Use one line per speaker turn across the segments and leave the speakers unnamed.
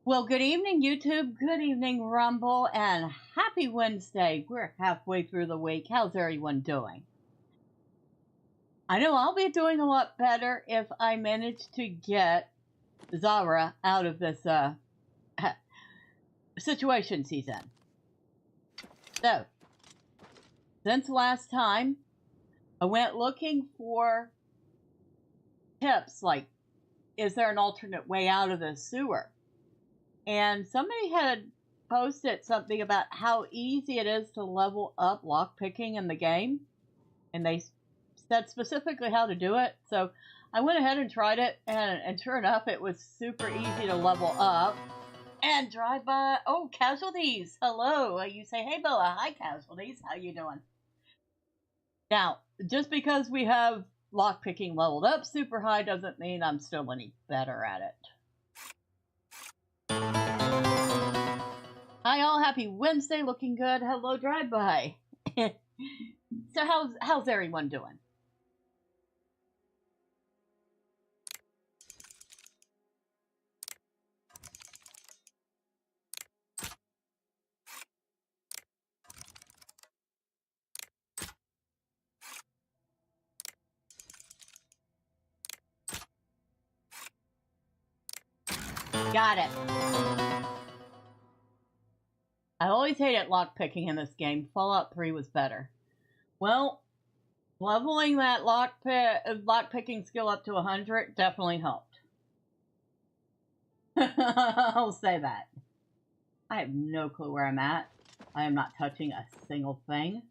Well, good evening, YouTube. Good evening, Rumble, and happy Wednesday. We're halfway through the week. How's everyone doing? I know I'll be doing a lot better if I manage to get Zahra out of this situation she's in. So, since last time, I went looking for tips like, is there an alternate way out of the sewer? And somebody had posted something about how easy it is to level up lockpicking in the game. And they said specifically how to do it. So I went ahead and tried it. And sure enough, it was super easy to level up. And drive by. Oh, Casualties. Hello. You say, hey, Bella. Hi, Casualties. How you doing? Now, just because we have lockpicking leveled up super high doesn't mean I'm still any better at it. Hi all, happy Wednesday, looking good. Hello, drive-by. So how's everyone doing? Got it. I always hated lockpicking in this game. Fallout 3 was better. Well, leveling that lockpicking skill up to 100 definitely helped. I'll say that. I have no clue where I'm at. I am not touching a single thing.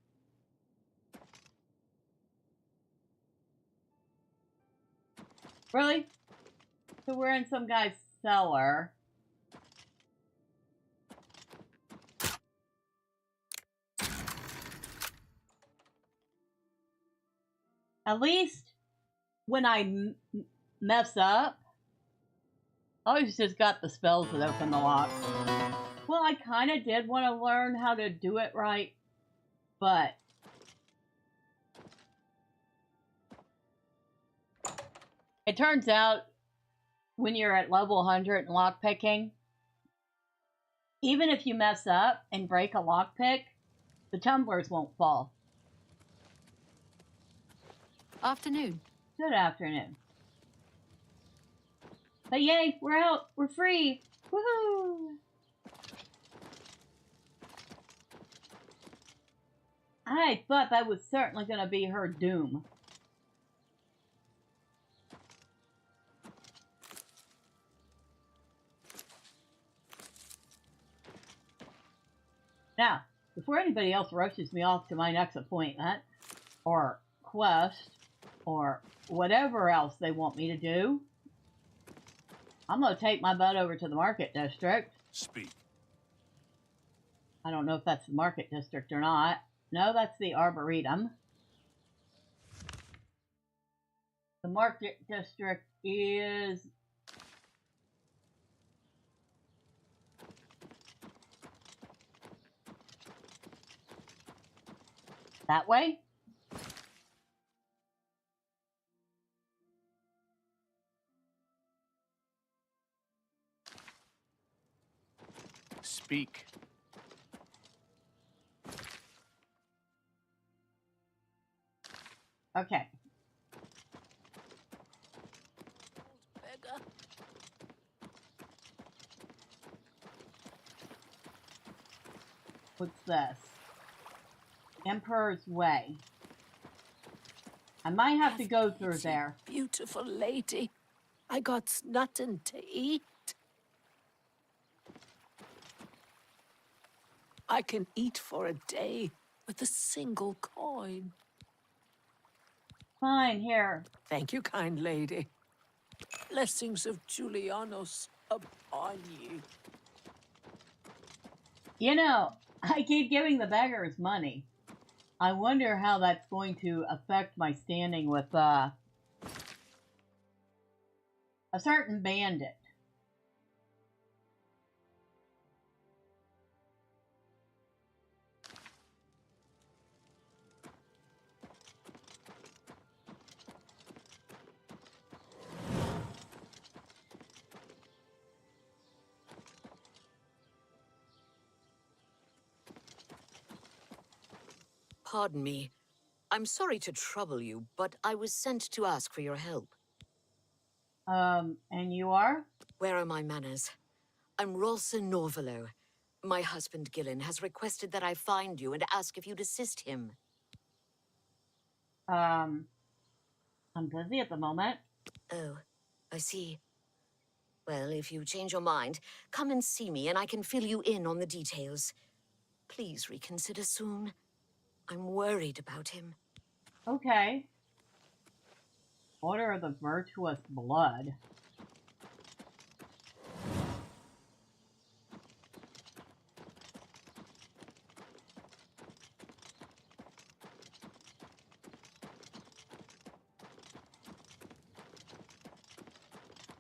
Really? So we're in some guy's cellar. At least when I mess up, I always just got the spells that open the lock. Well, I kind of did want to learn how to do it right, but it turns out when you're at level 100 in lockpicking, even if you mess up and break a lockpick, the tumblers won't fall.
Afternoon.
Good afternoon. But yay, we're out. We're free. Woohoo! I thought that was certainly going to be her doom. Now, before anybody else rushes me off to my next appointment, or quest, or whatever else they want me to do, I'm going to take my butt over to the market district.
Speak.
I don't know if that's the market district or not. No, that's the Arboretum. The market district is that way.
Speak.
Okay.
Beggar.
What's this? Emperor's Way. I might have to go through there.
Beautiful lady. I got nothing to eat. I can eat for a day with a single coin.
Fine, here.
Thank you, kind lady. Blessings of Julianos upon you.
You know, I keep giving the beggars money. I wonder how that's going to affect my standing with a certain bandit.
Pardon me. I'm sorry to trouble you, but I was sent to ask for your help.
And you are?
Where are my manners? I'm Rolsa Norvalo. My husband, Gillen, has requested that I find you and ask if you'd assist him.
I'm busy at the moment.
Oh, I see. Well, if you change your mind, come and see me and I can fill you in on the details. Please reconsider soon. I'm worried about him.
Okay. Order of the Virtuous Blood.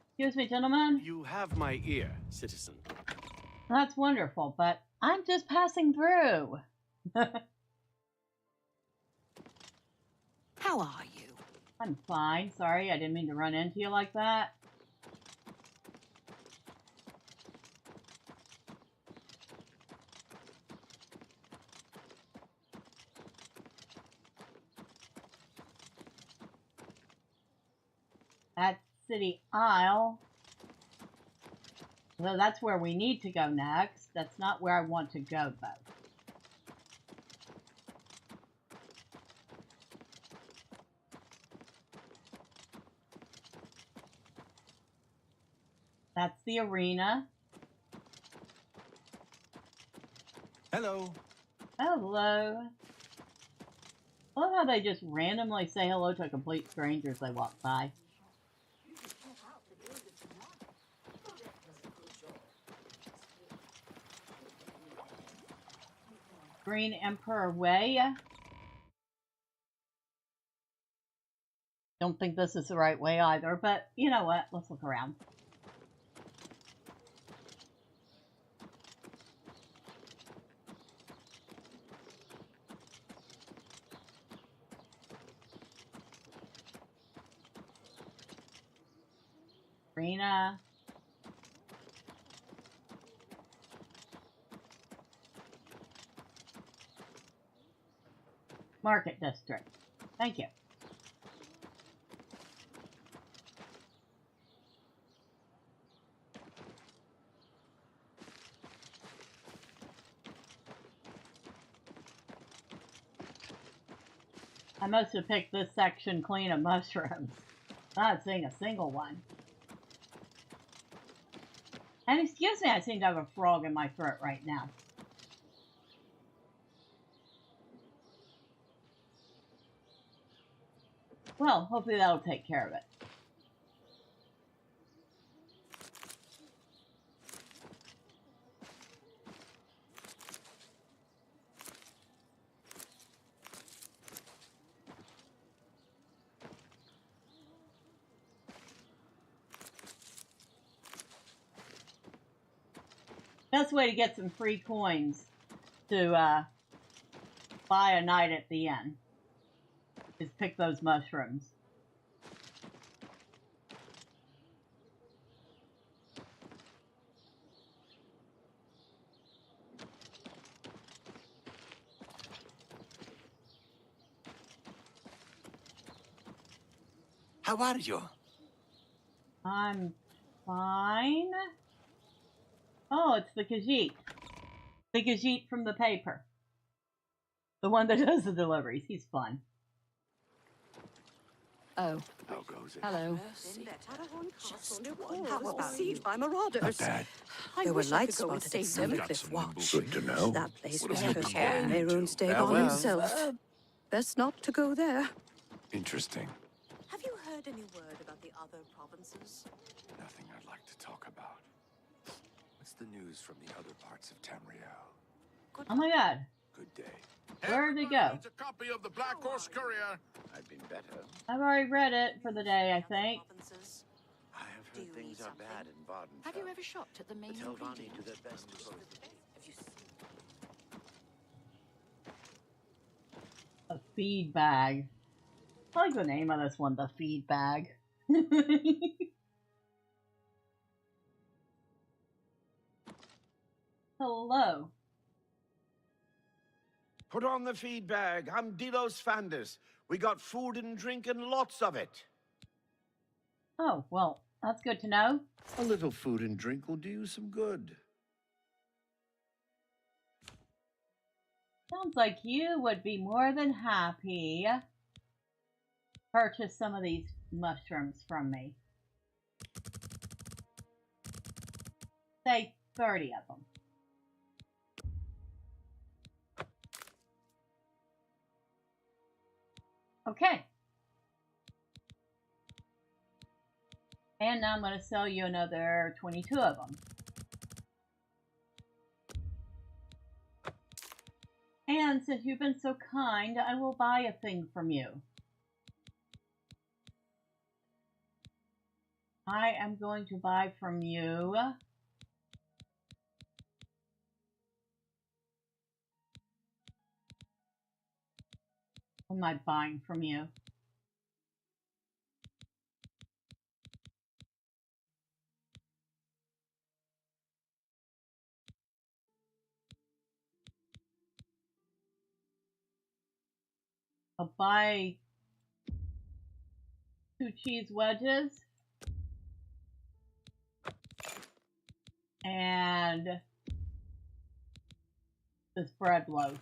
Excuse me, gentlemen.
You have my ear, citizen.
That's wonderful, but I'm just passing through.
How are you?
I'm fine. Sorry, I didn't mean to run into you like that. At City Isle. So that's where we need to go next. That's not where I want to go, though. That's the arena.
Hello.
Hello. I love how they just randomly say hello to complete strangers they walk by. Green Emperor Way. Don't think this is the right way either, but you know what? Let's look around. Arena. Market District. Thank you. I must have picked this section clean of mushrooms. Not seeing a single one. And excuse me, I seem to have a frog in my throat right now. Well, hopefully that'll take care of it. Best way to get some free coins to buy a night at the inn is pick those mushrooms.
How are you?
I'm fine. Oh, it's the Khajiit. The Khajiit from the paper. The one that does the deliveries. He's fun.
Oh,
How goes it?
hello.
Sieged by marauders.
Not bad.
There were lights spotted at Summercliff Watch.
Good to know.
That place
What
was
have you
cursed
been
by
looking into?
Mehrunes Dagon
Farewell.
himself. Best not to go there.
Interesting.
Have you heard any word about the other provinces?
Nothing I'd like to talk about. What's the news from the other parts of Tamriel?
Oh my god.
Good day.
Where did it go?
Needs a copy of the Black Horse Courier.
I've been better.
I've already read it for the day, I think.
Provinces?
I have
Do
heard
you
things
need
are bad in Vardenfell.
Have you ever shopped at the main
The Telvanni
ingredient?
do their best to close the gate.
A feed bag. I like the name of this one, the feed bag. Hello.
Put on the feed bag. I'm Delos Fandus. We got food and drink and lots of it.
Oh, well, that's good to know.
A little food and drink will do you some good.
Sounds like you would be more than happy to purchase some of these mushrooms from me. Say 30 of them. Okay. And now I'm going to sell you another 22 of them. And since you've been so kind, I will buy a thing from you. I am going to buy from you what am I buying from you? I'll buy 2 cheese wedges and this bread loaf.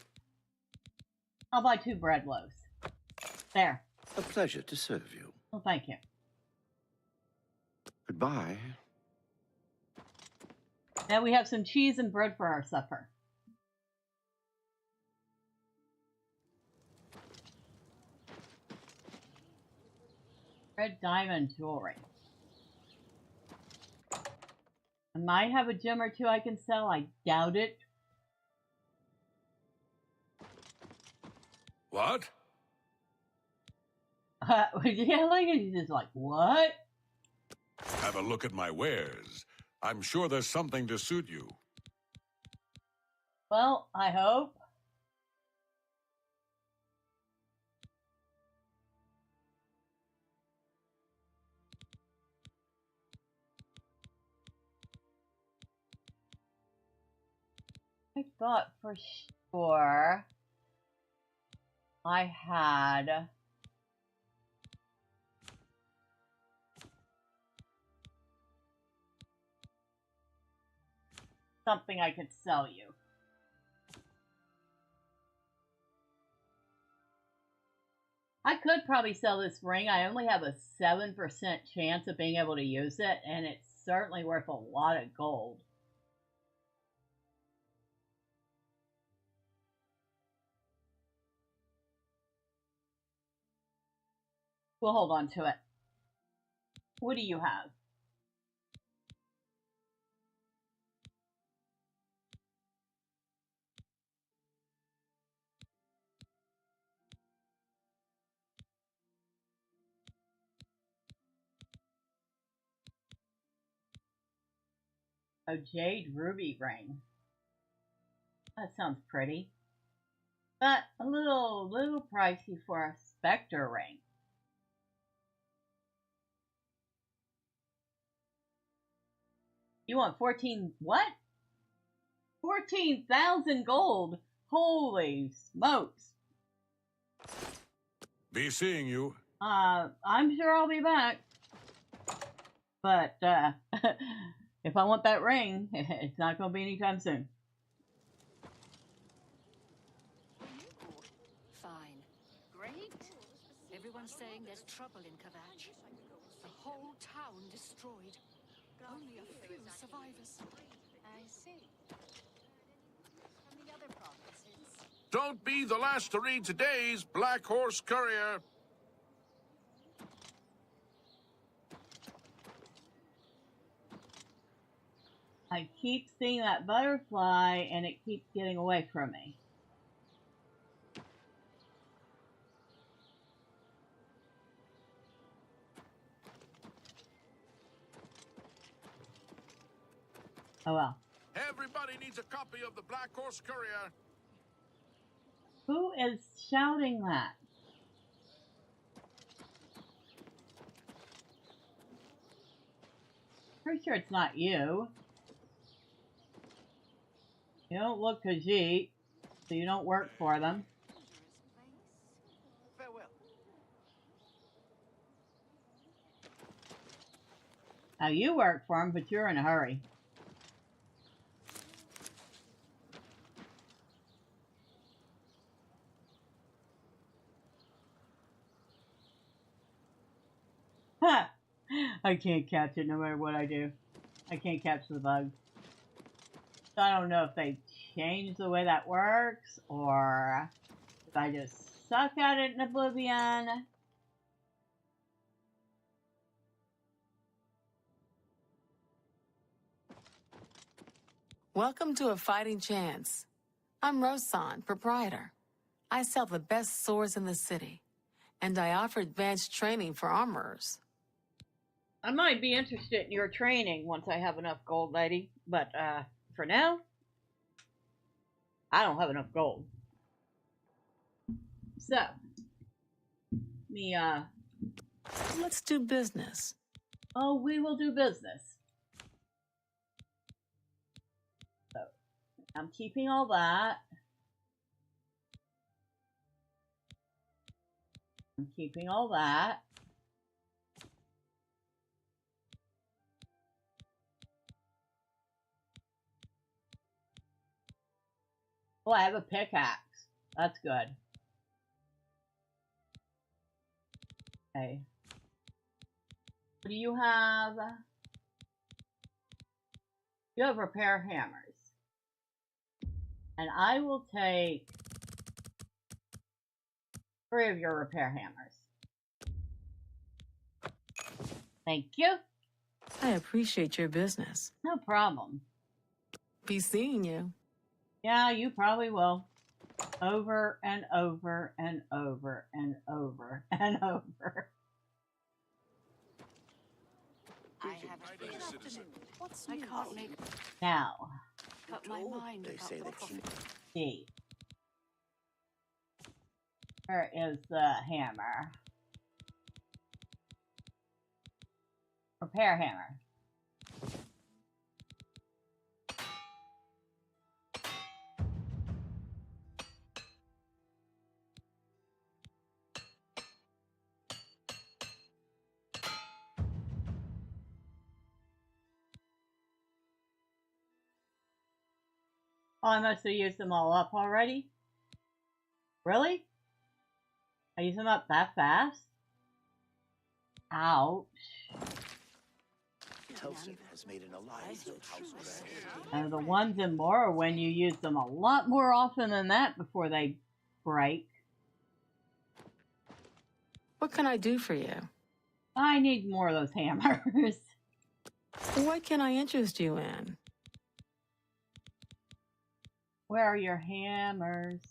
I'll buy 2 bread loaves. There.
A pleasure to serve you.
Oh, thank you.
Goodbye.
Now we have some cheese and bread for our supper. Red diamond jewelry. I might have a gem or 2 I can sell. I doubt it.
What?
Yeah, like he's just like, what?
Have a look at my wares. I'm sure there's something to suit you.
Well, I hope. I thought for sure I had something I could sell you. I could probably sell this ring. I only have a 7% chance of being able to use it, and it's certainly worth a lot of gold. We'll hold on to it. What do you have? A jade ruby ring. That sounds pretty. But a little pricey for a specter ring. You want 14 what? 14,000 gold. Holy smokes.
Be seeing you.
I'm sure I'll be back. But if I want that ring, it's not going to be anytime soon.
Fine. Great. Everyone's saying there's trouble in Kavach. The whole town destroyed. Only a few survivors.
I see. From the other provinces.
Don't be the last to read today's Black Horse Courier.
I keep seeing that butterfly and it keeps getting away from me. Oh well.
Everybody needs a copy of the Black Horse Courier.
Who is shouting that? Pretty sure it's not you. You don't look Khajiit. So you don't work for them.
Farewell.
Now you work for them, but you're in a hurry. Ha! I can't catch it no matter what I do. I can't catch the bug. So I don't know if they changed the way that works, or if I just suck at it in Oblivion.
Welcome to A Fighting Chance. I'm Rosan, proprietor. I sell the best swords in the city, and I offer advanced training for armorers.
I might be interested in your training once I have enough gold, lady, but for now, I don't have enough gold. So,
Let's do business.
Oh, we will do business. So, I'm keeping all that. I'm keeping all that. Oh, I have a pickaxe. That's good. Okay. What do you have? You have repair hammers. And I will take 3 of your repair hammers. Thank you.
I appreciate your business.
No problem.
Be seeing you.
Yeah, you probably will. Over and over and over and over and over.
I have a good afternoon. What's I can't make
Now,
up my mind
They
about
say
the
they
profit.
see. Where is the hammer? Repair hammer. Oh, I must have used them all up already? Really? I used them up that fast? Ouch.
Telson has made an alliance with House Craig.
And the ones in Morrowind, you use them a lot more often than that before they break.
What can I do for you?
I need more of those hammers.
What can I interest you in?
Where are your hammers?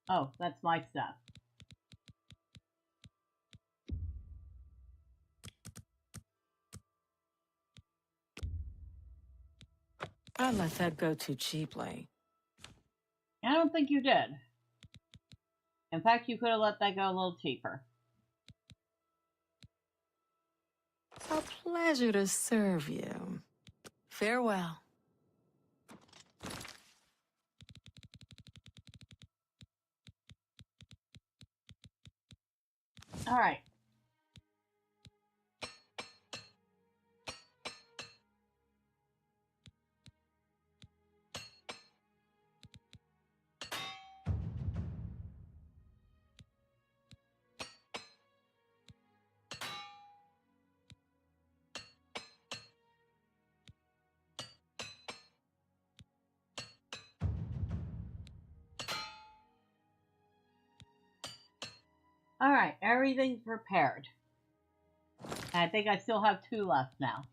Oh, that's my stuff.
I let that go too cheaply.
I don't think you did. In fact, you could have let that go a little cheaper.
A pleasure to serve you. Farewell.
All right. All right, everything's prepared. I think I still have 2 left now.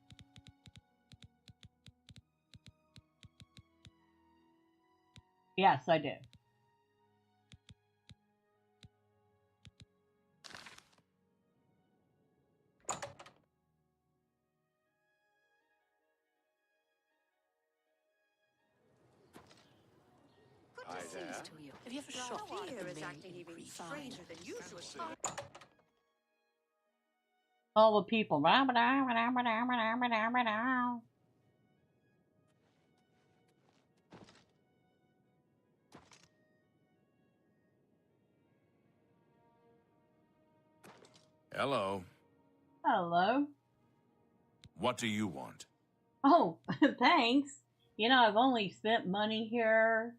Yes, I do.
Hi there.
To you. Have you ever shot at
Here
the
is
maid
acting
in
even
Crete?
stranger than usual.
All the people.
Hello.
Hello.
What do you want?
Oh, thanks. You know, I've only spent money here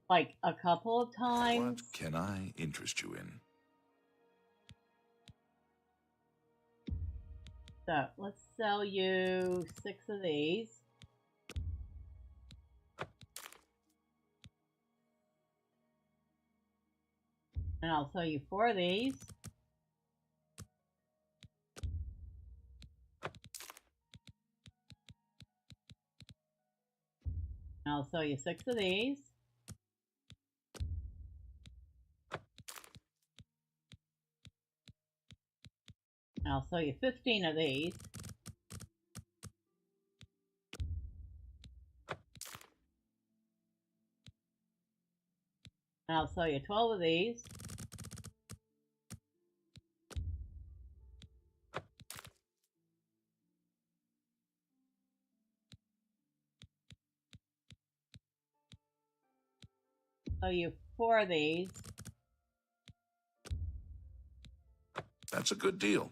like a couple of times.
What can I interest you in?
So let's sell you 6 of these. And I'll sell you 4 of these. And I'll sell you 6 of these. And I'll sell you 15 of these. And I'll sell you 12 of these. Sell you 4 of these.
That's a good deal.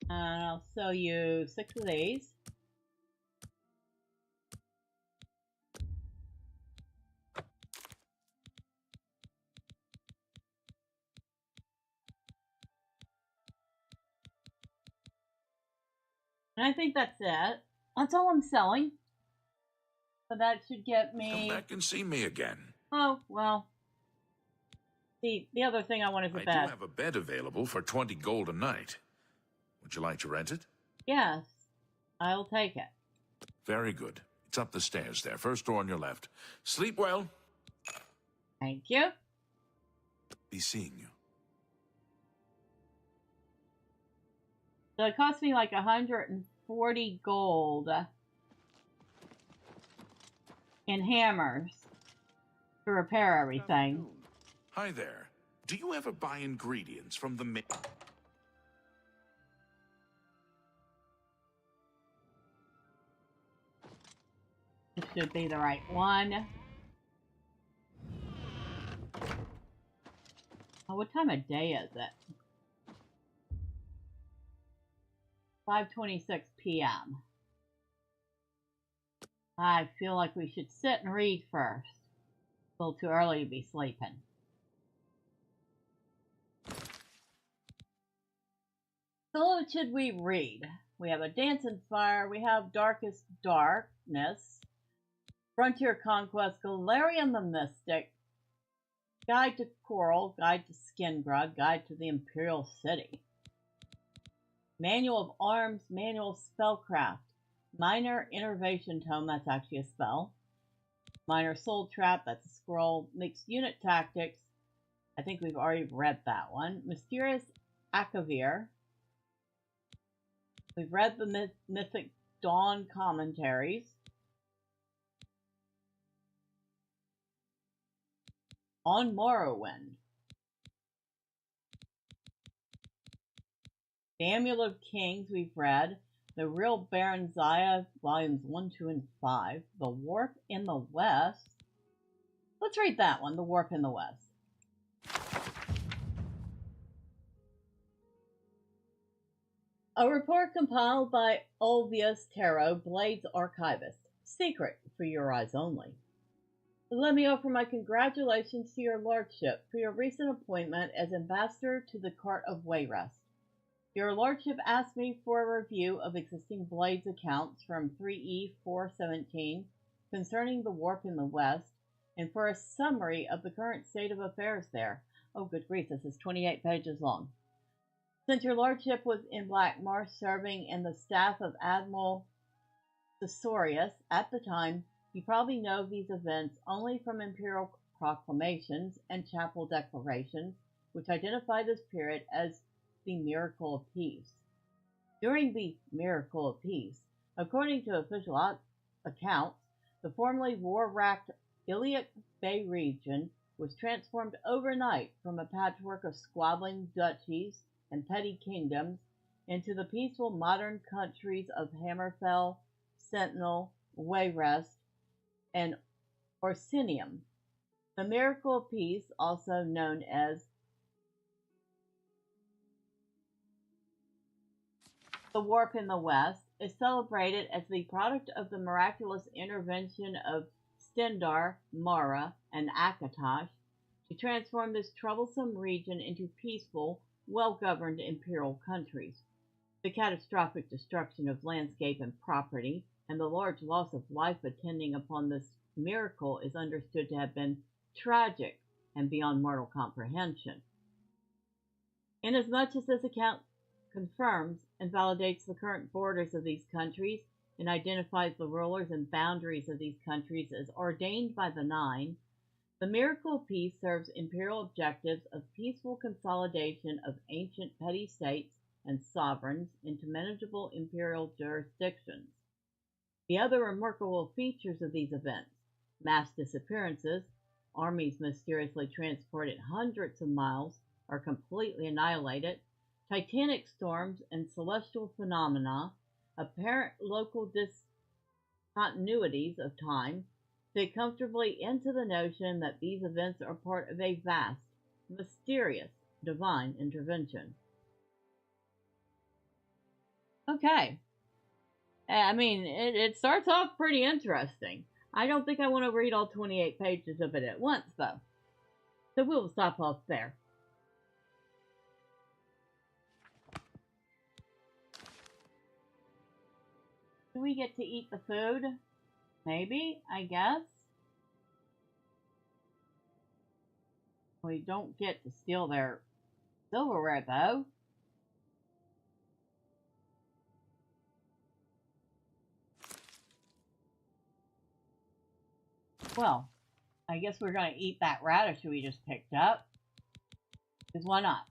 And I'll sell you 6 of these. And I think that's it. That's all I'm selling. So that should get me...
Come back and see me again.
Oh, well. The other thing I wanted to bet.
I do have a bed available for 20 gold a night. Would you like to rent it?
Yes. I'll take it.
Very good. It's up the stairs there. First door on your left. Sleep well.
Thank you.
Be seeing you.
So it cost me like 140 gold in hammers to repair everything.
Hi there. Do you ever buy ingredients from the
This should be the right one. Oh, what time of day is it? 5:26 p.m. I feel like we should sit and read first. A little too early to be sleeping. So what should we read? We have A Dance in Fire, we have Darkest Darkness, Frontier Conquest, Galarian the Mystic, Guide to Coral, Guide to Skingrud, Guide to the Imperial City, Manual of Arms, Manual of Spellcraft, Minor Innervation Tome, that's actually a spell, Minor Soul Trap, that's a scroll, Mixed Unit Tactics, I think we've already read that one, Mysterious Akavir, we've read the Mythic Dawn commentaries, On Morrowind, The Amulet of Kings we've read, The Real Baron Zaya, volumes 1, 2, and 5, The Warp in the West. Let's read that one, The Warp in the West. A report compiled by Ulvius Tarot, Blades Archivist. Secret for your eyes only. Let me offer my congratulations to your lordship for your recent appointment as ambassador to the court of Wayrest. Your lordship asked me for a review of existing Blades accounts from 3E417 concerning the warp in the west, and for a summary of the current state of affairs there. Oh, good grief, this is 28 pages long. Since your lordship was in Blackmarsh serving in the staff of Admiral Cesorius at the time, you probably know these events only from imperial proclamations and chapel declarations, which identify this period as the Miracle of Peace. During the Miracle of Peace, according to official accounts, the formerly war-racked Iliac Bay region was transformed overnight from a patchwork of squabbling duchies and petty kingdoms into the peaceful modern countries of Hammerfell, Sentinel, Wayrest, and Orsinium. The Miracle of Peace, also known as the warp in the West, is celebrated as the product of the miraculous intervention of Stendar, Mara, and Akatosh to transform this troublesome region into peaceful, well-governed imperial countries. The catastrophic destruction of landscape and property, and the large loss of life attending upon this miracle is understood to have been tragic and beyond mortal comprehension. Inasmuch as this account confirms and validates the current borders of these countries and identifies the rulers and boundaries of these countries as ordained by the Nine, the miracle of peace serves imperial objectives of peaceful consolidation of ancient petty states and sovereigns into manageable imperial jurisdictions. The other remarkable features of these events, mass disappearances, armies mysteriously transported hundreds of miles or completely annihilated, titanic storms and celestial phenomena, apparent local discontinuities of time, fit comfortably into the notion that these events are part of a vast, mysterious, divine intervention. Okay. I mean, it starts off pretty interesting. I don't think I want to read all 28 pages of it at once, though. So we'll stop off there. Do we get to eat the food? Maybe, I guess. We don't get to steal their silverware, though. Well, I guess we're going to eat that radish we just picked up. Because why not?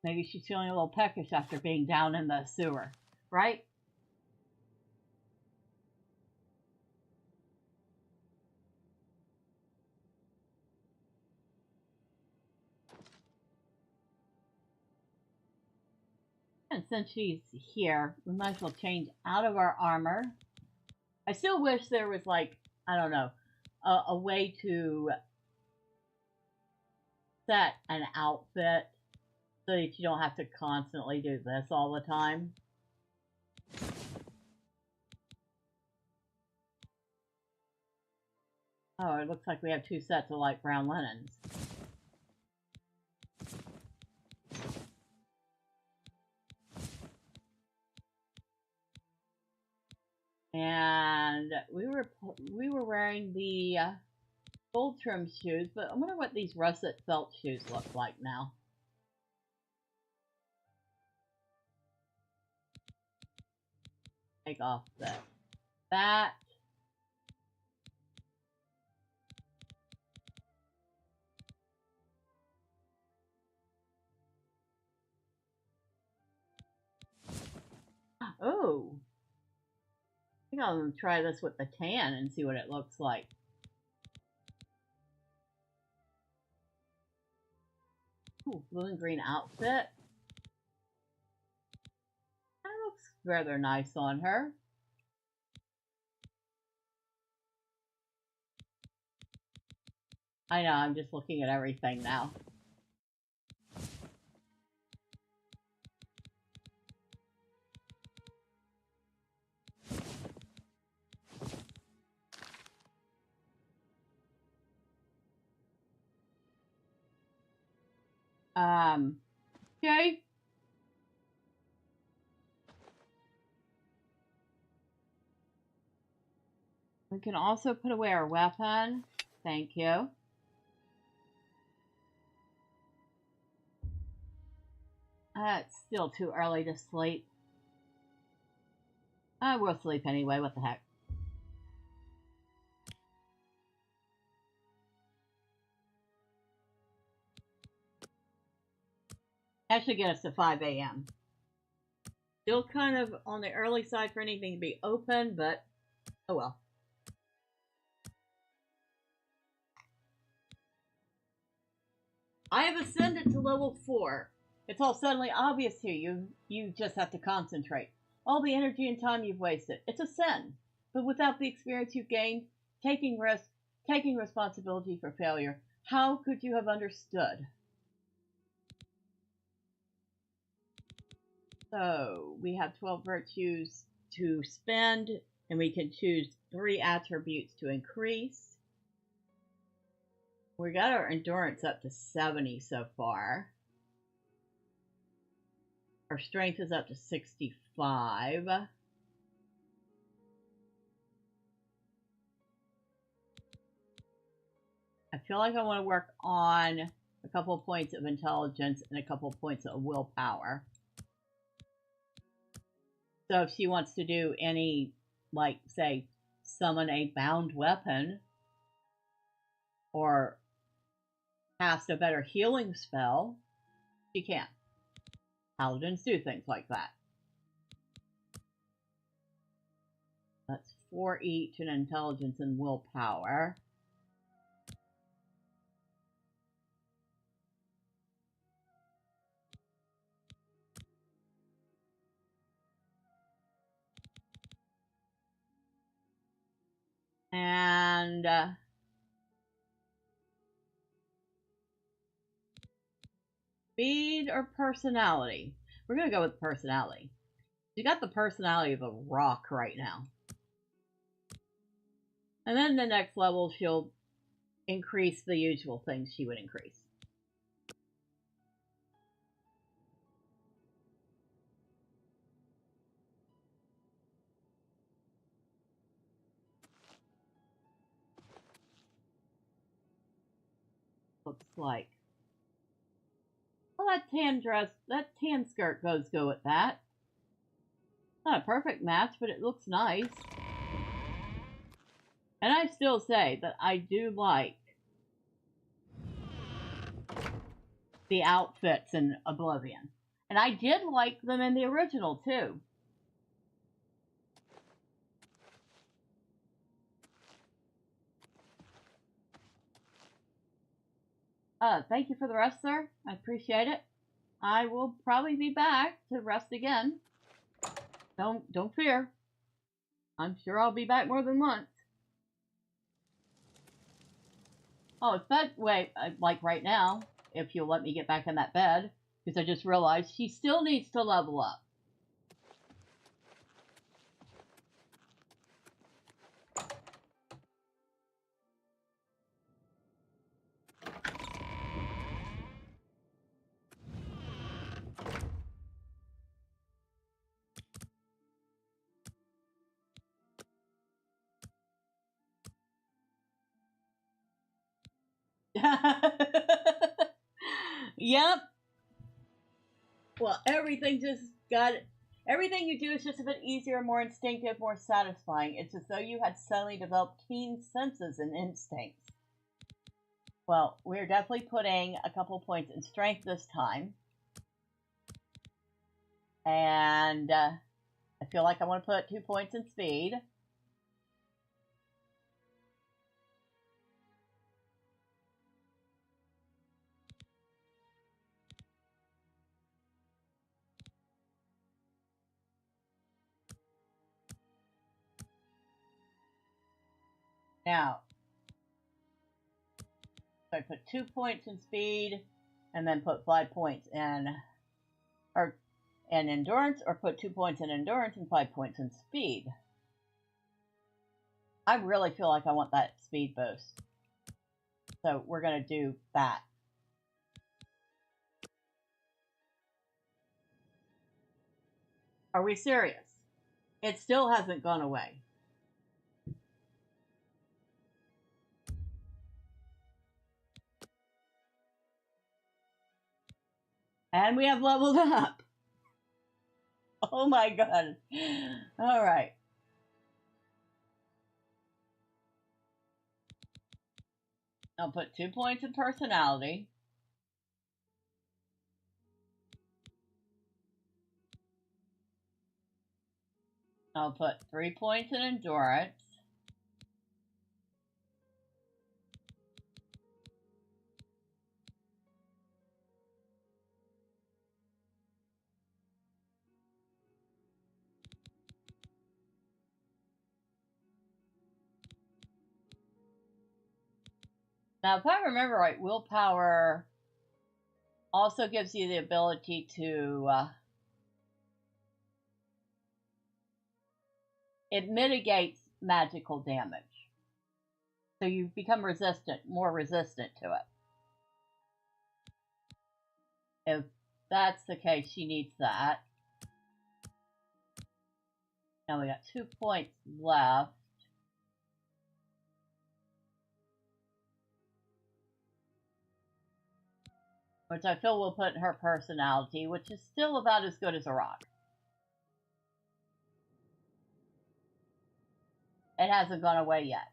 Maybe she's feeling a little peckish after being down in the sewer, right? And since she's here, we might as well change out of our armor. I still wish there was, like, I don't know, a way to set an outfit so that you don't have to constantly do this all the time. Oh, it looks like we have two sets of light brown linens. And we were wearing the gold trim shoes, but I wonder what these russet felt shoes look like now. Take off that. Oh. I think I'll try this with the tan and see what it looks like. Ooh, blue and green outfit. That looks rather nice on her. I know, I'm just looking at everything now. Okay. We can also put away our weapon. Thank you. It's still too early to sleep. We'll sleep anyway, what the heck. That should get us to 5 a.m. Still kind of on the early side for anything to be open, but oh well. I have ascended to level 4. It's all suddenly obvious to you. You just have to concentrate. All the energy and time you've wasted. It's a sin. But without the experience you've gained, taking risks, taking responsibility for failure, how could you have understood? So we have 12 virtues to spend, and we can choose 3 attributes to increase. We got our endurance up to 70 so far. Our strength is up to 65. I feel like I want to work on a couple of points of intelligence and a couple of points of willpower. So if she wants to do any, like, say, summon a bound weapon, or cast a better healing spell, she can. Paladins do things like that. That's 4 each in intelligence and willpower. And speed or personality? We're going to go with personality. She got the personality of a rock right now. And then the next level, she'll increase the usual things she would increase. Looks like. Well, that tan dress, that tan skirt goes go with that. Not a perfect match, but it looks nice. And I still say that I do like the outfits in Oblivion. And I did like them in the original, too. Thank you for the rest, sir. I appreciate it. I will probably be back to rest again. Don't fear. I'm sure I'll be back more than once. Oh, it's that way, like right now, if you'll let me get back in that bed, because I just realized she still needs to level up. Yep. Well, everything you do is just a bit easier, more instinctive, more satisfying. It's as though you had suddenly developed keen senses and instincts. Well, we're definitely putting a couple points in strength this time. And I feel like I want to put 2 points in speed. Now, so I put 2 points in speed, and then put 5 points in endurance, or put 2 points in endurance and 5 points in speed. I really feel like I want that speed boost. So we're going to do that. Are we serious? It still hasn't gone away. And we have leveled up. Oh my god. Alright. I'll put 2 points in personality. I'll put 3 points in endurance. Now, if I remember right, willpower also gives you the ability to it mitigates magical damage. So you become more resistant to it. If that's the case, she needs that. Now we got 2 points left. Which I feel will put in her personality, which is still about as good as a rock. It hasn't gone away yet.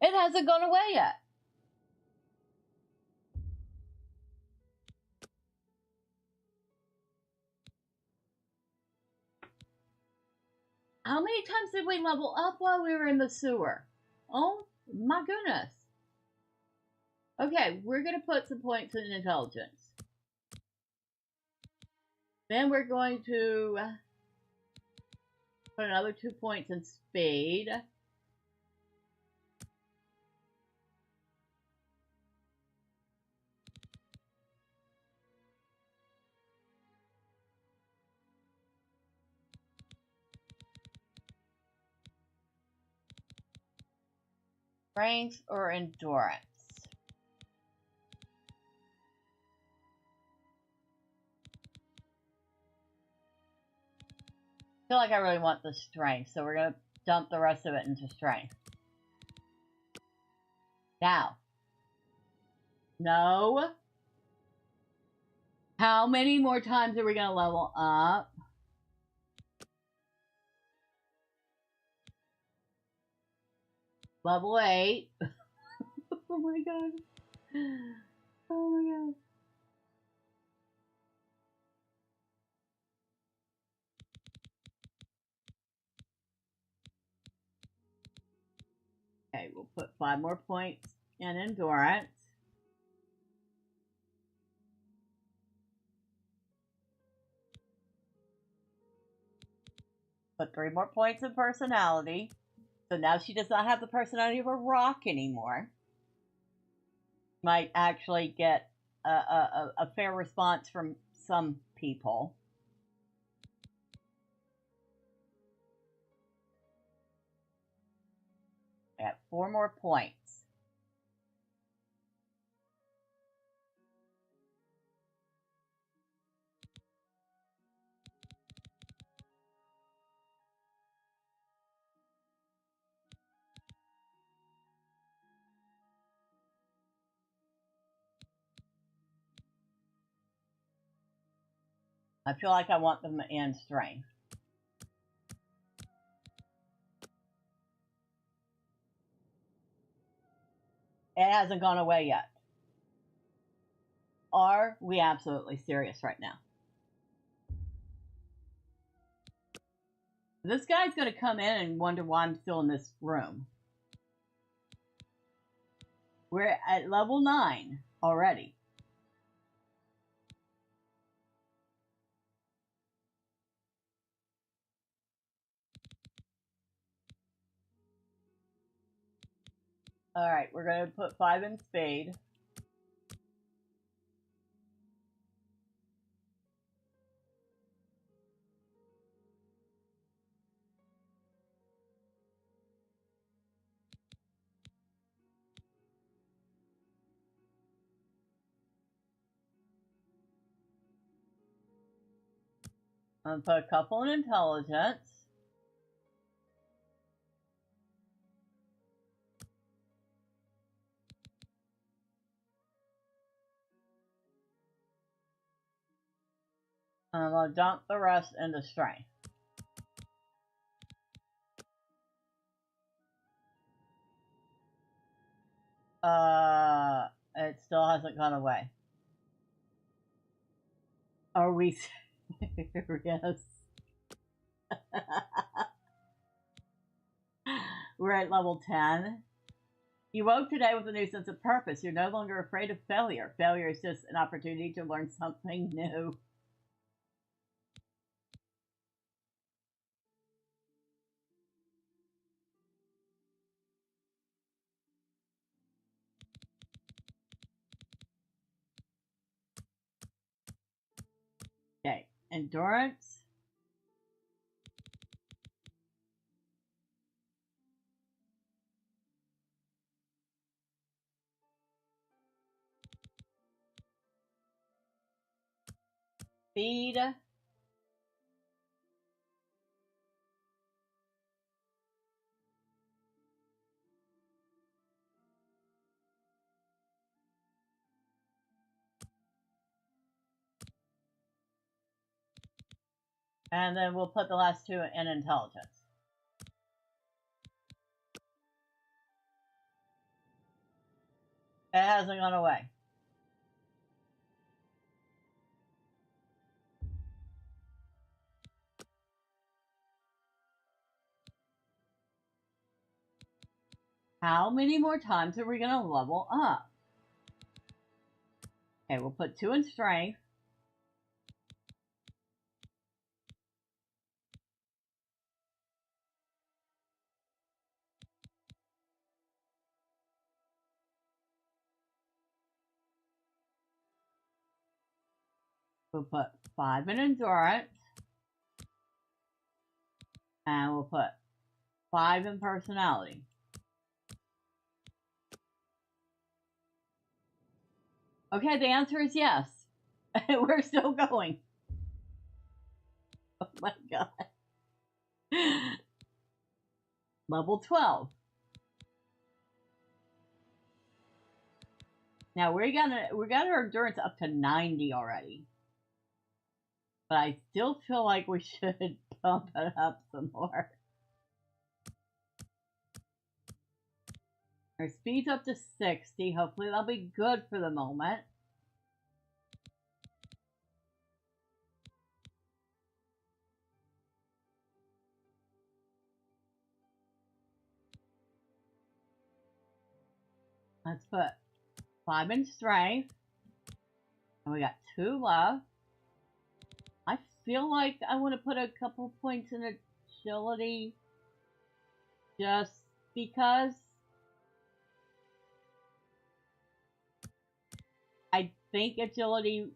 It hasn't gone away yet. How many times did we level up while we were in the sewer? Oh my goodness. Okay, we're going to put some points in intelligence. Then we're going to put another 2 points in speed. Strength or endurance? I feel like I really want the strength, so we're going to dump the rest of it into strength. Now. No. How many more times are we going to level up? Level 8. Oh my god. Oh my god. Okay, we'll put 5 more points in endurance. Put 3 more points in personality. So now she does not have the personality of a rock anymore. Might actually get a fair response from some people. I got 4 more points. I feel like I want them in strength. It hasn't gone away yet. Are we absolutely serious right now? This guy's going to come in and wonder why I'm still in this room. We're at level 9 already. Alright, we're going to put 5 in speed. I'm going to put a couple in intelligence. And I'm going to dump the rest into strength. It still hasn't gone away. Are we serious? We're at level 10. You woke today with a new sense of purpose. You're no longer afraid of failure. Failure is just an opportunity to learn something new. Okay, endurance. Speed. And then we'll put the last two in intelligence. It hasn't gone away. How many more times are we going to level up? Okay, we'll put 2 in strength. We'll put 5 in endurance. And we'll put 5 in personality. Okay, the answer is yes. We're still going. Oh my god. Level 12. Now we got our endurance up to 90 already. But I still feel like we should bump it up some more. Our speed's up to 60. Hopefully that'll be good for the moment. Let's put 5 in strength. And we got 2 left. I feel like I want to put a couple points in agility. Just because I think agility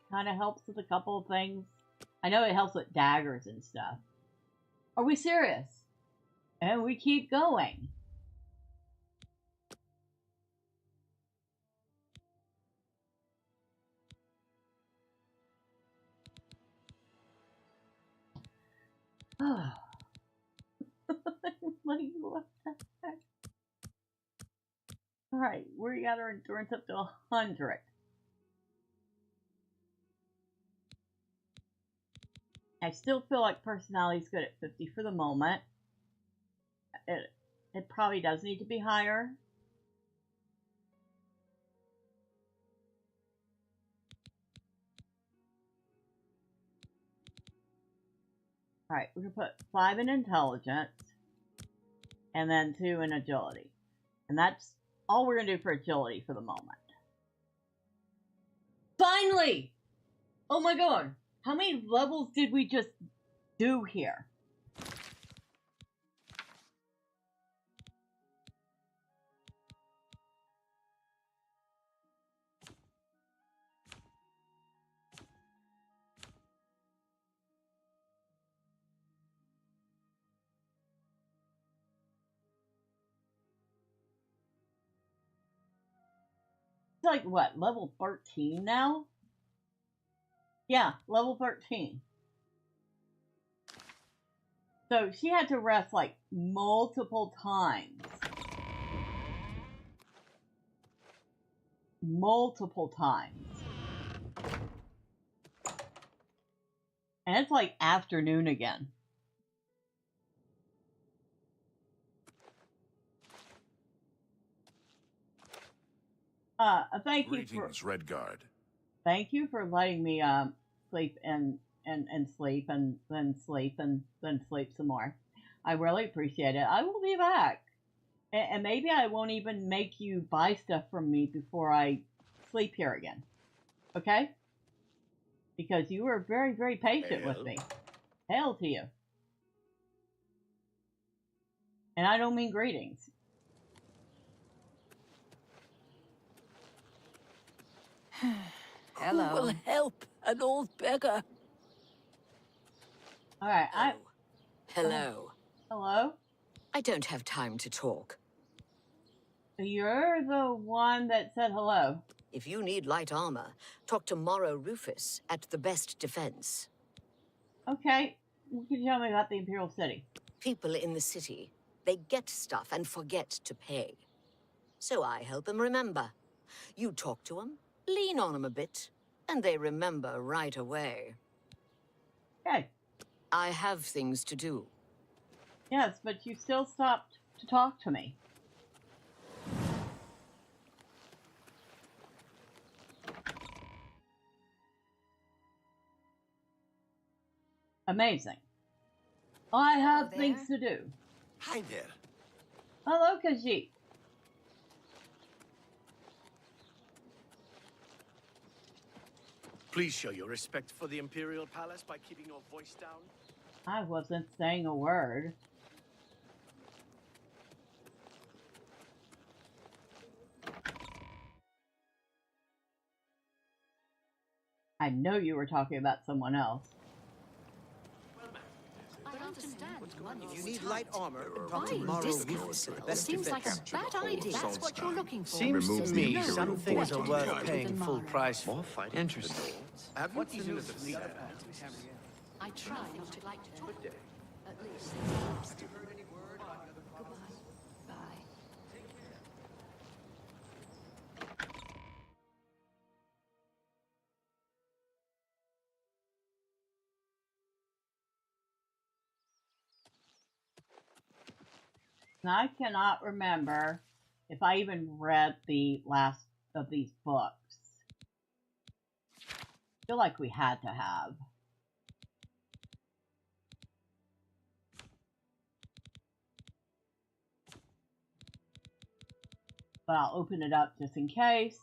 kind of helps with a couple of things. I know it helps with daggers and stuff. Are we serious? And we keep going. Like, what the heck? Alright, we got our endurance up to 100. I still feel like personality's good at 50 for the moment. It probably does need to be higher. Alright, we're going to put 5 in intelligence. And then 2 in agility. And that's all we're going to do for agility for the moment. Finally! Oh my god! How many levels did we just do here? It's like, what, level 13 now? Yeah, level 13. So she had to rest like multiple times. Multiple times. And it's like afternoon again. Thank you for...
Greetings, Redguard.
Thank you for letting me sleep and sleep and then sleep and then sleep some more. I really appreciate it. I will be back. And maybe I won't even make you buy stuff from me before I sleep here again. Okay? Because you were very, very patient with me. Hail to you. And I don't mean greetings.
Hello. Who will help an old beggar?
Alright,
Hello.
Hello?
I don't have time to talk.
You're the one that said hello.
If you need light armor, talk to Morrow Rufus at the Best Defense.
Okay, what can you tell me about the Imperial City?
People in the city, they get stuff and forget to pay. So I help them remember. You talk to them, lean on them a bit, and they remember right away.
Okay.
I have things to do.
Yes, but you still stopped to talk to me. Amazing. I have things to do.
Hi there.
Hello, Khajiit.
Please show your respect for the Imperial Palace by keeping your voice down.
I wasn't saying a word. I know you were talking about someone else.
I understand.
If you need light armor,
talk to Morrow Rufus at the Best
Seems like
Defense.
a bad idea. That's what you're looking for.
Seems to me some things are worth
What?
paying full price for.
Interesting.
Have you been to the
I try not to like to talk. At least. Goodbye. Bye.
And I cannot remember if I even read the last of these books. I feel like we had to have. But I'll open it up just in case.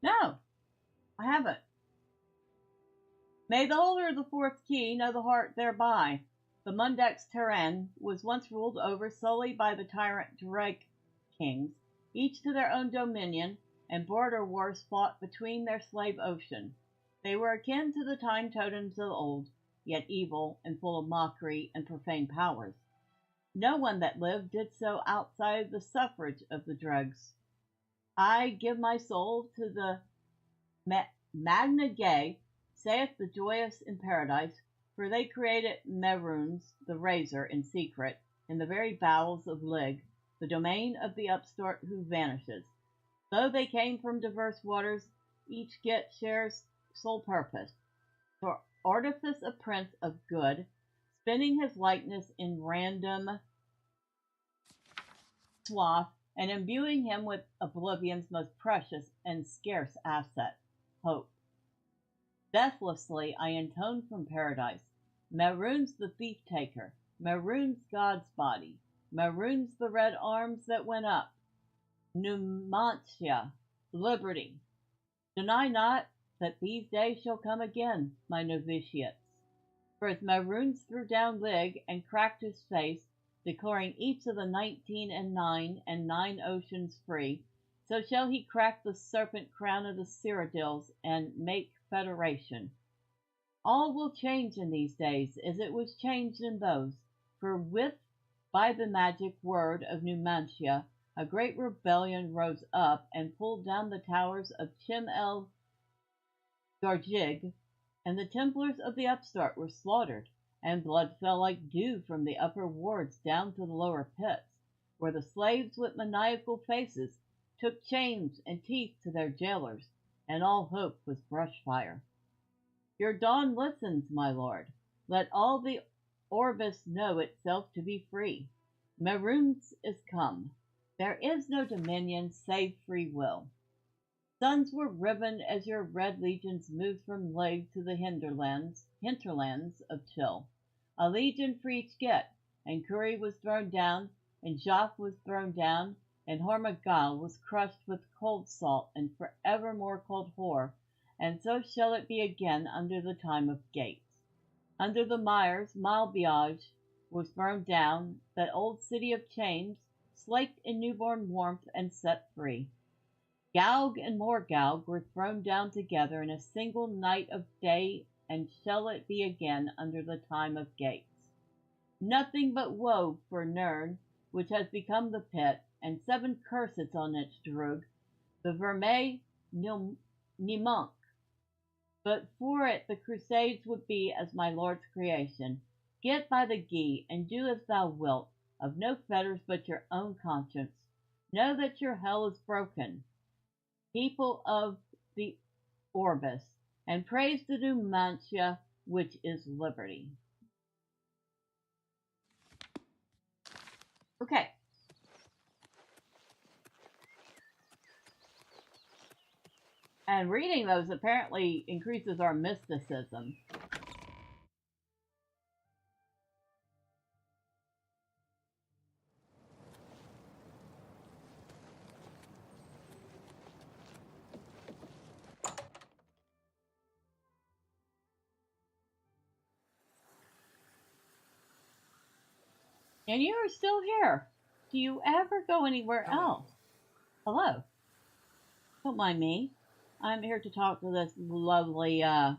No, I haven't. May the holder of the fourth key know the heart thereby. The Mundex Terran was once ruled over solely by the tyrant Drake kings, each to their own dominion, and border wars fought between their slave ocean. They were akin to the time totems of old, yet evil and full of mockery and profane powers. No one that lived did so outside the suffrage of the dregs. I give my soul to the Magna Gay, saith the joyous in paradise, for they created Merunes, the razor, in secret, in the very bowels of Lig, the domain of the upstart who vanishes. Though they came from diverse waters, each get shares sole purpose. For artifice a prince of good, spinning his likeness in random swath, and imbuing him with Oblivion's most precious and scarce asset, hope. Deathlessly I intone from paradise, Merunes the thief-taker, Merunes God's body, Merunes the red arms that went up, Numantia, liberty. Deny not that these days shall come again, my novitiates. For as Merunes threw down Lig and cracked his face, declaring each of the 19 and 9 oceans free, so shall he crack the serpent crown of the Cyrodiils and make federation. All will change in these days as it was changed in those, for by the magic word of Numantia, a great rebellion rose up and pulled down the towers of Chim el Garjig, and the Templars of the upstart were slaughtered, and blood fell like dew from the upper wards down to the lower pits, where the slaves with maniacal faces took chains and teeth to their jailers, and all hope was brush-fire. Your dawn listens, my lord. Let all the Orbis know itself to be free. Merunes is come. There is no dominion save free will. Suns were riven as your red legions moved from Leg to the hinterlands of Chill. A legion for each get, and Curry was thrown down, and Joff was thrown down, and Hormagal was crushed with cold salt and forevermore cold horror, and so shall it be again under the time of Gates. Under the mires, Malbiage was burned down, that old city of chains, slaked in newborn warmth and set free. Gaug and Morgaug were thrown down together in a single night of day, and shall it be again under the time of Gates. Nothing but woe for Nern, which has become the pit, and 7 curses on its drug, the Vermeil Nimonk. But for it the crusades would be as my lord's creation. Get by the Guy, and do as thou wilt, of no fetters but your own conscience. Know that your hell is broken, people of the Orbis, and praise the Numancia, which is liberty. Okay. And reading those apparently increases our mysticism. And you are still here. Do you ever go anywhere else? Hello. Don't mind me. I'm here to talk to this lovely young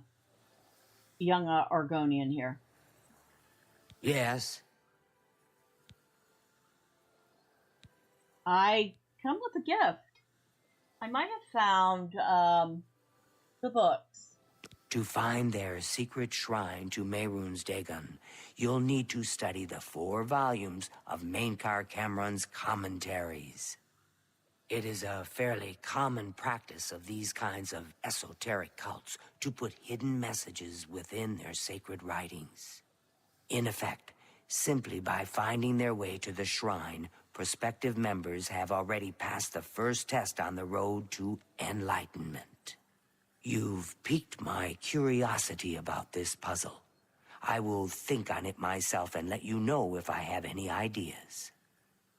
Argonian here.
Yes.
I come with a gift. I might have found the books.
To find their secret shrine to Mehrunes Dagon, you'll need to study the 4 volumes of Mainkar Cameron's commentaries. It is a fairly common practice of these kinds of esoteric cults to put hidden messages within their sacred writings. In effect, simply by finding their way to the shrine, prospective members have already passed the first test on the road to enlightenment. You've piqued my curiosity about this puzzle. I will think on it myself and let you know if I have any ideas.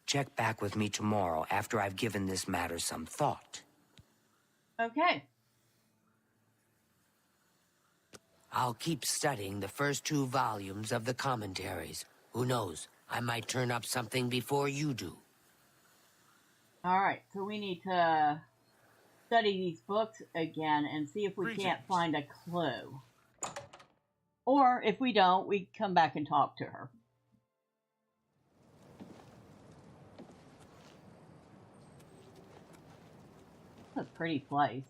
Check back with me tomorrow after I've given this matter some thought.
Okay.
I'll keep studying the first 2 volumes of the commentaries. Who knows, I might turn up something before you do.
Alright, so we need to study these books again and see if we can't find a clue. Or, if we don't, we come back and talk to her. What a pretty place.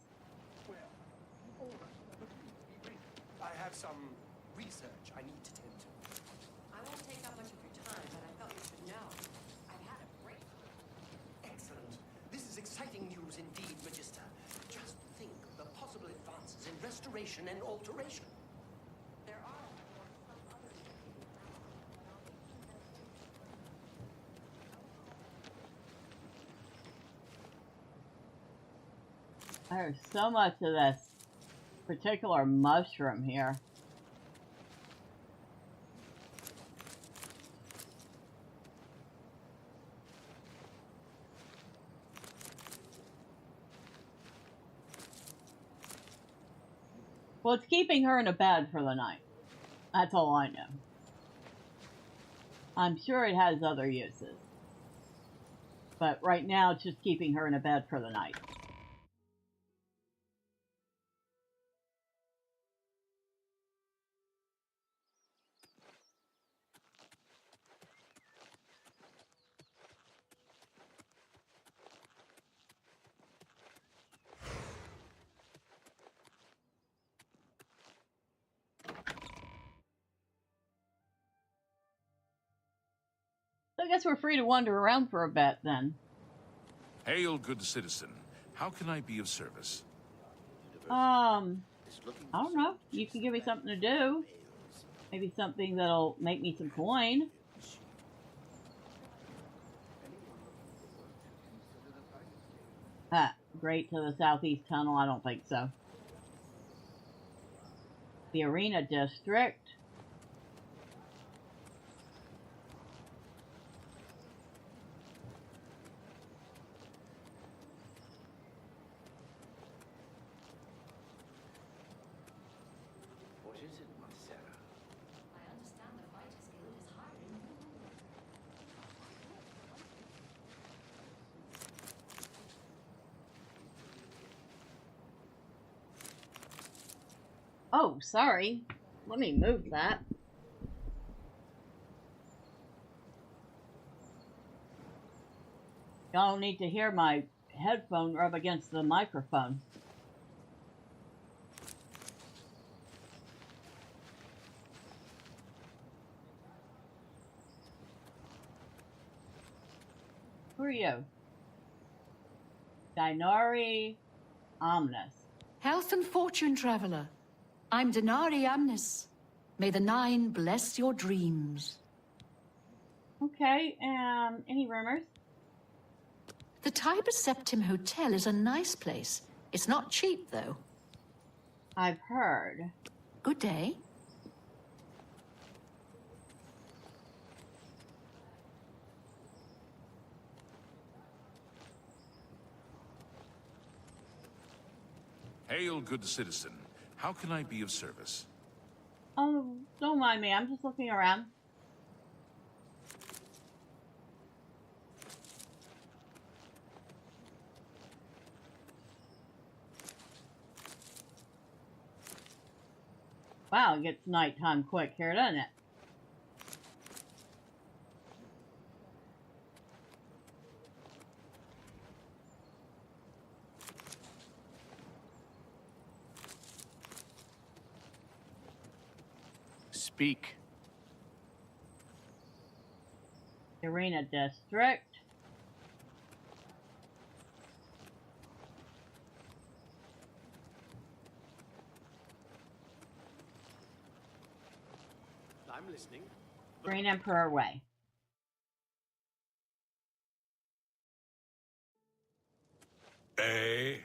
I have some research I need to tend to.
I won't take up much of your time, but I thought you should know. I've had a breakthrough.
Excellent. This is exciting news indeed, Magister. Just think of the possible advances in restoration and alteration.
There are some other
There's so much of this particular mushroom here. Well, it's keeping her in a bed for the night. That's all I know. I'm sure it has other uses. But right now, it's just keeping her in a bed for the night. So I guess we're free to wander around for a bit, then.
Hail, good citizen. How can I be of service?
I don't know. You can give me something to do. Maybe something that'll make me some coin. Great to the southeast tunnel? I don't think so. The arena district.
What is it, my Sarah?
I understand the Fighters Guild is hiring.
Oh, sorry. Let me move that. Y'all need to hear my headphone rub against the microphone. Who are you? Dinari Omnis.
Health and fortune traveler. I'm Denari Amnis. May the Nine bless your dreams.
Okay, any rumors?
The Tiber Septim Hotel is a nice place. It's not cheap, though.
I've heard.
Good day.
Hail, good citizen. How can I be of service?
Oh, don't mind me. I'm just looking around. Wow, it gets nighttime quick here, doesn't it?
Speak.
Arena District.
I'm listening.
Green Emperor Way.
Eh?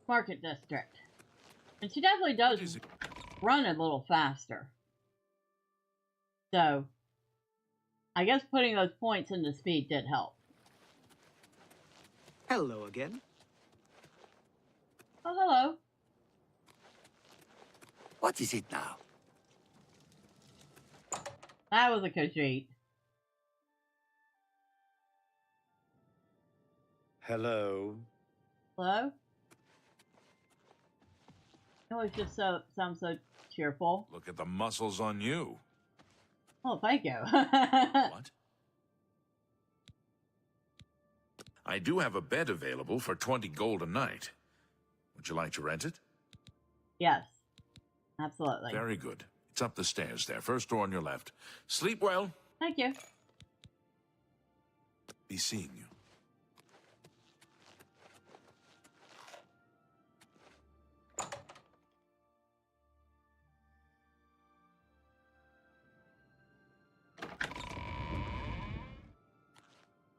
Market District. And she definitely does run a little faster. So, I guess putting those points into speed did help.
Hello again.
Oh, hello.
What is it now?
That was a Khajiit.
Hello.
Hello? It always just sounds so cheerful.
Look at the muscles on you.
Oh, thank you.
What? I do have a bed available for 20 gold a night. Would you like to rent it?
Yes. Absolutely.
Very good. It's up the stairs there. First door on your left. Sleep well.
Thank you.
Be seeing you.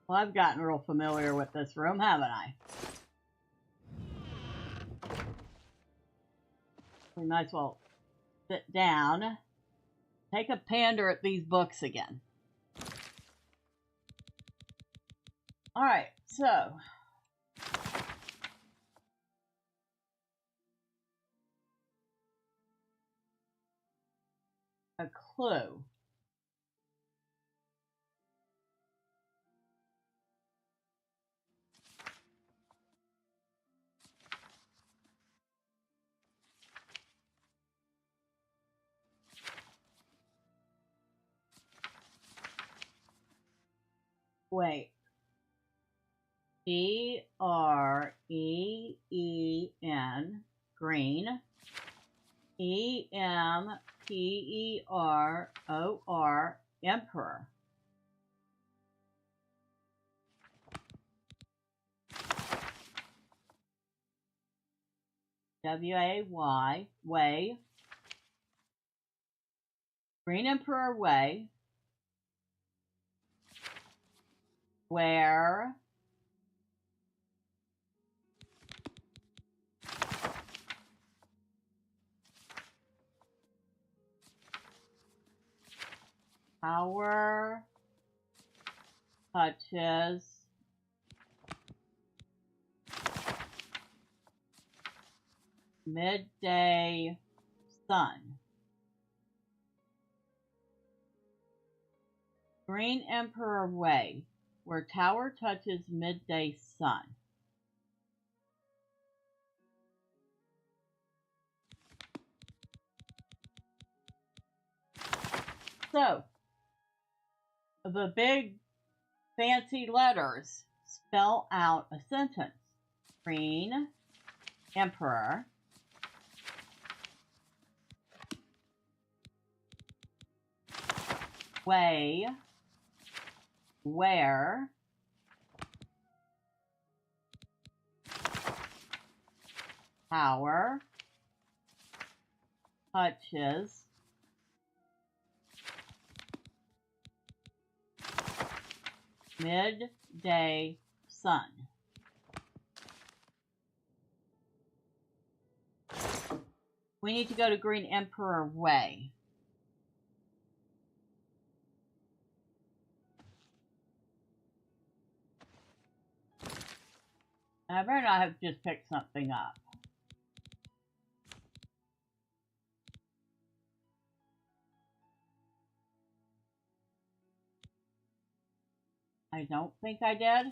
Well, I've gotten real familiar with this room, haven't I? We might as well sit down. Take a pander at these books again. Alright, so. A clue. Wait. Green, green. Emperor, emperor. W-A-Y, way. Green Emperor Way. Where power touches midday sun. Green Emperor Way, where tower touches midday sun. So, the big fancy letters spell out a sentence. Green Emperor Way, where tower touches midday sun. We need to go to Green Emperor Way. I better not have just picked something up. I don't think I did.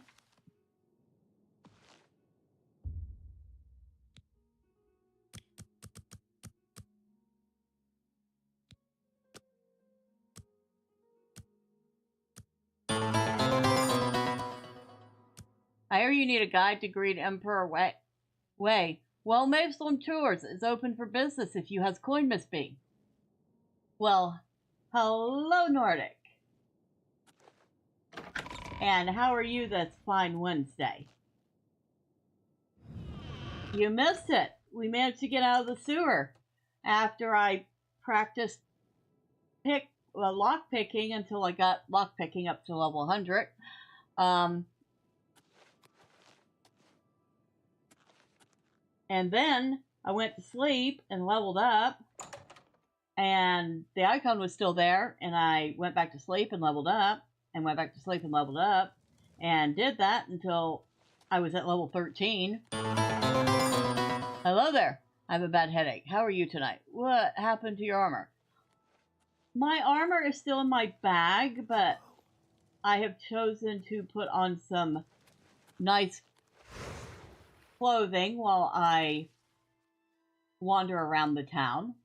I hear you need a guide to Green Emperor Way. Well, Maelstrom Tours is open for business if you has coin misbeing. Well, hello Nordic. And how are you this fine Wednesday? You missed it. We managed to get out of the sewer after I practiced lockpicking until I got lockpicking up to level 100. And then I went to sleep and leveled up, and the icon was still there, and I went back to sleep and leveled up, and went back to sleep and leveled up, and did that until I was at level 13. Hello there. I have a bad headache. How are you tonight? What happened to your armor? My armor is still in my bag, but I have chosen to put on some nice clothing while I wander around the town.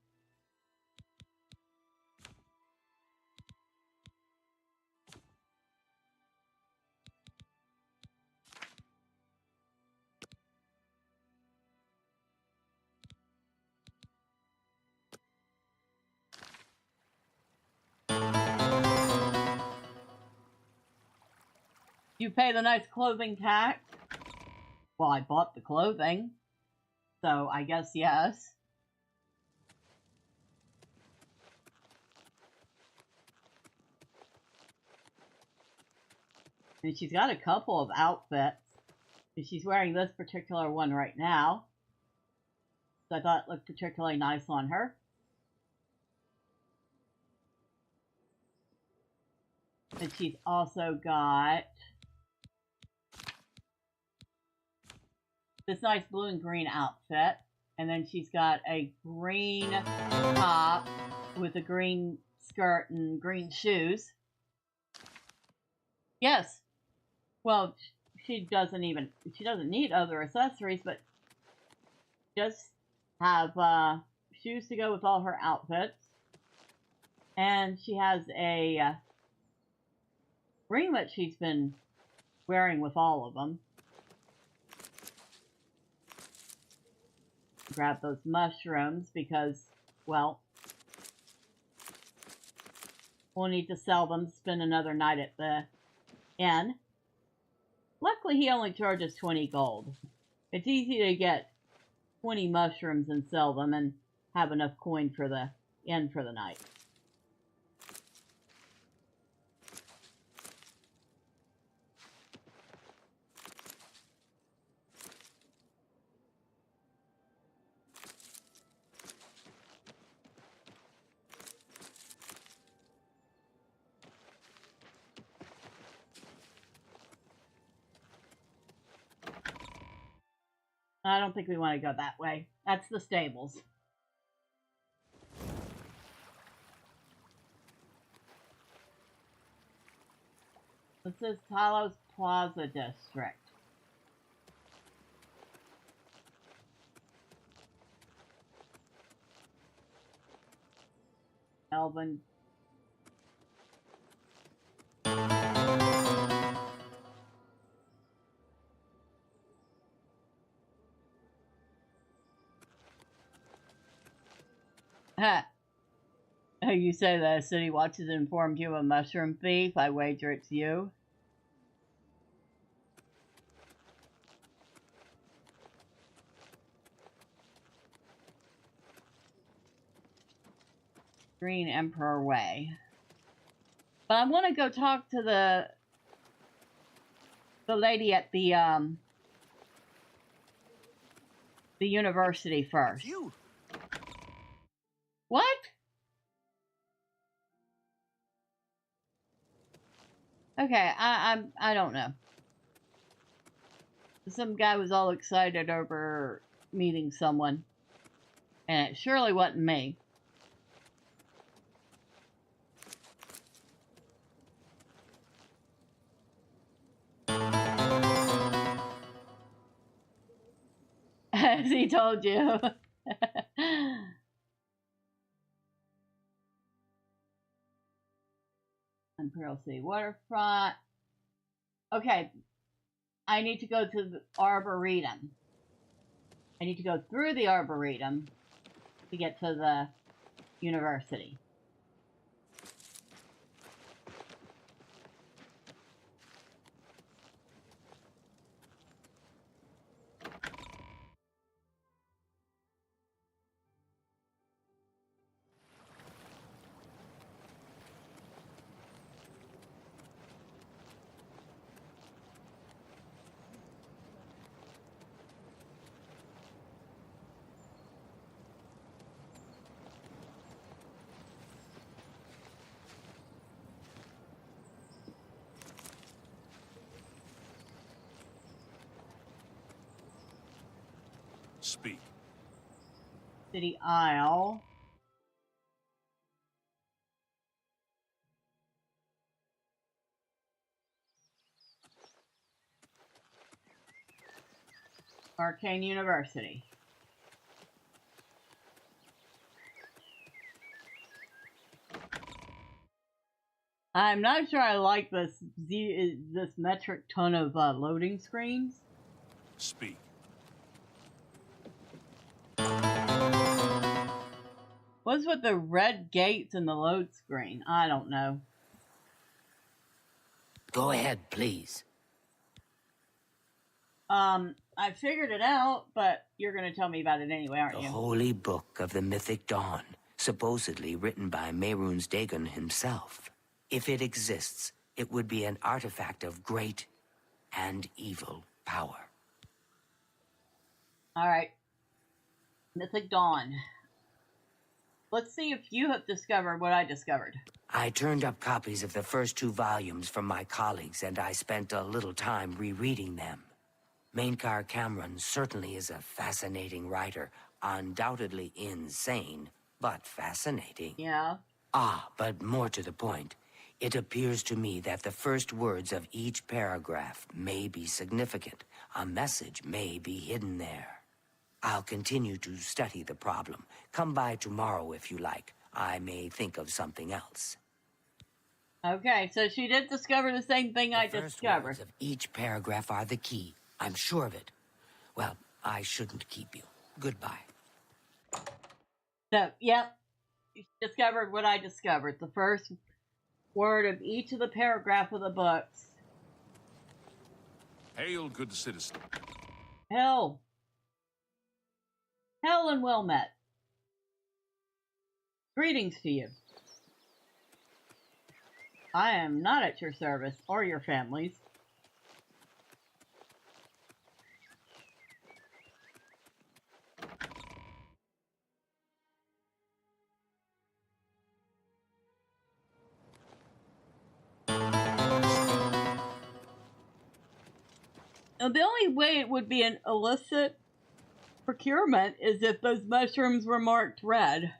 You pay the nice clothing tax? Well, I bought the clothing, so I guess yes. And she's got a couple of outfits. And she's wearing this particular one right now. So I thought it looked particularly nice on her. And she's also got this nice blue and green outfit. And then she's got a green top with a green skirt and green shoes. Yes. Well, she doesn't need other accessories, but just have shoes to go with all her outfits. And she has a ring that she's been wearing with all of them. Grab those mushrooms because, well, we'll need to sell them, spend another night at the inn. Luckily, he only charges 20 gold. It's easy to get 20 mushrooms and sell them and have enough coin for the inn for the night. I don't think we want to go that way. That's the stables. This is Talos Plaza District. Melbourne. Ha! You say the city watch has informed you of a mushroom thief. I wager it's you. Green Emperor Way. But I want to go talk to the lady at the university first.
You.
What? Okay, I don't know. Some guy was all excited over meeting someone, and it surely wasn't me. As he told you. Imperial City Waterfront. Okay. I need to go to the Arboretum. I need to go through the Arboretum to get to the university.
Speak.
City Isle. Arcane University. I'm not sure I like this metric ton of loading screens.
Speak.
What's with the red gates and the load screen? I don't know.
Go ahead, please.
I figured it out, but you're going to tell me about it anyway, aren't
The
you?
Holy Book of the Mythic Dawn, supposedly written by Mehrunes Dagon himself. If it exists, it would be an artifact of great and evil power.
All right. Mythic Dawn. Let's see if you have discovered what I discovered.
I turned up copies of the first 2 volumes from my colleagues, and I spent a little time rereading them. Mainkar Cameron certainly is a fascinating writer, undoubtedly insane, but fascinating.
Yeah.
Ah, but more to the point, it appears to me that the first words of each paragraph may be significant. A message may be hidden there. I'll continue to study the problem. Come by tomorrow if you like. I may think of something else.
Okay, so she did discover the same thing I
The first
discovered.
words of each paragraph are the key. I'm sure of it. Well, I shouldn't keep you. Goodbye.
So, yep. She discovered what I discovered. The first word of each of the paragraph of the books.
Hail, good citizen.
Hell. Hell and well met. Greetings to you. I am not at your service or your family's. Now, the only way it would be an illicit procurement is if those mushrooms were marked red.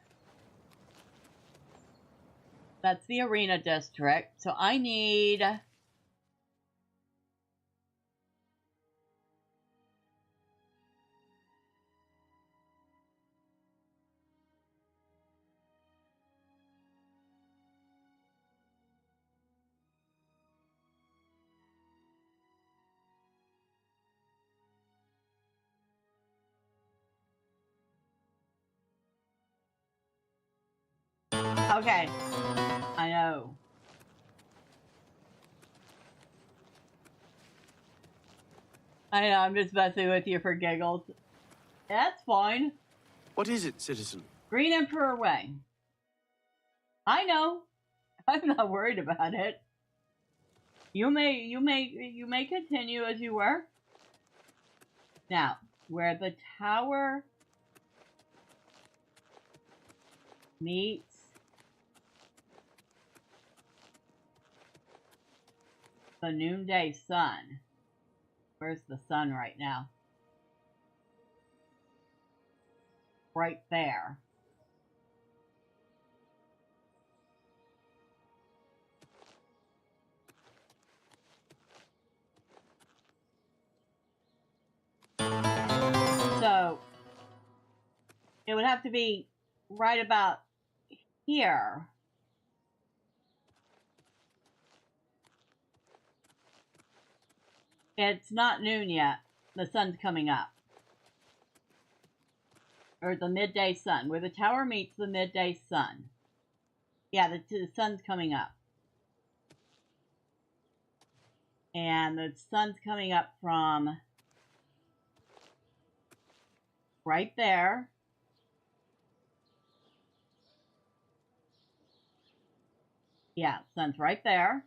That's the arena district. So I need Okay. I know. I know, I'm just messing with you for giggles. That's fine.
What is it, citizen?
Green Emperor Way. I know. I'm not worried about it. You may continue as you were. Now, where the tower meets the noonday sun. Where's the sun right now? Right there. So, it would have to be right about here. It's not noon yet. The sun's coming up. Or the midday sun. Where the tower meets the midday sun. Yeah, the sun's coming up. And the sun's coming up from right there. Yeah, sun's right there.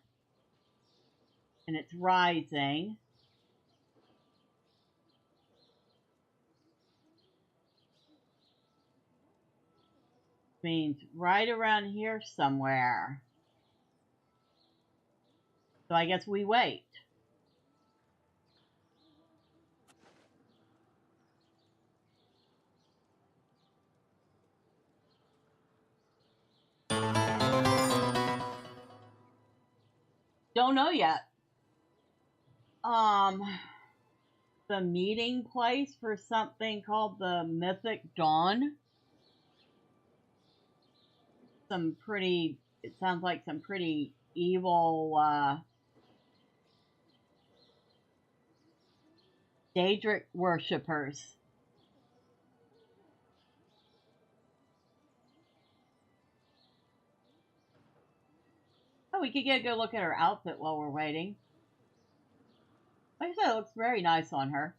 And it's rising. Means right around here somewhere. So I guess we wait. Don't know yet. The meeting place for something called the Mythic Dawn. It sounds like some pretty evil, Daedric worshippers. Oh, we could get a good look at her outfit while we're waiting. Like I said, it looks very nice on her.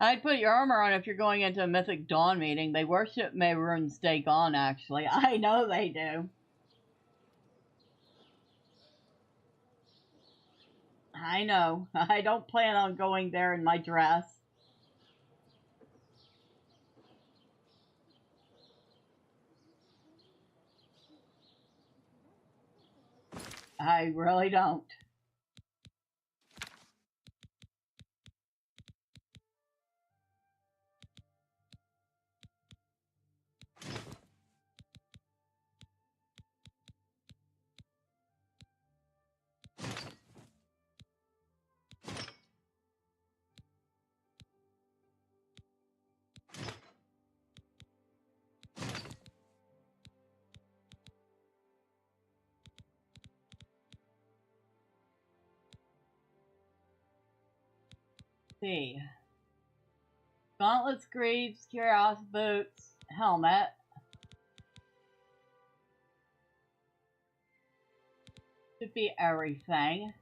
I'd put your armor on if you're going into a Mythic Dawn meeting. They worship Mehrunes Dagon, actually. I know they do. I know. I don't plan on going there in my dress. I really don't. See. Gauntlets, greaves, cuirass, boots, helmet. Should be everything.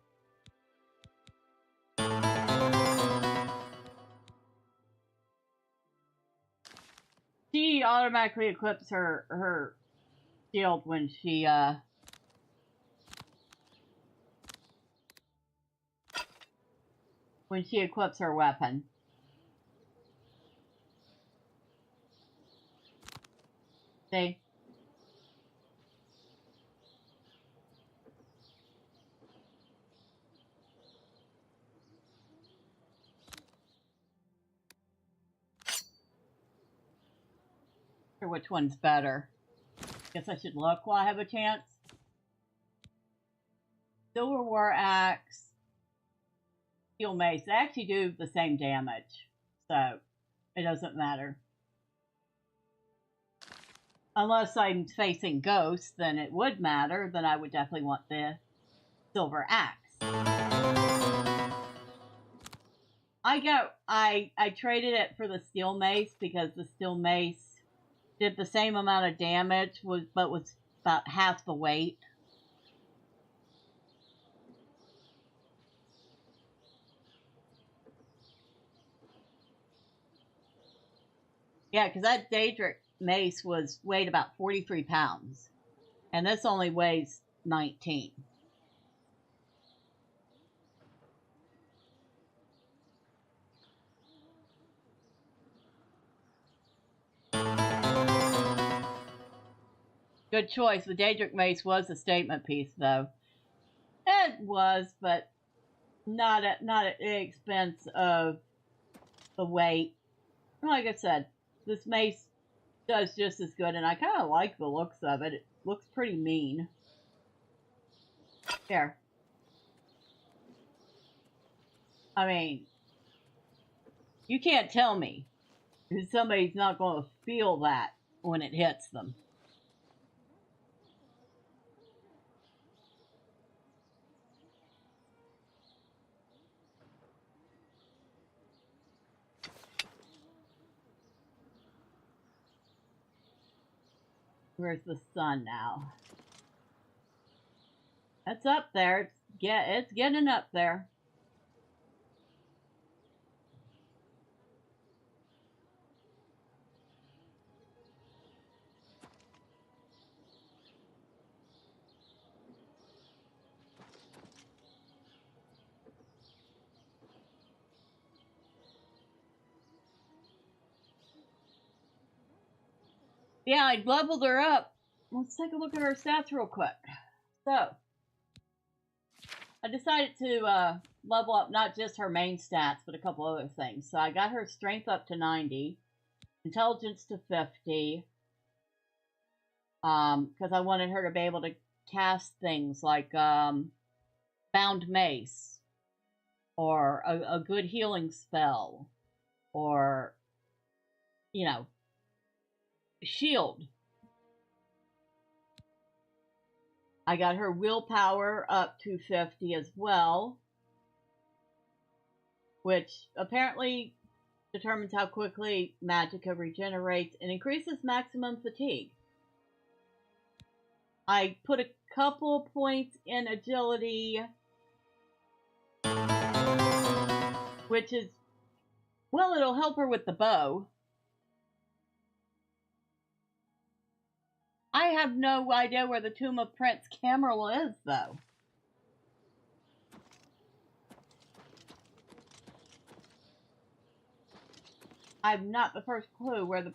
She automatically equips her shield when she equips her weapon. See? Or which one's better? Guess I should look while I have a chance. Silver War Axe. Steel Mace. They actually do the same damage. So, it doesn't matter. Unless I'm facing ghosts, then it would matter. Then I would definitely want the Silver Axe. I traded it for the steel mace because the steel mace did the same amount of damage, but was about half the weight. Yeah, because that Daedric mace weighed about 43 pounds. And this only weighs 19. Good choice. The Daedric mace was a statement piece, though. It was, but not at the expense of the weight. Like I said, this mace does just as good, and I kind of like the looks of it. It looks pretty mean. Here. I mean, you can't tell me that somebody's not going to feel that when it hits them. Where's the sun now? It's up there. It's getting up there. Yeah, I leveled her up. Let's take a look at her stats real quick. So, I decided to level up not just her main stats, but a couple other things. So I got her strength up to 90, intelligence to 50, because I wanted her to be able to cast things like bound mace, or a good healing spell, or, shield. I got her willpower up to 50 as well, which apparently determines how quickly magicka regenerates and increases maximum fatigue. I put a couple points in agility, which is, well, it'll help her with the bow. I have no idea where the tomb of Prince Camerl is, though. I have not the first clue where the...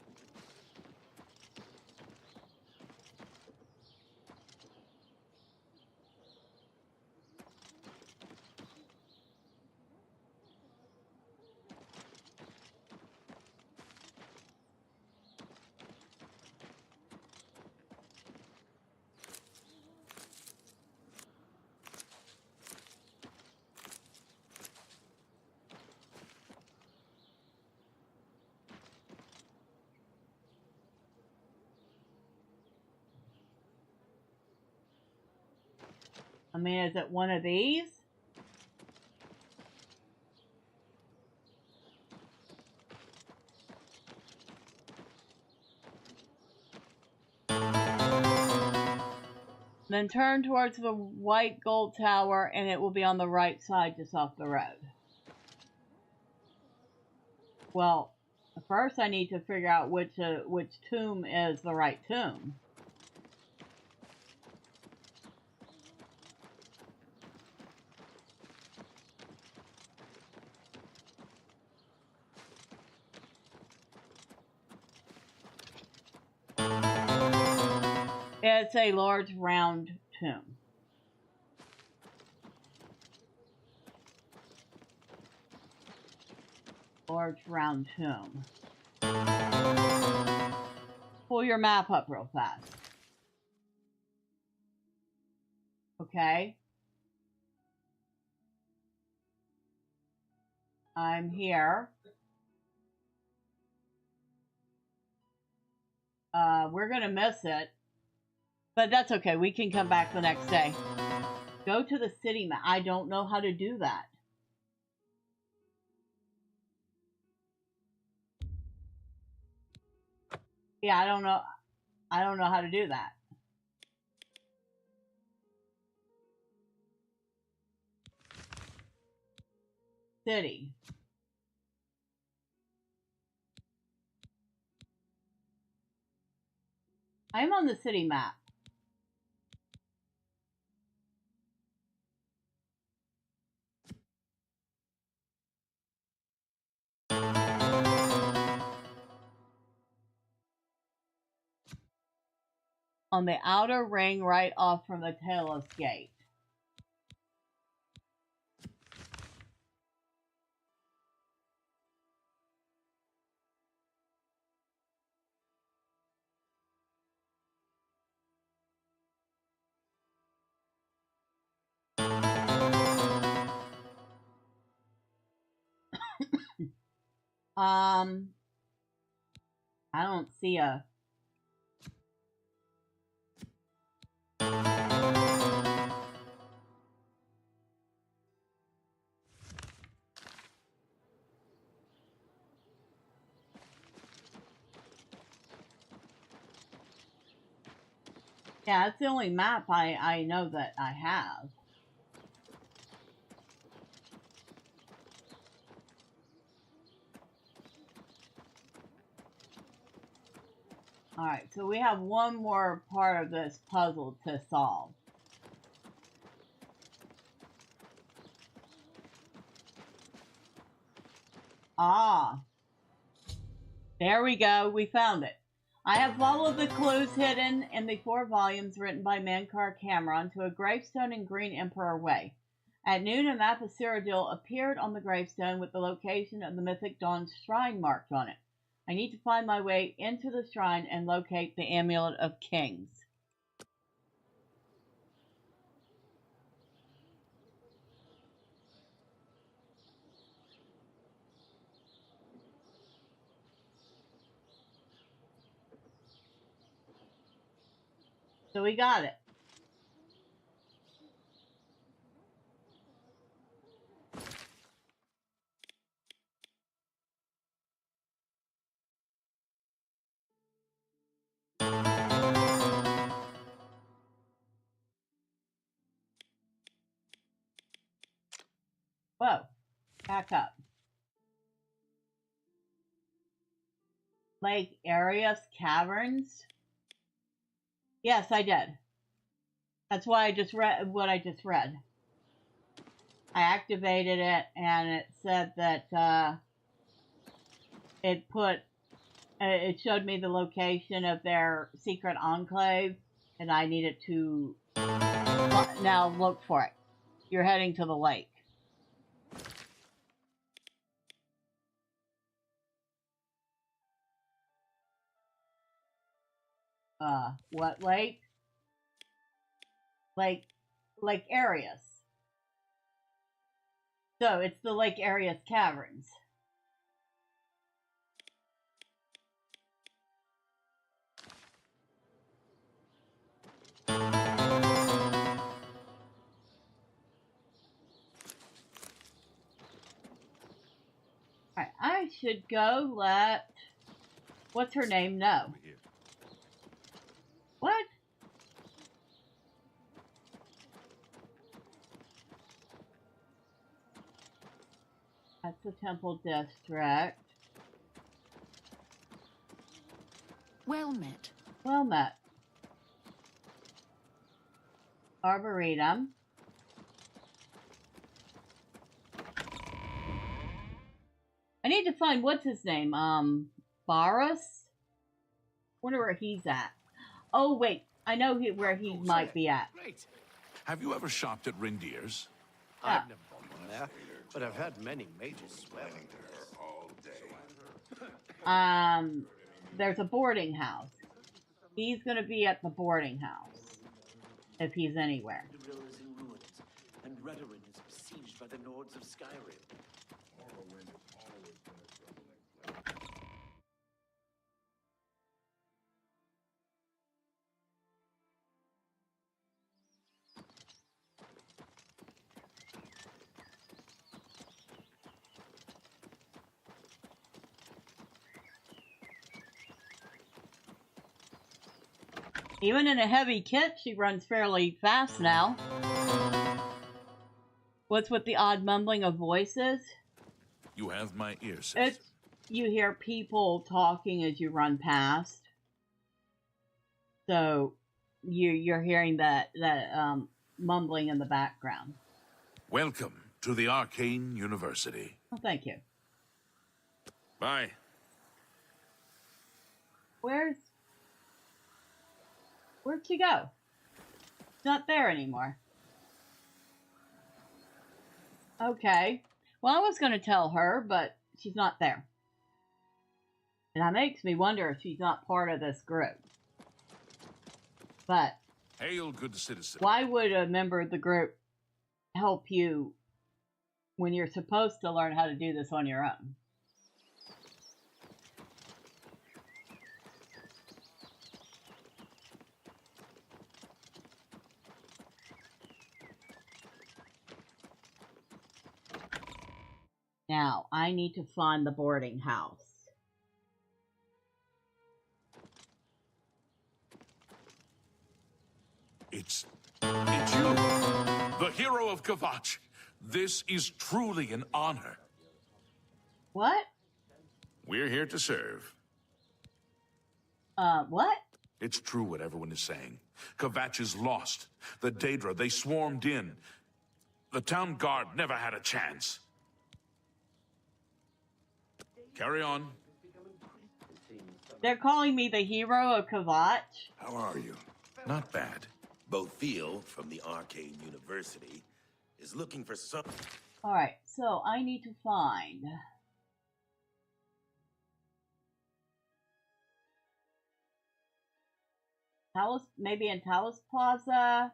I mean, is it one of these? Then turn towards the white gold tower, and it will be on the right side just off the road. Well, first I need to figure out which tomb is the right tomb. It's a large round tomb. Large round tomb. Pull your map up real fast. Okay. I'm here. We're gonna miss it. But that's okay. We can come back the next day. Go to the city map. I don't know how to do that. Yeah, I don't know. I don't know how to do that. City. I'm on the city map. On the outer ring right off from the Talos Gate. I don't see a... Yeah, that's the only map I know that I have. Alright, so we have one more part of this puzzle to solve. Ah. There we go, we found it. I have followed the clues hidden in the 4 volumes written by Mankar Cameron to a gravestone in Green Emperor Way. At noon, a map of Cyrodiil appeared on the gravestone with the location of the Mythic Dawn shrine marked on it. I need to find my way into the shrine and locate the Amulet of Kings. So we got it. Whoa, back up. Lake Arius Caverns? Yes, I did. That's why I just read what I just read. I activated it and it said that it showed me the location of their secret enclave and I needed to now look for it. You're heading to the lake. What lake? Lake Arius. So it's the Lake Arius Caverns. Alright, I should go let... What's her name know? What? That's the Temple District.
Well met.
Well met. Arboretum. I need to find what's his name. Varus? Wonder where he's at. Oh wait, I know where he might be at.
Great. Have you ever shopped at Rindier's?
I've never bought one there, but I've heard many mages swear.
There's a boarding house. He's gonna be at the boarding house. If he's anywhere.
The river is in ruins, and Redoran is besieged by the Nords of Skyrim.
Even in a heavy kit, she runs fairly fast now. What's with the odd mumbling of voices?
You have my ear, sis.
It's you hear people talking as you run past. So you're hearing that mumbling in the background.
Welcome to the Arcane University.
Oh, thank you.
Bye.
Where'd she go? It's not there anymore. Okay. Well, I was going to tell her, but she's not there. And that makes me wonder if she's not part of this group. But
Hail, good citizen.
why would a member of the group help you when you're supposed to learn how to do this on your own? Now, I need to find the boarding house.
It's you, the hero of Kvatch. This is truly an honor.
What?
We're here to serve.
What?
It's true what everyone is saying. Kvatch is lost. The Daedra, they swarmed in. The town guard never had a chance. Carry on.
They're calling me the hero of Kvatch.
How are you?
Not bad.
Bothil from the Arcane University is looking for some...
Alright, so I need to find... Talos, maybe in Talos Plaza?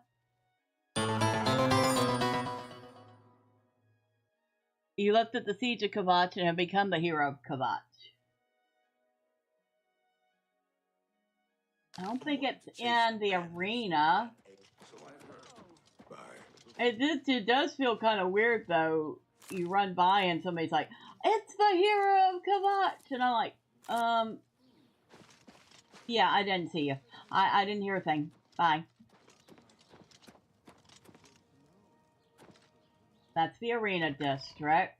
You lifted the siege of Kvatch and have become the hero of Kvatch. I don't think it's in the arena. It does feel kind of weird though. You run by and somebody's like, "It's the hero of Kvatch," and I'm like, yeah, I didn't see you. I didn't hear a thing. Bye. That's the arena district.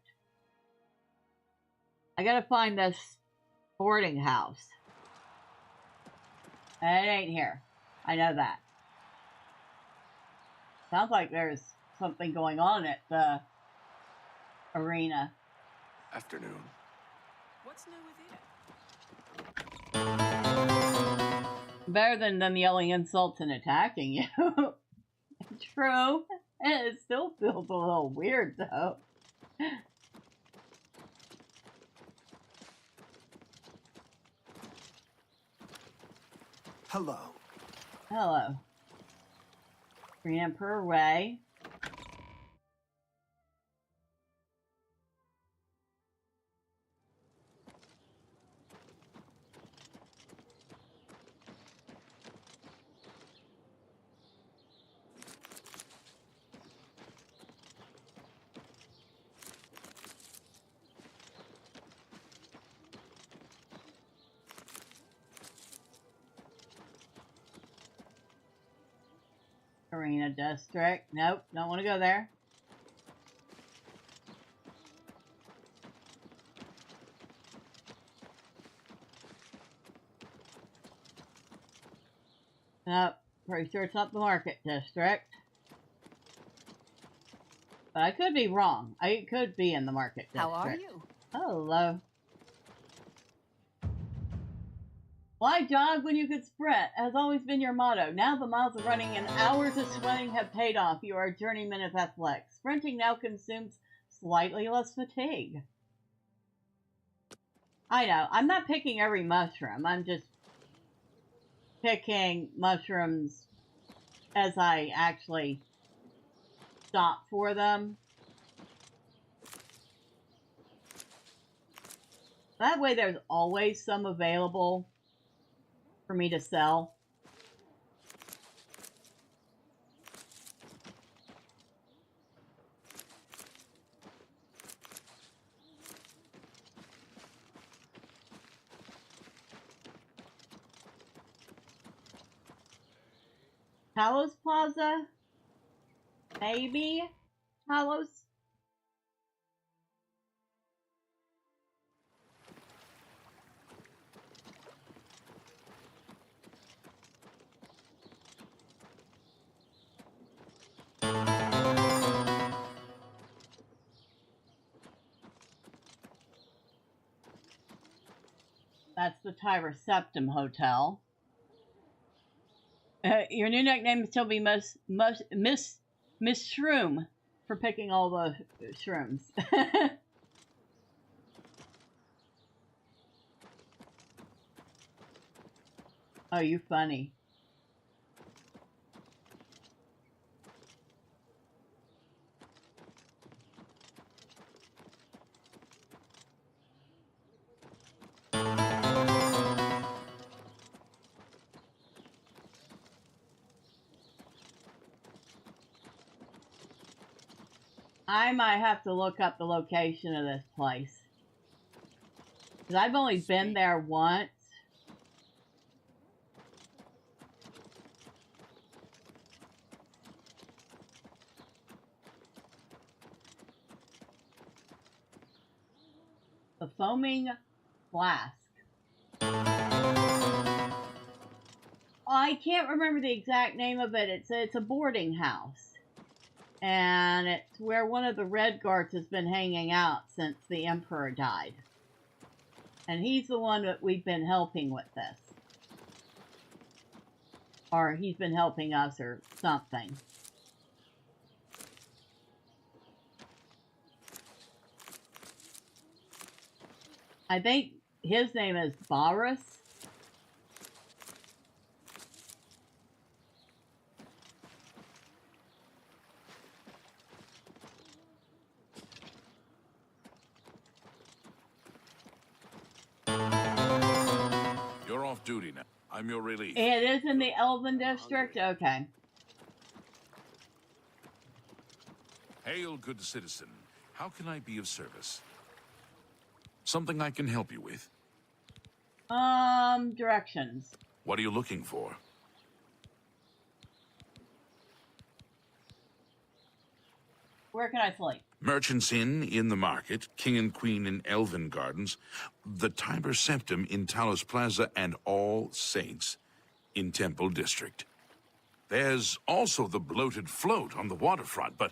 I gotta find this boarding house. It ain't here. I know that. Sounds like there's something going on at the arena.
Afternoon.
What's new with you?
Better than them yelling insults and attacking you. True. It still feels a little weird, though.
Hello.
Hello. Green Emperor Way. Arena District. Nope, don't want to go there. Nope, pretty sure it's not the Market District. But I could be wrong. I could be in the Market District.
How are you?
Hello. Why jog when you could sprint has always been your motto. Now the miles of running and hours of sweating have paid off. You are a journeyman of athletics. Sprinting now consumes slightly less fatigue. I know. I'm not picking every mushroom. I'm just picking mushrooms as I actually stop for them. That way there's always some available for me to sell. Talos Plaza? Maybe? Talos? That's the Tyra Septim Hotel. Your new nickname will still be Miss Shroom for picking all the shrooms. Oh, you funny. I might have to look up the location of this place. Because I've only been there once. The Foaming Flask. I can't remember the exact name of it. It's a boarding house. And it's where one of the Red Guards has been hanging out since the Emperor died. And he's the one that we've been helping with this. Or he's been helping us or something. I think his name is Boris.
You're off duty now. I'm your relief.
It is in the Elven District? Okay.
Hail, good citizen. How can I be of service? Something I can help you with?
Directions.
What are you looking for?
Where can I sleep?
Merchant's Inn in the market, King and Queen in Elven Gardens, the Tiber Septim in Talos Plaza, and All Saints in Temple District. There's also the Bloated Float on the waterfront, but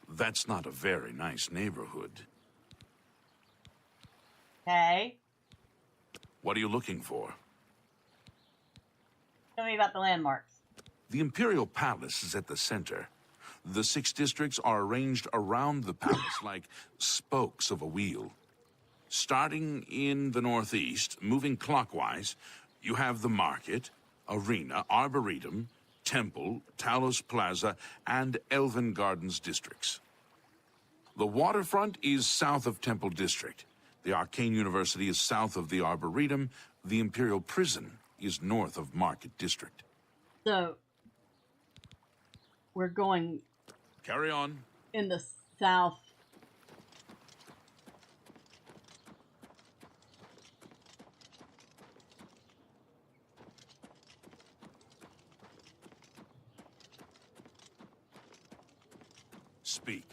that's not a very nice neighborhood.
Okay.
What are you looking for?
Tell me about the landmarks.
The Imperial Palace is at the center. The 6 districts are arranged around the palace like spokes of a wheel. Starting in the northeast, moving clockwise, you have the market, arena, arboretum, temple, Talos Plaza, and Elven Gardens districts. The waterfront is south of Temple District. The Arcane University is south of the arboretum. The Imperial Prison is north of Market District.
So, we're going...
Carry on.
In the south.
Speak.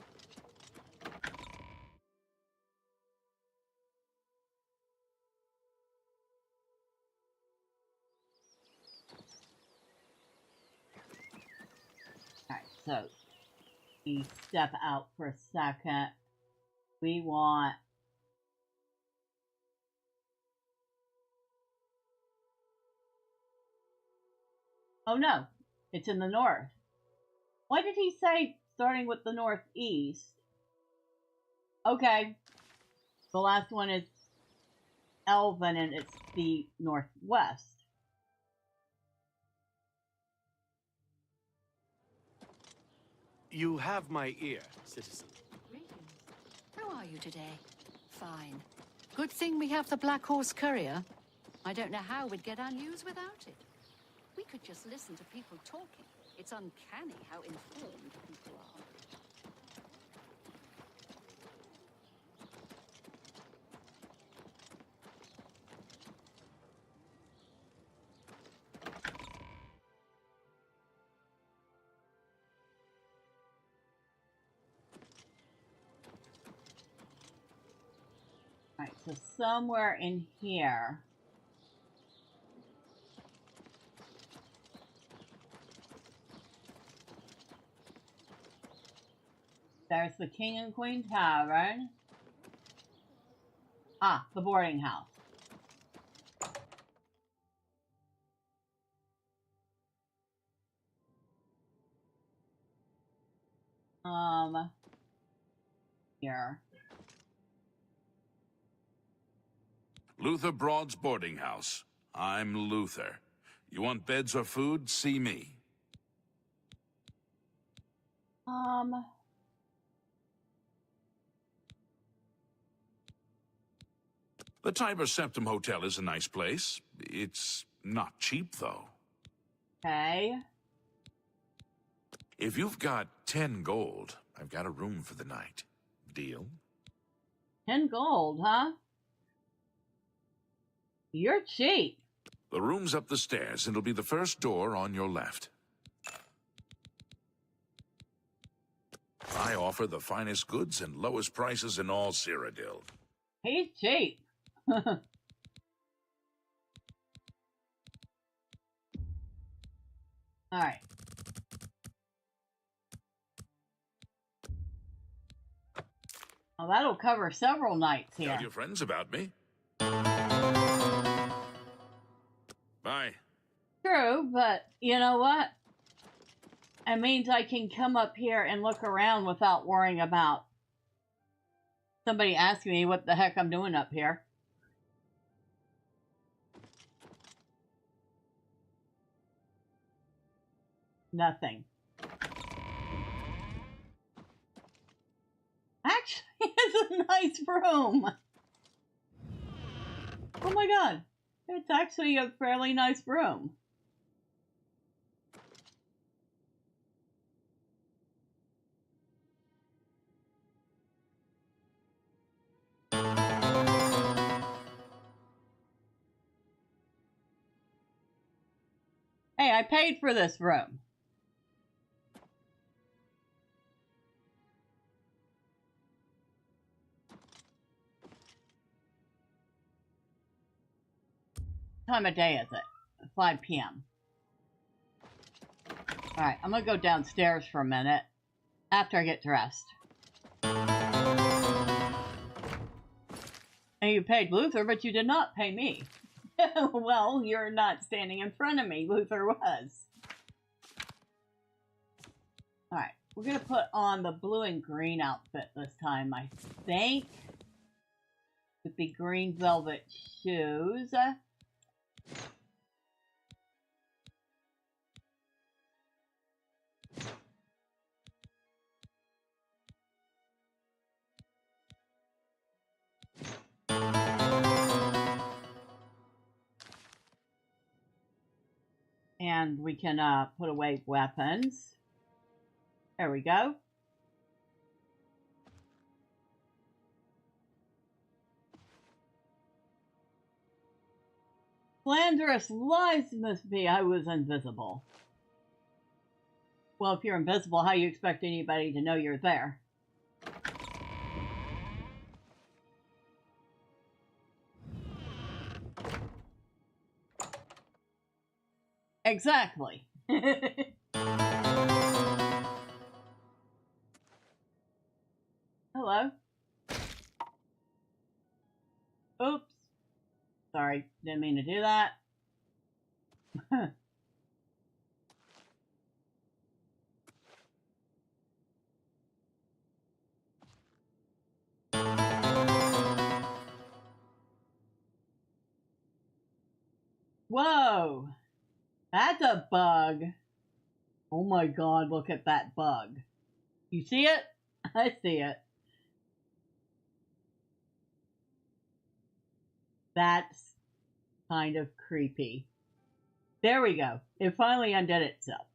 Alright, so we step out for a second. We want... Oh no, it's in the north. Why did he say starting with the northeast? Okay. The last one is Elven and it's the northwest.
You have my ear, citizen.
Greetings. How are you today? Fine. Good thing we have the Black Horse Courier. I don't know how we'd get our news without it. We could just listen to people talking. It's uncanny how informed people are.
Alright, so somewhere in here. There's the King and Queen Tavern. Ah, the boarding house. Here.
Luther Broad's boarding house. I'm Luther. You want beds or food? See me. The Tiber Septim Hotel is a nice place. It's not cheap, though.
Okay.
If you've got 10 gold, I've got a room for the night. Deal?
10 gold, huh? You're cheap.
The room's up the stairs, and it'll be the first door on your left. I offer the finest goods and lowest prices in all Cyrodiil.
He's cheap. Alright. Well, that'll cover several nights here.
Tell your friends about me. Bye.
True, but you know what? It means I can come up here and look around without worrying about somebody asking me what the heck I'm doing up here. Nothing. Actually, it's a nice room. Oh my god. It's actually a fairly nice room. Hey, I paid for this room. What time of day is it? 5 p.m. Alright, I'm gonna go downstairs for a minute after I get dressed. And you paid Luther, but you did not pay me. Well, you're not standing in front of me. Luther was. Alright, we're gonna put on the blue and green outfit this time, I think. With the green velvet shoes. And we can put away weapons. There we go. Slanderous lies must be. I was invisible. Well, if you're invisible, how you expect anybody to know you're there? Exactly. Hello. Oops. Sorry, didn't mean to do that. Whoa! That's a bug. Oh my god, look at that bug. You see it? I see it. That's kind of creepy. There we go. It finally undid itself.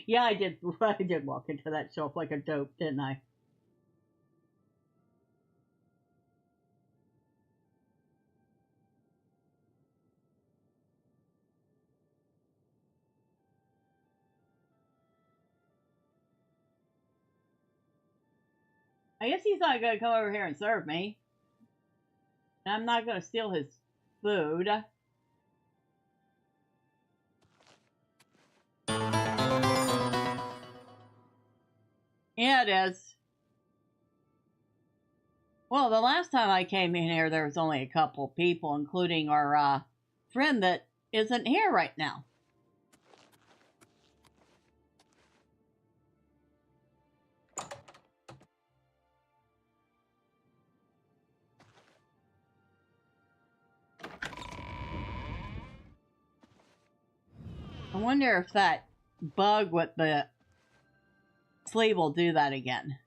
Yeah, I did walk into that shelf like a dope, didn't I? I guess he's not going to come over here and serve me. And I'm not going to steal his food. Yeah, it is. Well, the last time I came in here, there was only a couple people, including our friend that isn't here right now. I wonder if that bug with the sleeve will do that again.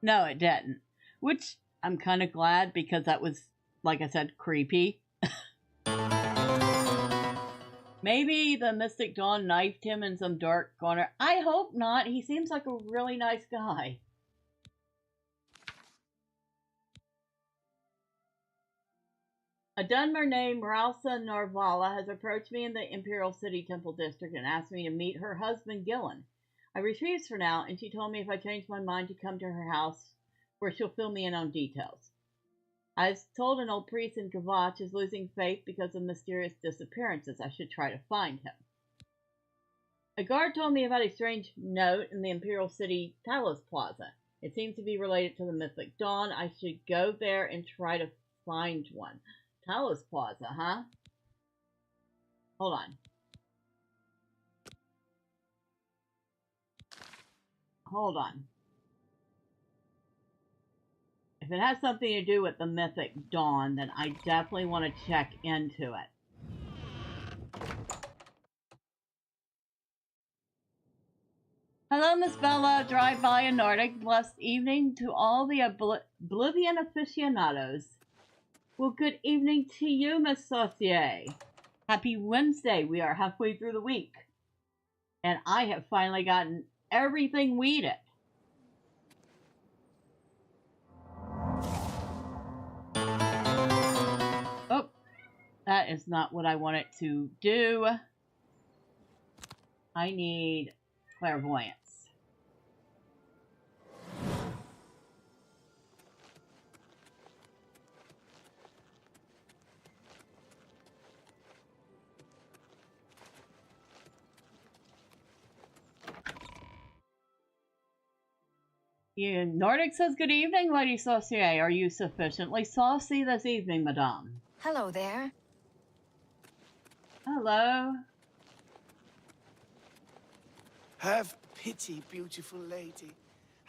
No, it didn't. Which I'm kind of glad, because that was, like I said, creepy. Maybe the Mystic Dawn knifed him in some dark corner. I hope not. He seems like a really nice guy. A Dunmer named Ralsa Norvala has approached me in the Imperial City Temple District and asked me to meet her husband, Gillen. I refused for now, and she told me if I changed my mind to come to her house, where she'll fill me in on details. I was told an old priest in Kvatch is losing faith because of mysterious disappearances. I should try to find him. A guard told me about a strange note in the Imperial City Talos Plaza. It seems to be related to the Mystic Dawn. I should go there and try to find one. Talos Plaza, huh? Hold on. Hold on. If it has something to do with the Mythic Dawn, then I definitely want to check into it. Hello, Miss Bella. Drive by a Nordic. Blessed evening to all the Oblivion aficionados. Well, good evening to you, Miss Saucier. Happy Wednesday. We are halfway through the week. And I have finally gotten everything weeded. Oh, that is not what I wanted to do. I need clairvoyance. Nordic says, good evening, Lady Saucier. Are you sufficiently saucy this evening, madame?
Hello there.
Hello.
Have pity, beautiful lady.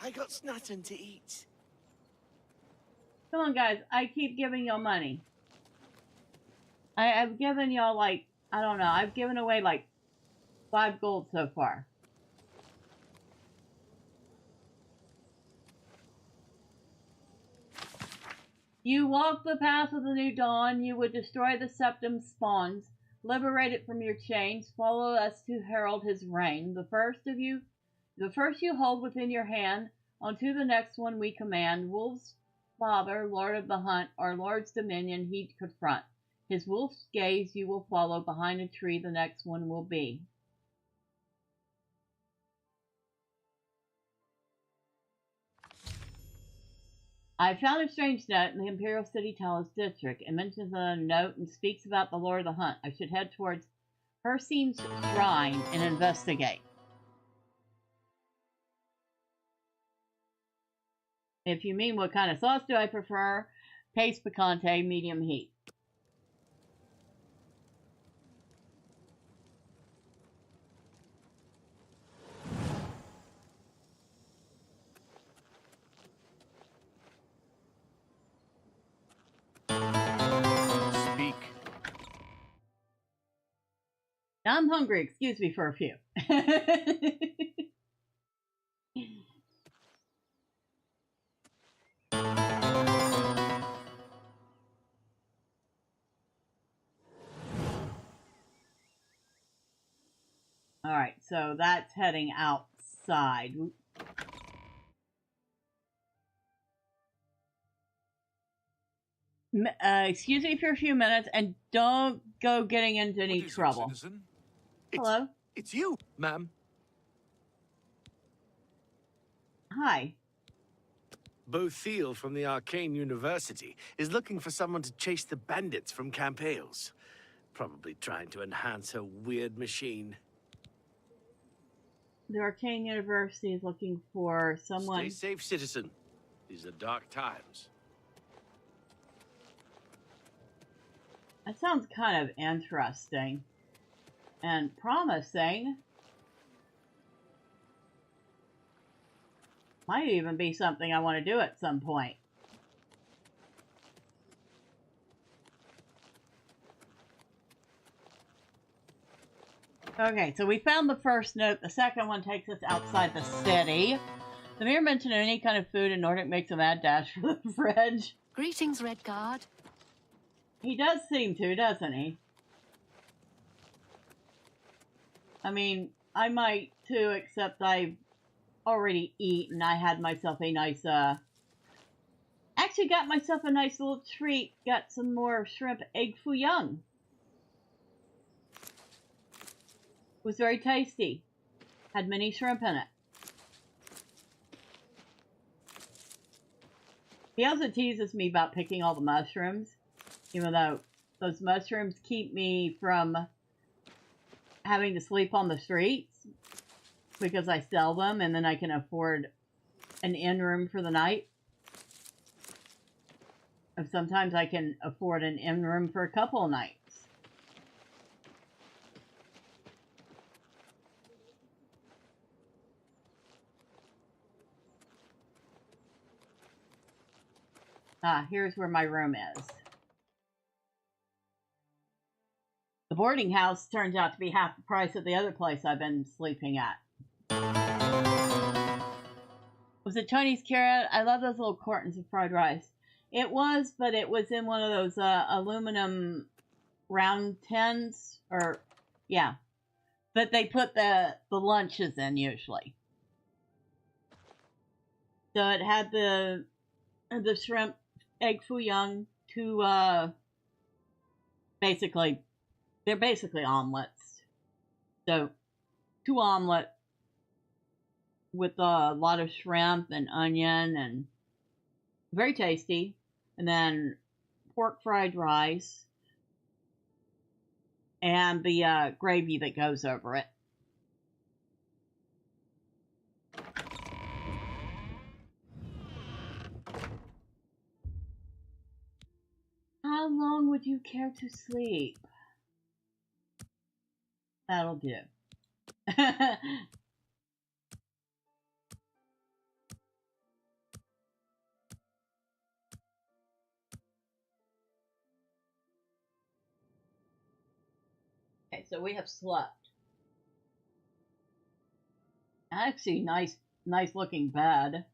I got nothing to eat.
Come on, guys. I keep giving y'all money. I've given y'all, like, I don't know. I've given away, like, 5 gold so far. You walk the path of the new dawn. You would destroy the septum spawns. Liberate it from your chains. Follow us to herald his reign. The first you hold within your hand. Onto the next one we command. Wolf's father, lord of the hunt, our lord's dominion he'd confront. His wolf's gaze you will follow. Behind a tree the next one will be. I found a strange note in the Imperial City Talos district. It mentions a note and speaks about the Lord of the Hunt. I should head towards Herseem's shrine and investigate. If you mean what kind of sauce do I prefer, paste picante, medium heat. Now I'm hungry. Excuse me for a few. Alright, so that's heading outside. Excuse me for a few minutes, and don't go getting into any trouble. Hello?
It's you, ma'am.
Hi.
Bothiel from the Arcane University is looking for someone to chase the bandits from Camp Hales. Probably trying to enhance her weird machine.
The Arcane University is looking for someone...
Stay safe, citizen. These are dark times.
That sounds kind of interesting. And promising. Might even be something I want to do at some point. Okay, so we found the first note. The second one takes us outside the city. The mere mention of any kind of food in Nordic makes a mad dash for the fridge.
Greetings, Redguard.
He does seem to, doesn't he? I mean, I might too, except I've already eaten. I had myself a nice, actually got myself a nice little treat. Got some more shrimp egg foo young. It was very tasty. Had many shrimp in it. He also teases me about picking all the mushrooms, even though those mushrooms keep me from having to sleep on the streets because I sell them and then I can afford an inn room for the night. And sometimes I can afford an inn room for a couple of nights. Ah, here's where my room is. The boarding house turns out to be half the price of the other place I've been sleeping at. Was it Chinese carrot? I love those little cartons of fried rice. It was, but it was in one of those aluminum round tins, or yeah, that they put the lunches in usually. So it had the shrimp egg foo young, two basically, they're basically omelets. So 2 omelet with a lot of shrimp and onion, and very tasty. And then pork fried rice and the gravy that goes over it. How long would you care to sleep? That'll do. Okay, so we have slept. Actually, nice looking bed.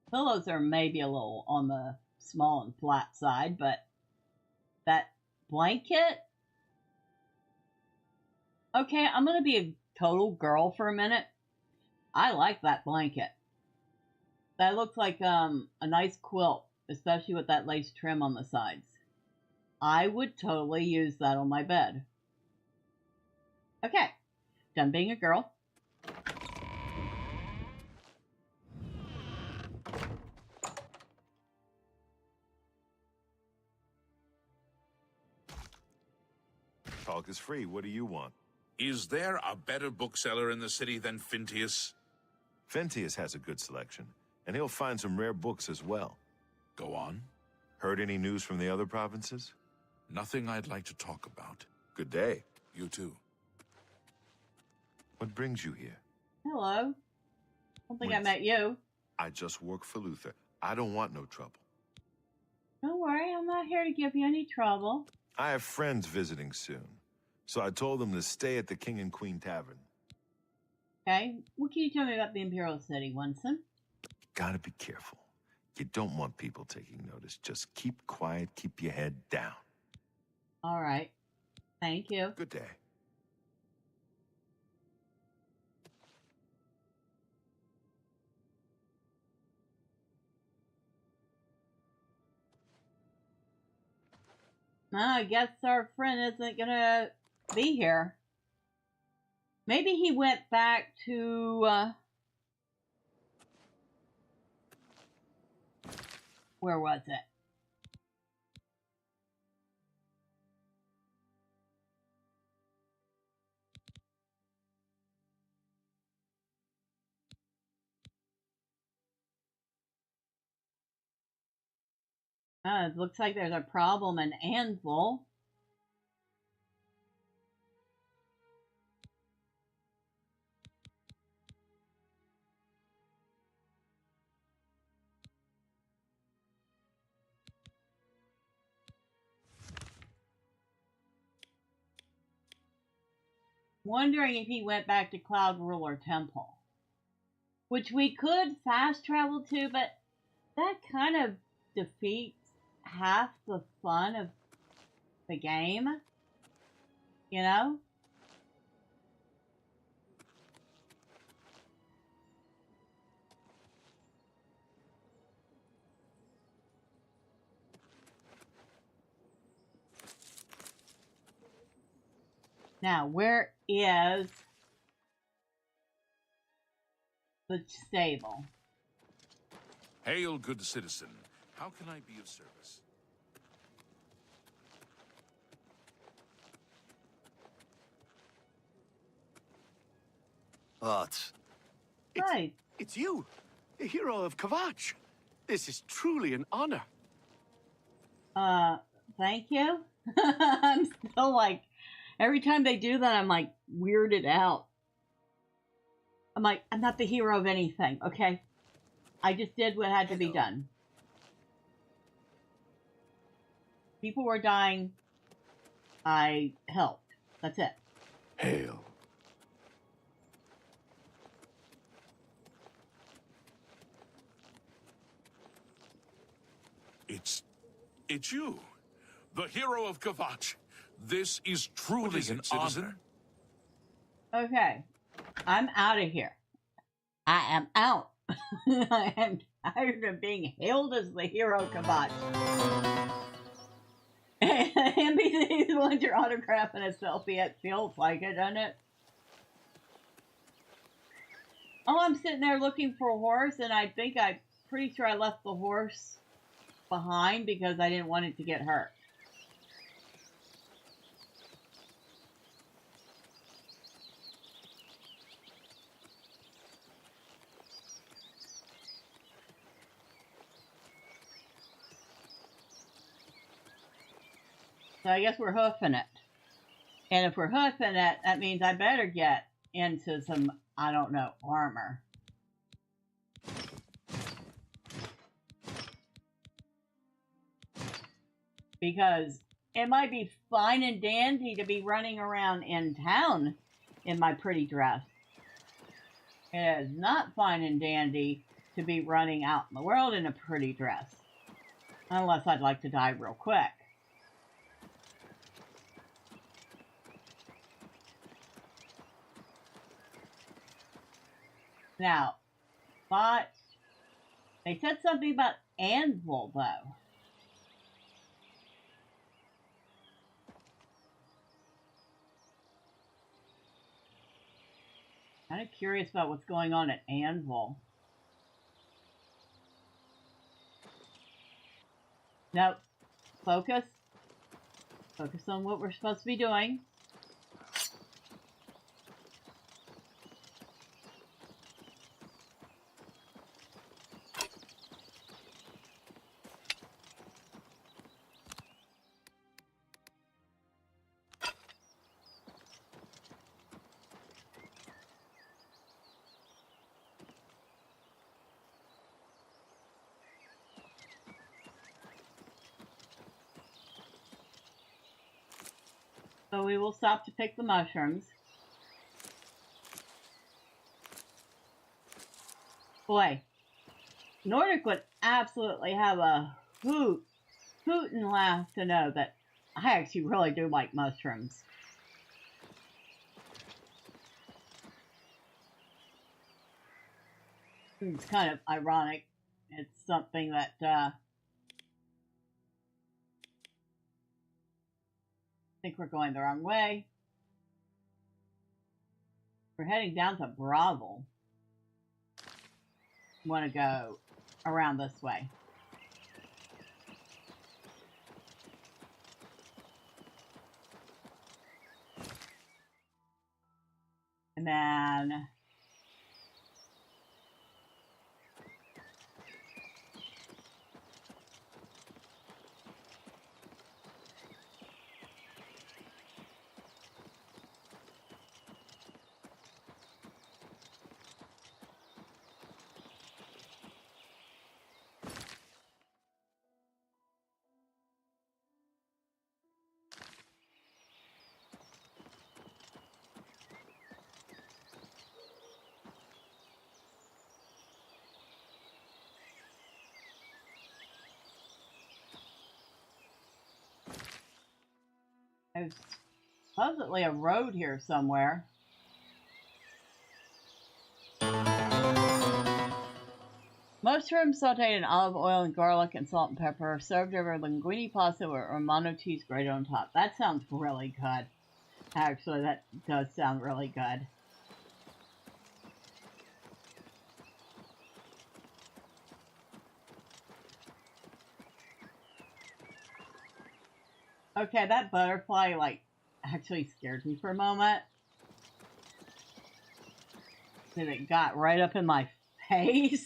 Pillows are maybe a little on the small and flat side, but that blanket? Okay, I'm going to be a total girl for a minute. I like that blanket. That looks like a nice quilt, especially with that lace trim on the sides. I would totally use that on my bed. Okay, done being a girl.
Talk is free. What do you want?
Is there a better bookseller in the city than Phintius?
Phintius has a good selection, and he'll find some rare books as well.
Go on.
Heard any news from the other provinces?
Nothing I'd like to talk about.
Good day.
You too.
What brings you here?
Hello. I don't think I met you.
I just work for Luther. I don't want no trouble.
Don't worry, I'm not here to give you any trouble.
I have friends visiting soon, so I told them to stay at the King and Queen Tavern.
Okay, what can you tell me about the Imperial City, Winston?
Gotta be careful. You don't want people taking notice. Just keep quiet, keep your head down.
All right. Thank you.
Good day.
I guess our friend isn't gonna be here. Maybe he went back to Where was it? It looks like there's a problem in Anvil. Wondering if he went back to Cloud Ruler Temple. Which we could fast travel to, but that kind of defeats half the fun of the game. You know? Now, where is the stable?
Hail, good citizen. How can I be of service?
Oh,
Hi.
it's you, the hero of Kavach. This is truly an honor.
Thank you. I'm still like, every time they do that, I'm like weirded out. I'm like, I'm not the hero of anything, okay? I just did what had to be done. People were dying. I helped. That's it.
Hail.
It's you, the hero of Kavach. This is truly an honor.
Okay. I'm out of here. I am out. I am tired of being hailed as the hero of Kavach. NPCs want your autograph and a selfie. It feels like it, doesn't it? Oh, I'm sitting there looking for a horse, and I'm pretty sure I left the horse behind because I didn't want it to get hurt. So I guess we're hoofing it. And if we're hoofing it, that means I better get into some, I don't know, armor. Because it might be fine and dandy to be running around in town in my pretty dress. It is not fine and dandy to be running out in the world in a pretty dress. Unless I'd like to die real quick. Now, but they said something about Anvil, though. Kind of curious about what's going on at Anvil. Nope. Focus. Focus on what we're supposed to be doing. So we will stop to pick the mushrooms. Boy, Nordic would absolutely have a hoot and laugh to know that I actually really do like mushrooms. It's kind of ironic. It's something that I think we're going the wrong way. We're heading down to Bravo. Want to go around this way. And then... There's supposedly a road here somewhere. Mushrooms sauteed in olive oil and garlic and salt and pepper, served over linguine pasta with Romano cheese grated on top. That sounds really good. Actually, that does sound really good. Okay, that butterfly, like, actually scared me for a moment. And it got right up in my face.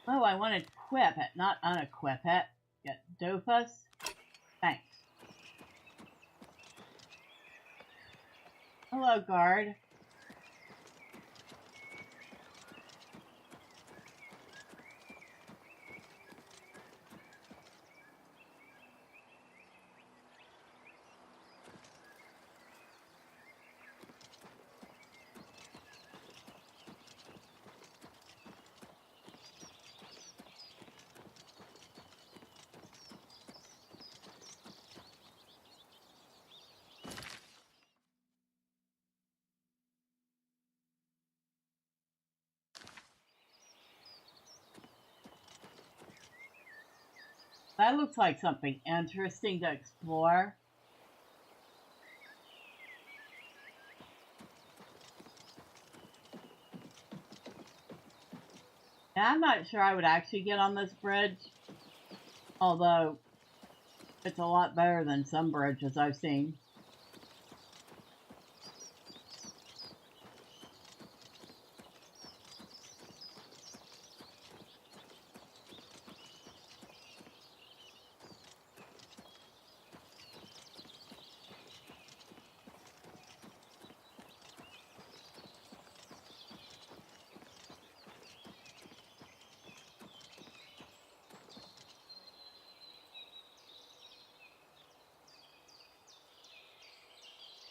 Oh, I want to equip it, not unequip it. Get Dofus. Thanks. Hello, guard. That looks like something interesting to explore. And I'm not sure I would actually get on this bridge, although it's a lot better than some bridges I've seen.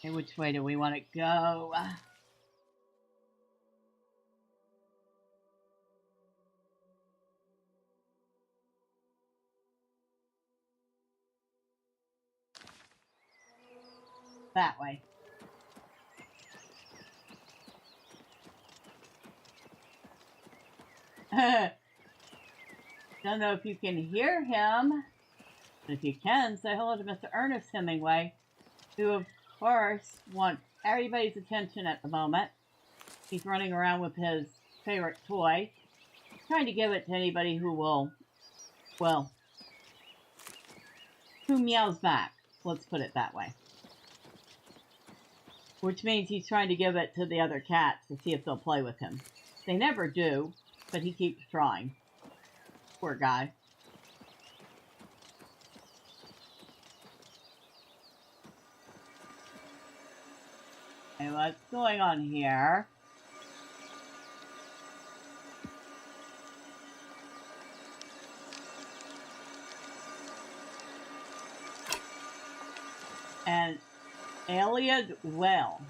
Okay, which way do we want to go? That way. Don't know if you can hear him, but if you can, say hello to Mr. Ernest Hemingway, who of course wants everybody's attention at the moment. He's running around with his favorite toy, trying to give it to anybody who will, well, who meows back. Let's put it that way. Which means he's trying to give it to the other cats to see if they'll play with him. They never do, but he keeps trying. Poor guy. Okay, what's going on here? An alien well.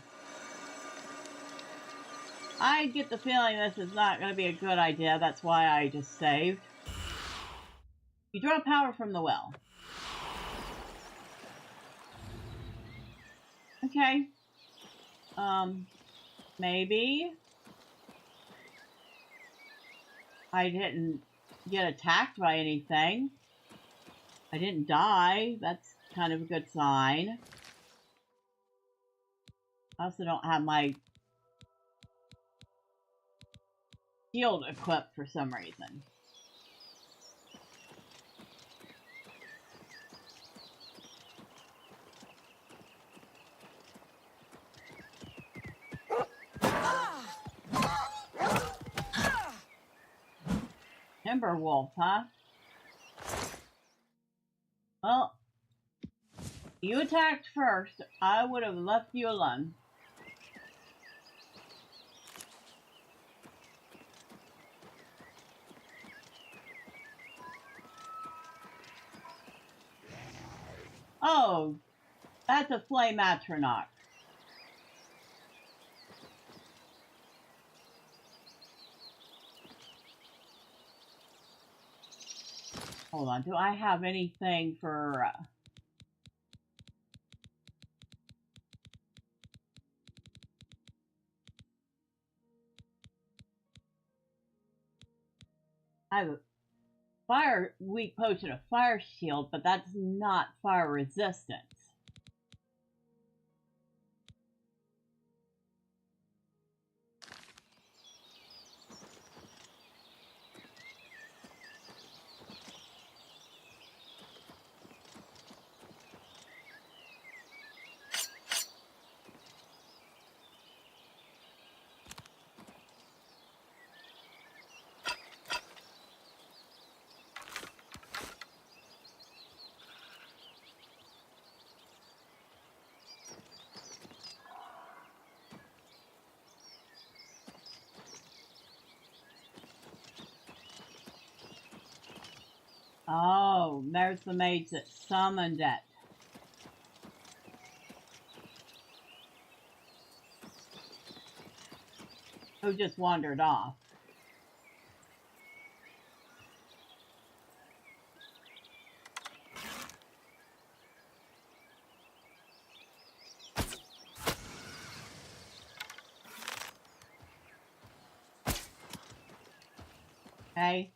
I get the feeling this is not going to be a good idea. That's why I just saved. You draw power from the well. Okay. Maybe. I didn't get attacked by anything. I didn't die. That's kind of a good sign. I also don't have my shield equipped for some reason. Timberwolf, huh? Well, you attacked first. I would have left you alone. Oh, that's a flame atronach. Hold on, do I have anything for... I have a fire weak potion of fire shield, but that's not fire resistance. Oh, there's the mage that summoned it. Who just wandered off. Okay.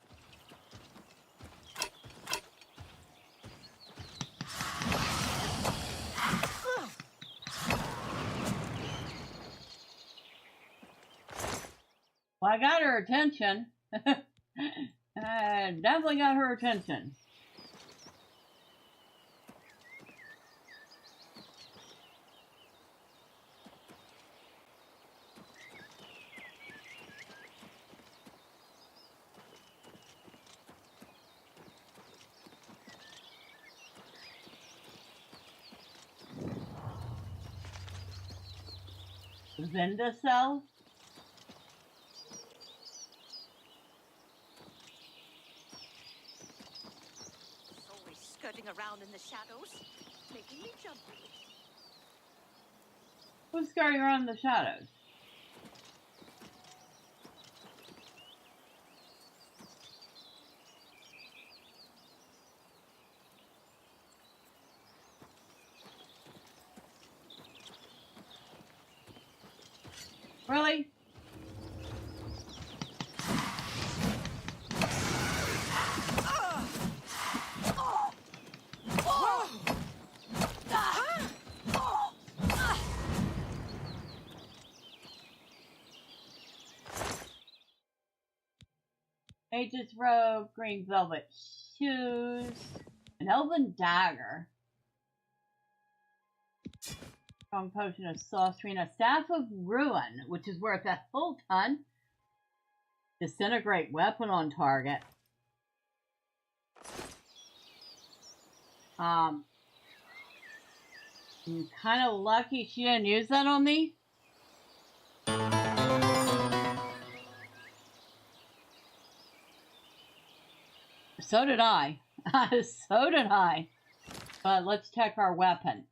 Well, I got her attention. I definitely got her attention. Vinda cell?
Always skirting around in the shadows, making me jumpy.
Who's skirting around in the shadows? Really? Mage's robe, green velvet shoes, an elven dagger, strong potion of sorcery, and a staff of ruin, which is worth a full ton. Disintegrate weapon on target. I'm kind of lucky she didn't use that on me. So did I. So did I. But let's check our weapon.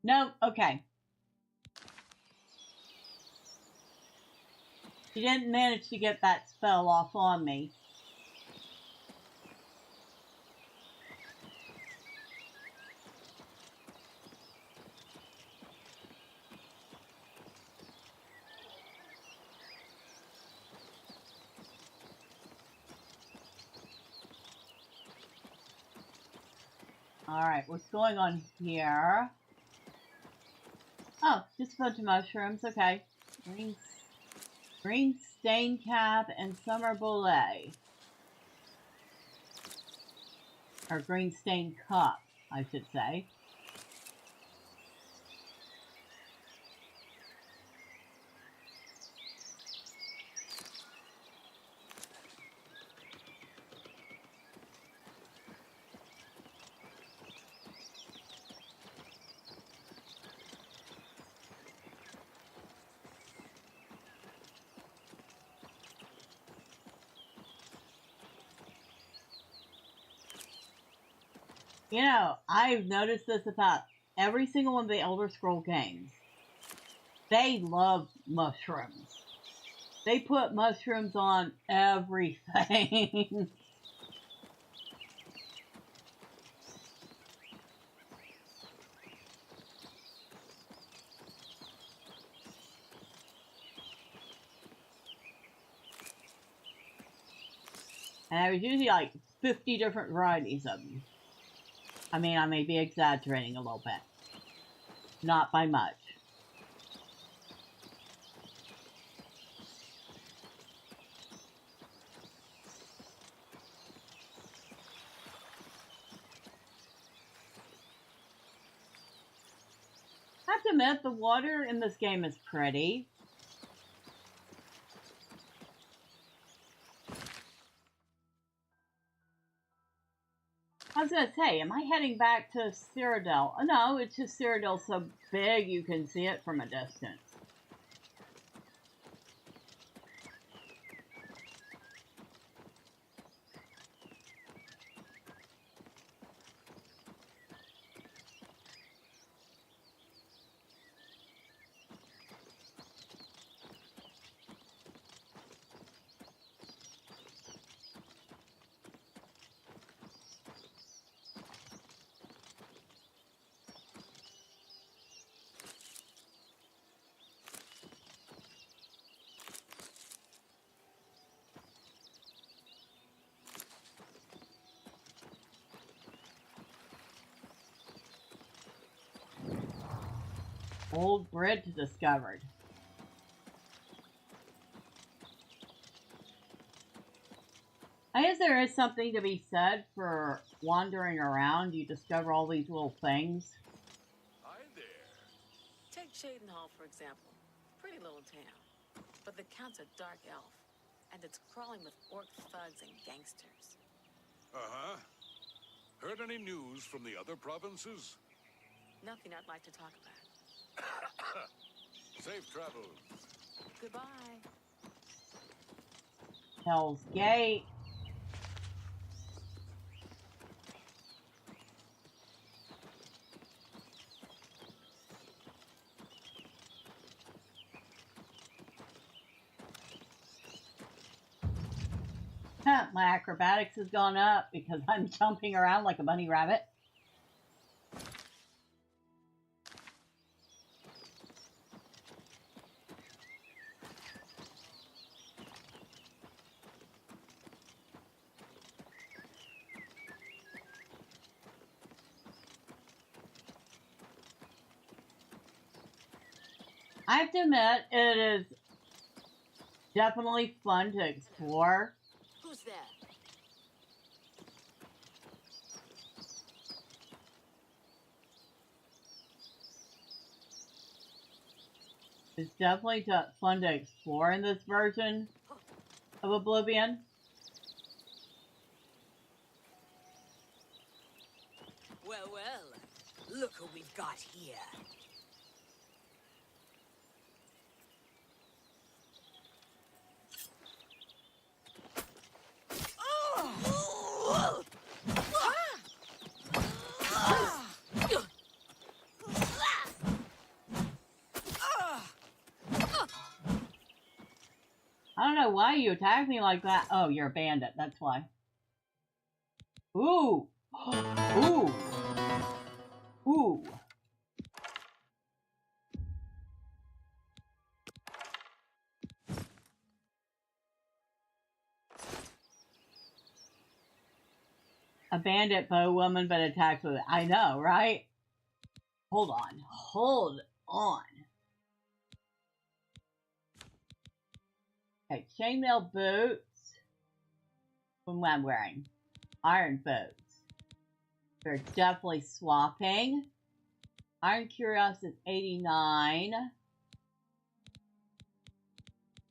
No, okay. She didn't manage to get that spell off on me. Alright, what's going on here? Oh, just a bunch of mushrooms, okay. Green stain cap and summer bullet. Or green stain cup, I should say. You know, I've noticed this about every single one of the Elder Scroll games. They love mushrooms. They put mushrooms on everything. And there's usually like 50 different varieties of them. I mean, I may be exaggerating a little bit. Not by much. I have to admit, the water in this game is pretty. I was gonna say, am I heading back to Cyrodiil? Oh, no, it's just Cyrodiil's so big you can see it from a distance. Old bridge discovered. I guess there is something to be said for wandering around. You discover all these little things.
Hi there. Take Shadenhall, for example. Pretty little town. But the Count's a dark elf. And it's crawling with orc thugs and gangsters.
Uh-huh. Heard any news from the other provinces?
Nothing I'd like to talk about.
Safe travels.
Goodbye.
Hell's Gate. My acrobatics has gone up because I'm jumping around like a bunny rabbit. I have to admit, it is definitely fun to explore.
Who's there?
It's definitely fun to explore in this version of Oblivion.
Well, look who we've got here.
I don't know why you attacked me like that. Oh, you're a bandit. That's why. Ooh. Ooh. Ooh. a bandit bow woman, but attacks with it. I know, right? Hold on. Hold on. Okay, chainmail boots. What am I wearing? Iron boots. We're definitely swapping. Iron Cuirass is 89.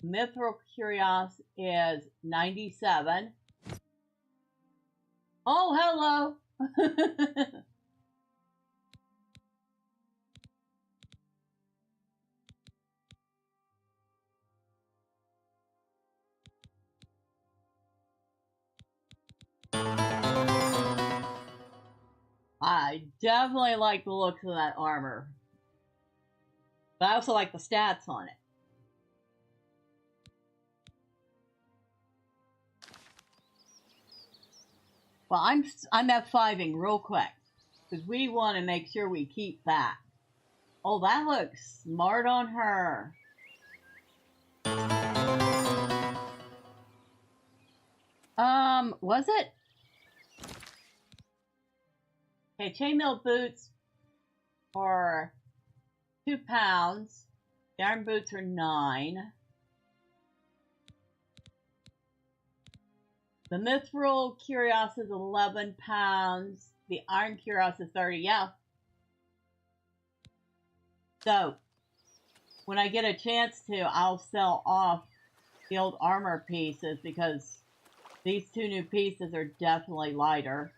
Mithril Cuirass is 97. Oh, hello! I definitely like the looks of that armor. But I also like the stats on it. Well, I'm F5ing real quick. Because we want to make sure we keep that. Oh, that looks smart on her. Was it? Okay, chainmail boots are 2 pounds. The iron boots are 9. The mithril cuirass is 11 pounds. The iron cuirass is 30. Yeah. So, when I get a chance to, I'll sell off the old armor pieces because these 2 new pieces are definitely lighter.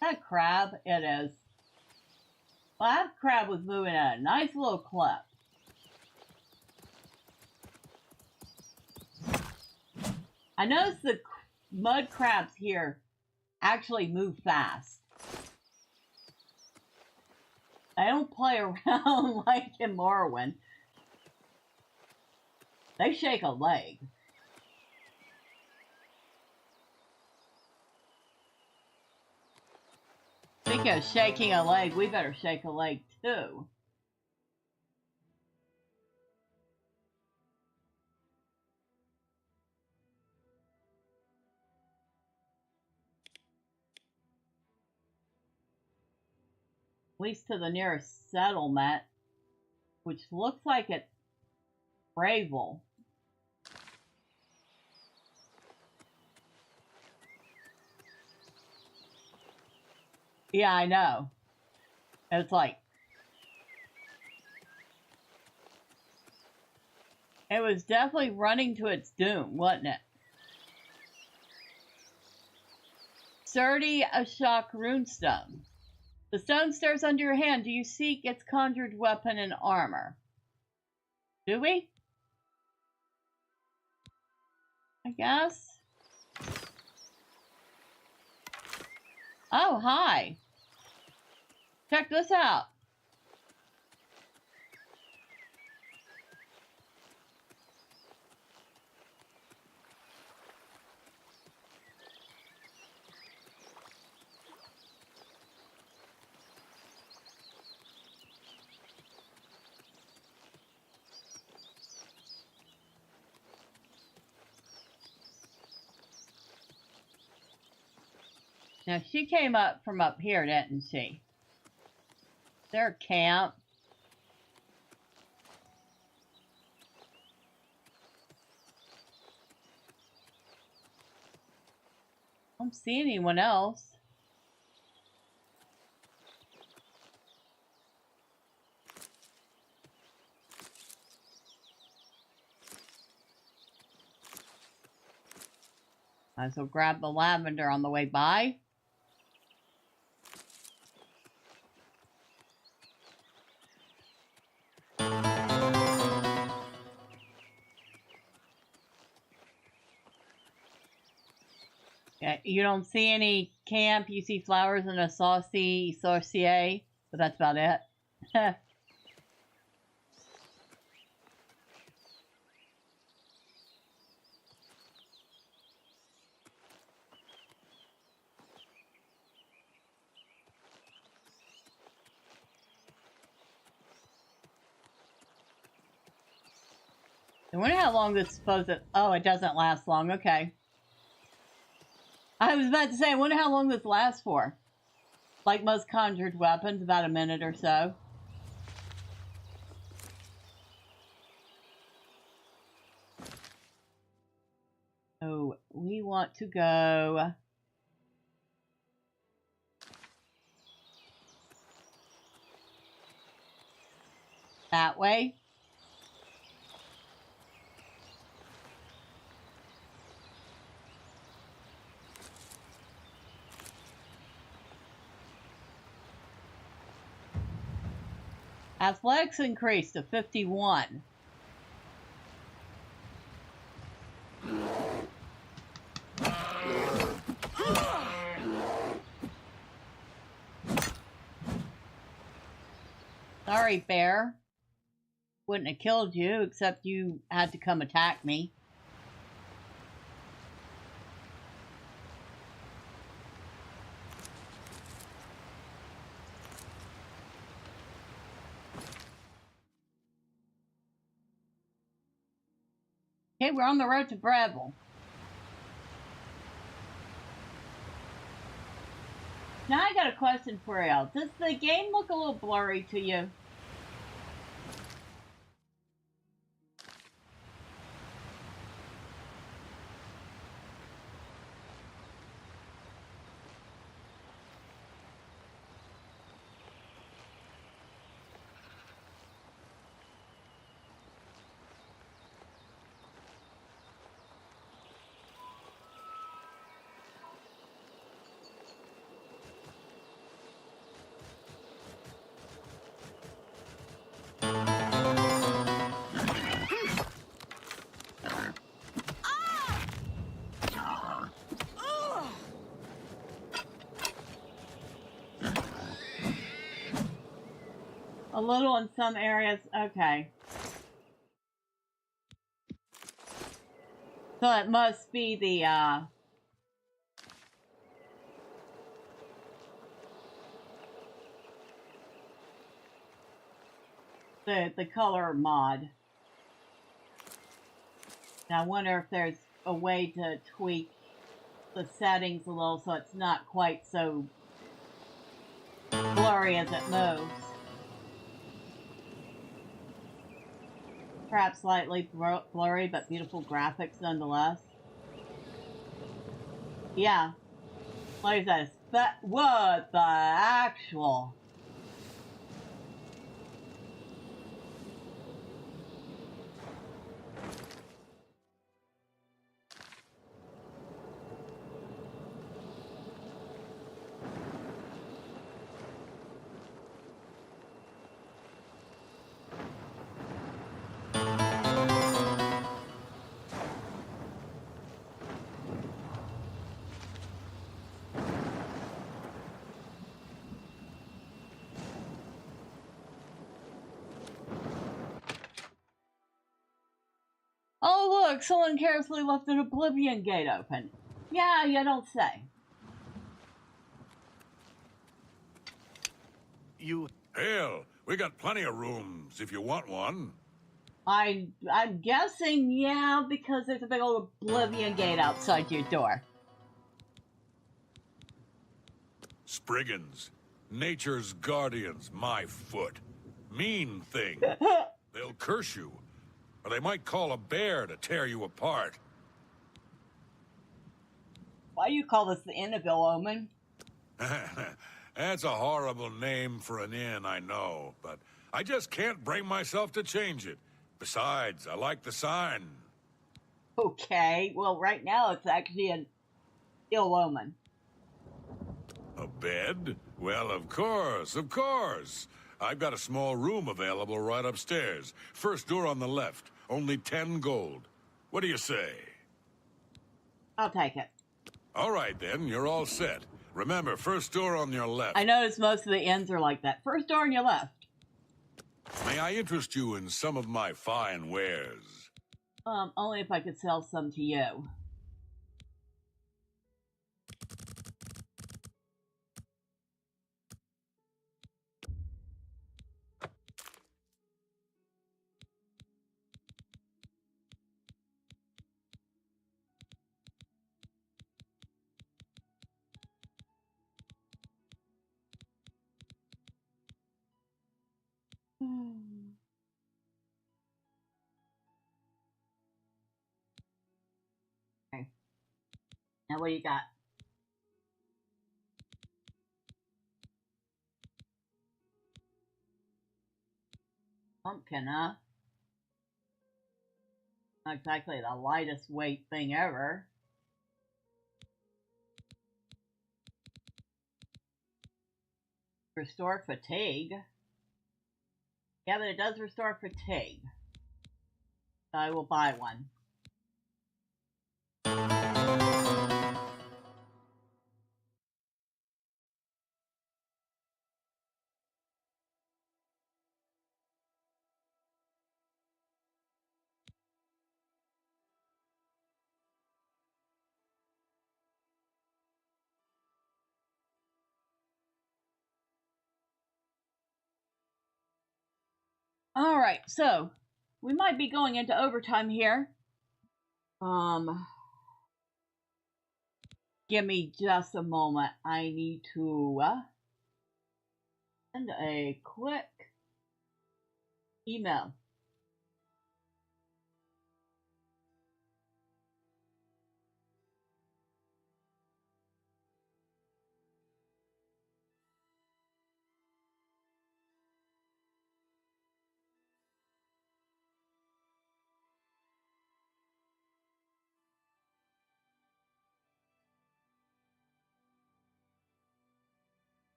That crab, it is. Well, that crab was moving at a nice little clip. I noticed the mud crabs here actually move fast. I don't play around like in Morrowind. They shake a leg. Speaking of shaking a leg, we better shake a leg too. At least to the nearest settlement, which looks like it's Braveville. Yeah, I know. It's like, it was definitely running to its doom, wasn't it? Sturdy Ashok runestone. The stone stirs under your hand. Do you seek its conjured weapon and armor? Do we? I guess. Oh, hi. Check this out. Now, she came up from up here, didn't she? Their camp. I don't see anyone else. Might as well grab the lavender on the way by. Yeah, you don't see any camp. You see flowers and a saucy sorcier, but that's about it. I wonder how long this is supposed to... Oh, it doesn't last long. Okay. I was about to say, I wonder how long this lasts for. Like most conjured weapons, about a minute or so. Oh, we want to go... that way. Athletics increased to 51. Sorry, bear. Wouldn't have killed you, except you had to come attack me. Okay, we're on the road to Breville. Now I got a question for you. Does the game look a little blurry to you? A little in some areas. Okay. So it must be the color mod. Now I wonder if there's a way to tweak the settings a little so it's not quite so blurry as it moves. Perhaps slightly blurry, but beautiful graphics nonetheless. Yeah. What is this? What the actual? Oh, look, someone carelessly left an Oblivion gate open. Yeah, you don't say.
Hell, we got plenty of rooms if you want one.
I'm guessing, yeah, because there's a big old Oblivion gate outside your door.
Spriggans, nature's guardians, my foot. Mean thing. They'll curse you, or they might call a bear to tear you apart.
Why do you call this the Innville Omen?
That's a horrible name for an inn, I know, but I just can't bring myself to change it. Besides, I like the sign.
Okay, well, right now it's actually an ill omen.
A bed? Well, of course, of course. I've got a small room available right upstairs. First door on the left. Only 10 gold. What do you say?
I'll take it.
All right, then. You're all set. Remember, first door on your left.
I noticed most of the inns are like that. First door on your left.
May I interest you in some of my fine wares?
Only if I could sell some to you. Okay. Now what do you got? Pumpkin, huh? Not exactly the lightest weight thing ever. Restore fatigue. Yeah, but it does restore fatigue. So I will buy one. Alright, so we might be going into overtime here. Give me just a moment. I need to send a quick email.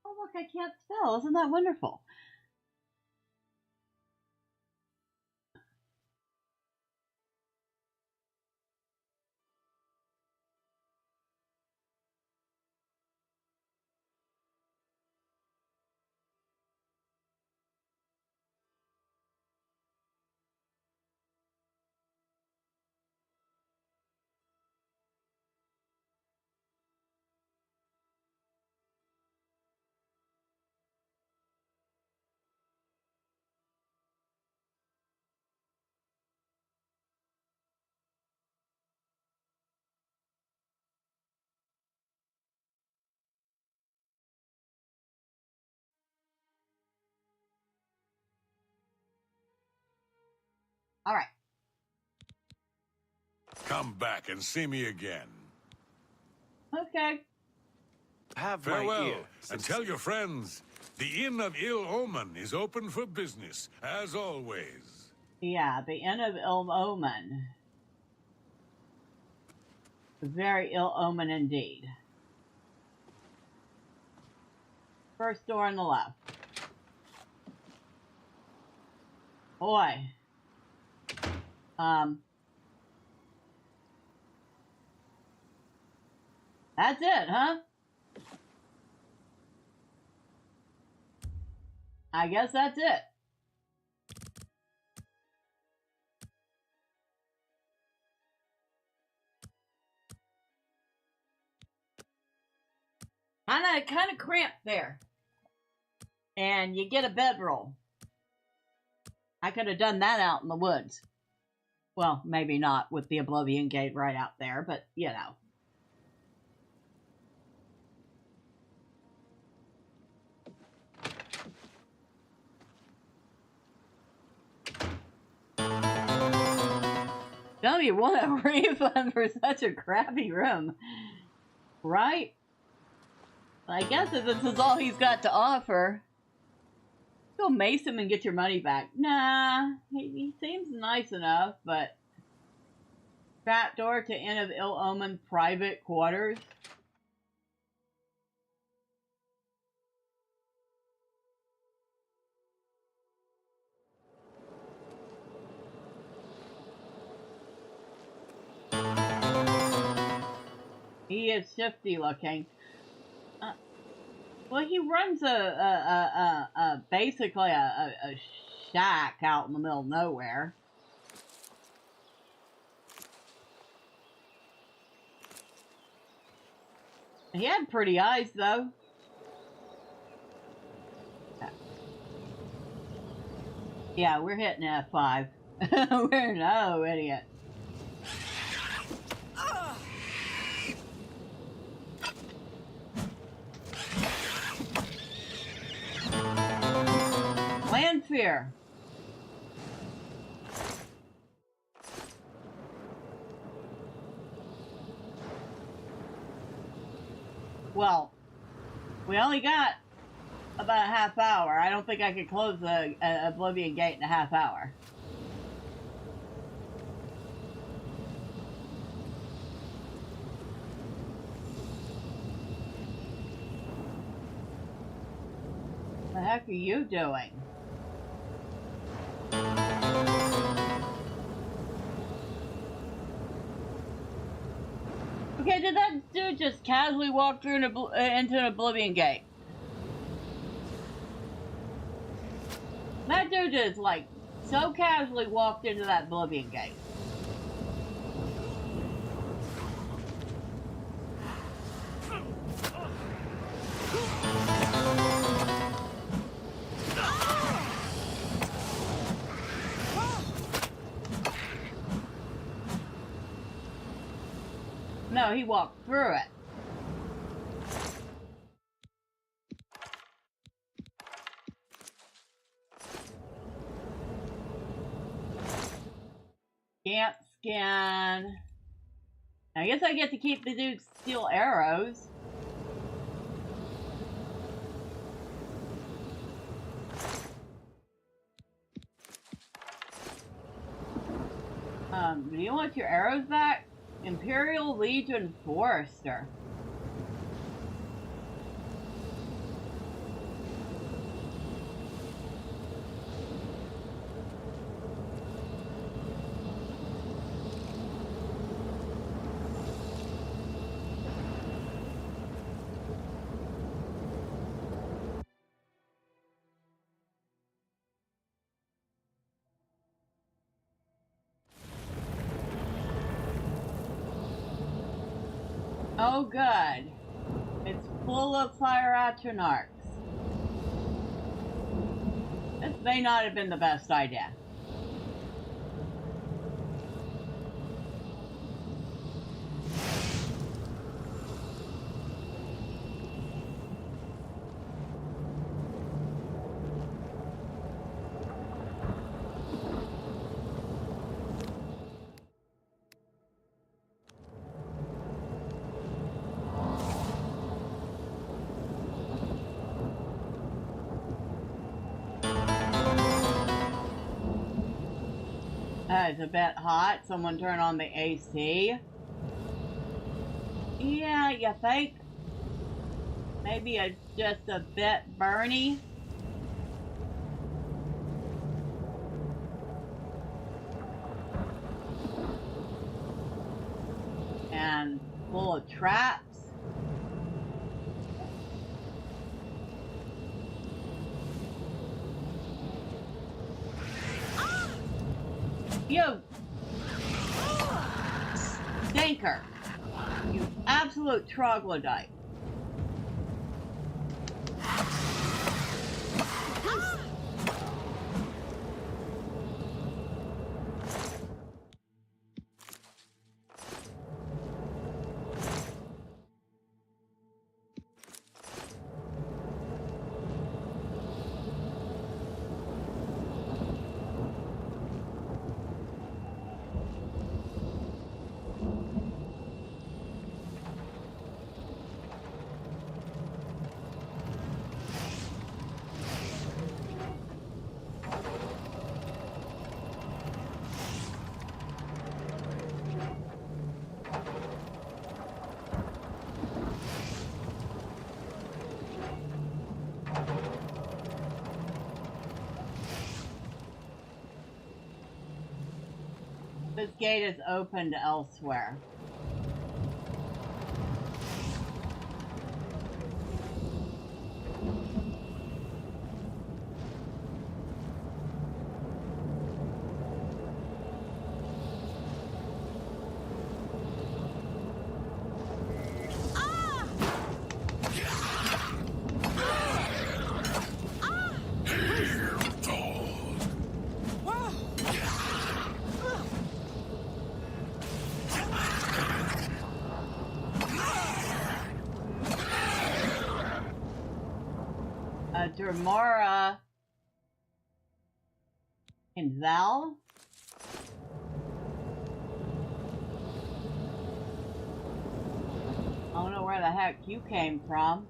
Oh, look, I can't spell. Isn't that wonderful? All right.
Come back and see me again.
Okay.
Have
Farewell, and tell your friends, the Inn of Ill Omen is open for business, as always.
Yeah, the Inn of Ill Omen. Very ill omen indeed. First door on the left. Boy. That's it, huh? I guess that's it. Kind of cramped there. And you get a bedroll. I could have done that out in the woods. Well, maybe not with the Oblivion Gate right out there, but you know. Don't you want a refund for such a crappy room? Right? I guess if this is all he's got to offer, go mace him and get your money back. Nah, he seems nice enough, but trapdoor to Inn of Ill Omen private quarters. He is shifty looking. Well, he runs basically a shack out in the middle of nowhere. He had pretty eyes, though. Yeah, we're hitting F5. We're no idiot. Land fear. Well, we only got about a half hour. I don't think I could close the Oblivion gate in a half hour. What the heck are you doing? Okay, did that dude just casually walk through into an Oblivion gate? That dude just, like, so casually walked into that Oblivion gate. No, he walked through it. Can't scan. I guess I get to keep the dude's steel arrows. Do you want your arrows back? Imperial Legion Forester. Oh, good. It's full of fire atronarchs. This may not have been the best idea. It's a bit hot. Someone turn on the AC. Yeah, you think? Maybe just a bit burny. And full of traps. You stinker. You absolute troglodyte. This gate is opened elsewhere. Dramara and Val. I don't know where the heck you came from.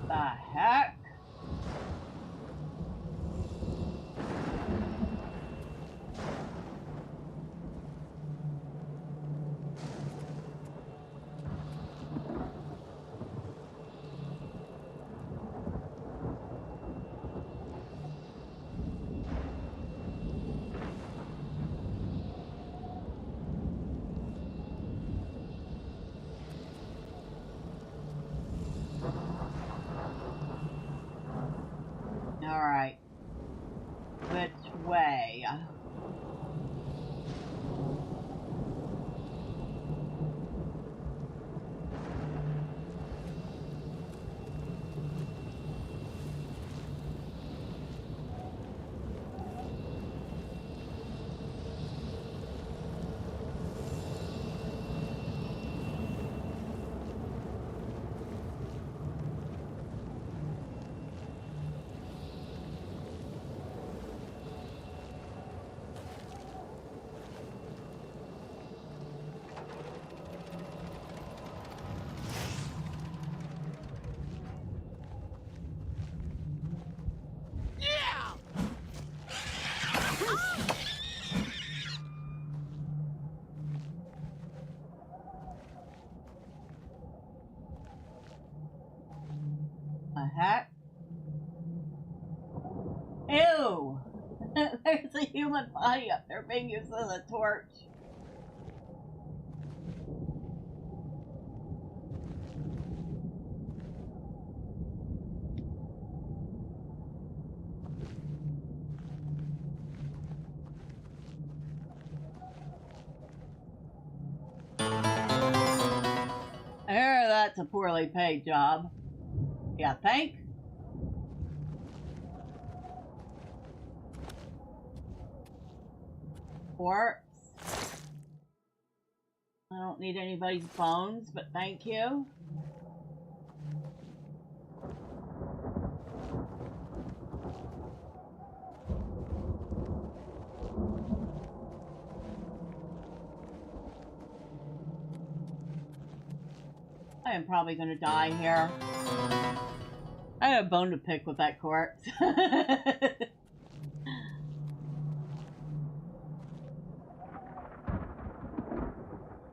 The heck? All right. Which way? The heck? Ew! There's a human body up there being used as a torch. I hear that's a poorly paid job. Yeah, think? Corpse. I don't need anybody's bones, but thank you. I am probably going to die here. I have a bone to pick with that corpse.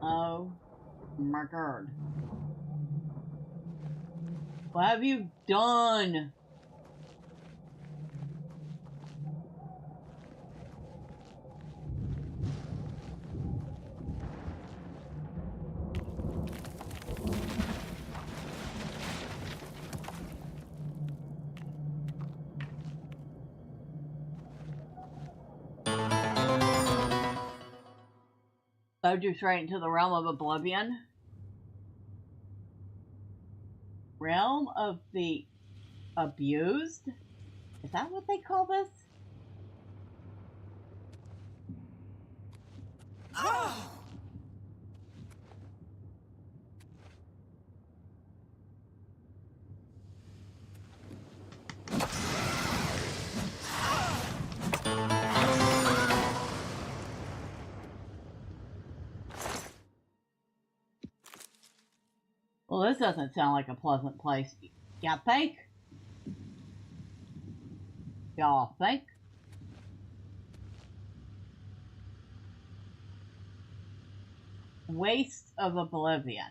Oh my god. What have you done? Oh, just right into the realm of Oblivion. Realm of the abused? Is that what they call this? Oh! Well, this doesn't sound like a pleasant place. Y'all think? Y'all think? Waste of Oblivion.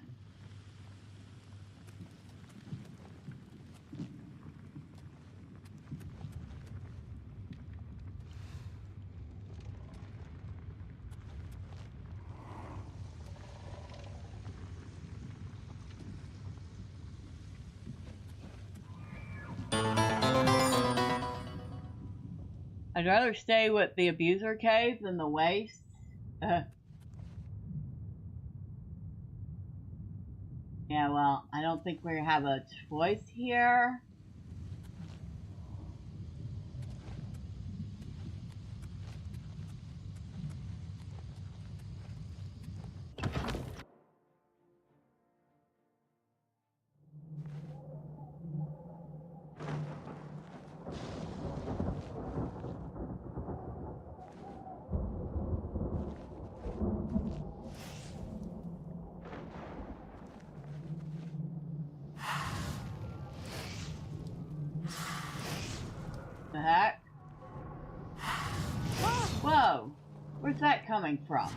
I'd rather stay with the abuser cave than the waste. Yeah, well, I don't think we have a choice here. The heck? Whoa! Where's that coming from?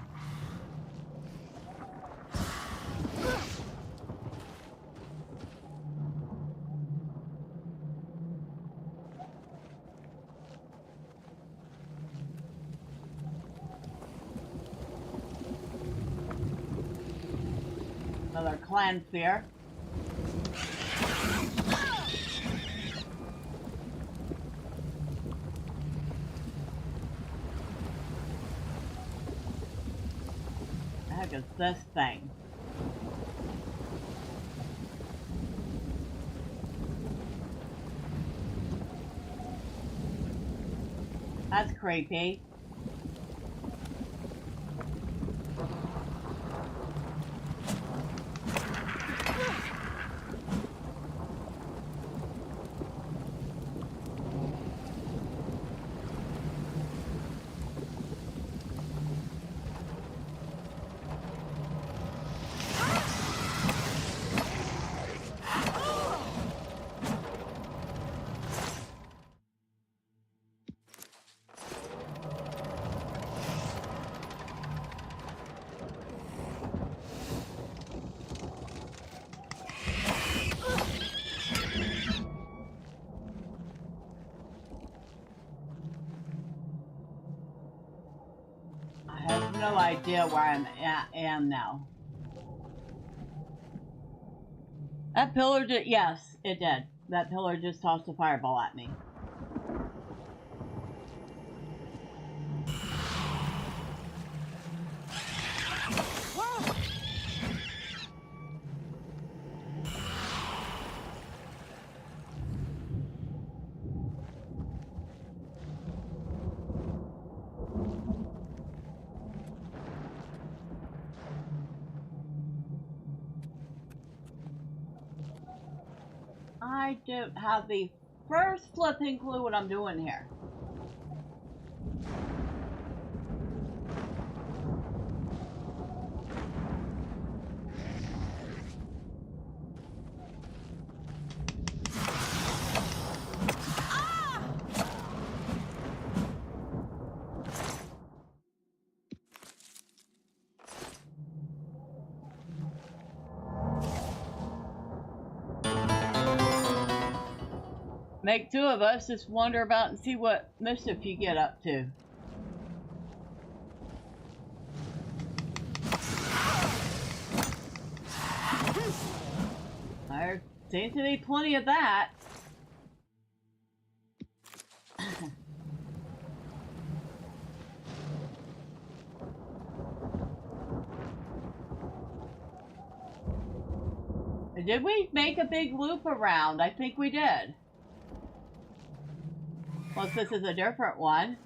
Another clan fear. The heck is this thing? That's creepy. I have no idea where am now. That pillar did, yes, it did. That pillar just tossed a fireball at me. I don't have the first flipping clue what I'm doing here. Make two of us just wander about and see what mischief you get up to. There seems to be plenty of that. Did we make a big loop around? I think we did. Unless this is a different one.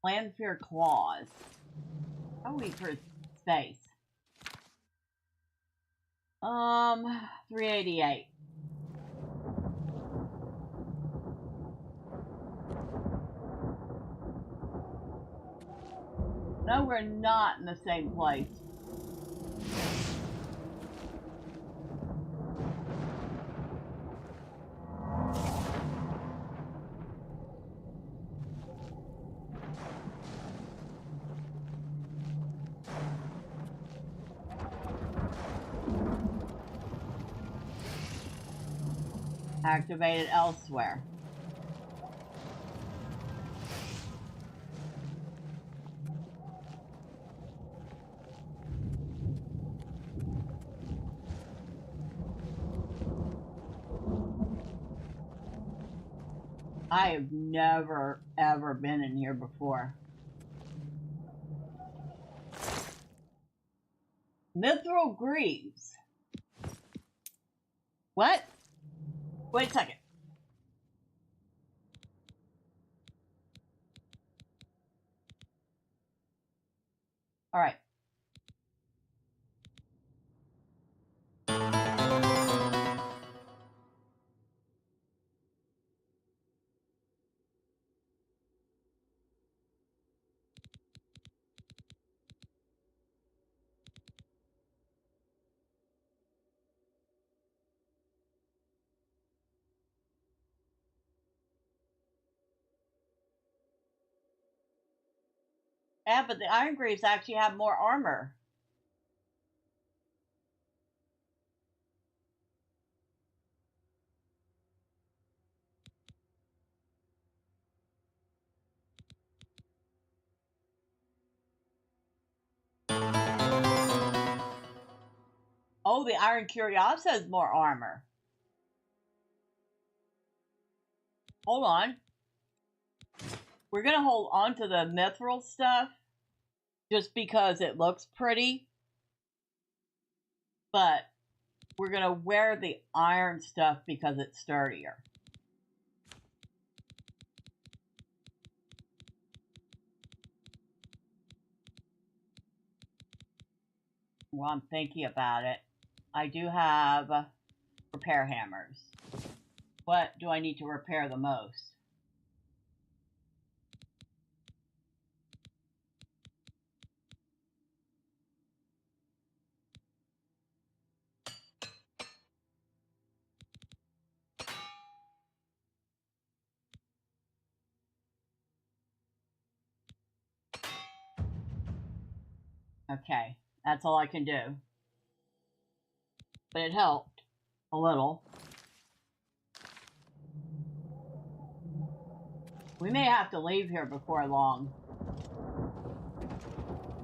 Landfear claws. How are we for space? 388. No, we're not in the same place. Activated elsewhere. I have never, ever been in here before. Mithril Greaves. What? Wait a second. All right. Yeah, but the Iron Greaves actually have more armor. Oh, the Iron Cuirass has more armor. Hold on. We're going to hold on to the mithril stuff just because it looks pretty. But we're going to wear the iron stuff because it's sturdier. Well, I'm thinking about it. I do have repair hammers. What do I need to repair the most? Okay, that's all I can do. But it helped a little. We may have to leave here before long.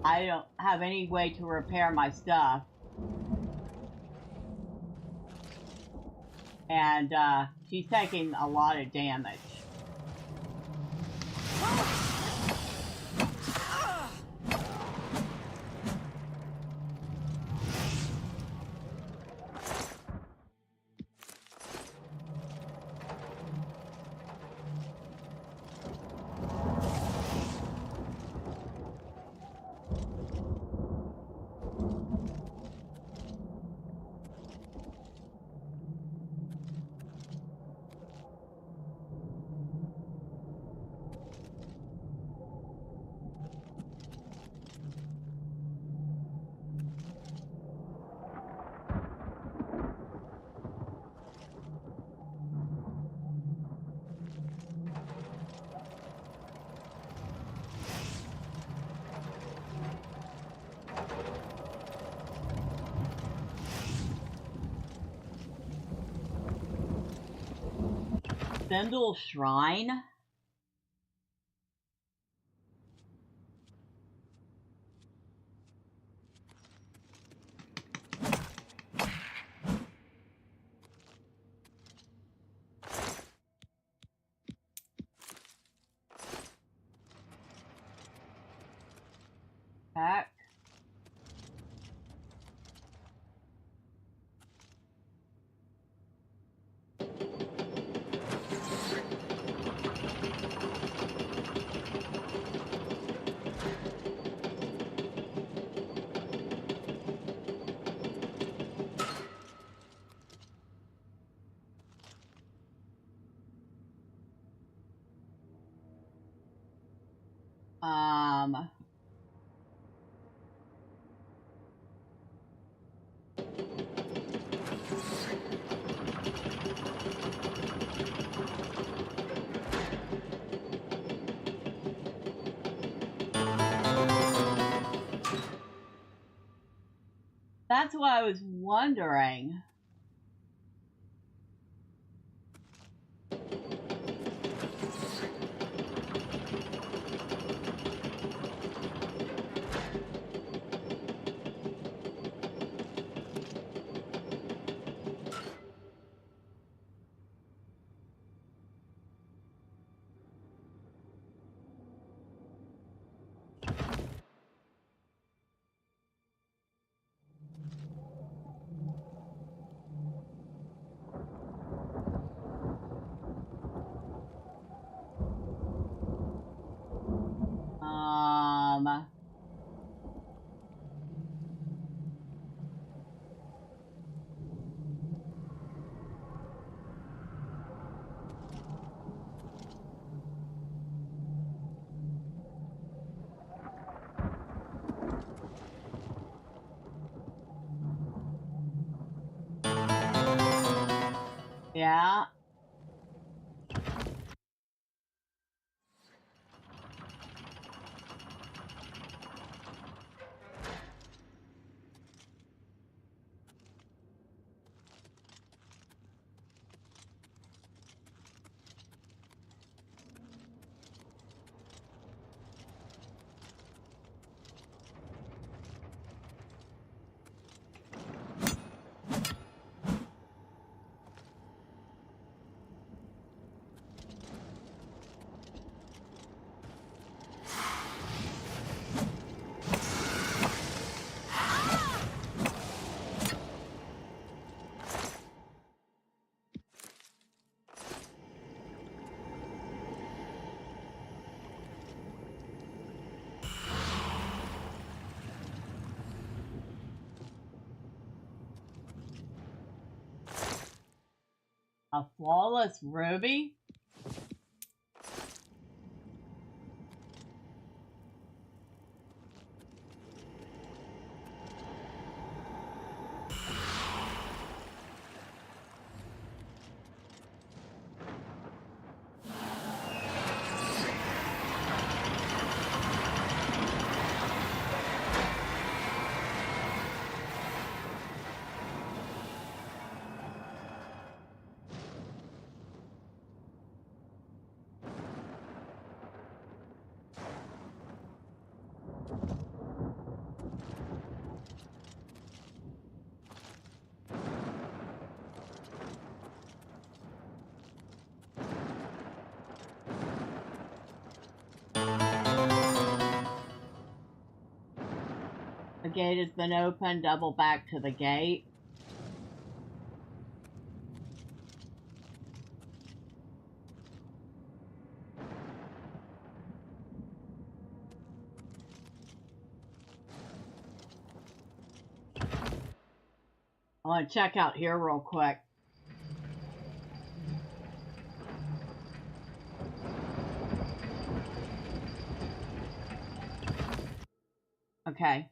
I don't have any way to repair my stuff. And she's taking a lot of damage. Bendel Shrine? Heck. That's what I was wondering. Yeah. A flawless ruby? The gate has been opened. Double back to the gate. I want to check out here real quick. Okay.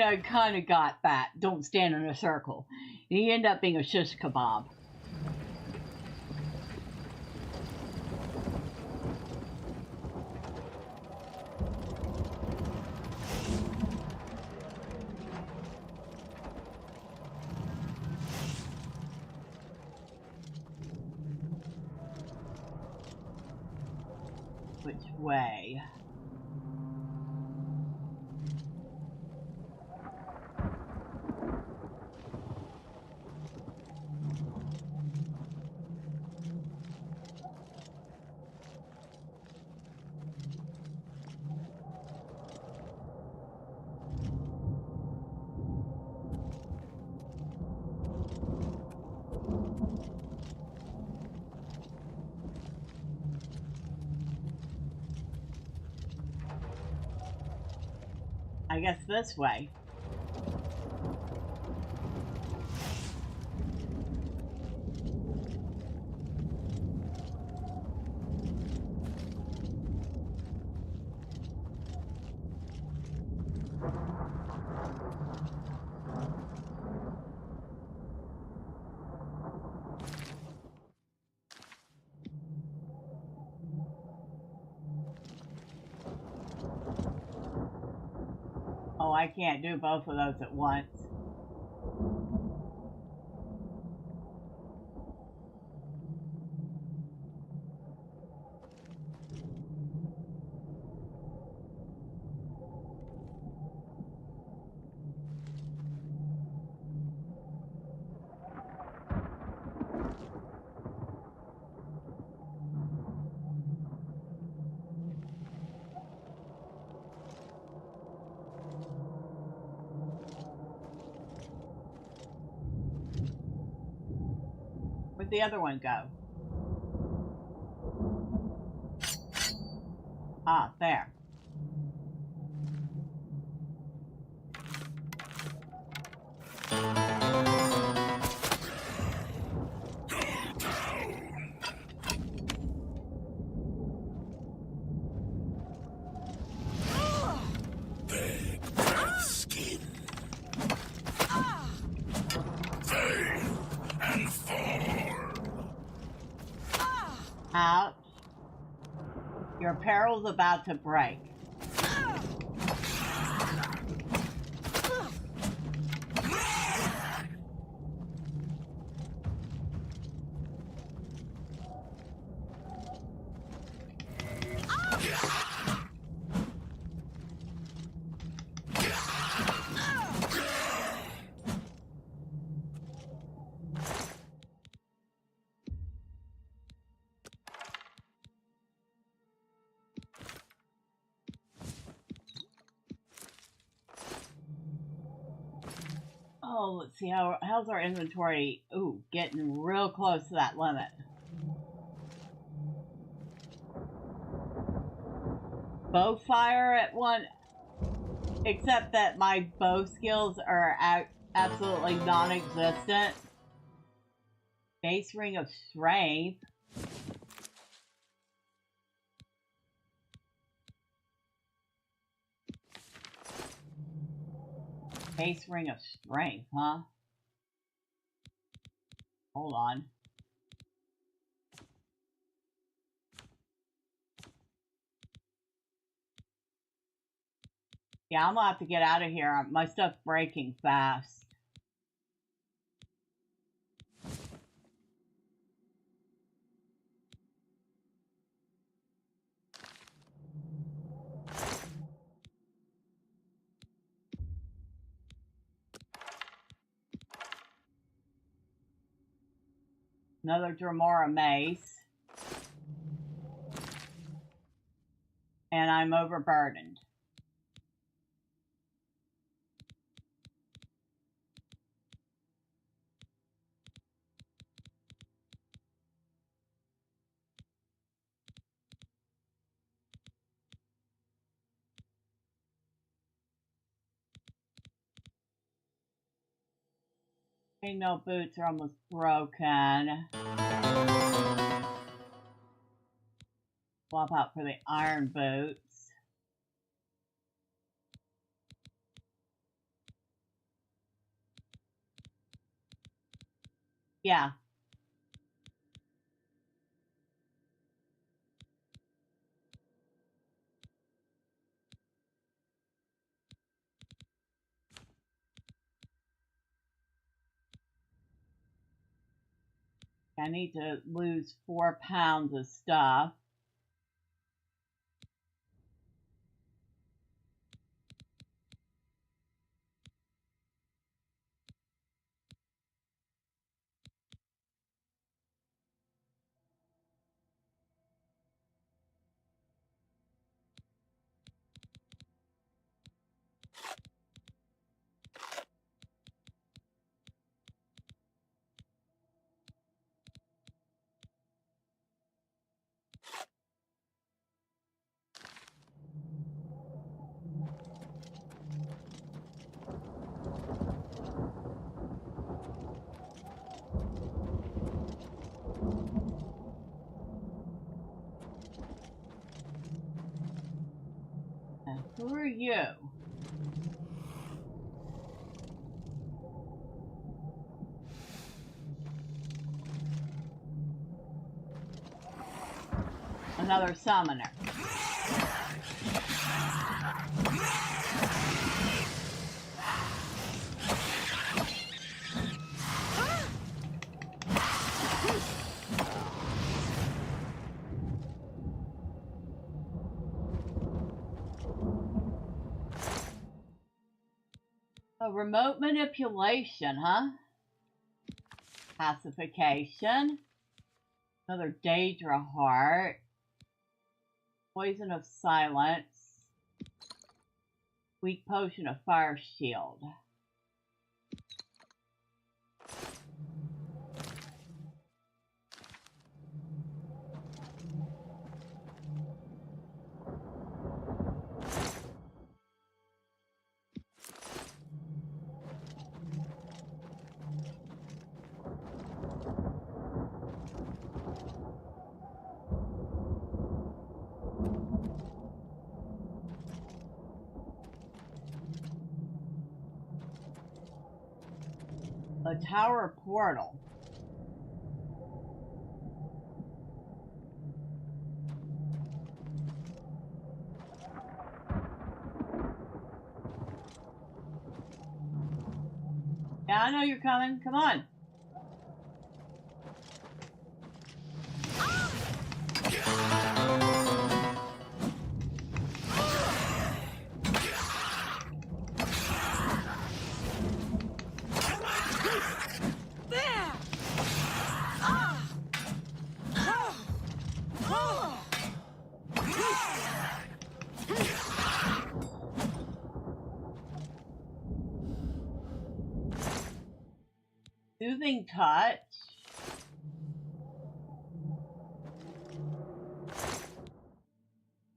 I kind of got that. Don't stand in a circle. You end up being a shish kebab. Which way? I guess this way. Oh, I can't do both of those at once. the other one go? Ah, there.
Skin. Vein and form.
Ouch. Your apparel's about to break. Oh, let's see, how's our inventory? Ooh, getting real close to that limit. Bow fire at one, except that my bow skills are absolutely non-existent. Base ring of strength. Base ring of strength, huh? Hold on. Yeah, I'm gonna have to get out of here. My stuff's breaking fast. Another Dremora mace. And I'm overburdened. No boots are almost broken. Swap out for the iron boots. Yeah. I need to lose 4 pounds of stuff. Who are you? Another summoner. A remote manipulation, huh? Pacification. Another Daedra heart. Poison of silence. Weak potion of fire shield. A tower portal. Yeah, I know you're coming. Come on. Soothing touch.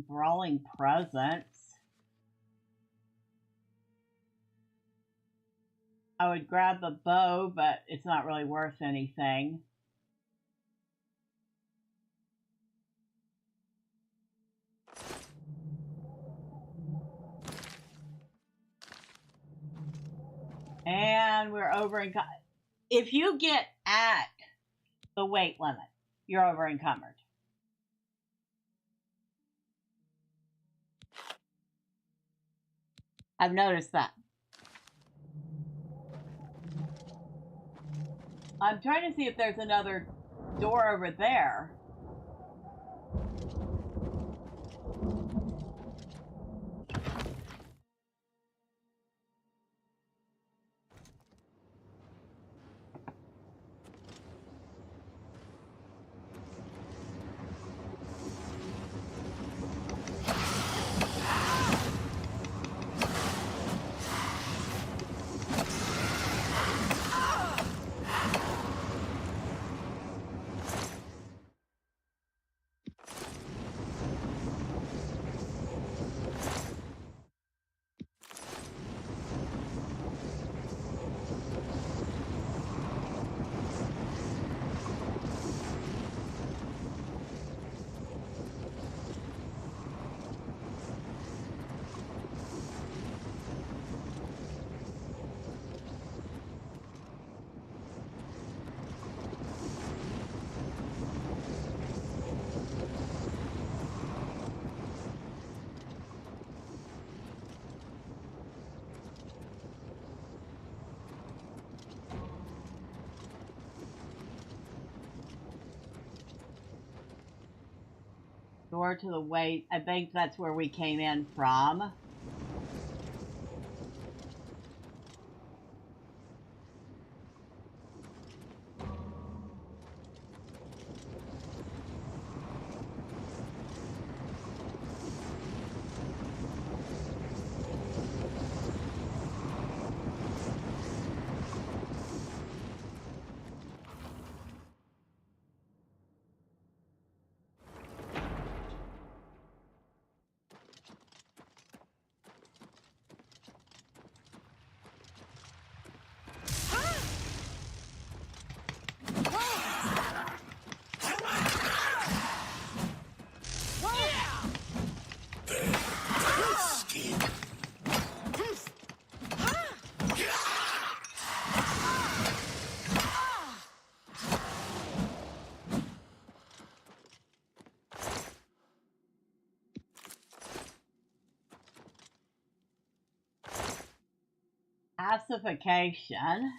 Brawling presence. I would grab the bow, but it's not really worth anything. And we're over in... If you get at the weight limit, you're over encumbered. I've noticed that. I'm trying to see if there's another door over there. Door to the way. I think that's where we came in from. Pacification.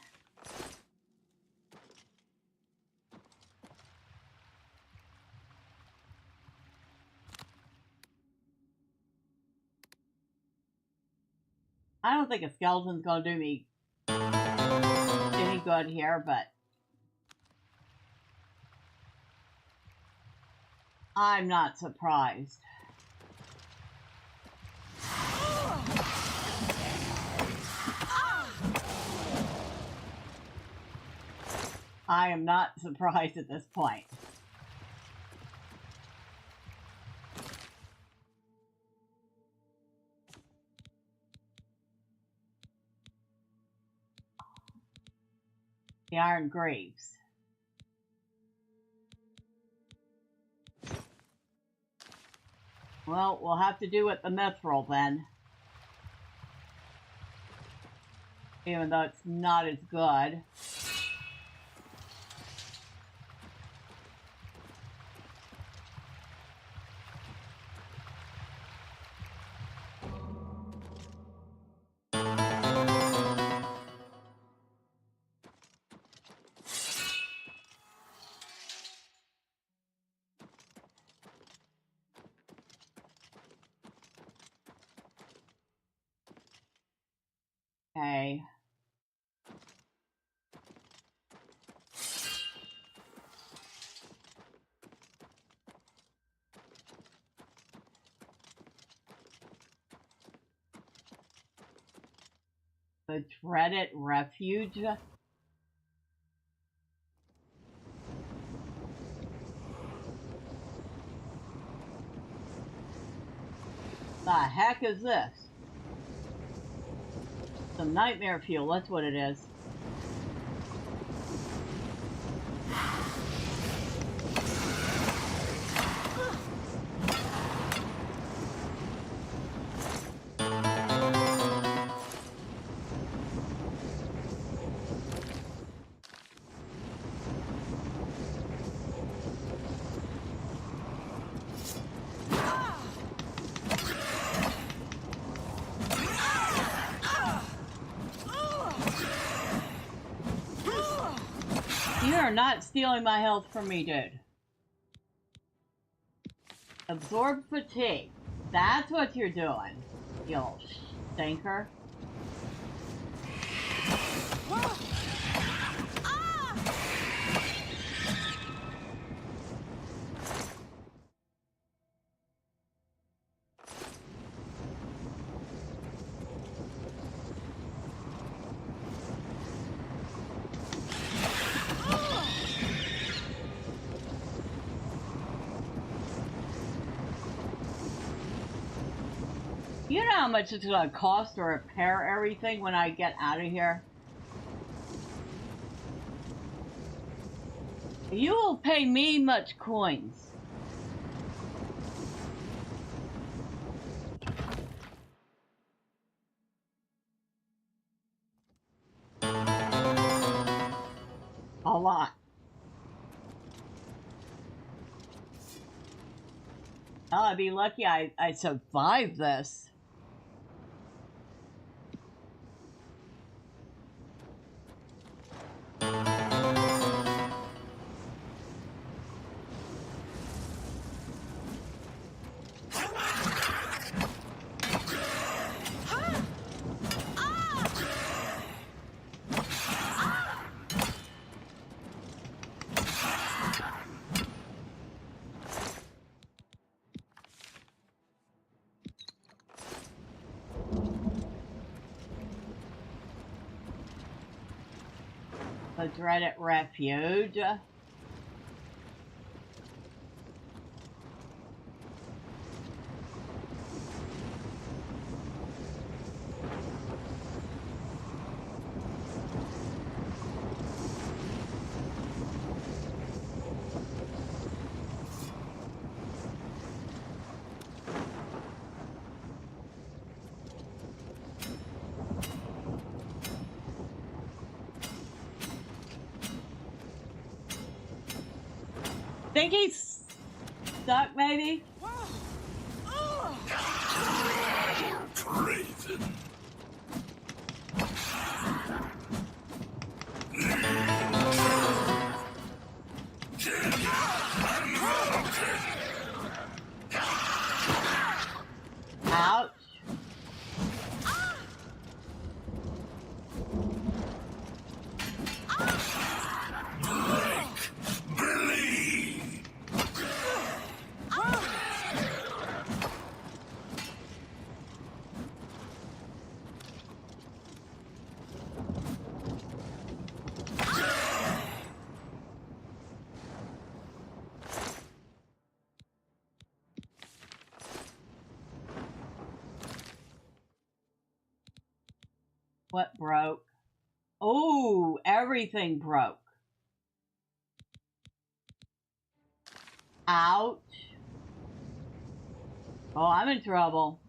I don't think a skeleton's gonna do me any good here, but I'm not surprised. I am not surprised at this point. The Iron Greaves. Well, we'll have to do it the mithril then. Even though it's not as good. Okay. The dreaded refuge. The heck is this? Some nightmare fuel, that's what it is. You're not stealing my health from me, dude. Absorb fatigue. That's what you're doing, you old stinker. You know how much it's going to cost to repair everything when I get out of here? You will pay me much coins. A lot. Oh, I'd be lucky I survived this. The dreaded refuge. Think he's stuck, maybe?
Raven.
Ouch. What broke? Oh, everything broke. Ouch. Oh, I'm in trouble.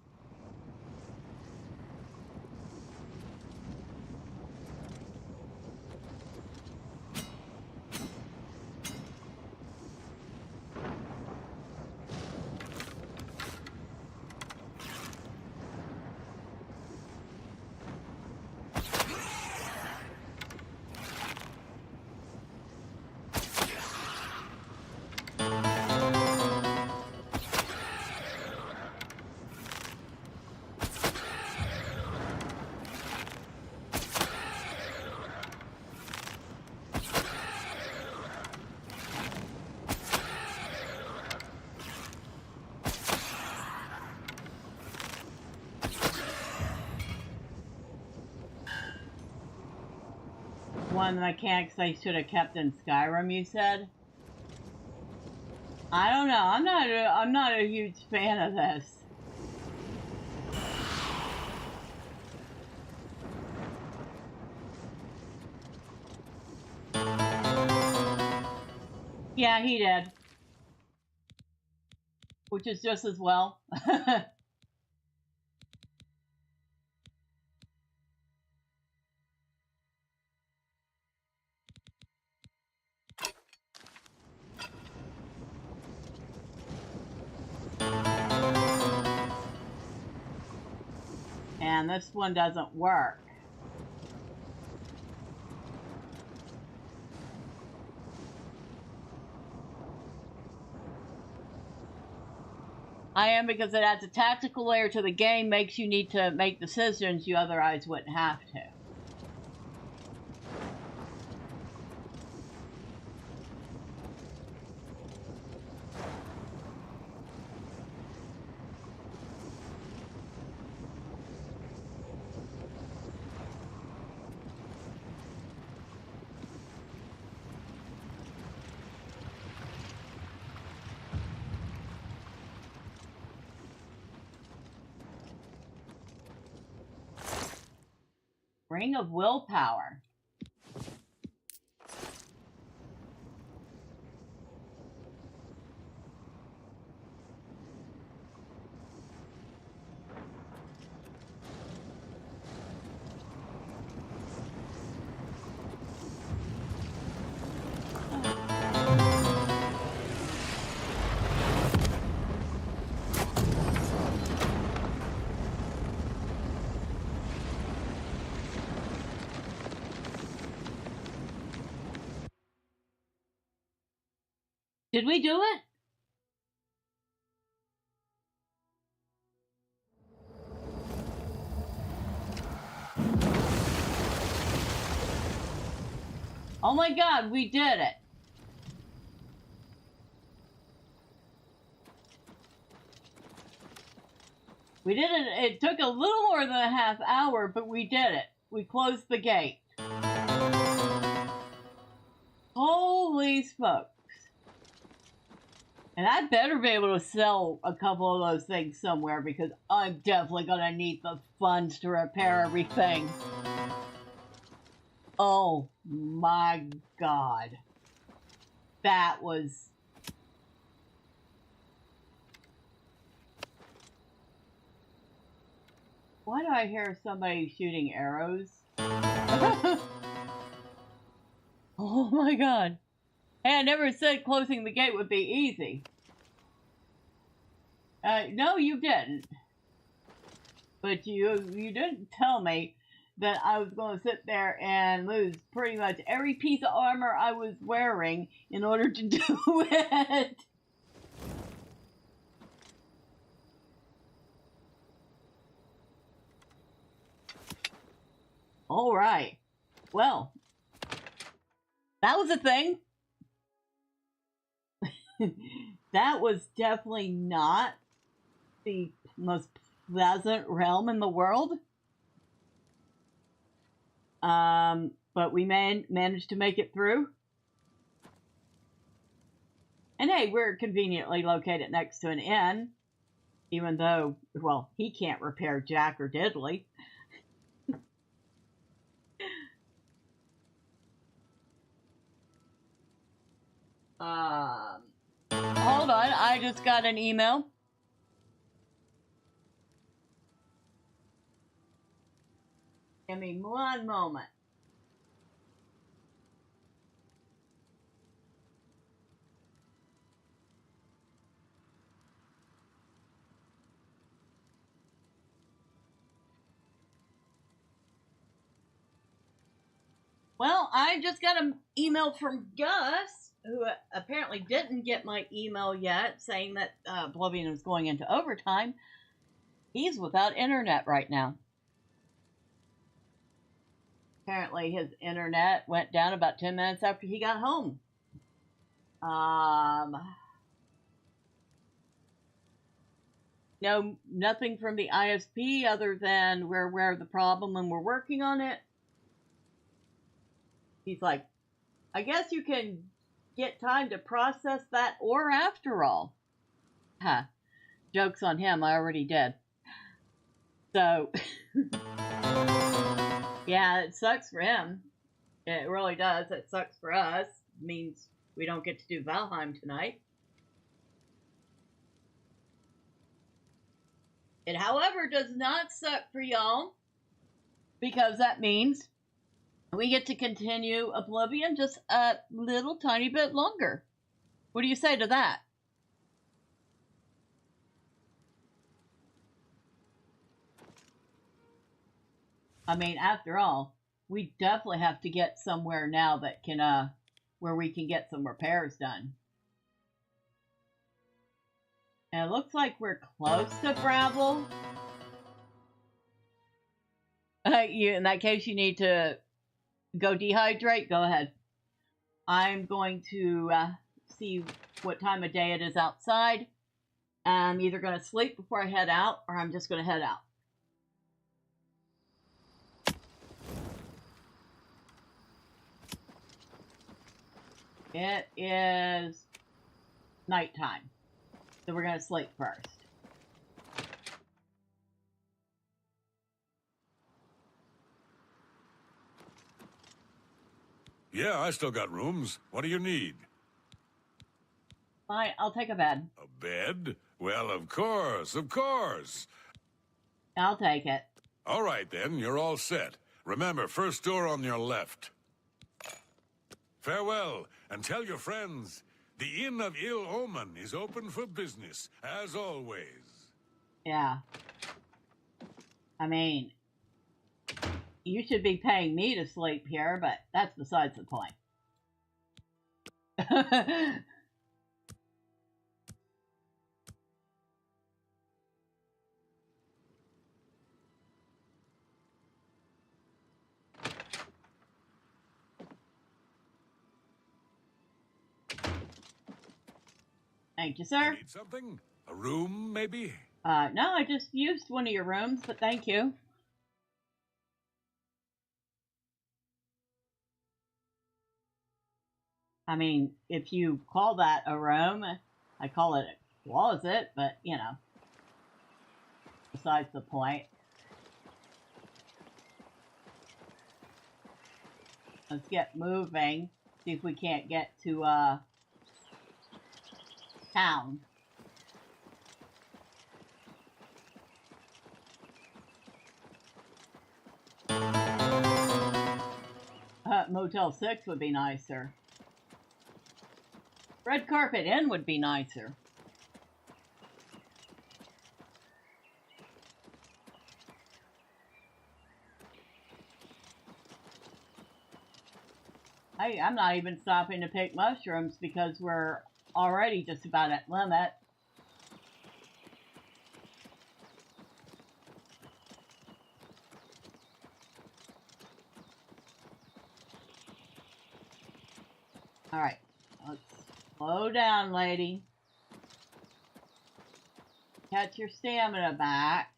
one of the mechanics I should have kept in Skyrim, you said? I don't know. I'm not a huge fan of this. Yeah, he did. Which is just as well. And this one doesn't work. I am, because it adds a tactical layer to the game, makes you need to make decisions you otherwise wouldn't have to. Ring of Willpower. Did we do it? Oh my god, we did it. We did it. It took a little more than a half hour, but we did it. We closed the gate. Holy smokes. And I better be able to sell a couple of those things somewhere, because I'm definitely going to need the funds to repair everything. Oh my god. That was... Why do I hear somebody shooting arrows? Oh my god. Hey, I never said closing the gate would be easy. No, you didn't. But you didn't tell me that I was going to sit there and lose pretty much every piece of armor I was wearing in order to do it. All right. Well, that was a thing. That was definitely not the most pleasant realm in the world. But we managed to make it through. And hey, we're conveniently located next to an inn. Even though, well, he can't repair Jack or Diddley. Hold on, I just got an email. Give me one moment. Well, I just got an email from Gus, who apparently didn't get my email yet, saying that Oblivion was going into overtime. He's without internet right now. Apparently his internet went down about 10 minutes after he got home. No, nothing from the ISP other than we're aware of the problem and we're working on it. He's like, I guess you can get time to process that ore after all. Huh. Joke's on him, I already did. So, yeah, it sucks for him. It really does. It sucks for us. It means we don't get to do Valheim tonight. It, however, does not suck for y'all, because that means we get to continue Oblivion just a little tiny bit longer. What do you say to that? I mean, after all, we definitely have to get somewhere now that can, where we can get some repairs done. And it looks like we're close to Gravel. In that case, you need to go dehydrate. Go ahead. I'm going to see what time of day it is outside. I'm either going to sleep before I head out, or I'm just going to head out. It is nighttime, so we're going to sleep first.
Yeah, I still got rooms. What do you need?
Fine, I'll take a bed.
A bed? Well, of course, of course.
I'll take it.
All right, then, you're all set. Remember, first door on your left. Farewell, and tell your friends, the Inn of Ill Omen is open for business, as always.
Yeah. I mean, you should be paying me to sleep here, but that's besides the point. Thank you, sir.
Need something? A room, maybe?
No, I just used one of your rooms, but thank you. I mean, if you call that a room, I call it a closet, but, you know, besides the point. Let's get moving, see if we can't get to, town. Motel 6 would be nicer. Red Carpet Inn would be nicer. I'm not even stopping to pick mushrooms because we're already just about at limit. Alright, let's slow down, lady. Catch your stamina back.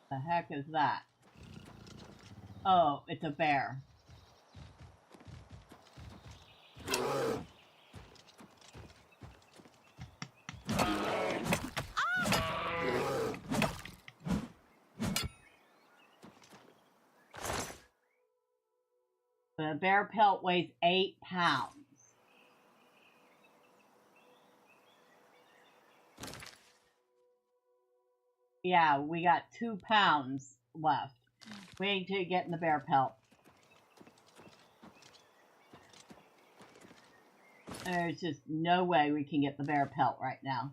The heck is that? Oh, it's a bear. The bear pelt weighs 8 pounds. Yeah, we got 2 pounds left. We need to get in the bear pelt. There's just no way we can get the bear pelt right now.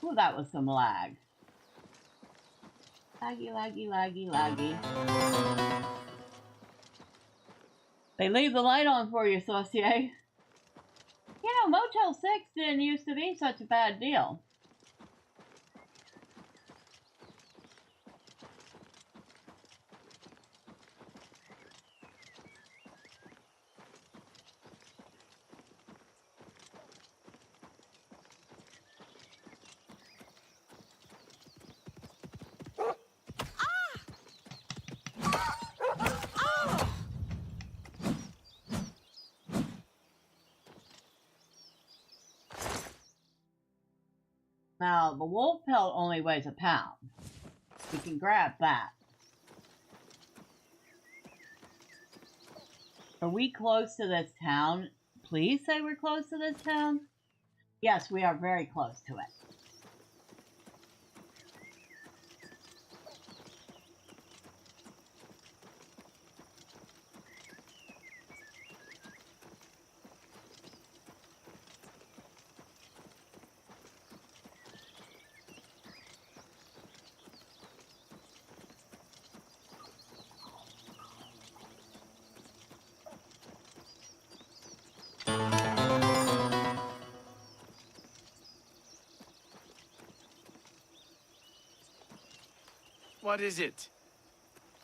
Ooh, that was some lag. Laggy, laggy, laggy, laggy. They leave the light on for you, Saucier. You know, Motel 6 didn't used to be such a bad deal. Now, the wolf pelt only weighs a pound. We can grab that. Are we close to this town? Please say we're close to this town. Yes, we are very close to it.
What is it?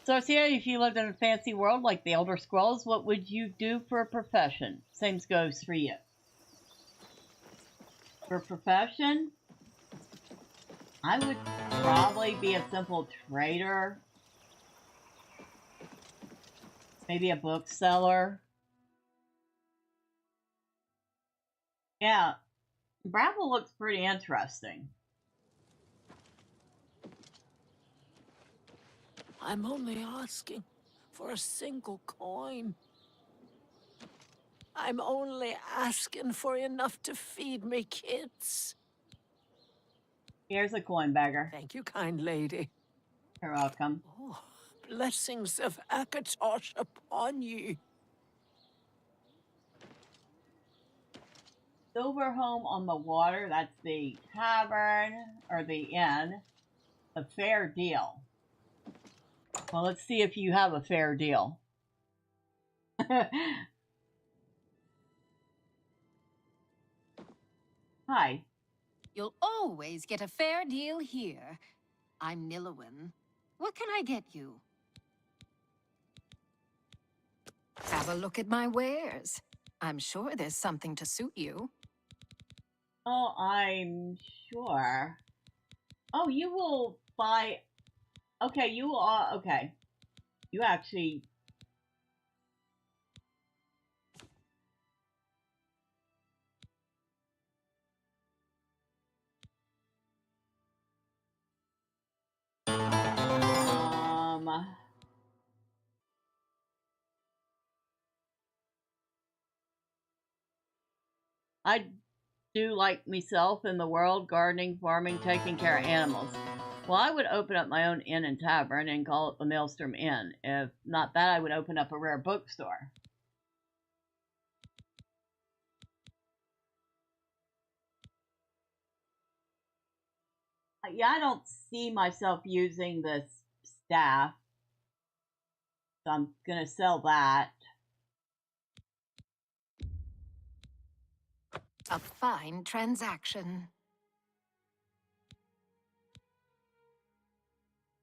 So, Sierra, if you lived in a fancy world like the Elder Scrolls, what would you do for a profession? Same goes for you. For a profession, I would probably be a simple trader. Maybe a bookseller. Yeah, Bramble looks pretty interesting.
I'm only asking for a single coin. I'm only asking for enough to feed me kids.
Here's a coin, beggar.
Thank you, kind lady.
You're welcome.
Oh, blessings of Akatosh upon you.
Silver Home on the Water, that's the tavern, or the inn. A fair deal. Well, let's see if you have a fair deal. Hi.
You'll always get a fair deal here. I'm Nilowin. What can I get you? Have a look at my wares. I'm sure there's something to suit you.
Oh, I'm sure. Oh, you will buy... Okay, you will... okay. You actually... I do like myself in the world, gardening, farming, taking care of animals. Well, I would open up my own inn and tavern and call it the Maelstrom Inn. If not that, I would open up a rare bookstore. Yeah, I don't see myself using this staff, so I'm gonna sell that.
A fine transaction.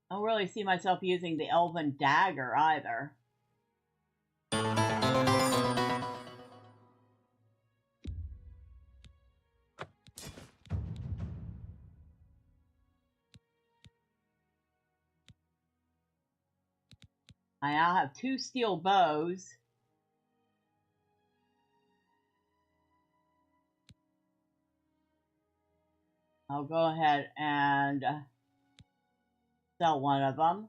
I don't really see myself using the elven dagger either. I now have 2 steel bows. I'll go ahead and sell one of them.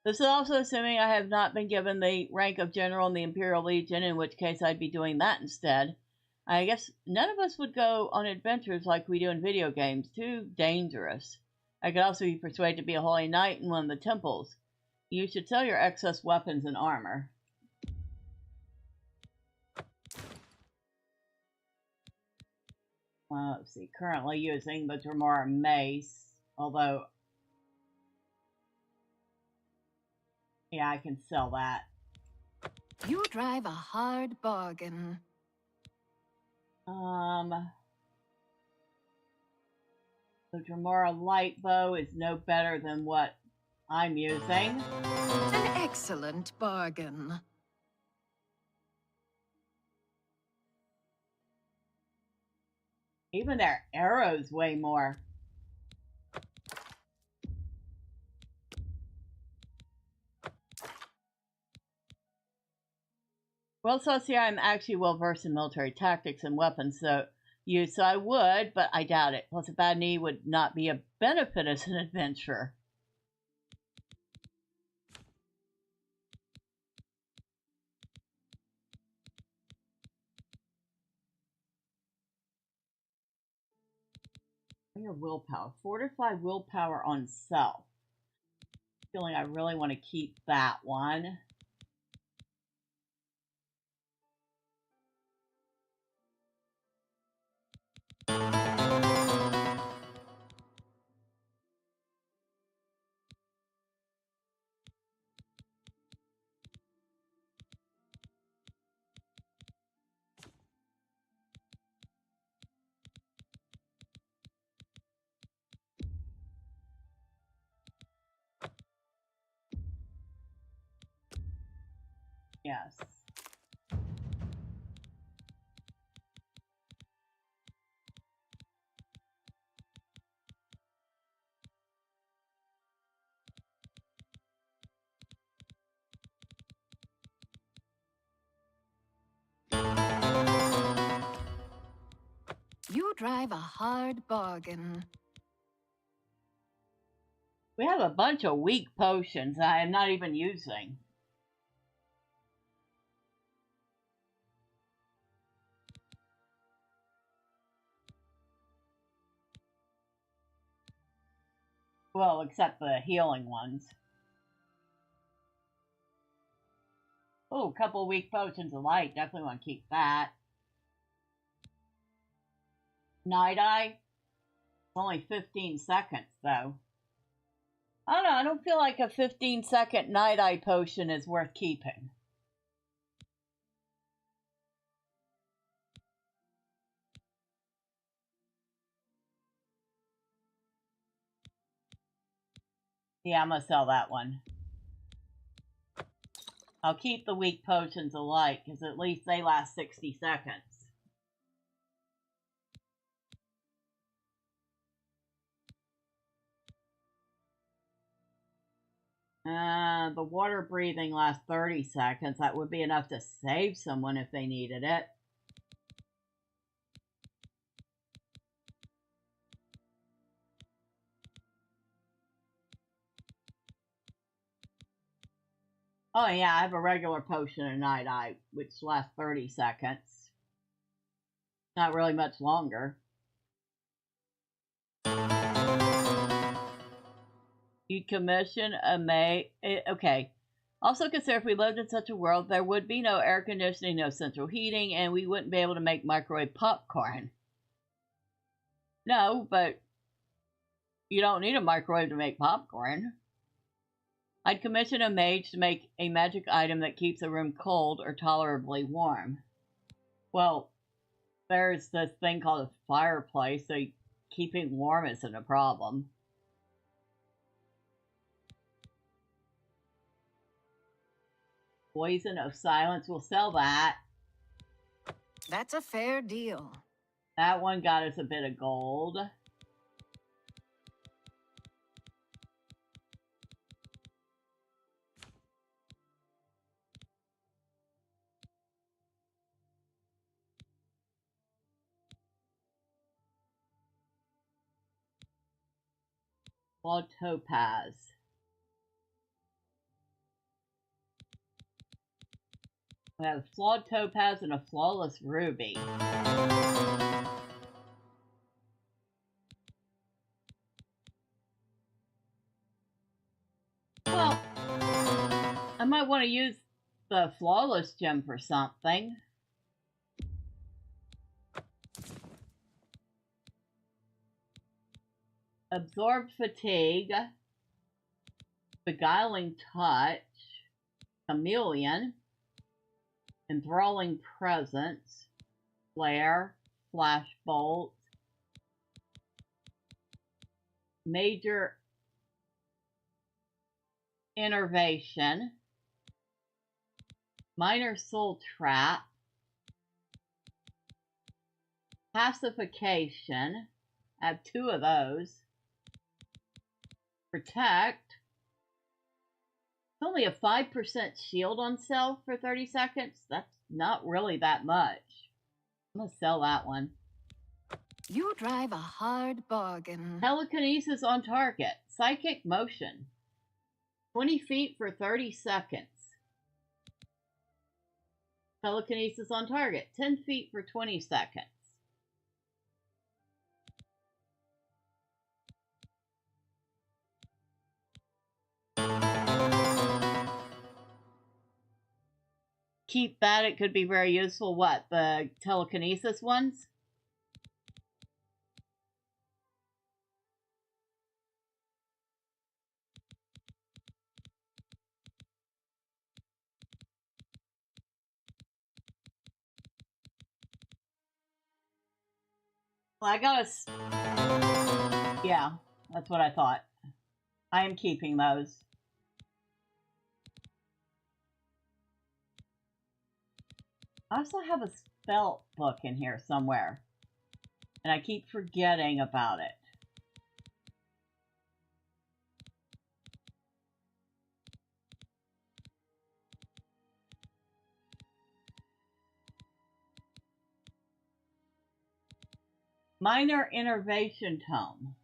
This is also assuming I have not been given the rank of General in the Imperial Legion, in which case I'd be doing that instead. I guess none of us would go on adventures like we do in video games. Too dangerous. I could also be persuaded to be a holy knight in one of the temples. You should sell your excess weapons and armor. Let's see, currently using the Dremora mace, although... yeah, I can sell that.
You drive a hard bargain.
The Dremora light bow is no better than what I'm using.
An excellent bargain.
Even their arrows weigh more. Well, so here I'm actually well versed in military tactics and weapons use, so I would, but I doubt it. Plus, a bad knee would not be a benefit as an adventurer. Your willpower. Fortify willpower on self. Feeling I really want to keep that one. Yes.
You drive a hard bargain.
We have a bunch of weak potions I am not even using. Well, except the healing ones. Oh, a couple of weak potions of light. Definitely want to keep that. Night Eye? Only 15 seconds, though. I don't know. I don't feel like a 15-second Night Eye potion is worth keeping. Yeah, I'm going to sell that one. I'll keep the weak potions of light, because at least they last 60 seconds. The water breathing lasts 30 seconds. That would be enough to save someone if they needed it. Oh yeah, I have a regular potion of Night Eye, which lasts 30 seconds. Not really much longer. You commission a okay. Also consider if we lived in such a world, there would be no air conditioning, no central heating, and we wouldn't be able to make microwave popcorn. No, but you don't need a microwave to make popcorn. I'd commission a mage to make a magic item that keeps a room cold or tolerably warm. Well, there's this thing called a fireplace, so keeping warm isn't a problem. Poison of Silence, we'll sell that.
That's a fair deal.
That one got us a bit of gold. Flawed Topaz. We have a Flawed Topaz and a Flawless Ruby. Well, I might want to use the Flawless gem for something. Absorb Fatigue, Beguiling Touch, Chameleon, Enthralling Presence, Flare, Flash Bolt, Major Innervation, Minor Soul Trap, Pacification, I have 2 of those, Protect, It's only a 5% shield on sale for 30 seconds. That's not really that much. I'm gonna sell that one.
You drive a hard bargain.
Telekinesis on target. Psychic motion. 20 feet for 30 seconds. Telekinesis on target. 10 feet for 20 seconds. Keep that. It could be very useful. What? The telekinesis ones? Well, I got a... Yeah, that's what I thought. I am keeping those. I also have a spell book in here somewhere. And I keep forgetting about it. Minor Innervation Tome.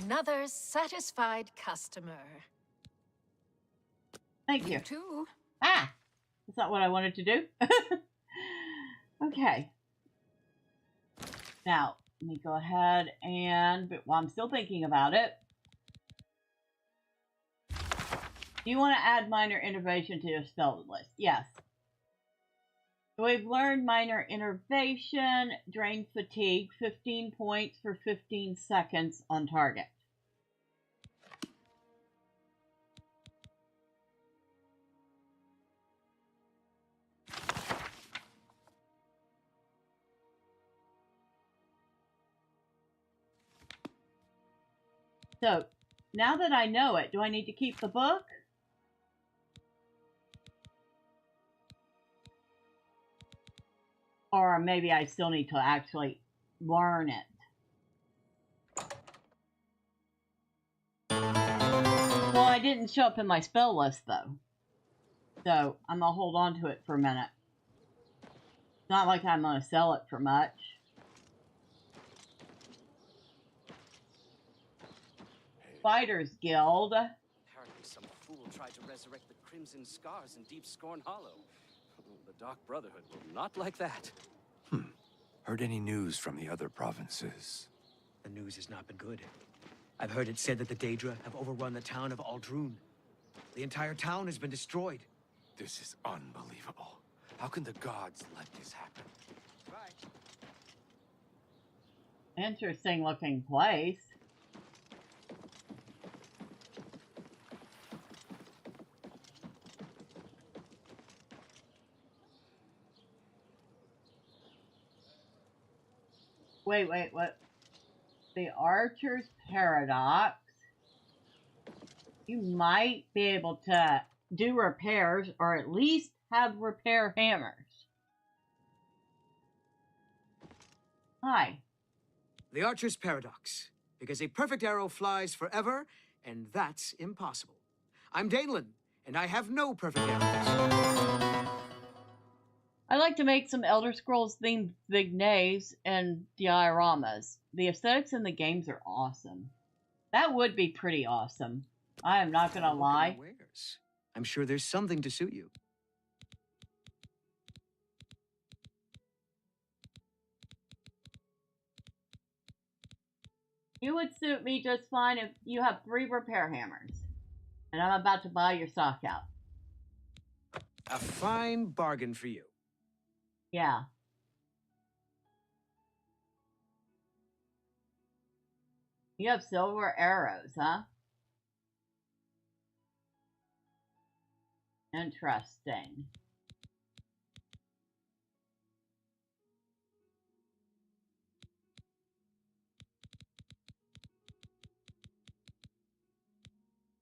Another satisfied customer.
Thank you.
Too.
Ah! That's not what I wanted to do. Okay. Now, let me go ahead and, while I'm still thinking about it, do you want to add minor innervation to your spell list? Yes. So we've learned minor innervation, drain fatigue, 15 points for 15 seconds on target. So, now that I know it, do I need to keep the book? Or maybe I still need to actually learn it. Well, I didn't show up in my spell list, though. So, I'm going to hold on to it for a minute. It's not like I'm going to sell it for much. Fighters Guild.
Apparently some fool tried to resurrect the Crimson Scars in Deep Scorn Hollow. The Dark Brotherhood will not like that.
Heard any news from the other provinces?
The news has not been good. I've heard it said that the Daedra have overrun the town of Aldrun. The entire town has been destroyed.
This is unbelievable. How can the gods let this happen?
Interesting looking place. Wait, what? The Archer's Paradox. You might be able to do repairs, or at least have repair hammers. Hi.
The Archer's Paradox. Because a perfect arrow flies forever, and that's impossible. I'm Danelan, and I have no perfect arrows.
I'd like to make some Elder Scrolls themed vignettes and dioramas. The aesthetics in the games are awesome. That would be pretty awesome. I am not gonna lie.
I'm sure there's something to suit you.
You would suit me just fine if you have 3 repair hammers. And I'm about to buy your stock out.
A fine bargain for you.
Yeah. You have silver arrows, huh? Interesting.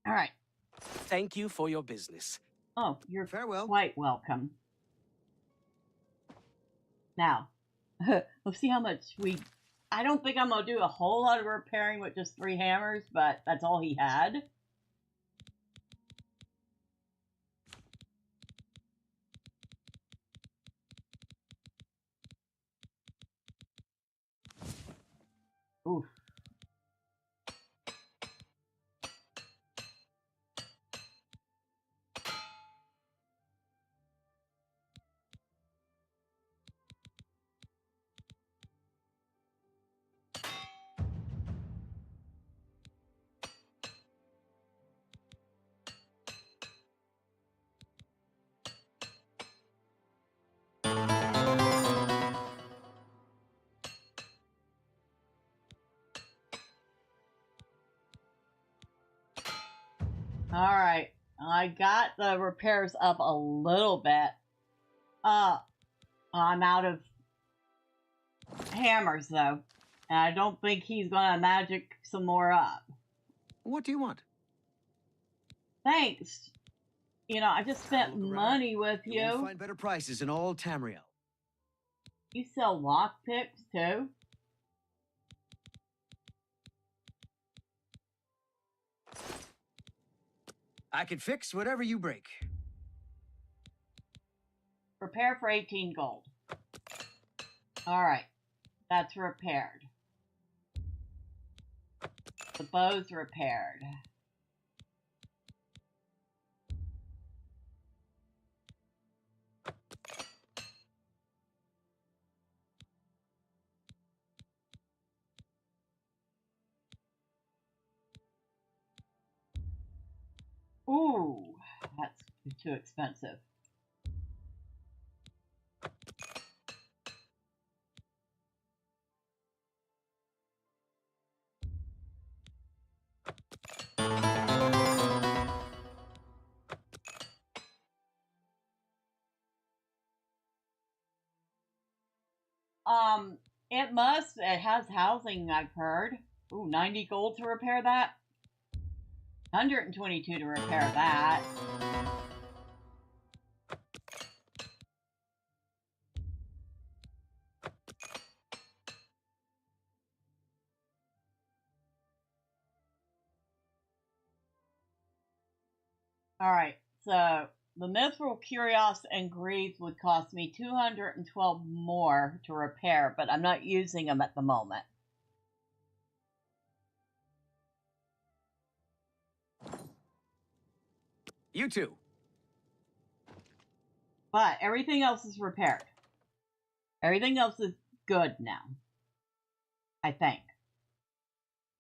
All right.
Thank you for your business.
Oh, you're
farewell.
Quite welcome. Now, let's see how much we I don't think I'm going to do a whole lot of repairing with just 3 hammers, but that's all he had. Oof. Alright, I got the repairs up a little bit. I'm out of hammers, though. And I don't think he's gonna magic some more up.
What do you want?
Thanks. You know, I just spent money with you.
You'll find better prices in all Tamriel.
You sell lockpicks, too?
I can fix whatever you break.
Repair for 18 gold. Alright. That's repaired. The bow's repaired. Ooh, that's too expensive. It has housing, I've heard. Ooh, 90 gold to repair that? 122 to repair that. Alright, so the Mithril Curios and Greaves would cost me 212 more to repair, but I'm not using them at the moment.
You too.
But everything else is repaired. Everything else is good now. I think.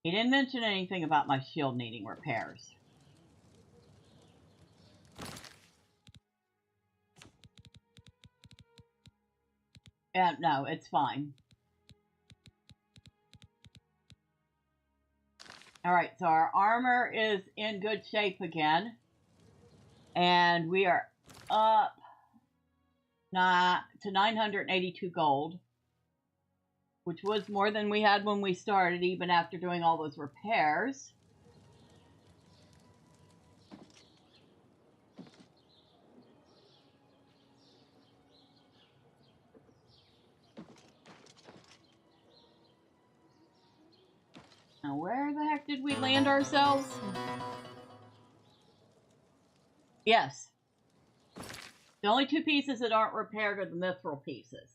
He didn't mention anything about my shield needing repairs. Yeah, no, it's fine. Alright, so our armor is in good shape again. And we are up to 982 gold. Which was more than we had when we started, even after doing all those repairs. Now, where the heck did we land ourselves? Yes. The only 2 pieces that aren't repaired are the mithril pieces.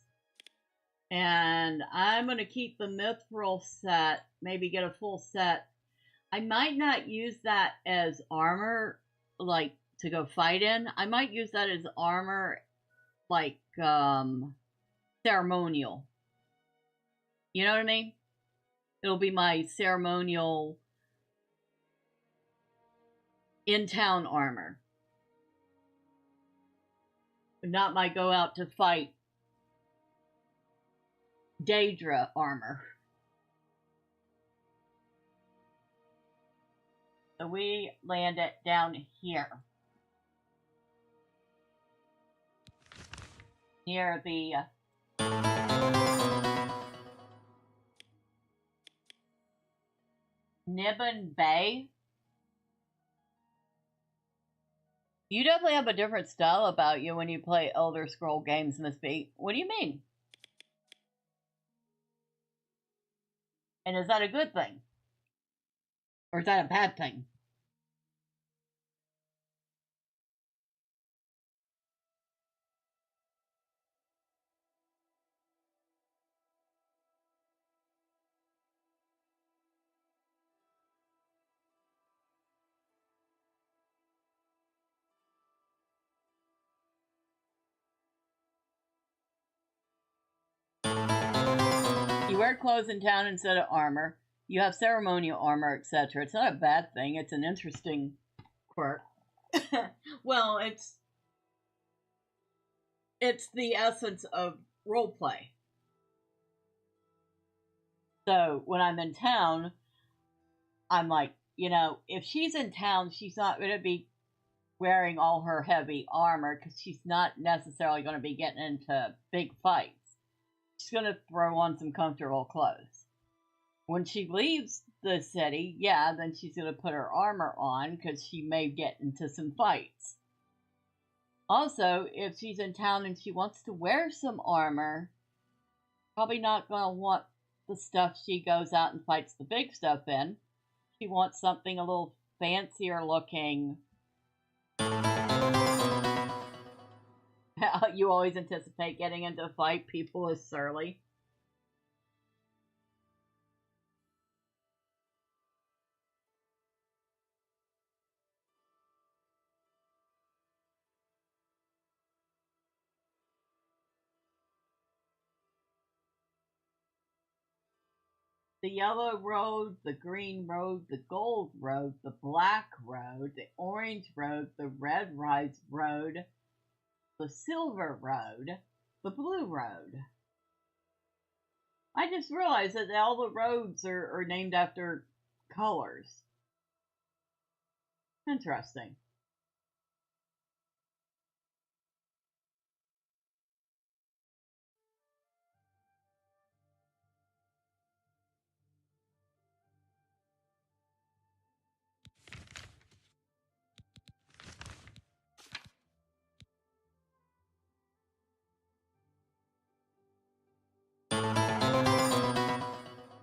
And I'm going to keep the mithril set, maybe get a full set. I might not use that as armor, like, to go fight in. I might use that as armor, like, ceremonial. You know what I mean? It'll be my ceremonial in-town armor. Not my go out to fight Daedra armor. So we land it down here. Near the Nibbin Bay. You definitely have a different style about you when you play Elder Scroll games, Miss B. What do you mean? And is that a good thing? Or is that a bad thing? You wear clothes in town instead of armor. You have ceremonial armor, etc. It's not a bad thing. It's an interesting quirk. Well, it's the essence of roleplay. So when I'm in town, I'm like, if she's in town, she's not going to be wearing all her heavy armor because she's not necessarily going to be getting into big fights. She's going to throw on some comfortable clothes. When she leaves the city, yeah, then she's going to put her armor on because she may get into some fights. Also, if she's in town and she wants to wear some armor, probably not going to want the stuff she goes out and fights the big stuff in. She wants something a little fancier looking. You always anticipate getting into a fight. People is surly. The yellow road, the green road, the gold road, the black road, the orange road, the red road, the silver road, the blue road. I just realized that all the roads are named after colors. Interesting.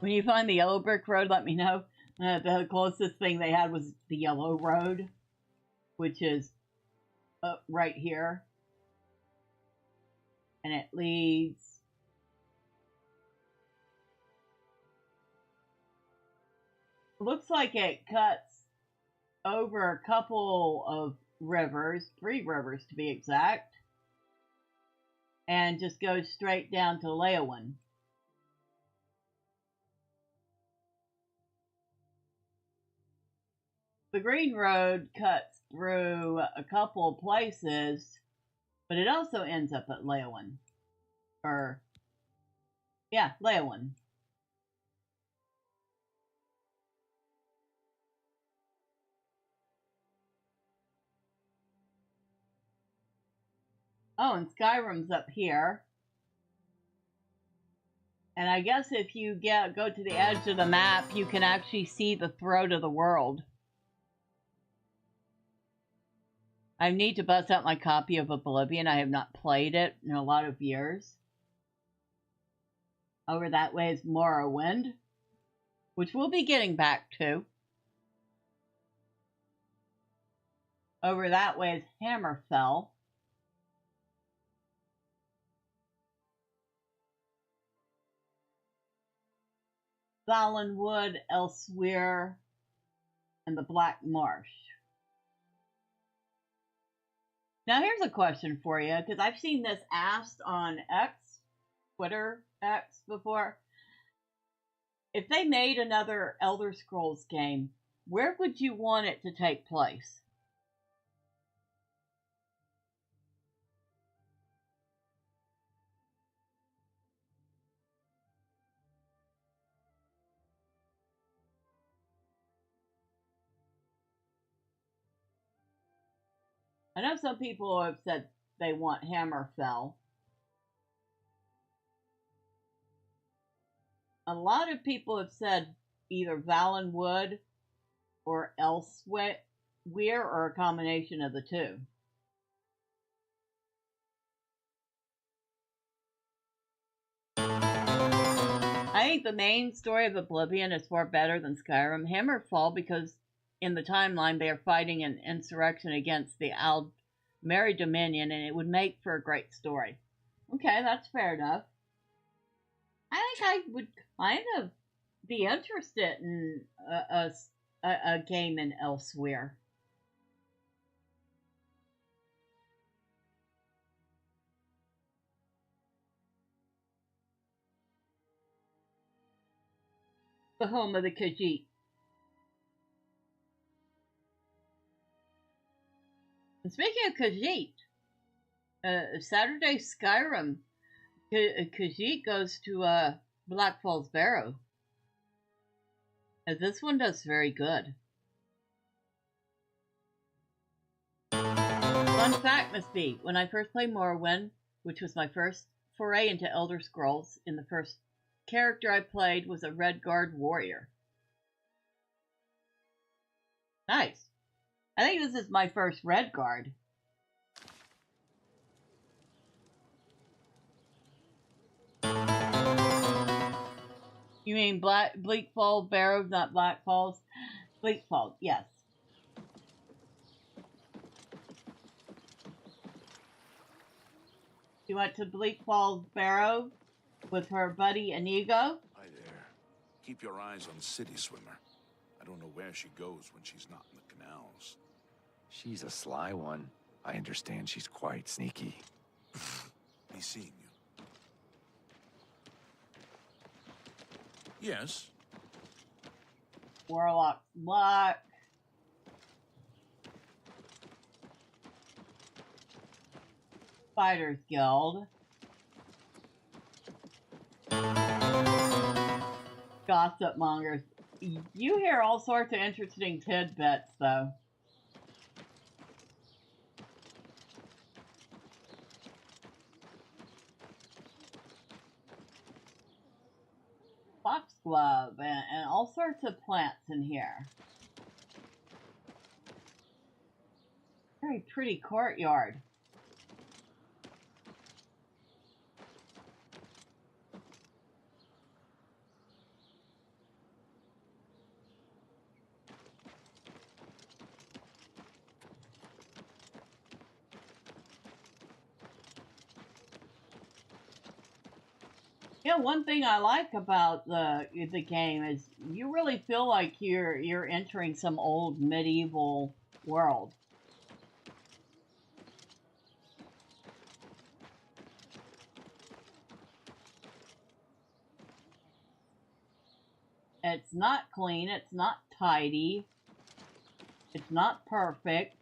When you find the yellow brick road, let me know. The closest thing they had was the yellow road, which is up right here. And it leads... Looks like it cuts over a couple of rivers, 3 rivers to be exact, and just goes straight down to Leowin. The green road cuts through a couple of places, but it also ends up at Leowin. Leowin. Oh, and Skyrim's up here. And I guess if you go to the edge of the map, you can actually see the throat of the world. I need to bust out my copy of Oblivion. I have not played it in a lot of years. Over that way is Morrowind, which we'll be getting back to. Over that way is Hammerfell. Valenwood, Elsewhere, and the Black Marsh. Now here's a question for you, because I've seen this asked on Twitter X before. If they made another Elder Scrolls game, where would you want it to take place? I know some people have said they want Hammerfell. A lot of people have said either Valenwood or Elsewhere, or a combination of the two. I think the main story of Oblivion is far better than Skyrim. Hammerfall, because in the timeline they are fighting an insurrection against the Aldmeri Dominion, and it would make for a great story. Okay, that's fair enough. I think I would kind of be interested in a game in Elsewhere. The home of the Khajiit. And speaking of Khajiit, Saturday Skyrim, Khajiit goes to Black Falls Barrow. This one does very good. Fun fact must be, when I first played Morrowind, which was my first foray into Elder Scrolls, in the first character I played was a Redguard warrior. Nice. I think this is my first Redguard. You mean Bleak Falls Barrow, not Black Falls? Bleak Falls, yes. She went to Bleak Falls Barrow with her buddy Inigo.
Hi there. Keep your eyes on City Swimmer. I don't know where she goes when she's not in the canals.
She's a sly one. I understand she's quite sneaky.
He's seeing you. Yes.
Warlock Black. Fighters Guild. Gossip mongers. You hear all sorts of interesting tidbits, though. Foxglove and all sorts of plants in here. Very pretty courtyard. Yeah, one thing I like about the game is you really feel like you're entering some old medieval world. It's not clean, it's not tidy, it's not perfect.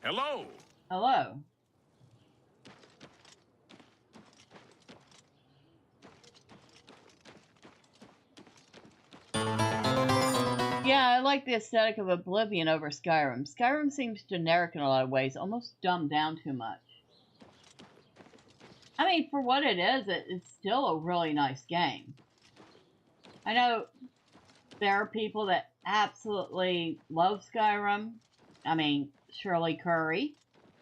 Hello.
Hello. Yeah, I like the aesthetic of Oblivion over Skyrim. Skyrim seems generic in a lot of ways, almost dumbed down too much. I mean, for what it is, it's still a really nice game. I know there are people that absolutely love Skyrim. I mean, Shirley Curry,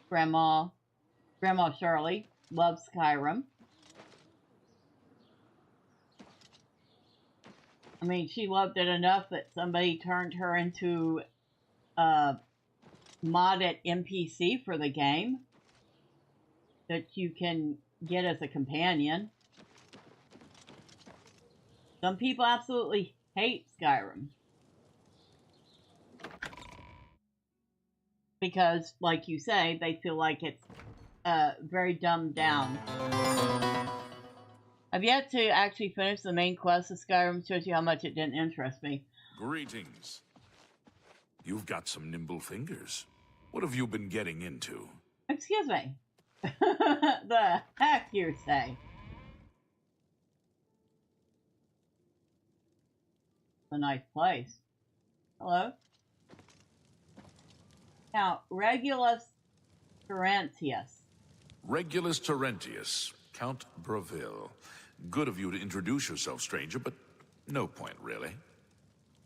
Grandma Shirley, loves Skyrim. I mean, she loved it enough that somebody turned her into a modded NPC for the game that you can get as a companion. Some people absolutely hate Skyrim. Because, like you say, they feel like it's very dumbed down. I've yet to actually finish the main quest of Skyrim. Shows you how much it didn't interest me.
Greetings. You've got some nimble fingers. What have you been getting into?
Excuse me. The heck you say? It's a nice place. Hello? Now, Regulus Terentius.
Regulus Terentius, Count Breville. Good of you to introduce yourself, stranger, but no point, really.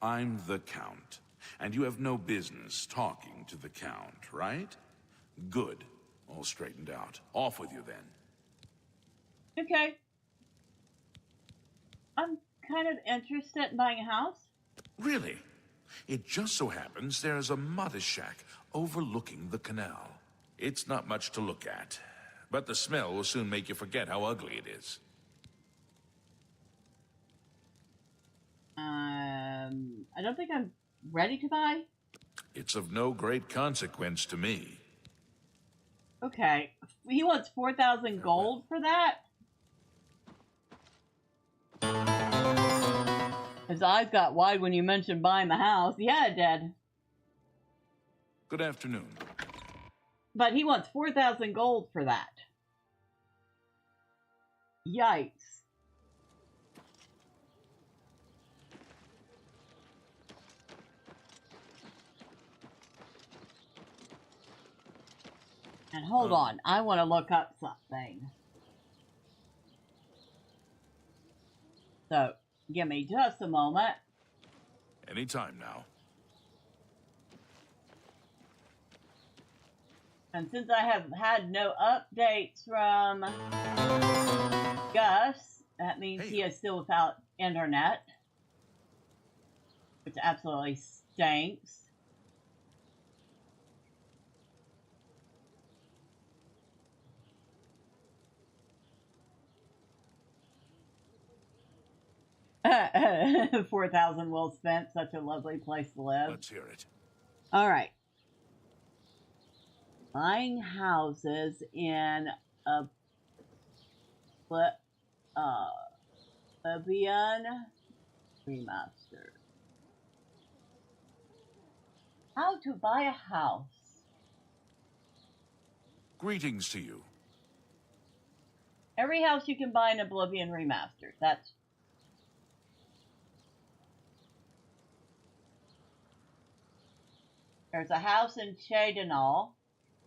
I'm the Count. And you have no business talking to the Count, right? Good. All straightened out. Off with you, then.
Okay. I'm kind of interested in buying a house.
Really? It just so happens there's a mother's shack overlooking the canal. It's not much to look at, but the smell will soon make you forget how ugly it is.
I don't think I'm ready to buy.
It's of no great consequence to me.
Okay. He wants 4,000 gold for that? His eyes got wide when you mentioned buying the house. Yeah, it did.
Good afternoon.
But he wants 4,000 gold for that. Yikes. And hold on, I want to look up something. So, give me just a moment.
Anytime now.
And since I have had no updates from Gus, that means he is still without internet. Which absolutely stinks. $4,000 well spent. Such a lovely place to live.
Let's hear it.
All right. Buying houses in Oblivion Remastered. How to buy a house.
Greetings to you.
Every house you can buy in Oblivion Remastered. There's a house in Chedenal.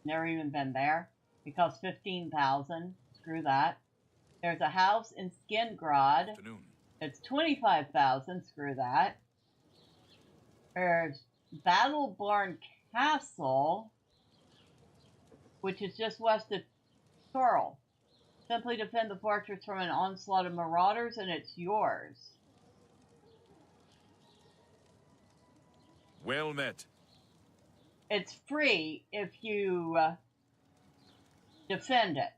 Never even been there. It costs 15,000. Screw that. There's a house in Skingrad. It's 25,000. Screw that. There's Battleborn Castle, which is just west of Turl. Simply defend the fortress from an onslaught of marauders, and it's yours.
Well met.
It's free if you defend it.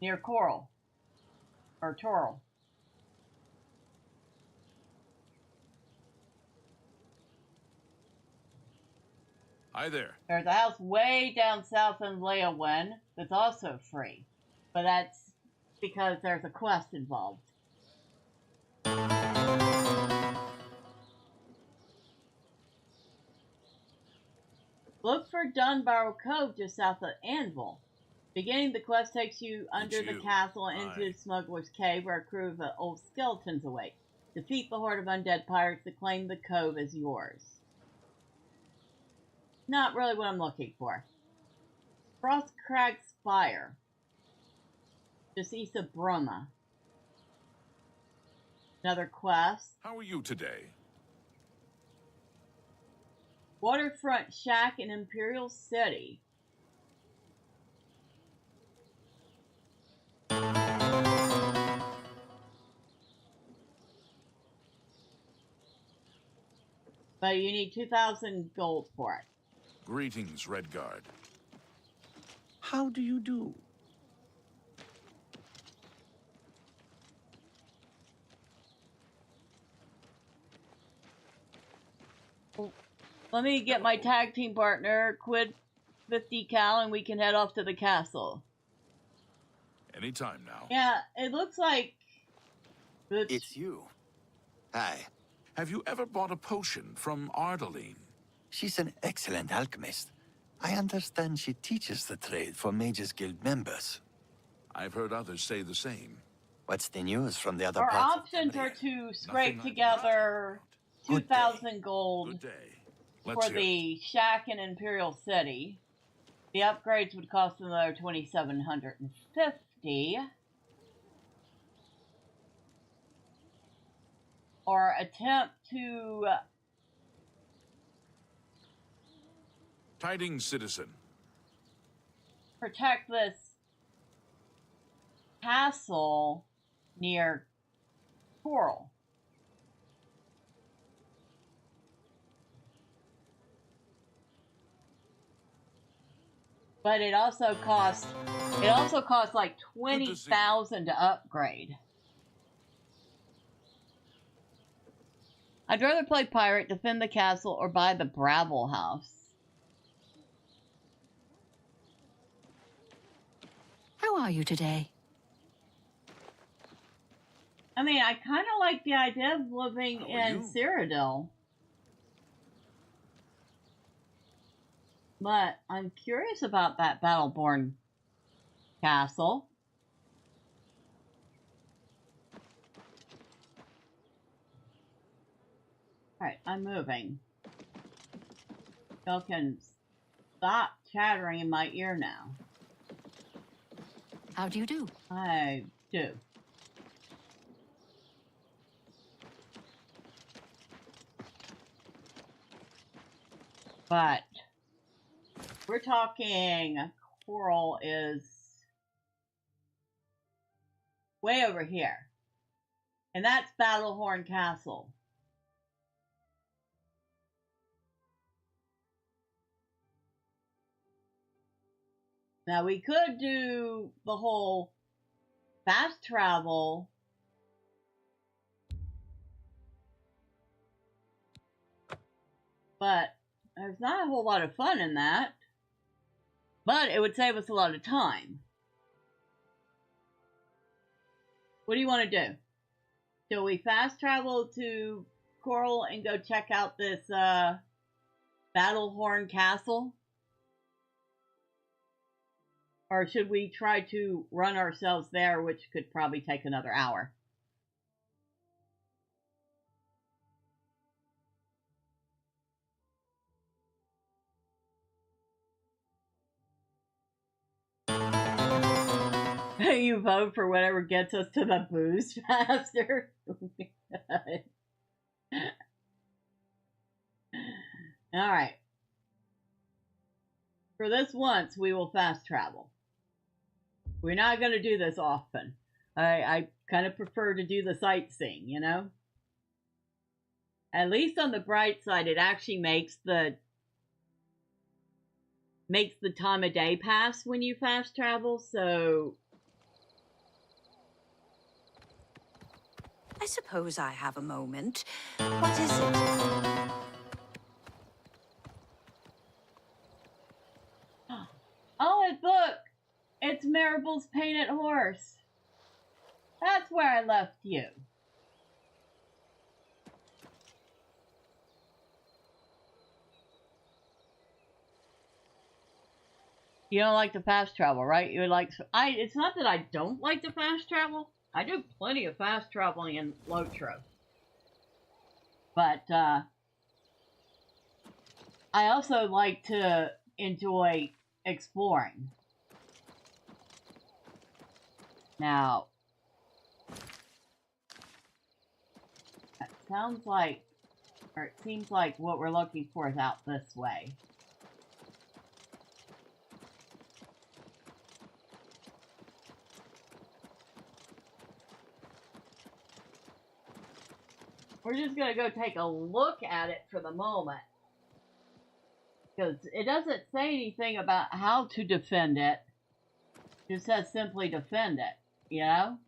Near Coral. Or Turl.
Hi there.
There's a house way down south in Leowyn that's also free. But that's because there's a quest involved. Look for Dunbarrow Cove just south of Anvil. Beginning the quest takes you under the castle into Smuggler's Cave, where a crew of old skeletons await. Defeat the horde of undead pirates to claim the cove as yours. Not really what I'm looking for. Frostcrag Spire. Just east of Broma. Another quest.
How are you today?
Waterfront Shack in Imperial City. But you need 2,000 gold for it.
Greetings, Redguard.
How do you do?
Let me get my tag team partner, Quid 50 Cal, and we can head off to the castle.
Anytime now.
Yeah, it looks like...
It's you. Hi.
Have you ever bought a potion from Ardaline?
She's an excellent alchemist. I understand she teaches the trade for Mages Guild members.
I've heard others say the same.
What's the news from the other
Our
parts?
options are to scrape together 2,000 gold for the shack in Imperial City. The upgrades would cost another 2,750. or attempt to
Tidings, citizen.
protect this castle near Coral. But it also costs like 20,000 to upgrade. I'd rather play pirate, defend the castle, or buy the Bravell house.
How are you today?
I mean, I kind of like the idea of living in Cyrodiil. But I'm curious about that Battleborn castle. Alright, I'm moving. Y'all can stop chattering in my ear now.
How do you do?
I do. But we're talking Coral is way over here. And that's Battlehorn Castle. Now we could do the whole fast travel, but there's not a whole lot of fun in that. But it would save us a lot of time. What do you want to do? Do we fast travel to Coral and go check out this Battlehorn Castle? Or should we try to run ourselves there, which could probably take another hour? You vote for whatever gets us to the booze faster. Alright. For this once, we will fast travel. We're not going to do this often. I kind of prefer to do the sightseeing, you know? At least on the bright side, it actually makes the time of day pass when you fast travel, so...
I suppose I have a moment. What is it?
Oh, and look! It's Maribel's painted horse. That's where I left you. You don't like the fast travel, right? You would like... It's not that I don't like the fast travel. I do plenty of fast traveling in Lotro. But, I also like to enjoy exploring. Now, it sounds like, or it seems like what we're looking for is out this way. We're just going to go take a look at it for the moment. Because it doesn't say anything about how to defend it. It just says simply defend it, you know?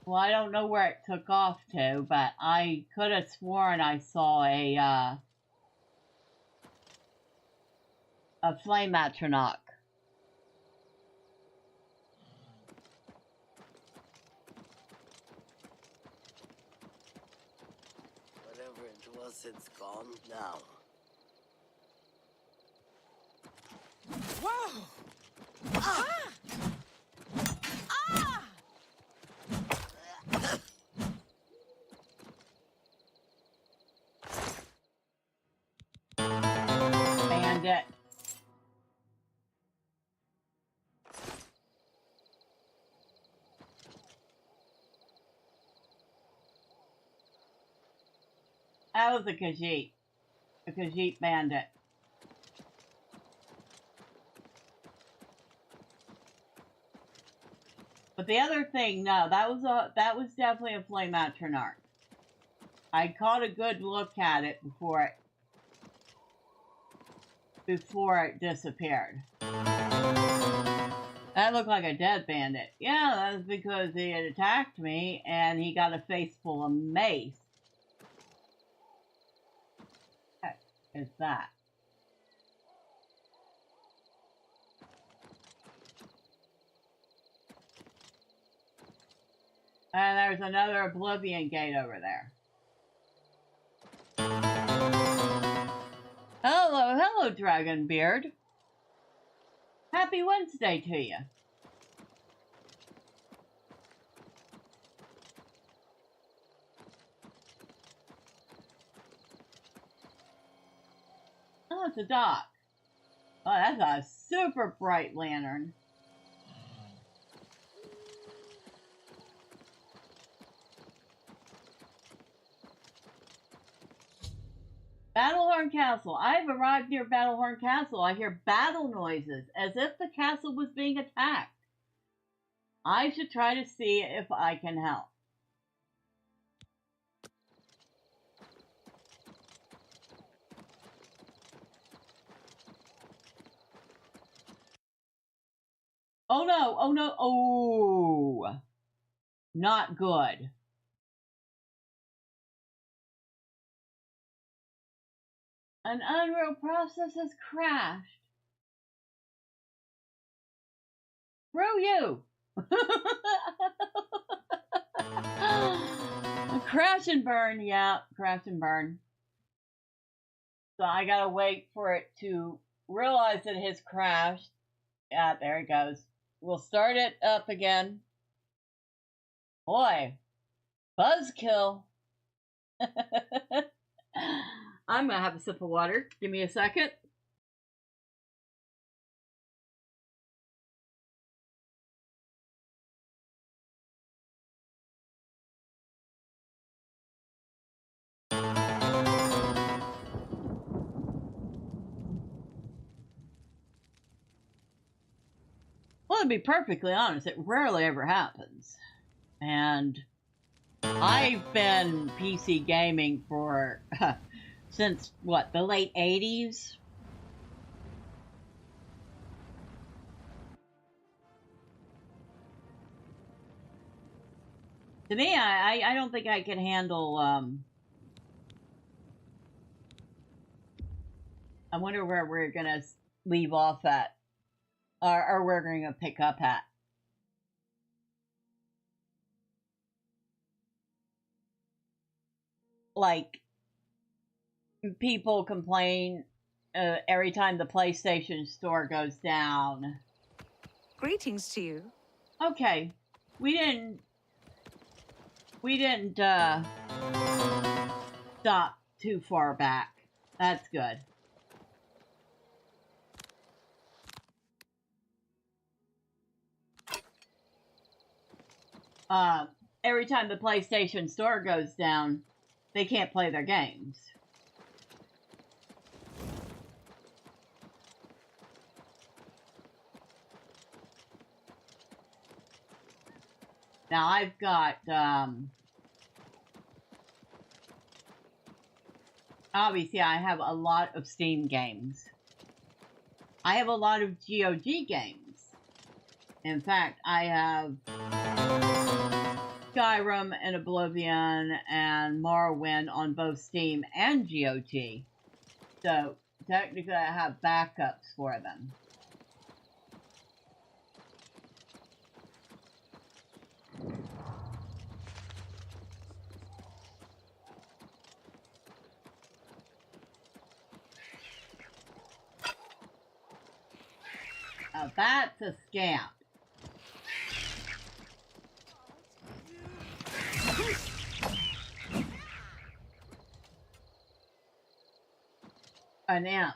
Well, I don't know where it took off to, but I could have sworn I saw a flame atronach.
Whatever it was, it's gone now.
Whoa! Ah! Ah!
Bandit. That was a Khajiit. A Khajiit bandit. But the other thing, no, that was definitely a flame atronach. I caught a good look at it before it disappeared. That looked like a dead bandit. Yeah, that's because he had attacked me and he got a face full of mace. What is that? And there's another Oblivion gate over there. Hello, hello, Dragonbeard. Happy Wednesday to you. Oh, it's a dock. Oh, that's a super bright lantern. Battlehorn Castle. I've arrived near Battlehorn Castle. I hear battle noises, as if the castle was being attacked. I should try to see if I can help. Oh no, oh no, oh. Not good. An Unreal process has crashed. Screw you! Crash and burn, yeah, crash and burn. So I gotta wait for it to realize that it has crashed. Yeah, there it goes. We'll start it up again. Boy, buzzkill. I'm gonna have a sip of water. Give me a second. Well, to be perfectly honest, it rarely ever happens. And I've been PC gaming for since what, the late 80s? To me, I don't think I can handle I wonder where we're gonna leave off at, or we're gonna pick up at. Like, people complain every time the PlayStation Store goes down.
Greetings to you.
Okay, we didn't stop too far back. That's good. Every time the PlayStation Store goes down, they can't play their games. Now I've got, obviously I have a lot of Steam games. I have a lot of GOG games. In fact, I have Skyrim and Oblivion and Morrowind on both Steam and GOG. So technically I have backups for them. Now that's a scamp. An imp.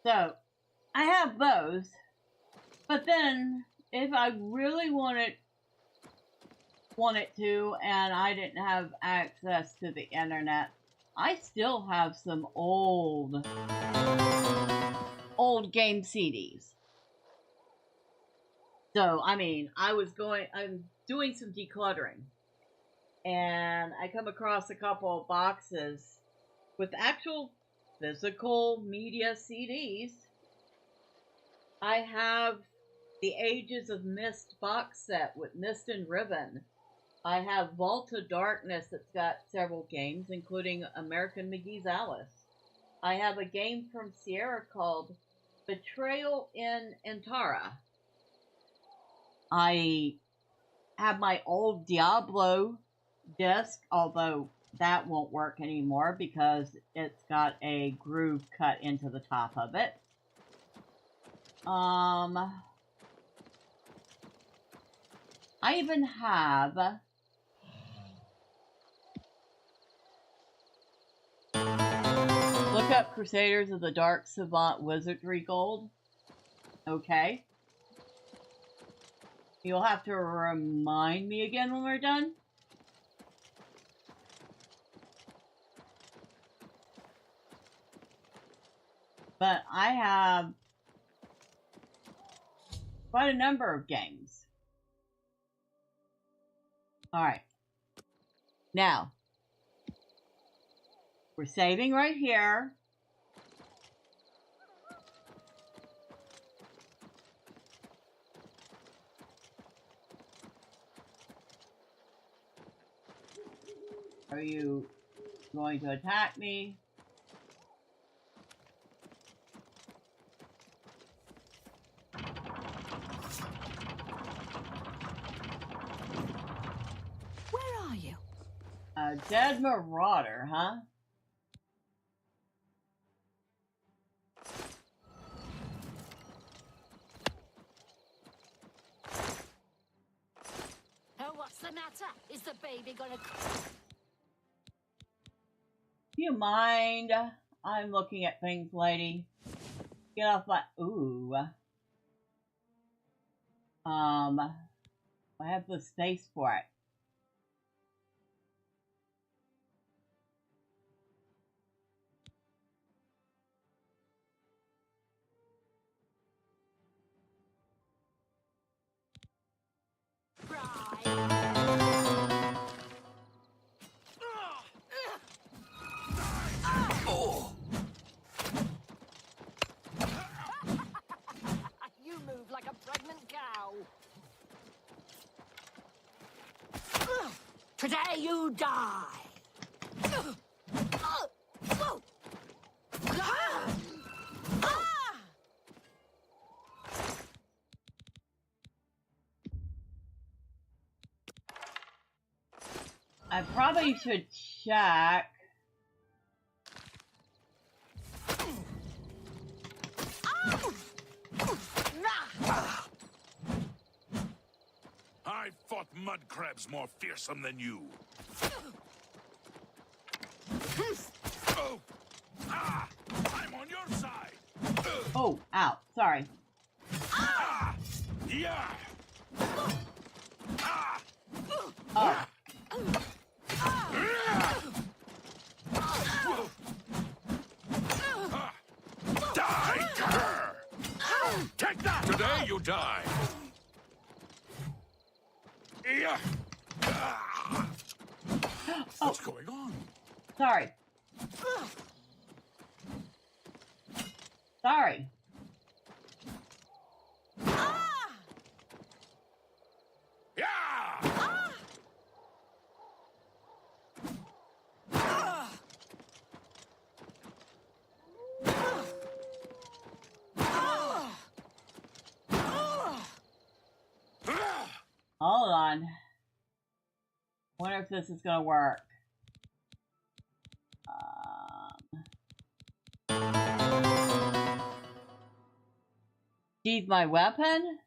So, I have those, but then if I really wanted to and I didn't have access to the internet, I still have some old game CDs. So, I mean, I'm doing some decluttering, and I come across a couple of boxes with actual physical media CDs. I have the Ages of Mist box set with Mist and Ribbon. I have Vault of Darkness that's got several games, including American McGee's Alice. I have a game from Sierra called Betrayal in Antara. I have my old Diablo disc, although that won't work anymore because it's got a groove cut into the top of it. I even have look up Crusaders of the Dark Savant Wizardry Gold. Okay. You'll have to remind me again when we're done. But I have quite a number of games. Alright. Now, we're saving right here. Are you going to attack me?
Where are you?
A dead marauder, huh?
Oh, what's the matter? Is the baby gonna...
Do you mind? I'm looking at things, lady. Get off my... Ooh. I have the space for it.
You move like a pregnant cow. Today you die.
I probably should check.
I fought mud crabs more fearsome than you. Oh! Ah! I'm on your side!
Oh, ow. Sorry.
Ah! Yeah! Ah!
Oh.
Die, cur! Take that! Today you die! Yeah. What's going on?
Sorry. Sorry.
Yeah!
if this is gonna work. Sheath my weapon?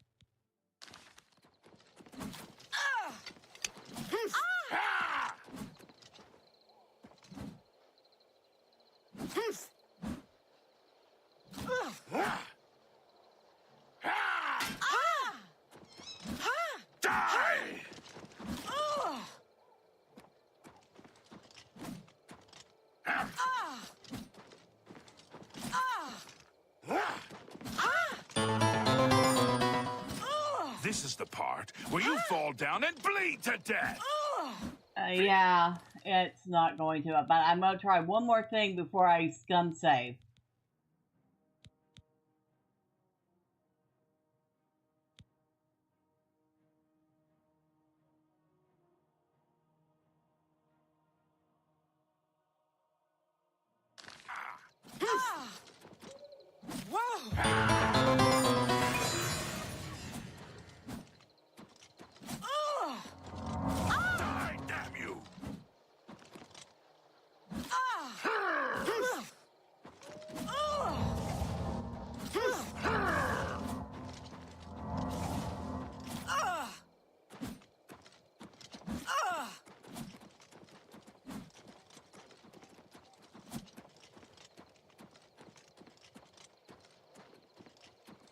This is the part where you fall down and bleed to death.
Yeah, it's not going to, but I'm going to try one more thing before I scum save.
Die, damn you!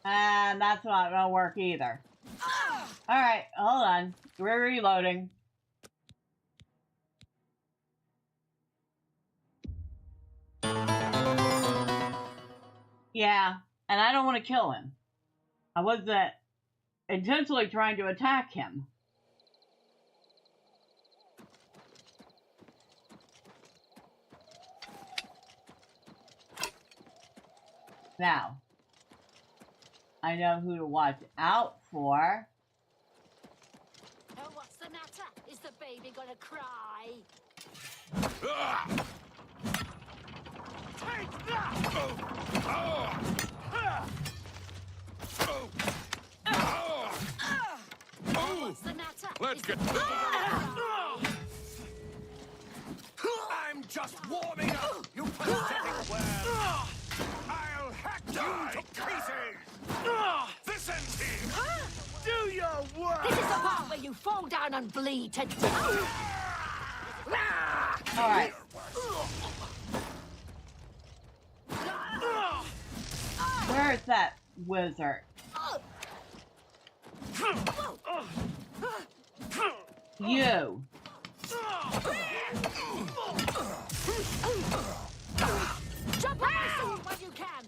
And that's not going to work either. Alright, hold on. We're reloading. Yeah, and I don't want to kill him. I wasn't intentionally trying to attack him. Now, I know who to watch out for.
Oh, what's the matter? Is the baby gonna cry?
Take that!
What's the matter?
Let's get...
I'm just warming up, you pathetic worm! I'll hack you to pieces!
This ends here!
Do your work!
This is the part where you fall down and bleed to death.
Alright. Where's that wizard? You.
Jump on my sword when you can.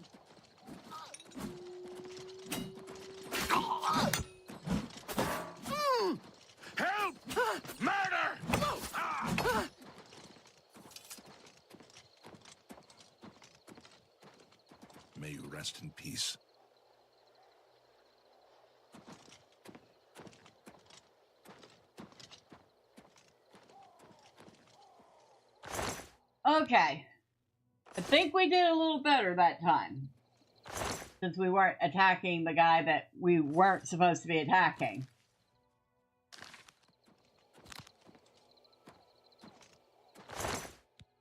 Help! Murder! May you rest in peace.
Okay. I think we did a little better that time. Since we weren't attacking the guy that we weren't supposed to be attacking.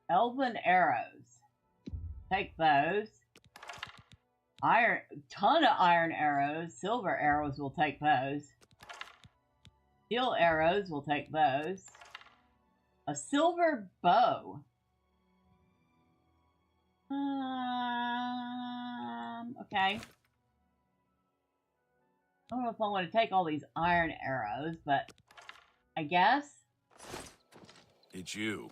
Elven arrows. Take those. Ton of iron arrows. Silver arrows, we'll take those. Steel arrows, we'll take those. A silver bow. Okay. I don't know if I want to take all these iron arrows, but I guess.
It's you.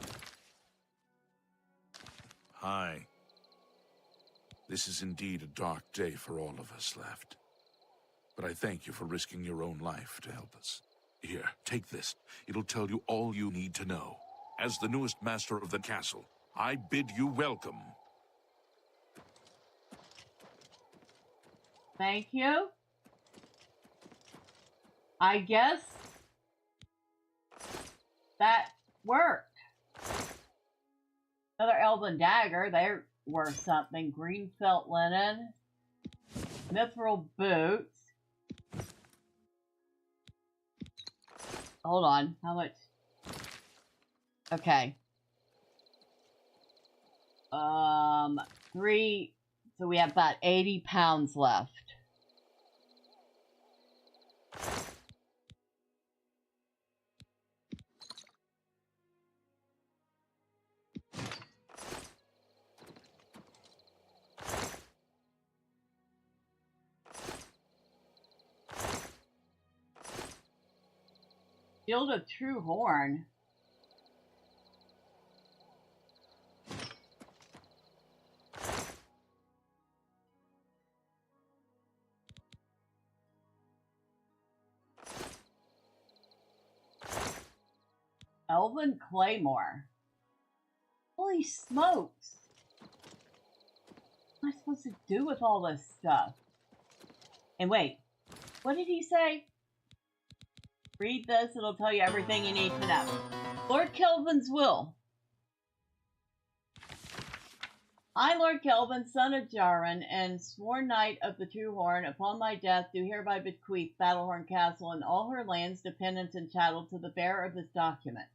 Hi. This is indeed a dark day for all of us left. But I thank you for risking your own life to help us. Here, take this. It'll tell you all you need to know. As the newest master of the castle, I bid you welcome.
Thank you. I guess that worked. Another elven dagger. They're worth something. Green felt linen. Mithril boots. Hold on. How much? Okay. 3. So we have about 80 pounds left. Shield of True Horn. Elven Claymore. Holy smokes! What am I supposed to do with all this stuff? And wait, what did he say? Read this, it'll tell you everything you need to know. Lord Kelvin's will. I, Lord Kelvin, son of Jaron, and sworn knight of the True Horn, upon my death do hereby bequeath Battlehorn Castle and all her lands, dependents, and chattel to the bearer of this document.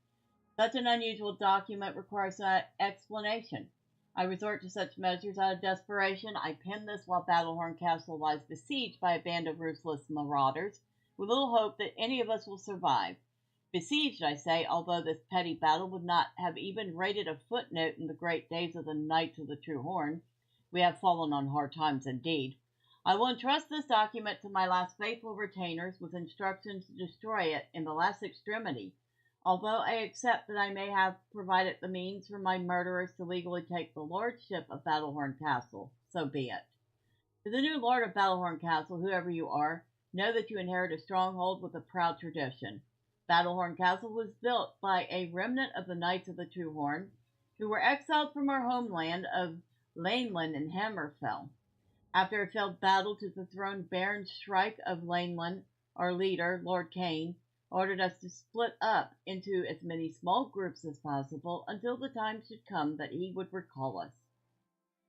Such an unusual document requires an explanation. I resort to such measures out of desperation. I pen this while Battlehorn Castle lies besieged by a band of ruthless marauders, with little hope that any of us will survive. Besieged, I say, although this petty battle would not have even rated a footnote in the great days of the Knights of the True Horn. We have fallen on hard times indeed. I will entrust this document to my last faithful retainers with instructions to destroy it in the last extremity. Although I accept that I may have provided the means for my murderers to legally take the lordship of Battlehorn Castle, so be it. To the new lord of Battlehorn Castle, whoever you are, know that you inherit a stronghold with a proud tradition. Battlehorn Castle was built by a remnant of the Knights of the True Horn, who were exiled from our homeland of Laneland and Hammerfell. After a failed battle to dethrone Baron Shrike of Laneland, our leader, Lord Kane, ordered us to split up into as many small groups as possible until the time should come that he would recall us.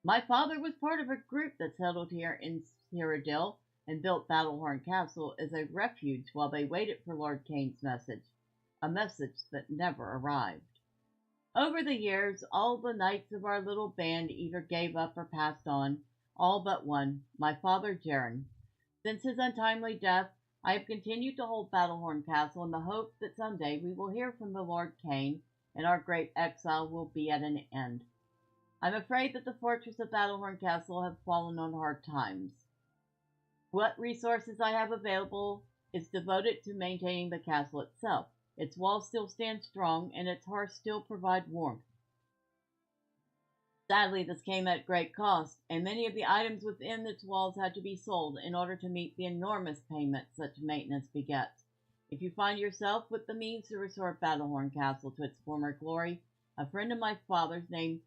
My father was part of a group that settled here in Cyrodiil and built Battlehorn Castle as a refuge while they waited for Lord Kane's message, a message that never arrived. Over the years, all the knights of our little band either gave up or passed on, all but one, my father Jaron. Since his untimely death, I have continued to hold Battlehorn Castle in the hope that someday we will hear from the Lord Kane and our great exile will be at an end. I'm afraid that the fortress of Battlehorn Castle have fallen on hard times. What resources I have available is devoted to maintaining the castle itself. Its walls still stand strong and its hearths still provide warmth. Sadly, this came at great cost, and many of the items within its walls had to be sold in order to meet the enormous payments such maintenance begets. If you find yourself with the means to restore Battlehorn Castle to its former glory, a friend of my father's named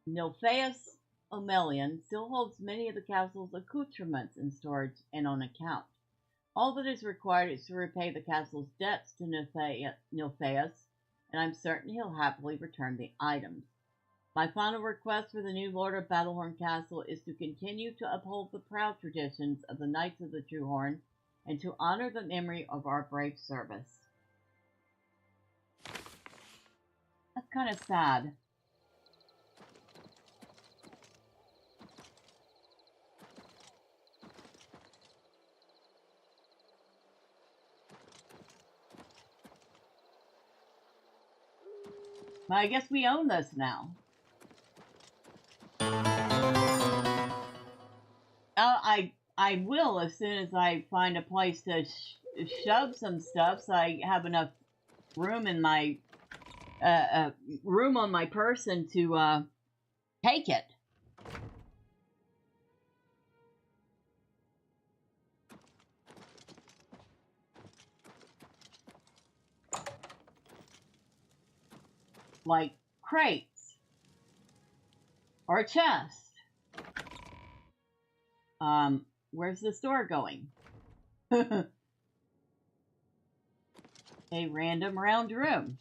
Nilphaeus Omelian still holds many of the castle's accoutrements in storage and on account. All that is required is to repay the castle's debts to Nilphaeus, and I'm certain he'll happily return the items. My final request for the new Lord of Battlehorn Castle is to continue to uphold the proud traditions of the Knights of the True Horn and to honor the memory of our brave service. That's kind of sad. But I guess we own this now. I will as soon as I find a place to shove some stuff so I have enough room in my room on my person to take it. Like crates or a chest. Where's the store going? A random round room.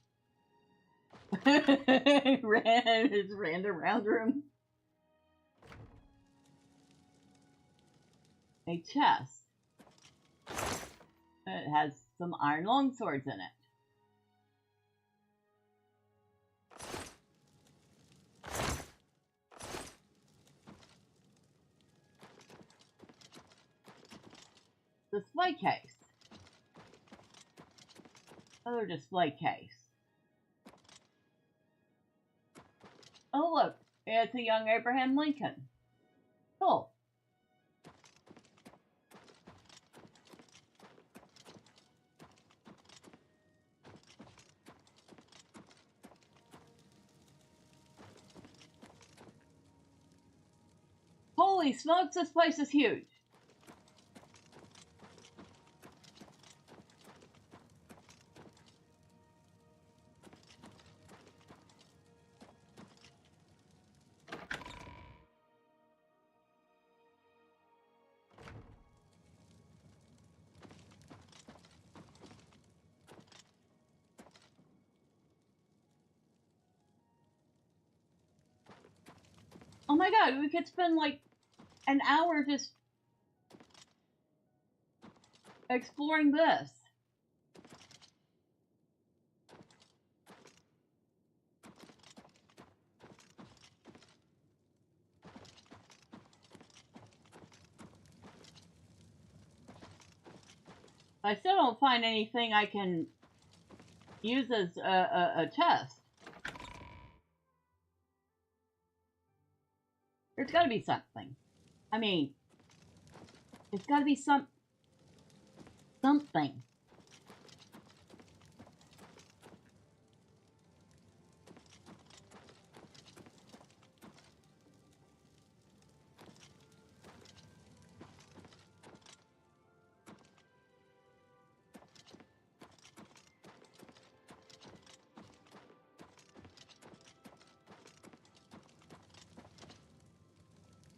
It's random round room. A chest. It has some iron longswords in it. display case. Other display case. Oh look, it's a young Abraham Lincoln. Cool. Holy smokes, this place is huge. Oh my god, we could spend like an hour just exploring this. I still don't find anything I can use as a test. There's got to be something. I mean, it's got to be something.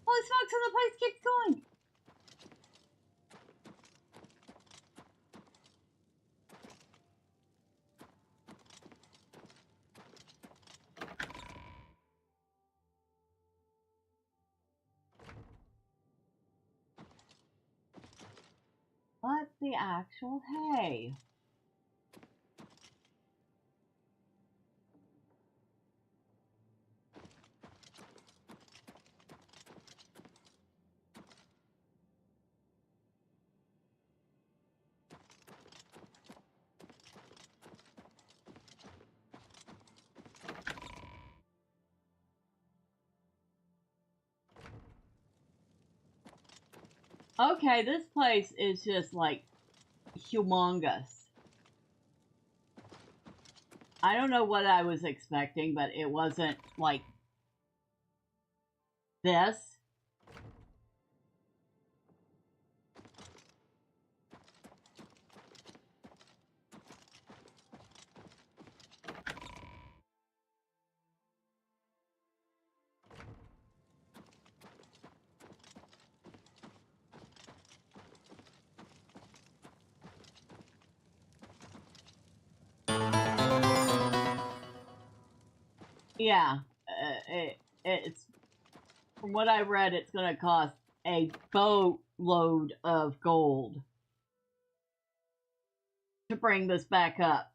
Holy smokes, so the place keeps going. What's the actual hay? Okay, this place is just like humongous. I don't know what I was expecting, but it wasn't like this. Yeah, it's from what I read, it's going to cost a boatload of gold to bring this back up.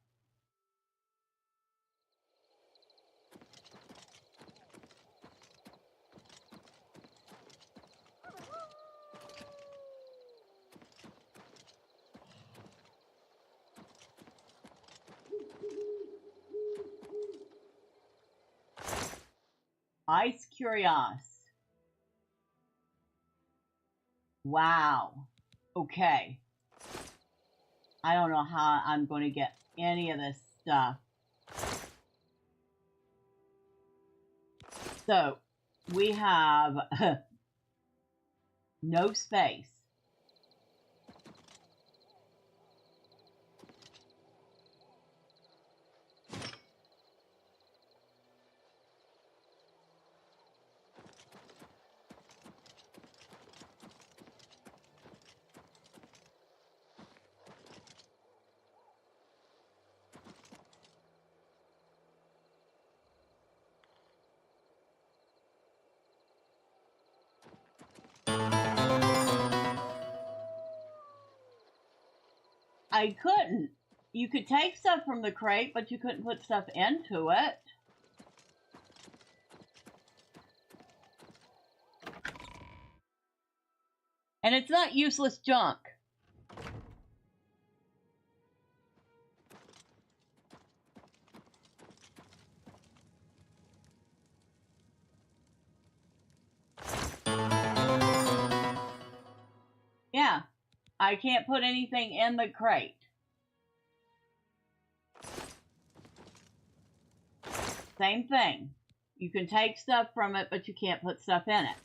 Ice Curios. Wow. Okay. I don't know how I'm going to get any of this stuff. So, we have no space. I couldn't. You could take stuff from the crate, but you couldn't put stuff into it. And it's not useless junk. I can't put anything in the crate. Same thing. You can take stuff from it, but you can't put stuff in it.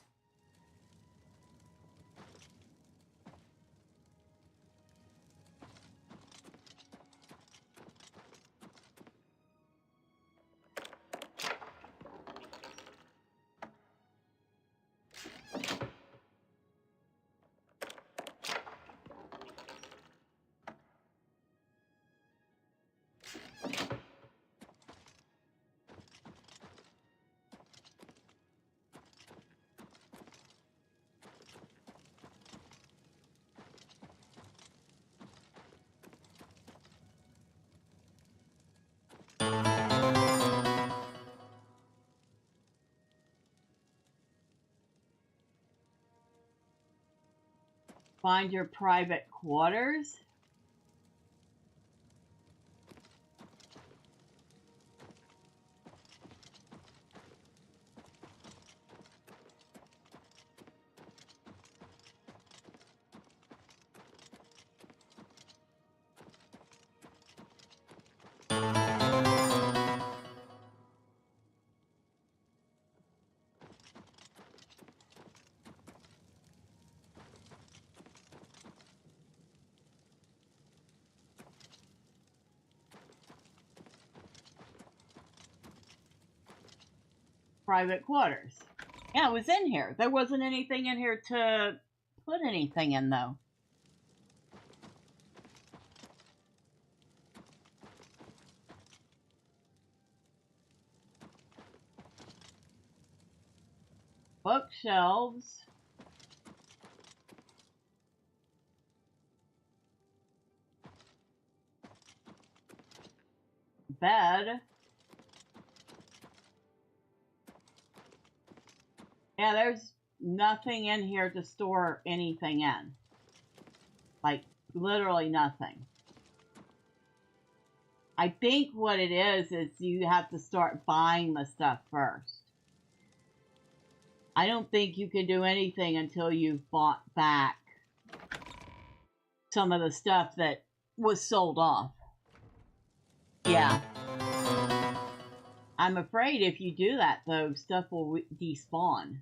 Find your private quarters. Private quarters. Yeah, it was in here. There wasn't anything in here to put anything in, though. Bookshelves. Bed. Yeah, there's nothing in here to store anything in. Like, literally nothing. I think what it is you have to start buying the stuff first. I don't think you can do anything until you've bought back some of the stuff that was sold off. Yeah. I'm afraid if you do that, though, stuff will despawn.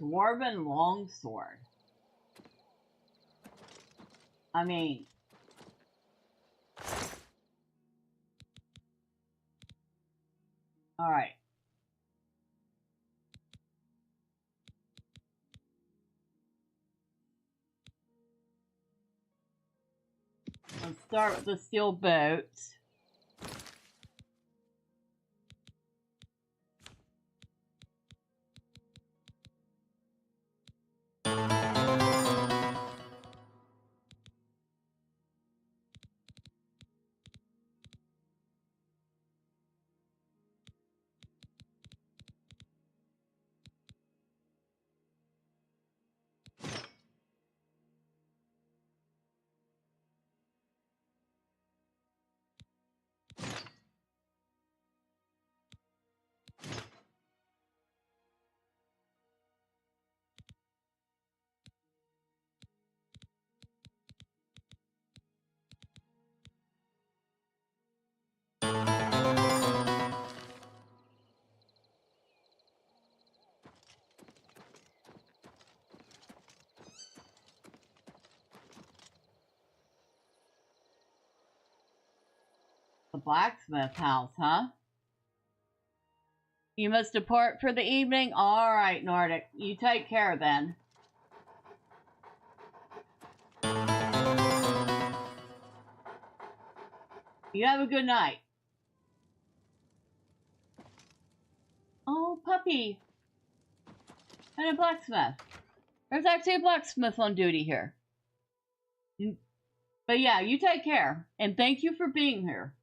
Dwarven longsword. I mean... Alright. Let's start with the steel boots. The blacksmith house, huh? You must depart for the evening? Alright, Nordic. You take care then. You have a good night. Oh, puppy. And a blacksmith. There's actually a blacksmith on duty here. But yeah, you take care. And thank you for being here.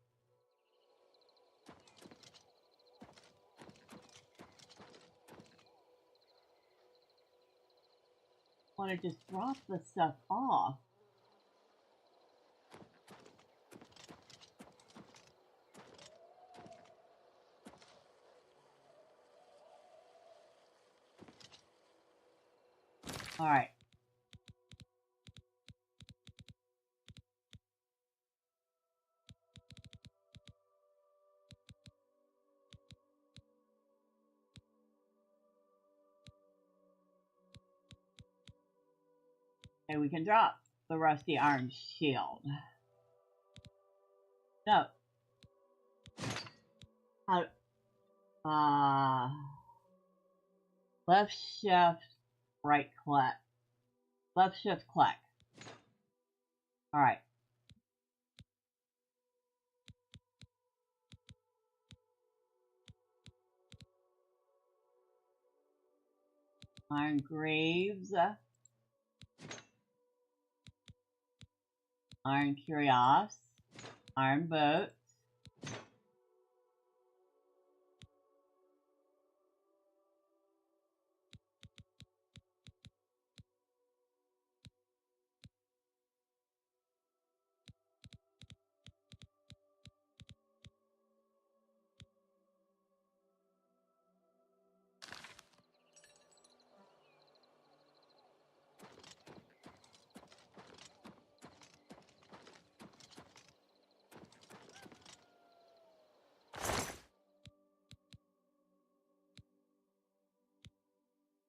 I want to just drop this stuff off. All right. Okay, we can drop the rusty iron shield. So, left shift, right click. Left shift click. All right. Iron Graves. Iron Curios. Iron Boat.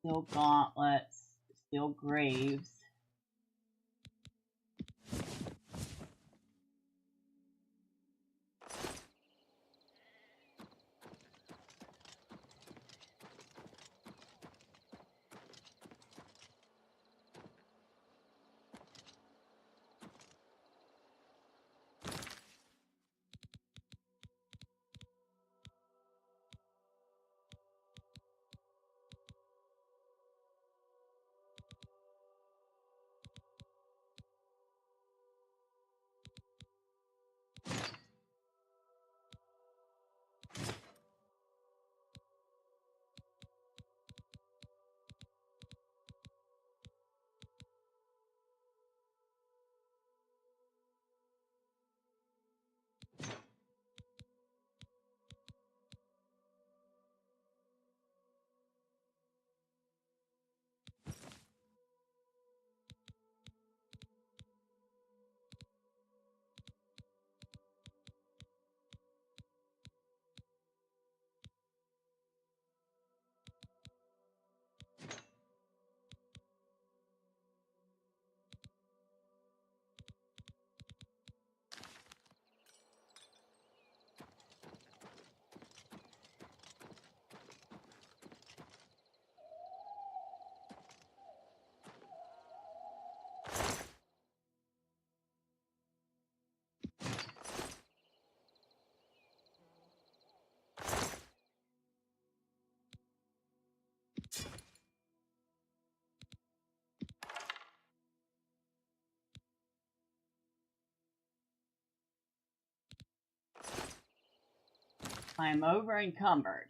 Steel gauntlets. Steel graves. I'm over encumbered.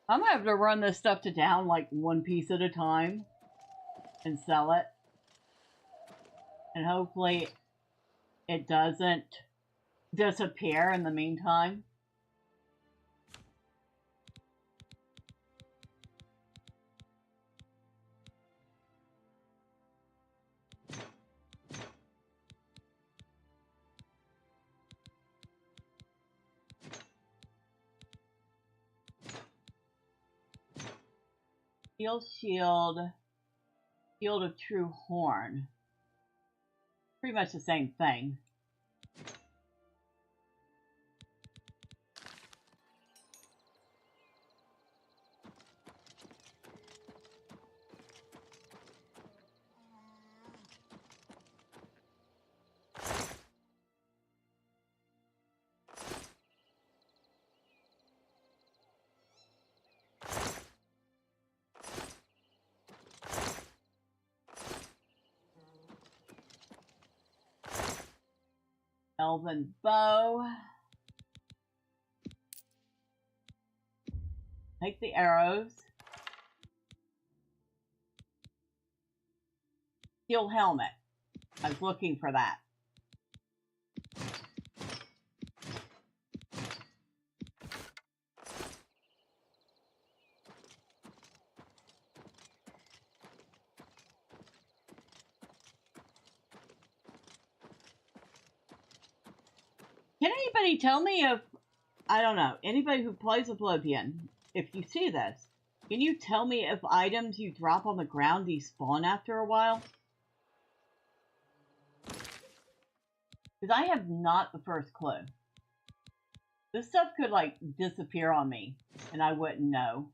I'm gonna have to run this stuff to down like one piece at a time and sell it. And hopefully it doesn't disappear in the meantime. Steel shield, shield of true horn. Pretty much the same thing. Elven bow. Take the arrows. Steel helmet. I was looking for that. Can anybody tell me if, I don't know, anybody who plays Oblivion, if you see this, can you tell me if items you drop on the ground despawn after a while? Because I have not the first clue. This stuff could, like, disappear on me, and I wouldn't know.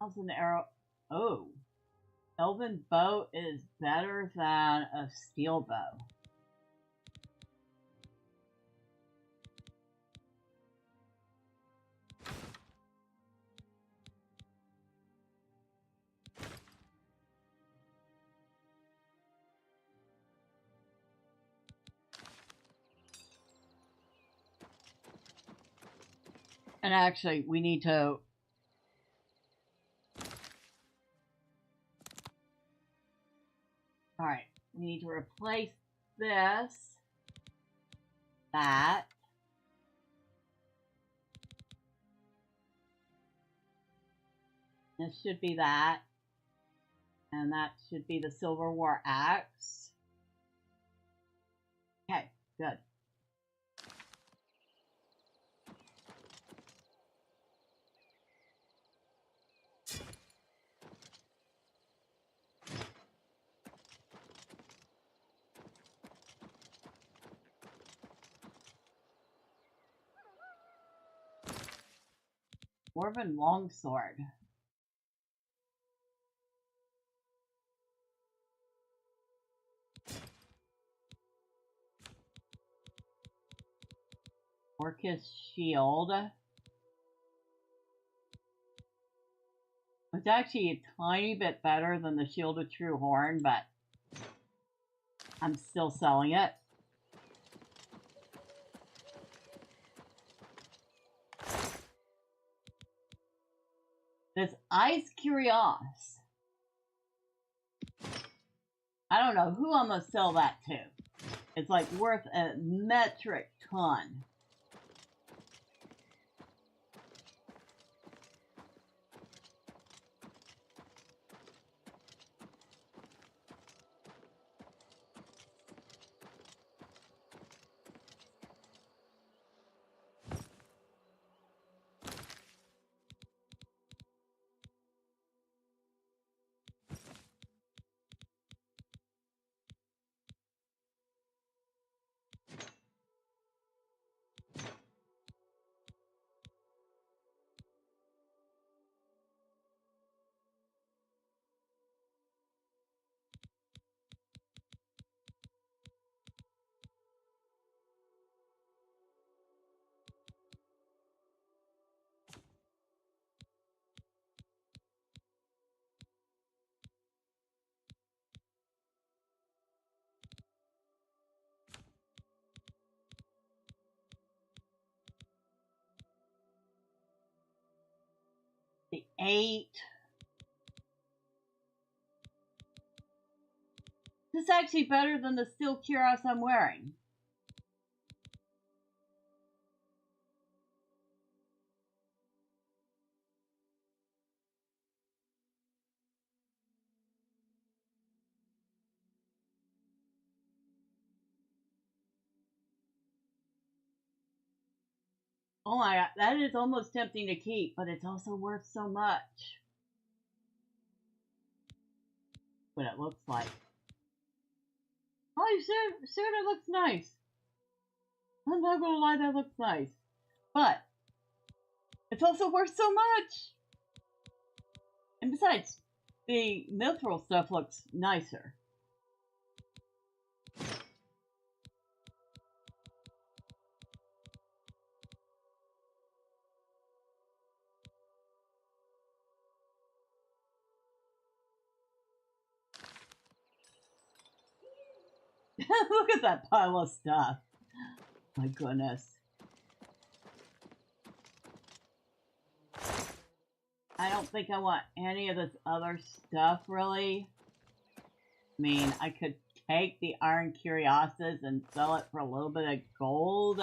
How's an arrow? Oh. Elven bow is better than a steel bow. And actually, we need to... Alright, we need to replace this, that. This should be that. And that should be the Silver War Axe. Okay, good. Dwarven longsword. Orcus shield. It's actually a tiny bit better than the Shield of True Horn, but I'm still selling it. This Ice Curios. I don't know who I'm gonna sell that to. It's like worth a metric ton. The 8. This is actually better than the steel cuirass I'm wearing. Oh my god, that is almost tempting to keep, but it's also worth so much. What it looks like. Oh, you sure that looks nice. I'm not gonna lie, that looks nice. But it's also worth so much. And besides, the mithril stuff looks nicer. Look at that pile of stuff. My goodness. I don't think I want any of this other stuff, really. I mean, I could take the iron curiosities and sell it for a little bit of gold.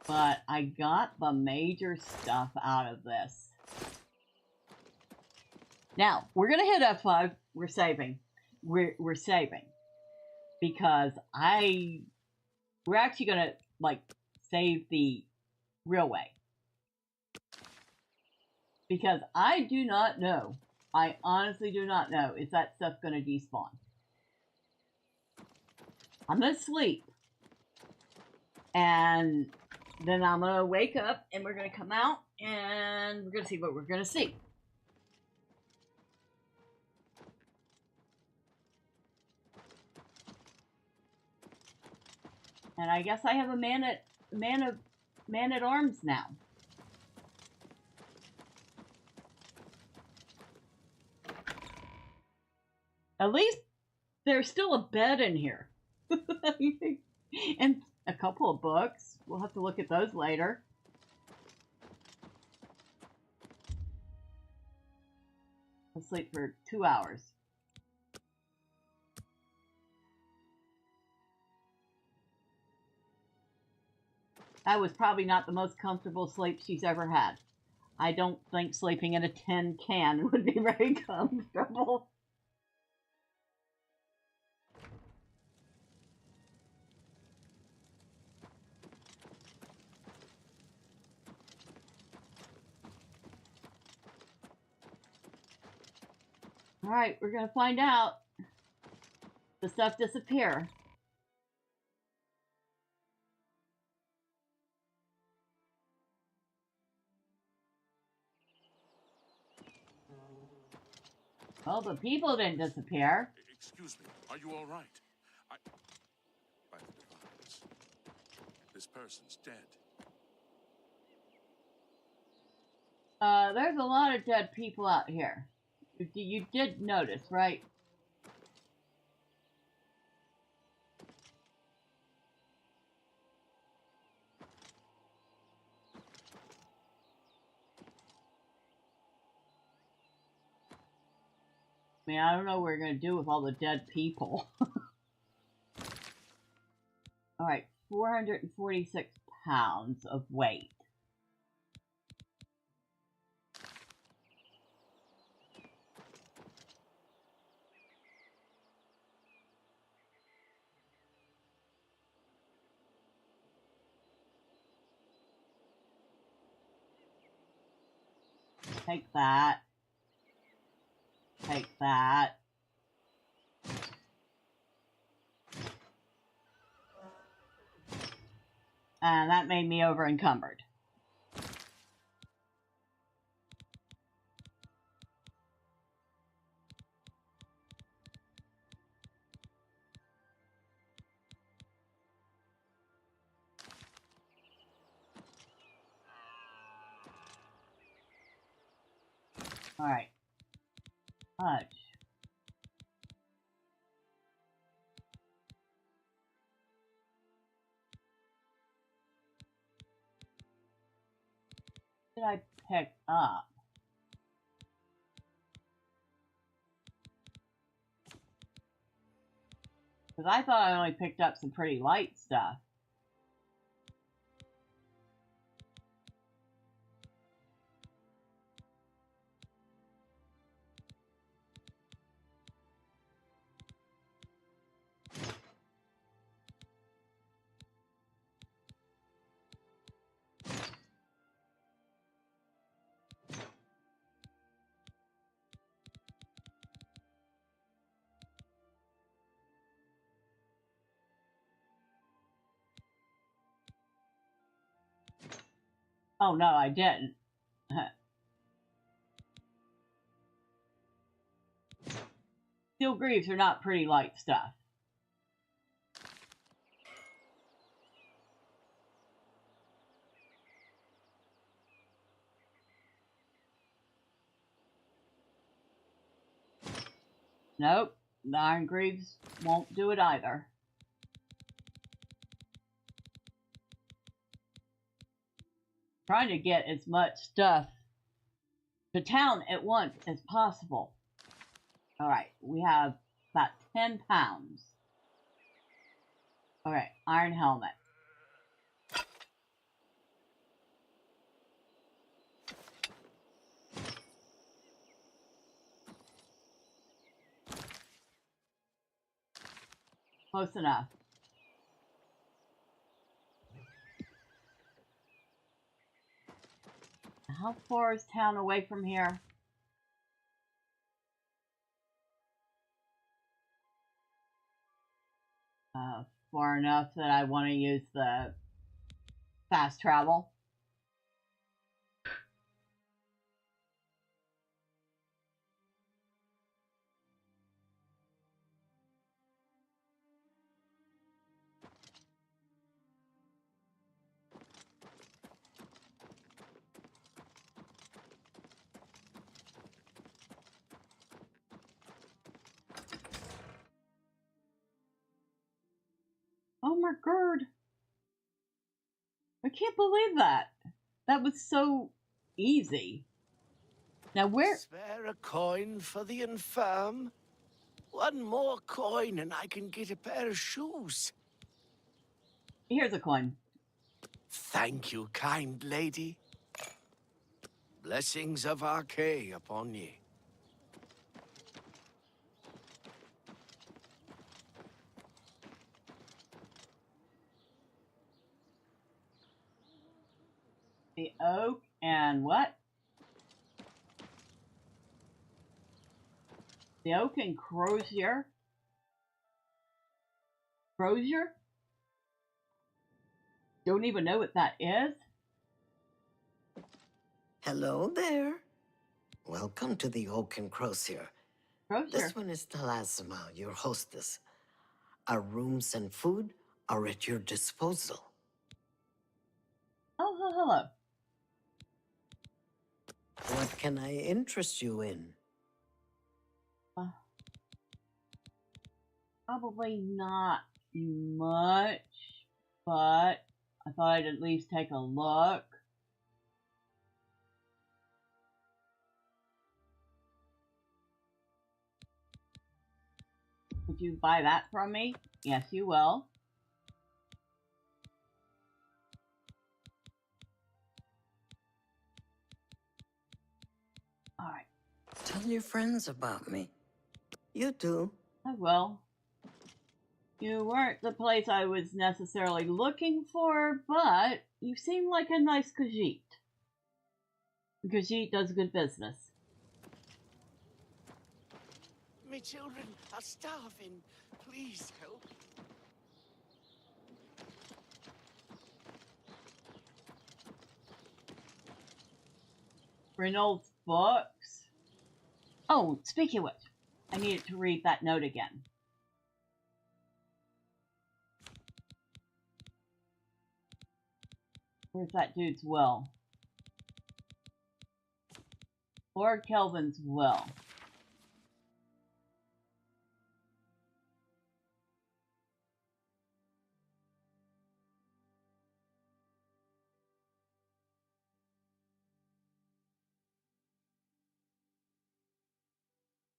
But I got the major stuff out of this. Now, we're going to hit F5. We're saving. We're saving. Because we're actually going to, like, save the real way. Because I do not know. I honestly do not know. Is that stuff going to despawn? I'm going to sleep. And then I'm going to wake up and we're going to come out and we're going to see what we're going to see. And I guess I have a man at arms now. At least there's still a bed in here. And a couple of books. We'll have to look at those later. I'll sleep for 2 hours. That was probably not the most comfortable sleep she's ever had. I don't think sleeping in a tin can would be very comfortable. Alright, we're gonna find out. The stuff disappear. Well, the people didn't disappear.
Excuse me, are you all right? By the divines, this person's dead.
There's a lot of dead people out here. You did notice, right? I mean, I don't know what we're going to do with all the dead people. Alright, 446 pounds of weight. Take that. Take that. And that made me over encumbered. Alright. Hush. What did I pick up? Because I thought I only picked up some pretty light stuff. Oh no, I didn't. Steel greaves are not pretty light stuff. Nope, the iron greaves won't do it either. Trying to get as much stuff to town at once as possible. Alright, we have about 10 pounds. Alright, iron helmet. Close enough. How far is town away from here? Far enough that I want to use the fast travel. Oh my god. I can't believe that. That was so easy. Now where...
Spare a coin for the infirm? One more coin and I can get a pair of shoes.
Here's a coin.
Thank you, kind lady. Blessings of Archay upon ye.
The oak and what? The oak and crozier. Crozier? Don't even know what that is.
Hello there. Welcome to the Oak and Crozier. This one is Talasima, your hostess. Our rooms and food are at your disposal.
Oh, hello.
What can I interest you in?
Probably not much, but I thought I'd at least take a look. Would you buy that from me? Yes, you will. All right.
Tell your friends about me. You do.
I will. You weren't the place I was necessarily looking for, but you seem like a nice Khajiit. Khajiit does good business.
Me children are starving. Please help.
Reynolds books. Oh, speaking of which, I needed to read that note again. Where's that dude's will? Lord Kelvin's will.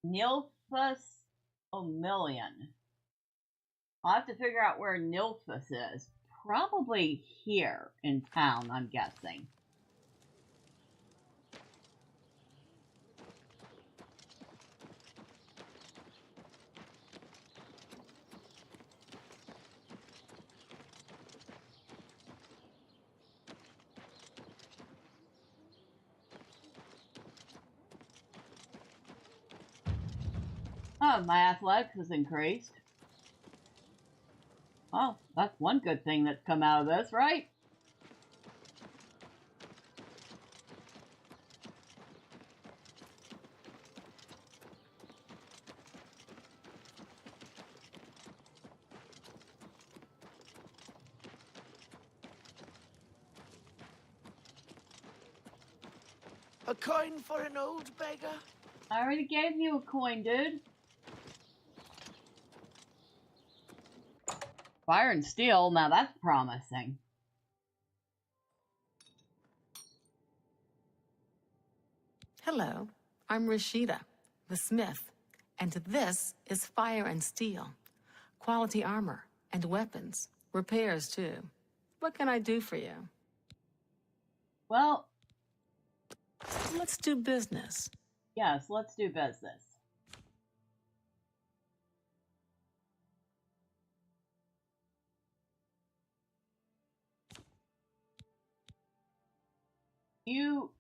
Nilphus O'Million. I'll have to figure out where Nilfus is. Probably here in town, I'm guessing. Oh, my athletics has increased. Well, that's one good thing that's come out of this, right?
A coin for an old beggar?
I already gave you a coin, dude. Fire and steel, now that's promising.
Hello, I'm Rashida, the smith, and this is Fire and Steel. Quality armor and weapons, repairs too. What can I do for you?
Well,
let's do business.
Yes, let's do business. You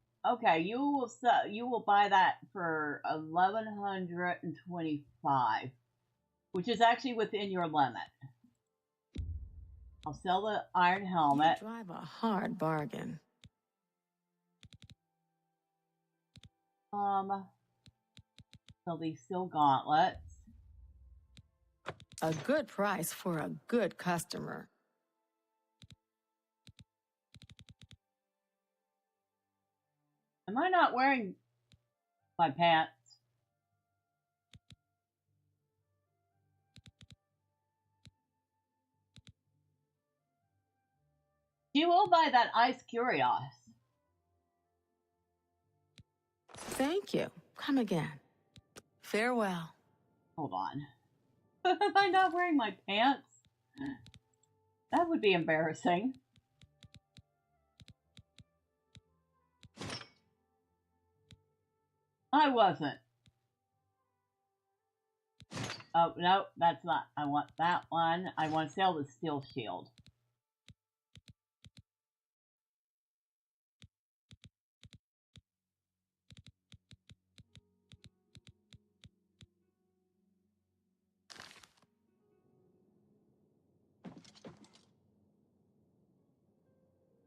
will buy that for 1,125, which is actually within your limit. I'll sell the iron helmet.
You drive a hard bargain.
Sell these steel gauntlets.
A good price for a good customer.
Am I not wearing my pants? You will buy that Ice Curios.
Thank you. Come again. Farewell.
Hold on. Am I not wearing my pants? That would be embarrassing. I wasn't. Oh, no, that's not. I want that one. I want to sell the steel shield.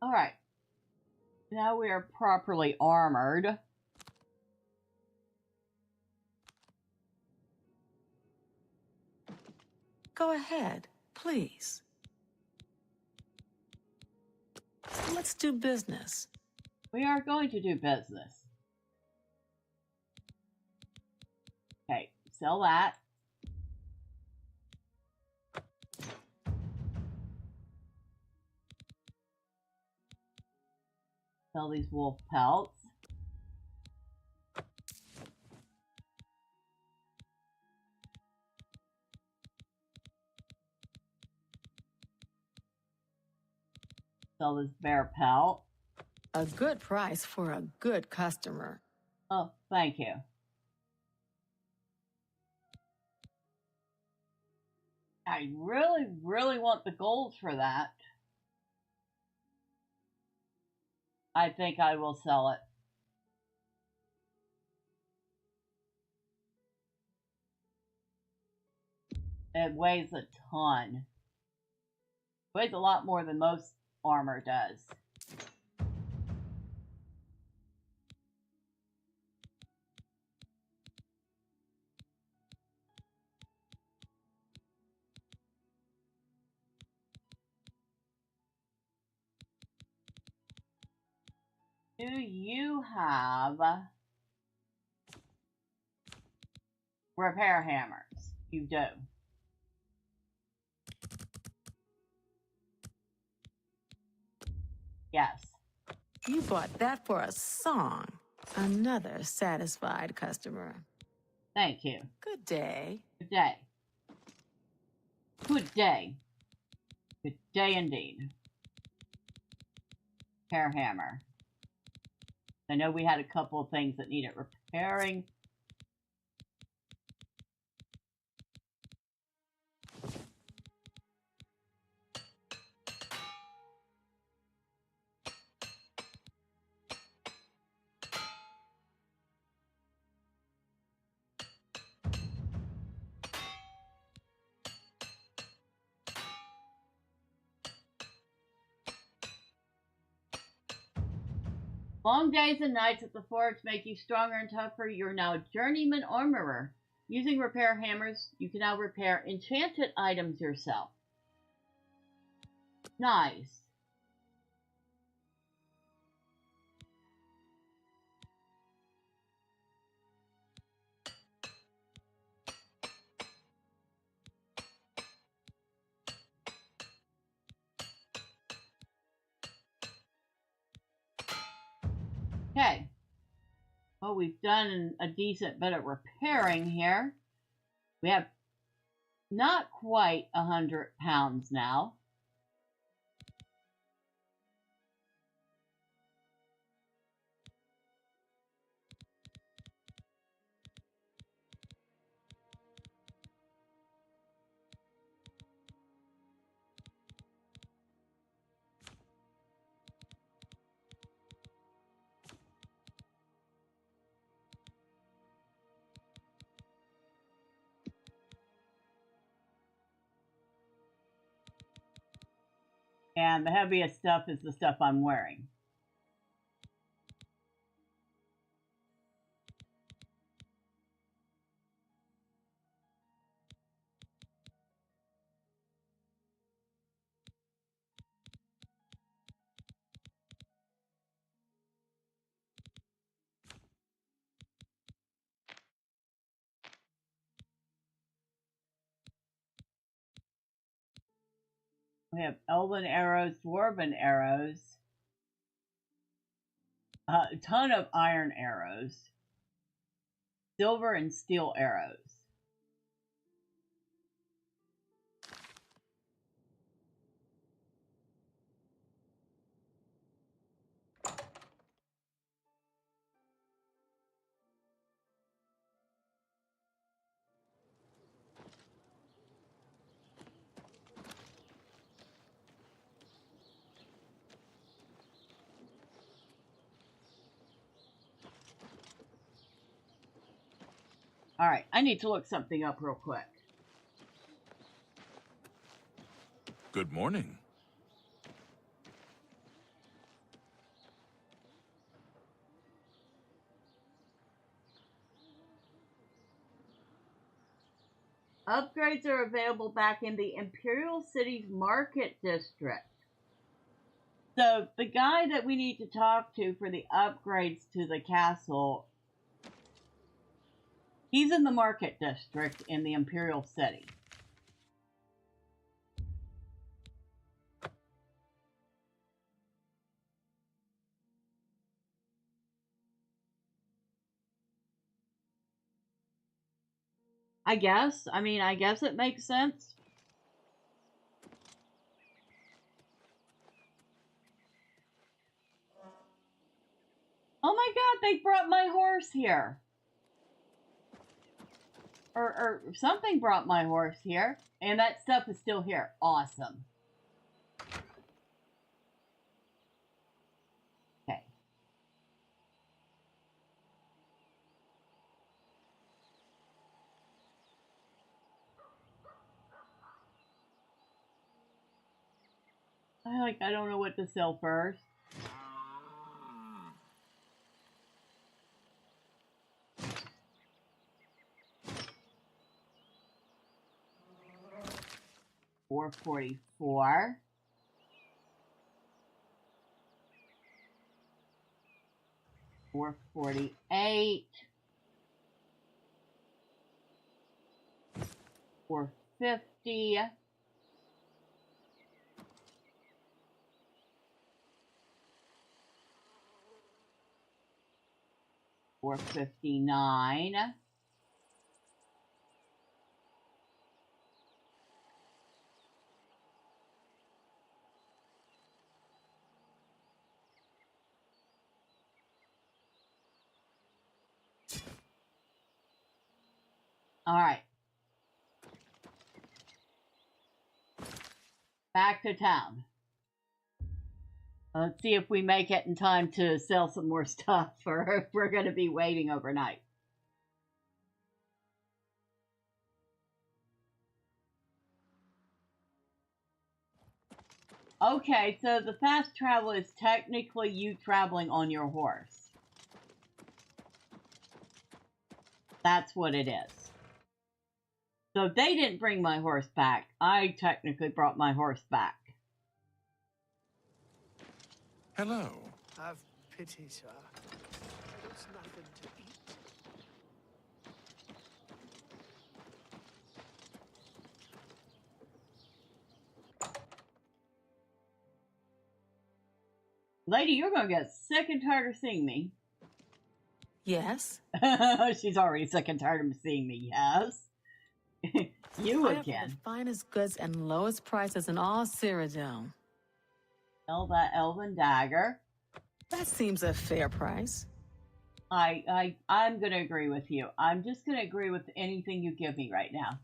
All right. Now we are properly armored.
Go ahead, please. Let's do business.
We are going to do business. Okay, sell that. Sell these wolf pelts. Sell this bear pelt.
A good price for a good customer.
Oh, thank you. I really, really want the gold for that. I think I will sell it. It weighs a ton. It weighs a lot more than most armor does. Do you have repair hammers? You do. Yes.
You bought that for a song. Another satisfied customer.
Thank you.
Good day.
Good day. Good day. Good day indeed. Repair hammer. I know we had a couple of things that needed repairing. Long days and nights at the forge make you stronger and tougher. You're now a journeyman armorer. Using repair hammers, you can now repair enchanted items yourself. Nice. Okay. Well, we've done a decent bit of repairing here. We have not quite 100 pounds now. And the heaviest stuff is the stuff I'm wearing. We have elven arrows, dwarven arrows, a ton of iron arrows, silver and steel arrows. All right, I need to look something up real quick.
Good morning.
Upgrades are available back in the Imperial City's Market District. So the guy that we need to talk to for the upgrades to the castle, he's in the Market District in the Imperial City. I guess. I mean, I guess it makes sense. Oh my god, they brought my horse here. Or something brought my horse here. And that stuff is still here. Awesome. Okay. I don't know what to sell first. $444. $448. $450. $459. All right. Back to town. Let's see if we make it in time to sell some more stuff, or if we're going to be waiting overnight. Okay, so the fast travel is technically you traveling on your horse. That's what it is. So if they didn't bring my horse back, I technically brought my horse back.
Hello.
Have pity, sir. There's nothing to eat.
Lady, you're going to get sick and tired of seeing me.
Yes?
She's already sick and tired of seeing me, yes. You
I have
again.
the finest goods and lowest prices in all Cyrodiil.
Sell that elven dagger.
That seems a fair price.
I'm going to agree with you. I'm just going to agree with anything you give me right now.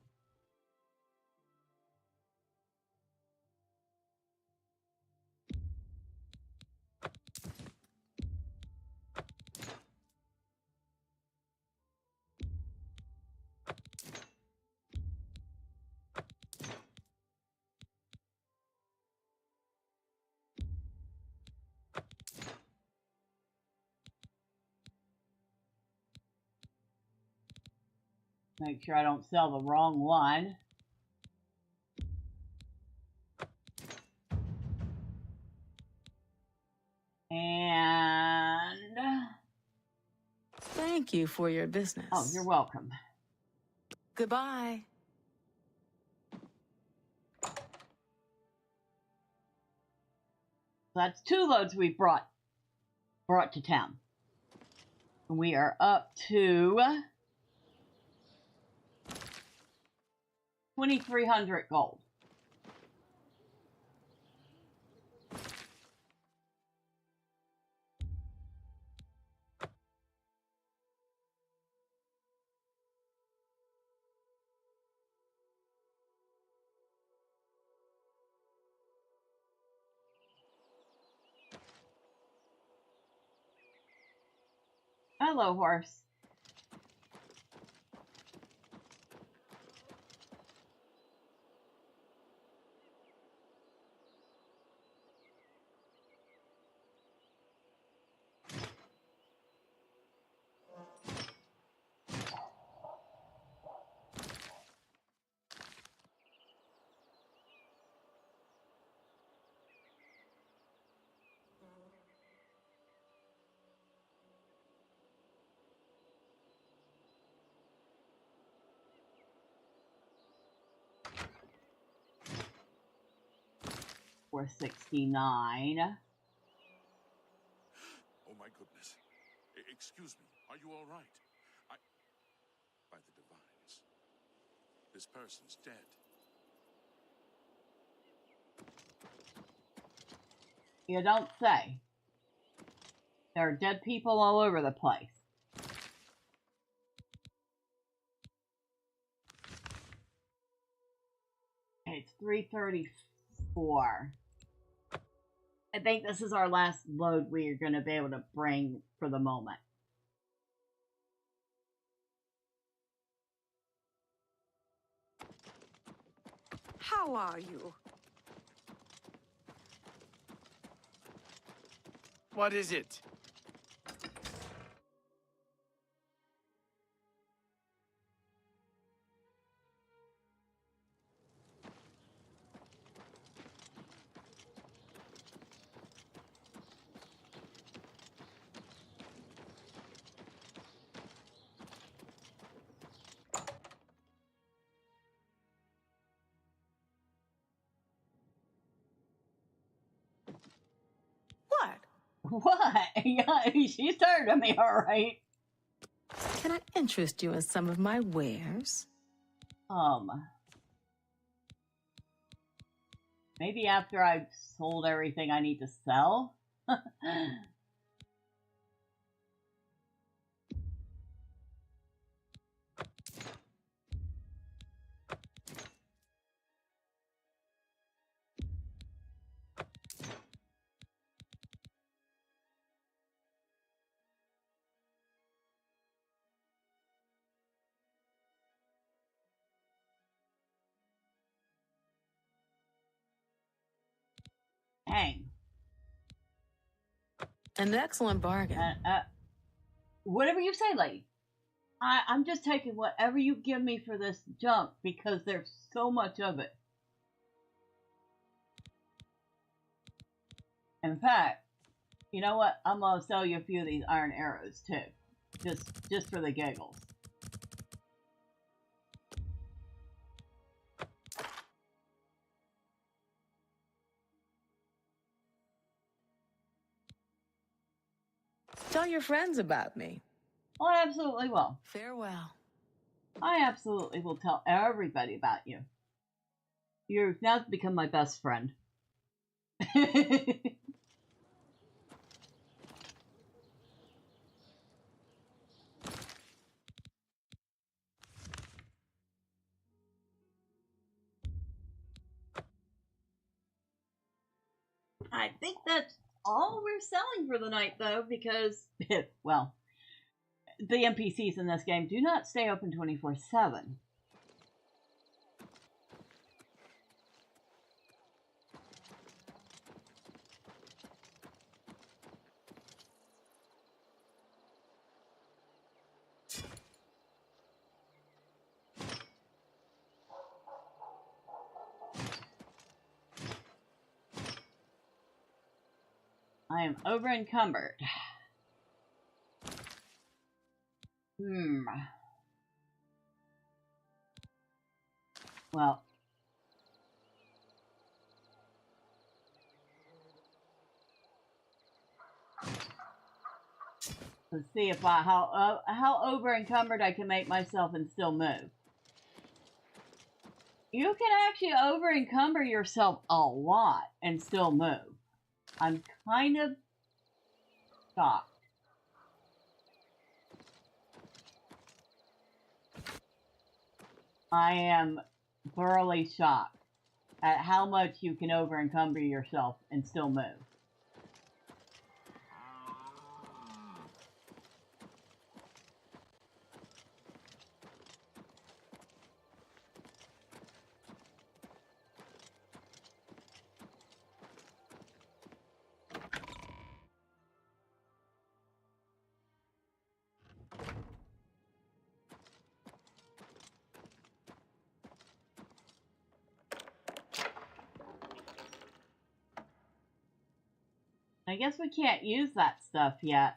Make sure I don't sell the wrong one. And...
Thank you for your business.
Oh, you're welcome.
Goodbye.
That's 2 loads we brought to town. And we are up to 2,300 gold. Hello, horse. $469.
Oh my goodness. Excuse me. Are you all right? By the divines. This person's dead.
You don't say. There are dead people all over the place. It's 334. I think this is our last load we are going to be able to bring for the moment.
How are you?
What is it?
What? Yeah, she's tired of me, all right.
Can I interest you in some of my wares?
Maybe after I've sold everything I need to sell?
An excellent bargain.
Whatever you say, lady. I'm just taking whatever you give me for this junk because there's so much of it. In fact, you know what? I'm gonna sell you a few of these iron arrows too, just for the giggles.
Tell your friends about me.
Oh, I absolutely will.
Farewell.
I absolutely will tell everybody about you. You've now become my best friend. I think that's all we're selling for the night, though, because, well, the NPCs in this game do not stay open 24/7. I am over encumbered. Well. Let's see if how over encumbered I can make myself and still move. You can actually over encumber yourself a lot and still move. I'm kind of shocked. I am thoroughly shocked at how much you can over encumber yourself and still move. I guess we can't use that stuff yet.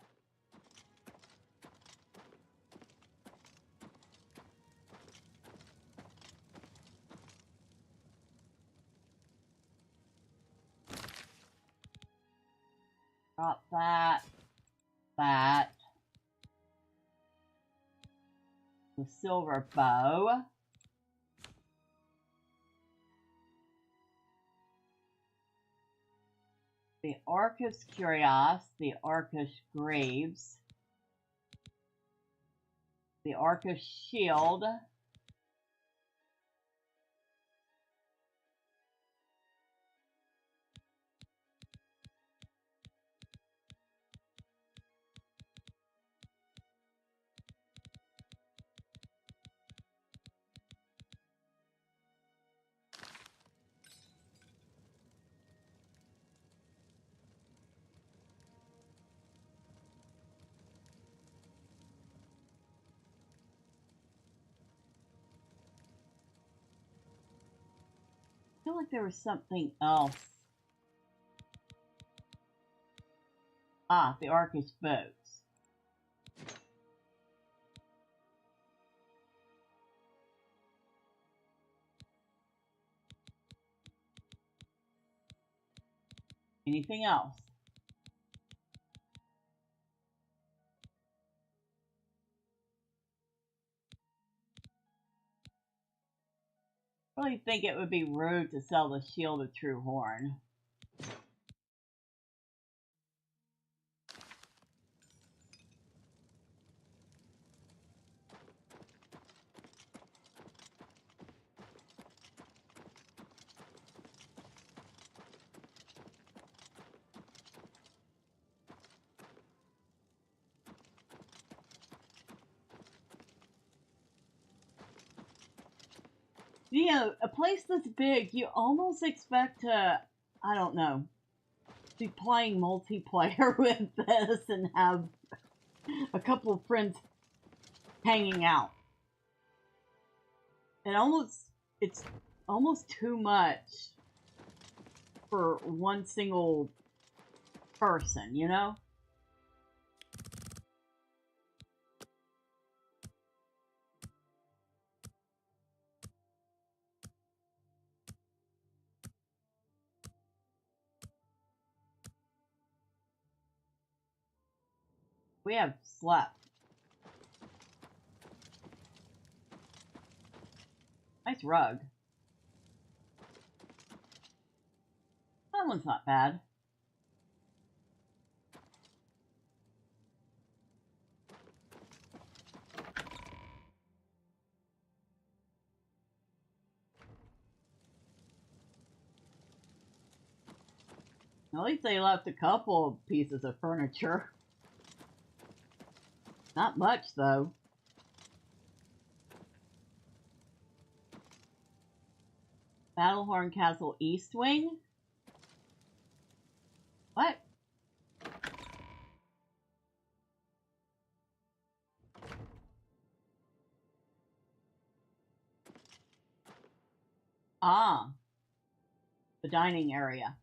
Drop that. That. The silver bow. The Orcus Curios, the Orcus Greaves, the Orcus Shield, I feel like there was something else. Ah, the Orcus boats. Anything else? I really think it would be rude to sell the Shield of True Horn. You know, a place this big, you almost expect to, I don't know, be playing multiplayer with this and have a couple of friends hanging out. It's almost too much for one single person, you know? We have slept. Nice rug. That one's not bad. At least they left a couple of pieces of furniture. Not much, though. Battlehorn Castle East Wing? What? Ah. The dining area.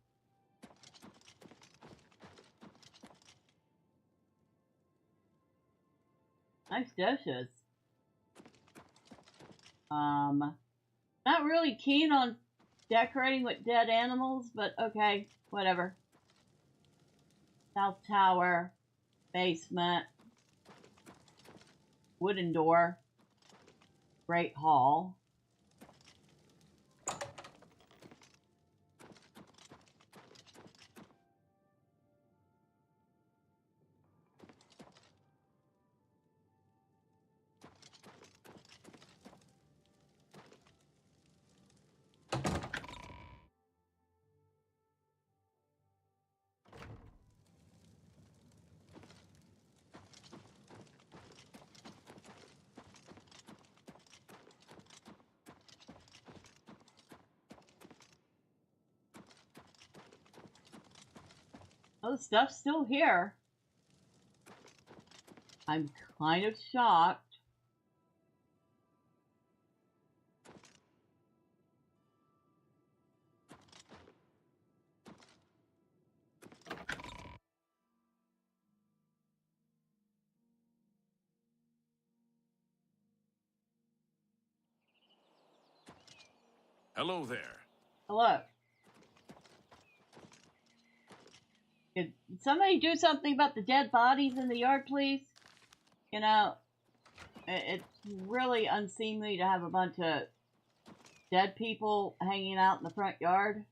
Nice dishes. Not really keen on decorating with dead animals, but okay, whatever. South Tower, basement, wooden door, Great Hall. Oh, the stuff's still here. I'm kind of shocked.
Hello there.
Hello. Could somebody do something about the dead bodies in the yard, please? You know, it's really unseemly to have a bunch of dead people hanging out in the front yard.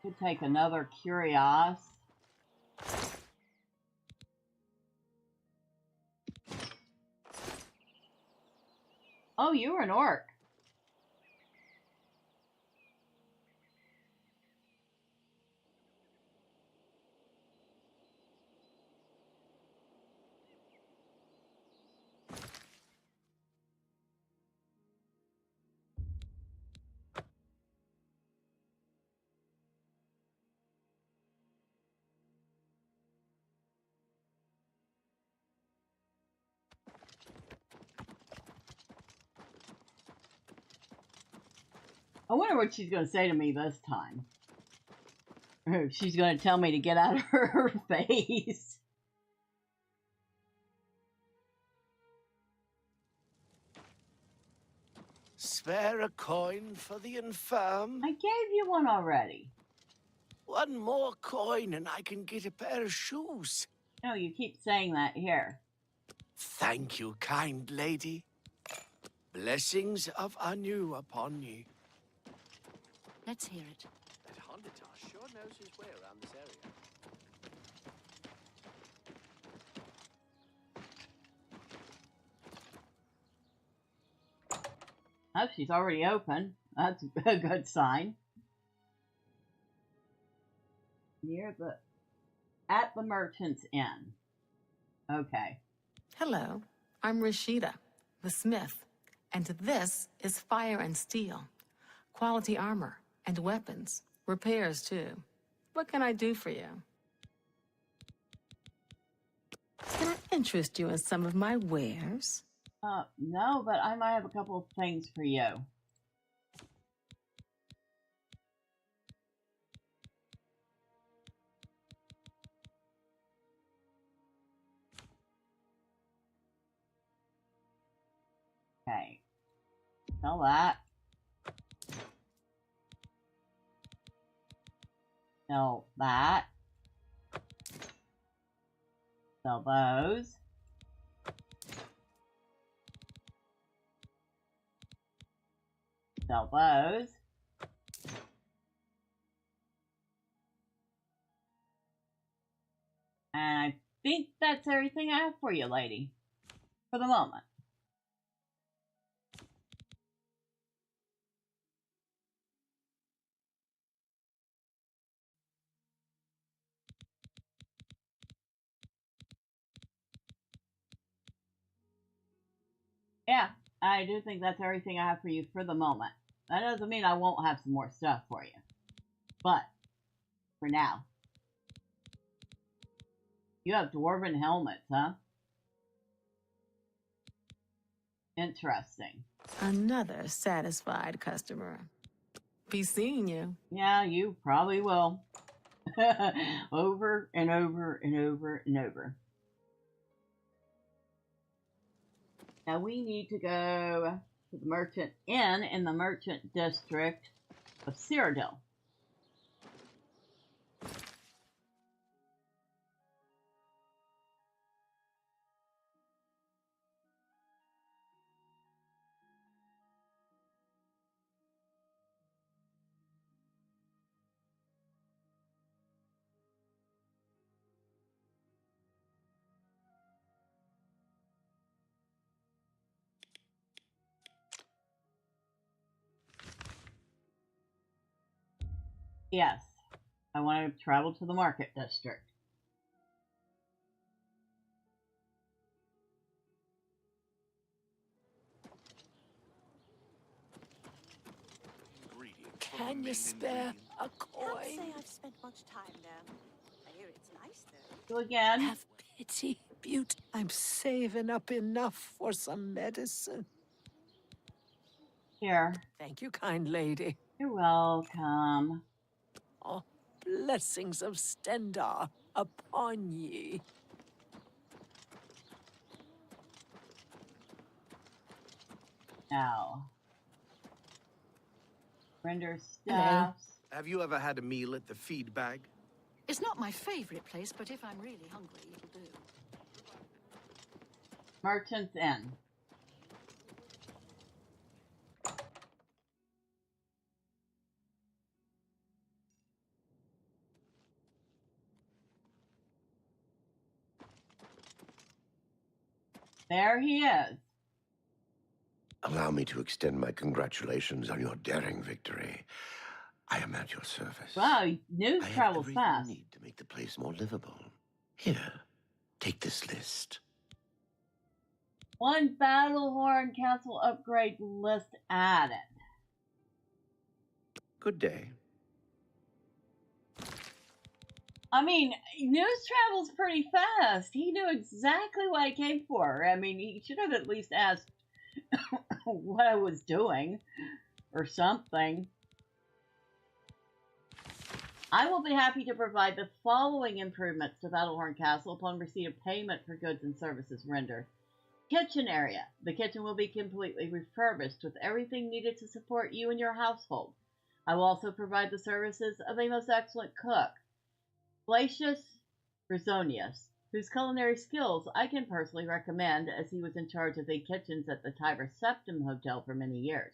Could take another Curios. Oh, you were an orc. I wonder what she's going to say to me this time. Or she's going to tell me to get out of her face.
Spare a coin for the infirm?
I gave you one already.
One more coin and I can get a pair of shoes.
No, you keep saying that here.
Thank you, kind lady. Blessings of Anu upon ye.
Let's hear it.
That Honditar sure knows his way around this area.
Oh, she's already open. That's a good sign. Near the At the Merchant's Inn. Okay.
Hello, I'm Rashida, the smith, and this is Fire and Steel. Quality armor and weapons, repairs too. What can I do for you? Can I interest you in some of my wares?
No, but I might have a couple of things for you. Okay. Sell that. Sell that. Sell those. Sell those. And I think that's everything I have for you, lady. For the moment. Yeah, I do think that's everything I have for you for the moment. That doesn't mean I won't have some more stuff for you. But, for now. You have dwarven helmets, huh? Interesting.
Another satisfied customer. Be seeing you.
Yeah, you probably will. Over and over and over and over. Now we need to go to the Merchant Inn in the Merchant District of Cyrodiil. Yes, I want to travel to the Market District.
Can you spare a coin?
Can't say I've spent much time there. I hear it's nice though.
So again.
Have pity, Beauty. I'm saving up enough for some medicine.
Here.
Thank you, kind lady.
You're welcome.
Oh, blessings of Stendar upon ye.
Now. Render
Hello.
staffs.
Have you ever had a meal at the feed bag?
It's not my favorite place, but if I'm really hungry, it'll do.
Merchant's Inn. There he is.
Allow me to extend my congratulations on your daring victory. I am at your service.
Wow, news
I
travels
have everything
fast.
you need to make the place more livable. Here, take this list.
1 Battlehorn Castle upgrade list added.
Good day.
I mean, news travels pretty fast. He knew exactly what I came for. I mean, he should have at least asked what I was doing or something. I will be happy to provide the following improvements to Battlehorn Castle upon receipt of payment for goods and services rendered. Kitchen area. The kitchen will be completely refurbished with everything needed to support you and your household. I will also provide the services of a most excellent cook, Flacius Brisonius, whose culinary skills I can personally recommend as he was in charge of the kitchens at the Tiber Septim Hotel for many years.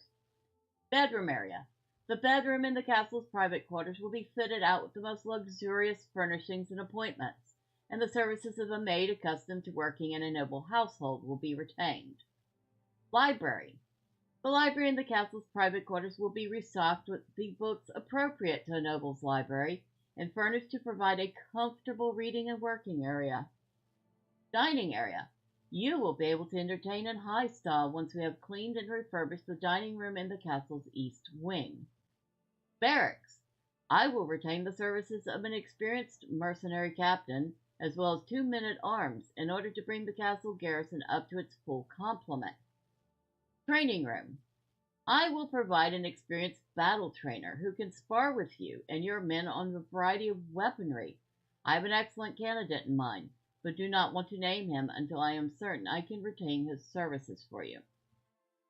Bedroom area. The bedroom in the castle's private quarters will be fitted out with the most luxurious furnishings and appointments, and the services of a maid accustomed to working in a noble household will be retained. Library. The library in the castle's private quarters will be restocked with the books appropriate to a noble's library, and furnished to provide a comfortable reading and working area. Dining area. You will be able to entertain in high style once we have cleaned and refurbished the dining room in the castle's east wing. Barracks. I will retain the services of an experienced mercenary captain, as well as 2 men-at-arms, in order to bring the castle garrison up to its full complement. Training room. I will provide an experienced battle trainer who can spar with you and your men on a variety of weaponry. I have an excellent candidate in mind, but do not want to name him until I am certain I can retain his services for you.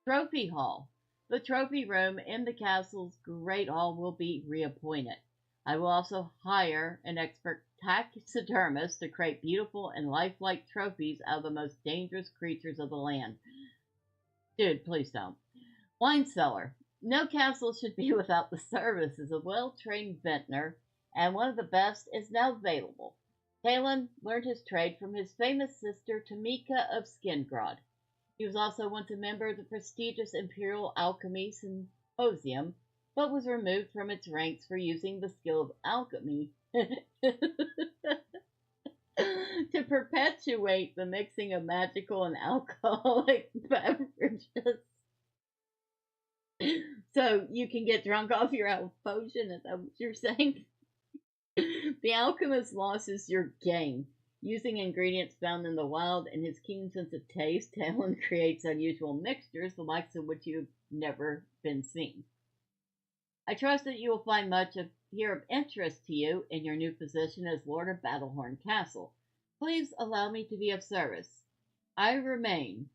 Trophy Hall. The trophy room in the castle's Great Hall will be reappointed. I will also hire an expert taxidermist to create beautiful and lifelike trophies out of the most dangerous creatures of the land. Dude, please don't. Wine cellar. No castle should be without the services of a well-trained vintner, and one of the best is now available. Talon learned his trade from his famous sister Tamika of Skingrod. He was also once a member of the prestigious Imperial Alchemy Symposium, but was removed from its ranks for using the skill of alchemy to perpetuate the mixing of magical and alcoholic beverages. So you can get drunk off your own potion, is that what you're saying? The alchemist loses your game. Using ingredients found in the wild and his keen sense of taste, Talon creates unusual mixtures, the likes of which you've never been seen. I trust that you will find much here of interest to you in your new position as Lord of Battlehorn Castle. Please allow me to be of service. I remain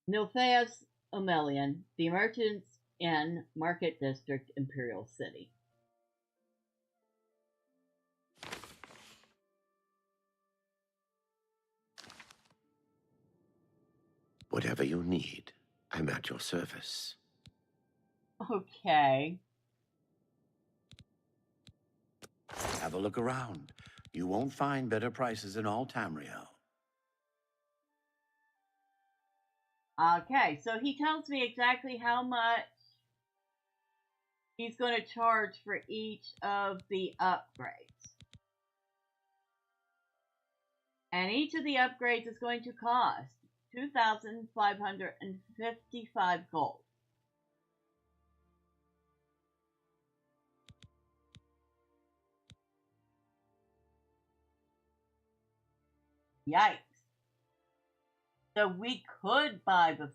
Nilphaeus Omelian, the Merchants Inn, Market District, Imperial City.
Whatever you need, I'm at your service.
Okay.
Have a look around. You won't find better prices in all Tamriel.
Okay, so he tells me exactly how much he's going to charge for each of the upgrades. And each of the upgrades is going to cost 2,555 gold. Yikes. So we could buy the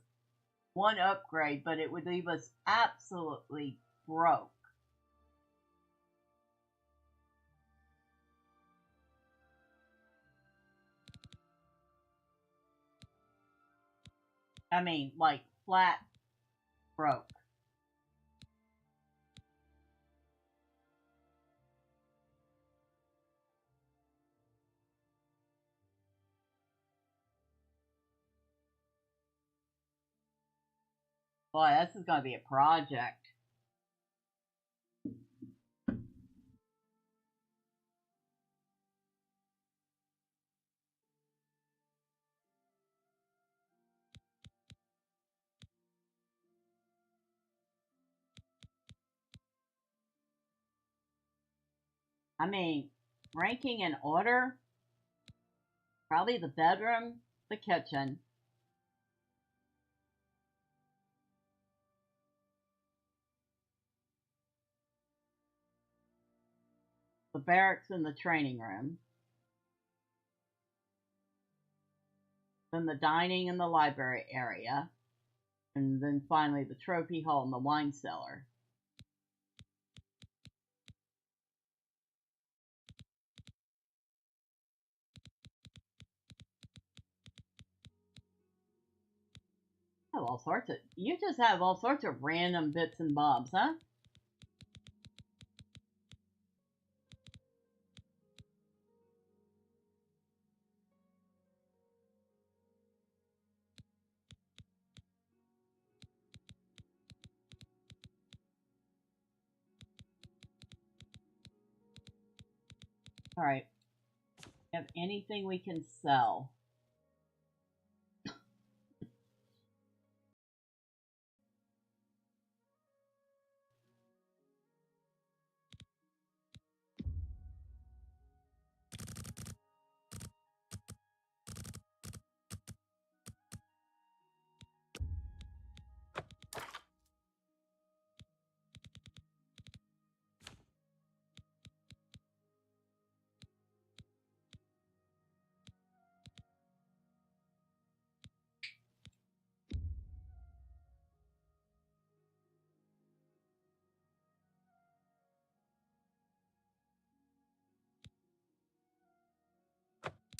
one upgrade, but it would leave us absolutely broke. I mean, like, flat broke. Boy, this is going to be a project. I mean, ranking in order, probably the bedroom, the kitchen, the barracks and the training room, then the dining and the library area, and then finally the trophy hall and the wine cellar. Have all sorts of, you just have all sorts of random bits and bobs, huh? All right. Have anything we can sell?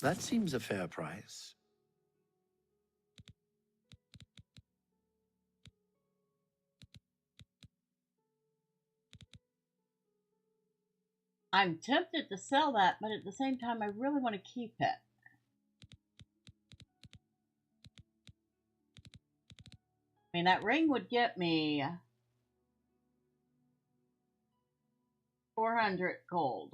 That seems a fair price.
I'm tempted to sell that, but at the same time, I really want to keep it. I mean, that ring would get me 400 gold.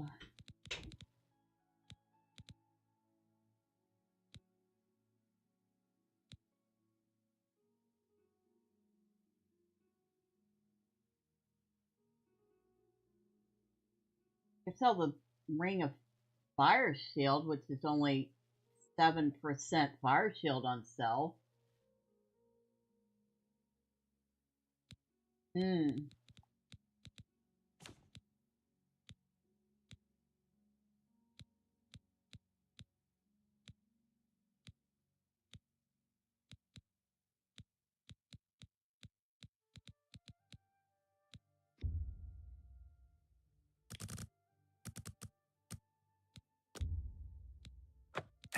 I sell the ring of fire shield, which is only 7% fire shield on sale.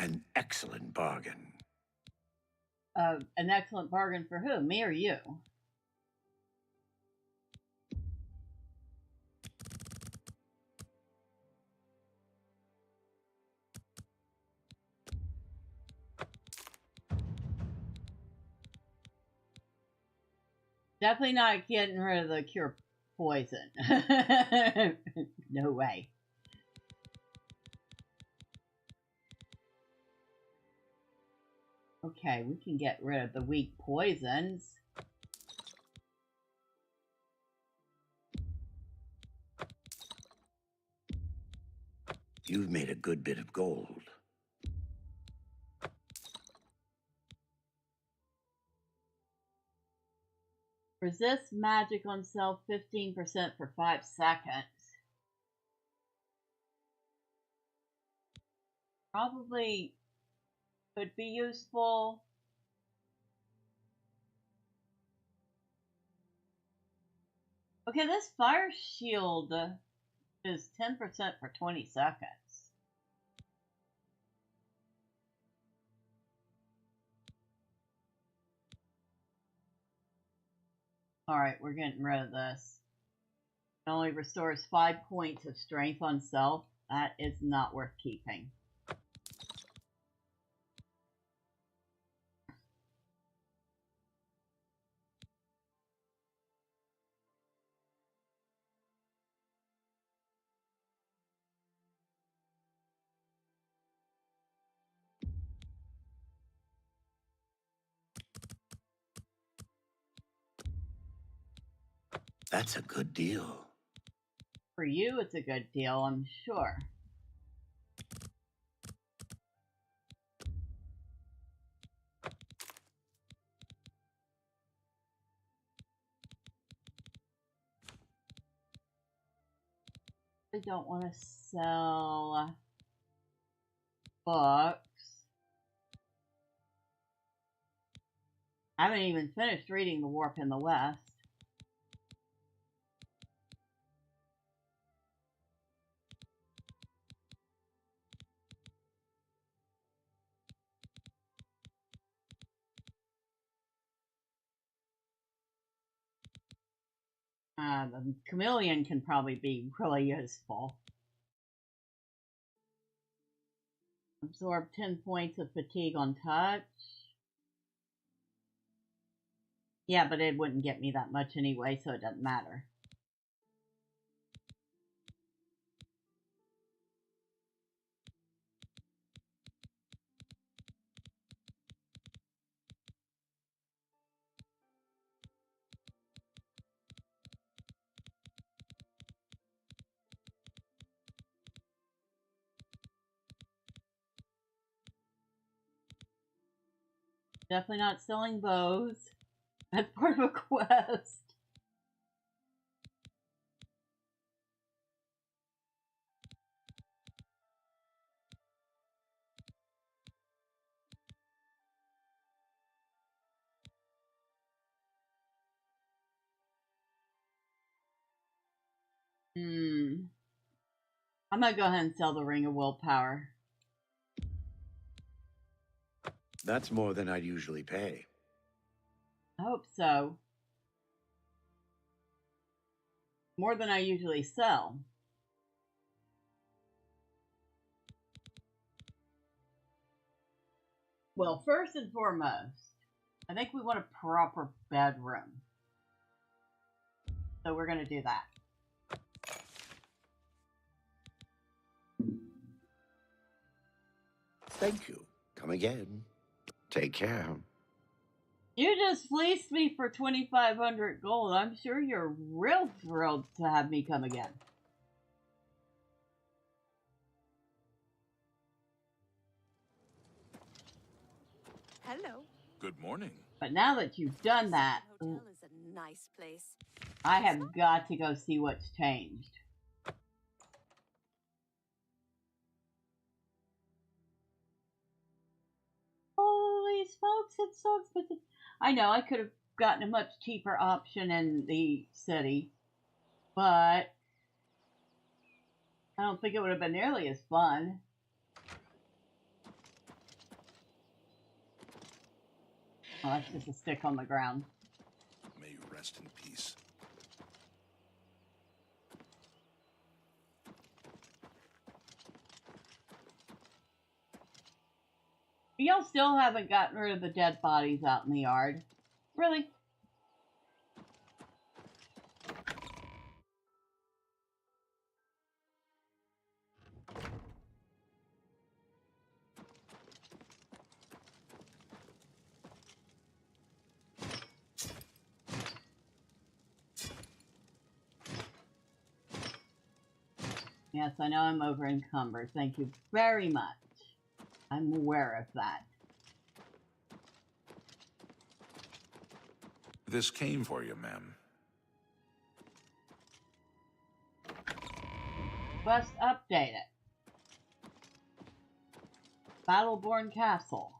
An excellent bargain.
An excellent bargain for who? Me or you? Definitely not getting rid of the cure poison. No way. Okay, we can get rid of the weak poisons.
You've made a good bit of gold.
Resist magic on self 15% for 5 seconds. Probably could be useful. Okay, this fire shield is 10% for 20 seconds. Alright, we're getting rid of this. It only restores 5 points of strength on self. That is not worth keeping.
That's a good deal.
For you, it's a good deal, I'm sure. I don't want to sell books. I haven't even finished reading The Warp in the West. The chameleon can probably be really useful. Absorb 10 points of fatigue on touch. Yeah, but it wouldn't get me that much anyway, so it doesn't matter. Definitely not selling bows. That's part of a quest. I'm gonna go ahead and sell the Ring of Willpower.
That's more than I'd usually pay.
I hope so. More than I usually sell. Well, first and foremost, I think we want a proper bedroom. So we're going to do that.
Thank you. Come again. Take care.
You just fleeced me for 2,500 gold. I'm sure you're real thrilled to have me come again.
Hello.
Good morning.
But now that you've done that,
Hotel is a nice place.
I have got to go see what's changed. Holy smokes, it's so expensive. I know I could have gotten a much cheaper option in the city, but I don't think it would have been nearly as fun. Oh, that's just a stick on the ground.
May you rest in peace.
Y'all still haven't gotten rid of the dead bodies out in the yard. Really? Yes, I know I'm over encumbered. Thank you very much. I'm aware of that.
This came for you, ma'am.
Must update it. Battleborn Castle.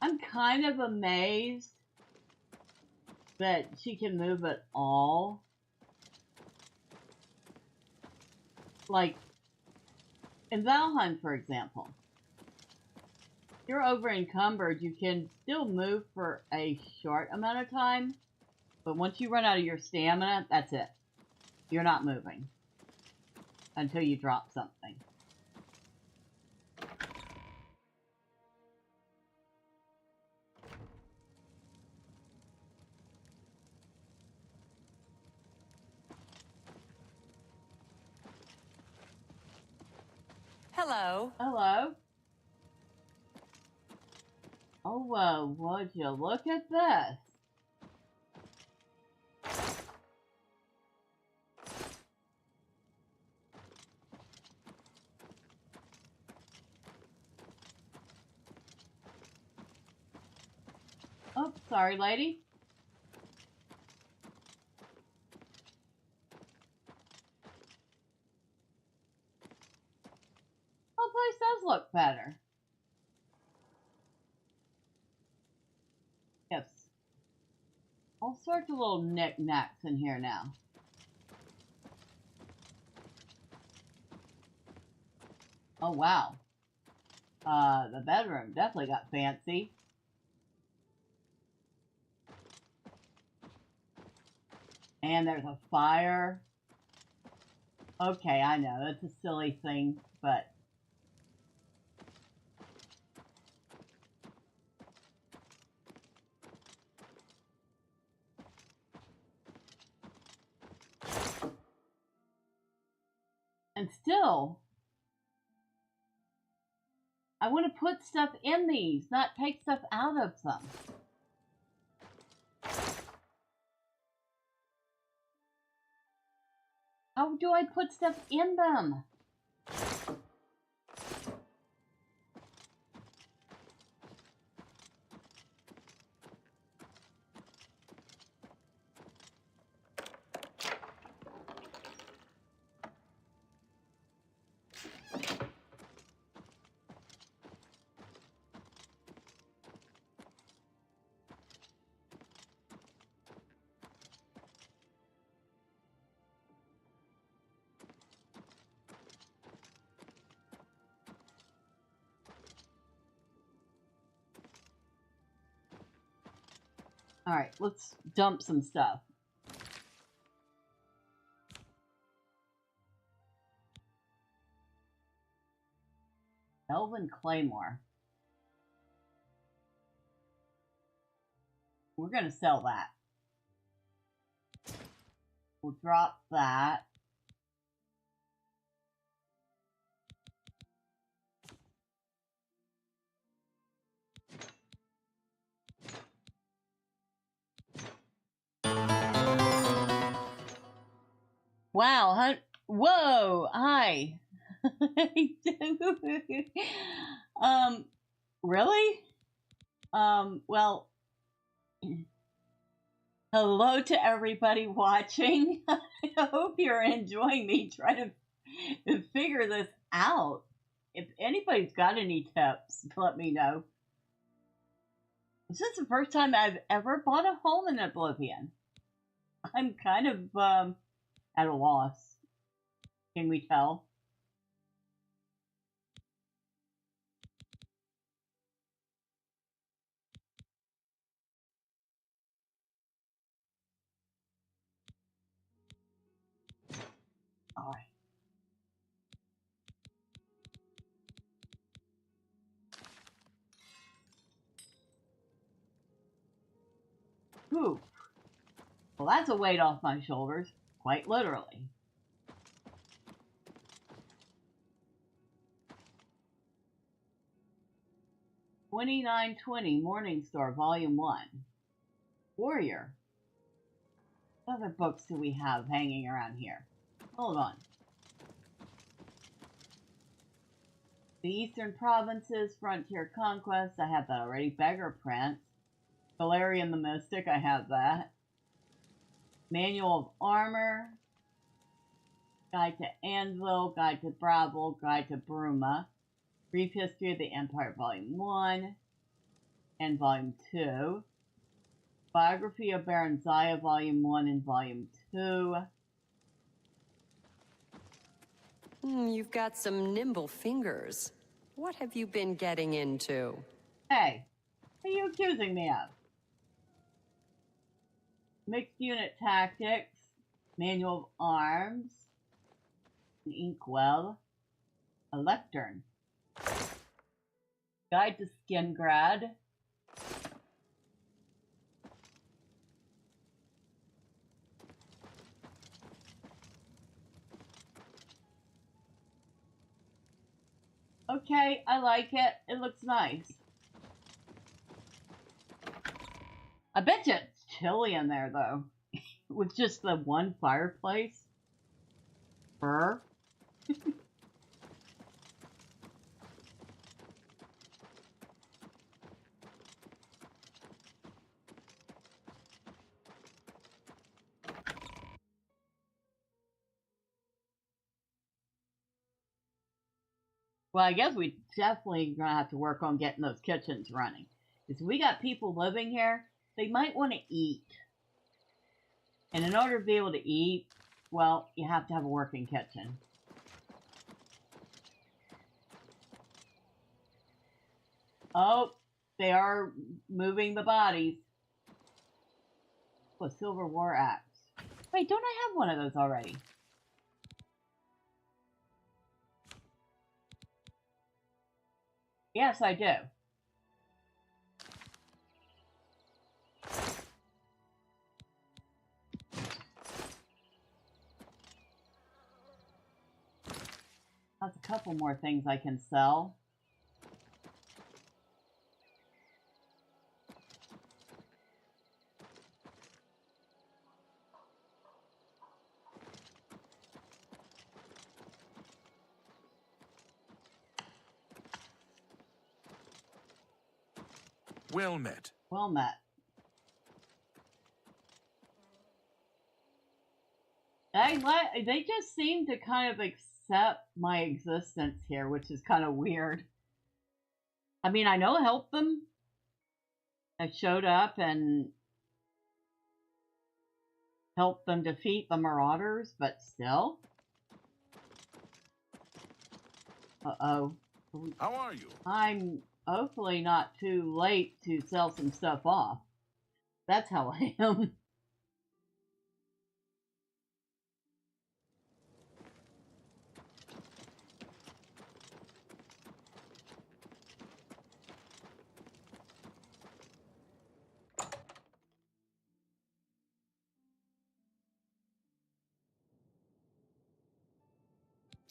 I'm kind of amazed that she can move at all. Like, in Valheim, for example, if you're over encumbered, you can still move for a short amount of time, but once you run out of your stamina, that's it. You're not moving until you drop something.
Hello.
Hello. Oh, would you look at this? Oh, sorry, lady. Oh, the place does look better. Yes. All sorts of little knickknacks in here now. Oh, wow. The bedroom definitely got fancy. And there's a fire. Okay, I know, that's a silly thing, but... And still, I want to put stuff in these, not take stuff out of them. How do I put stuff in them? Alright, let's dump some stuff. Elven Claymore. We're gonna sell that. We'll drop that. Wow, whoa, hi. Really? Well, hello to everybody watching. I hope you're enjoying me trying to figure this out. If anybody's got any tips, let me know. This is the first time I've ever bought a home in Oblivion. I'm kind of, at a loss. Can we tell? All right. Whew. Well, that's a weight off my shoulders, quite literally. $29.20 Morningstar Volume 1. Warrior. What other books do we have hanging around here? Hold on. The Eastern Provinces, Frontier Conquest, I have that already. Beggar Prince. Valerian the Mystic, I have that. Manual of Armor. Guide to Anvil, Guide to Bravel, Guide to Bruma. Brief History of the Empire Volume 1 and Volume 2. Biography of Baron Zaya Volume 1 and Volume 2.
You've got some nimble fingers. What have you been getting into?
Hey, what are you accusing me of? Mixed Unit Tactics, Manual of Arms, an Inkwell, a Lectern, Guide to Skingrad, okay, I like it. It looks nice. I bet you it's chilly in there, though. With just the one fireplace. Brr. Well, I guess we definitely gonna have to work on getting those kitchens running. Because we got people living here, they might want to eat. And in order to be able to eat, well, you have to have a working kitchen. Oh, they are moving the bodies. Oh, a silver war axe. Wait, don't I have one of those already? Yes, I do. That's a couple more things I can sell.
Well met.
Well met. They just seem to kind of accept my existence here, which is kind of weird. I mean, I know I helped them. I showed up and helped them defeat the Marauders, but still. Uh-oh.
How are you?
I'm hopefully not too late to sell some stuff off. That's how I am.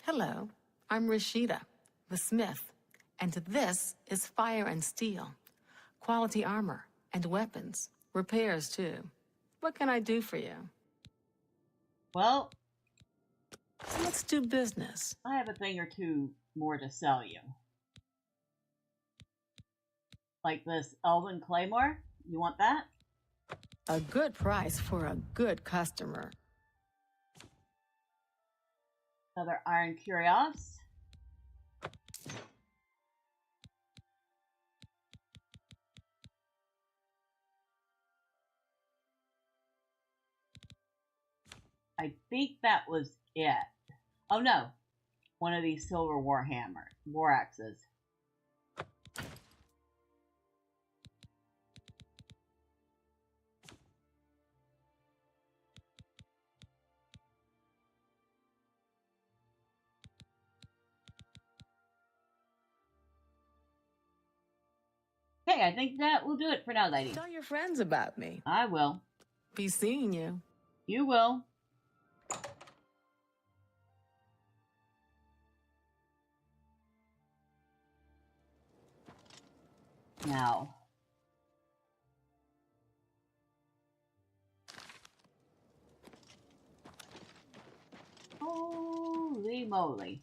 Hello, I'm Rashida, the smith, and this is Fire and Steel. Quality armor and weapons, repairs too. What can I do for you?
Well,
let's do business.
I have a thing or two more to sell you. Like this elven claymore? You want that?
A good price for a good customer.
Another iron curios. I think that was it. Oh no, one of these silver war axes. Okay, I think that will do it for now, lady.
Tell your friends about me.
I will.
Be seeing you.
You will. Now. Holy moly.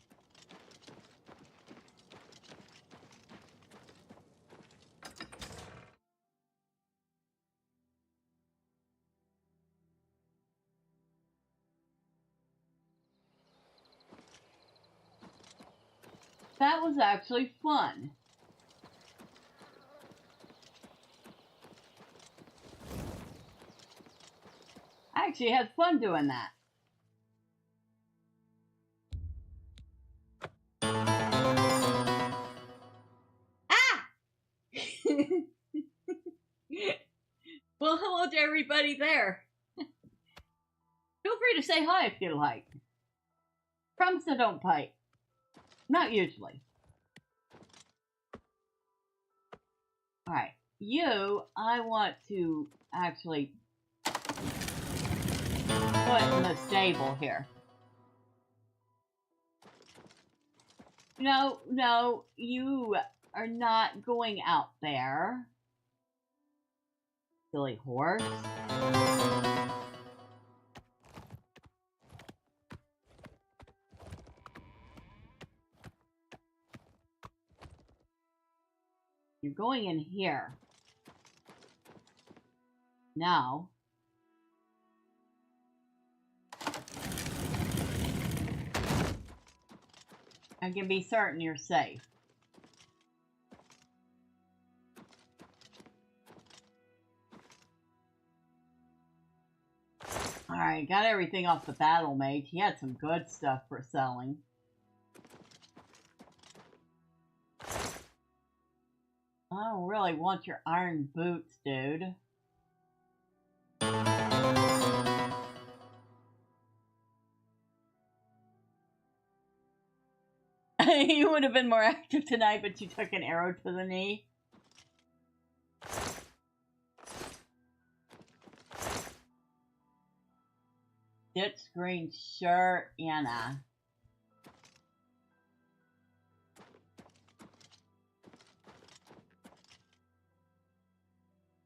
That was actually fun. I actually had fun doing that. Ah! Well, hello to everybody there. Feel free to say hi if you like. Promise I don't bite. Not usually. Alright, I want to actually put in the stable here. No, you are not going out there. Silly horse. You're going in here. Now. I can be certain you're safe. Alright, got everything off the battle mage. He had some good stuff for selling. I don't really want your iron boots, dude. You would have been more active tonight, but you took an arrow to the knee. Ditch green shirt, Anna.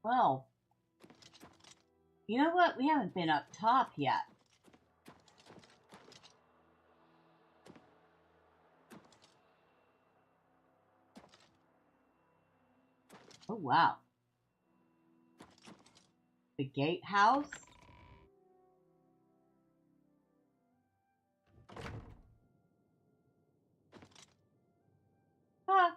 Well, you know what? We haven't been up top yet. Oh, wow. The gatehouse? Ah.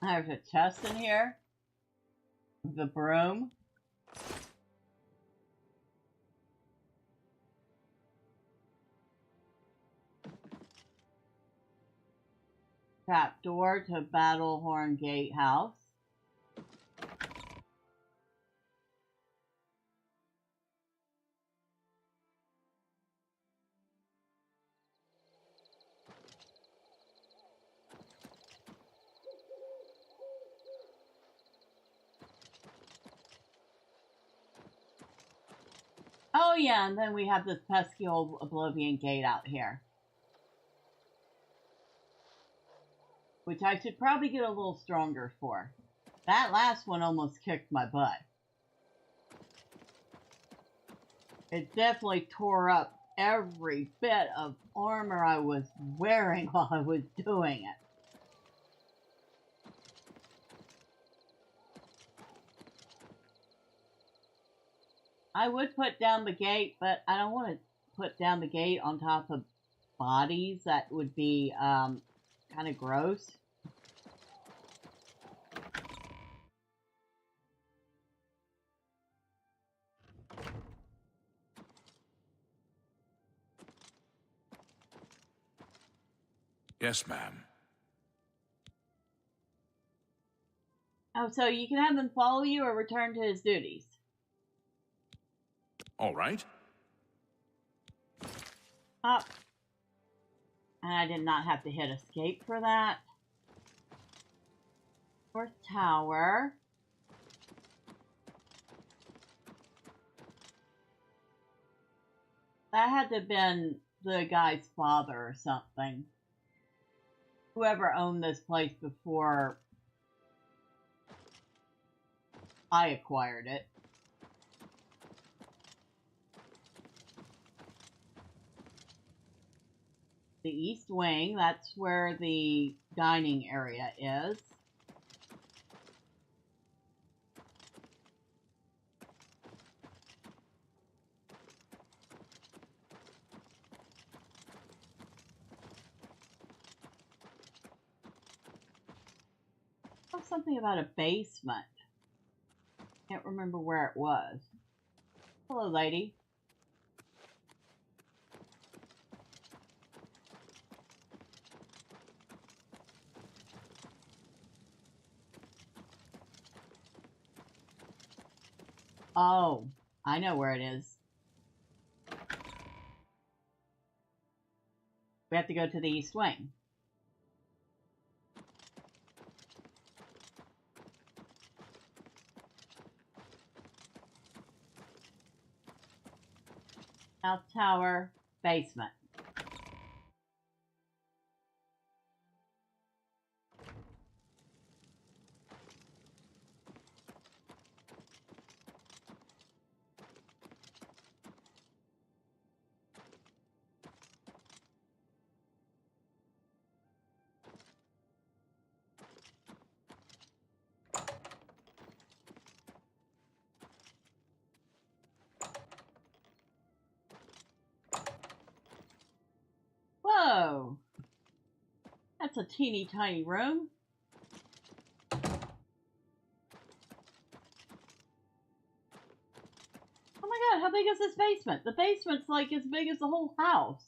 There's a chest in here. The broom. Trapdoor to Battlehorn Gatehouse. Oh yeah, and then we have this pesky old Oblivion Gate out here. Which I should probably get a little stronger for. That last one almost kicked my butt. It definitely tore up every bit of armor I was wearing while I was doing it. I would put down the gate, but I don't want to put down the gate on top of bodies. That would be kind of gross.
Yes, ma'am.
Oh, so you can have him follow you or return to his duties.
All right.
Up. And I did not have to hit escape for that. Fourth tower. That had to have been the guy's father or something. Whoever owned this place before I acquired it. The East Wing, that's where the dining area is. Oh, something about a basement. Can't remember where it was. Hello, lady. Oh, I know where it is. We have to go to the East Wing. South Tower, basement. Whoa! That's a teeny tiny room. Oh my god, how big is this basement? The basement's like as big as the whole house.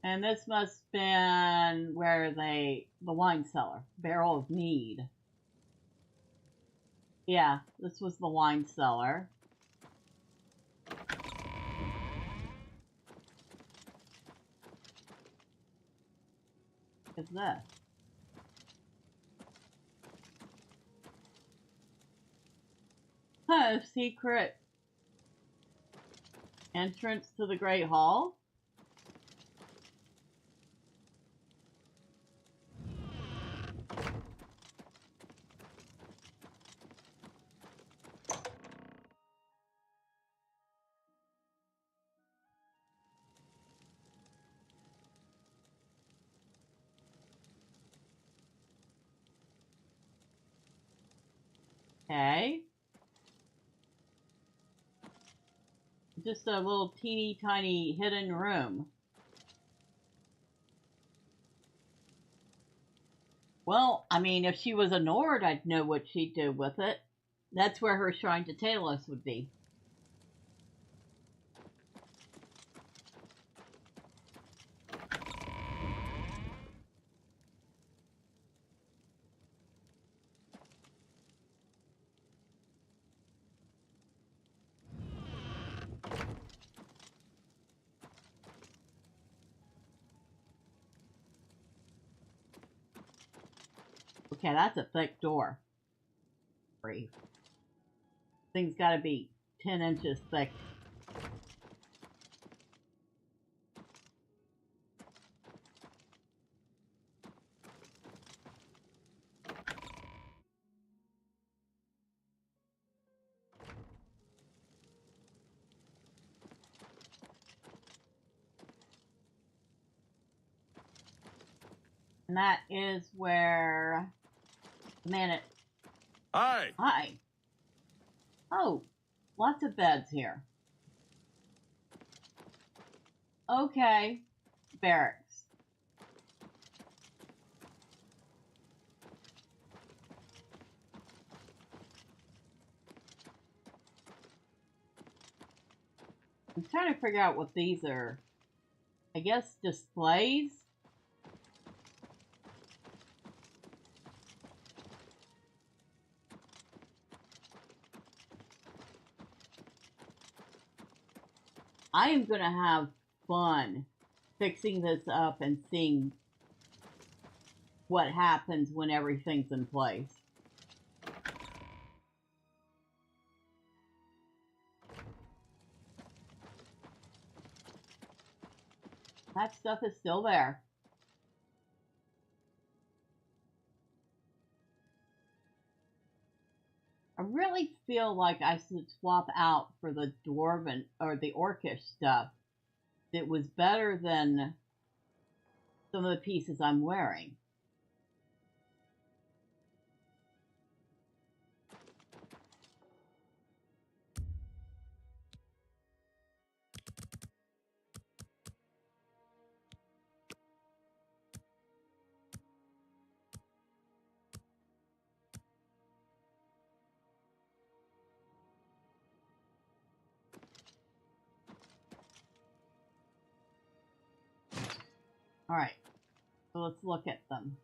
And this must have been where the wine cellar, barrel of mead. Yeah, this was the wine cellar. What is this? Huh, secret entrance to the Great Hall? Okay. just a little teeny tiny hidden room. Well, I mean, if she was a Nord, I'd know what she'd do with it. That's where her shrine to Talos would be. Okay, that's a thick door. Thing's got to be 10 inches thick. And that is where the man.
Hi.
Hi. Oh, lots of beds here. Okay. Barracks. I'm trying to figure out what these are. I guess displays? I am going to have fun fixing this up and seeing what happens when everything's in place. That stuff is still there. I really feel like I should swap out for the Dwarven or the Orcish stuff. It was better than some of the pieces I'm wearing. All right, so let's look at them.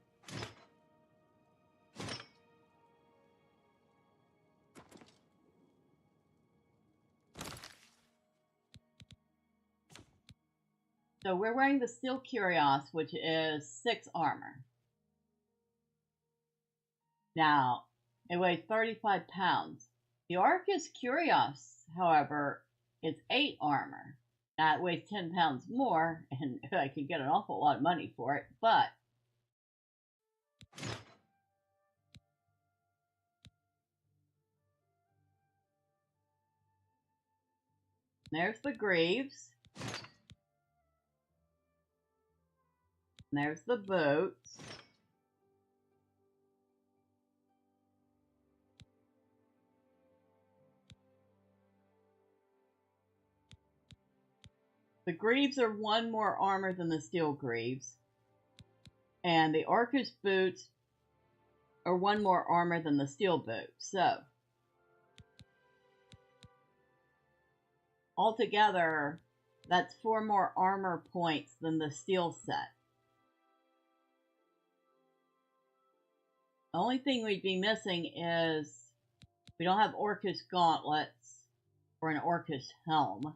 So we're wearing the Steel Curios, which is 6 armor. Now, it weighs 35 pounds. The Arcus Curios, however, is 8 armor. Now, it weighs 10 pounds more, and I could get an awful lot of money for it, but there's the Greaves. And there's the boots. The Greaves are 1 more armor than the Steel Greaves. And the Orcish boots are 1 more armor than the Steel boots. So, altogether, that's 4 more armor points than the Steel set. The only thing we'd be missing is we don't have Orcish gauntlets or an Orcish helm.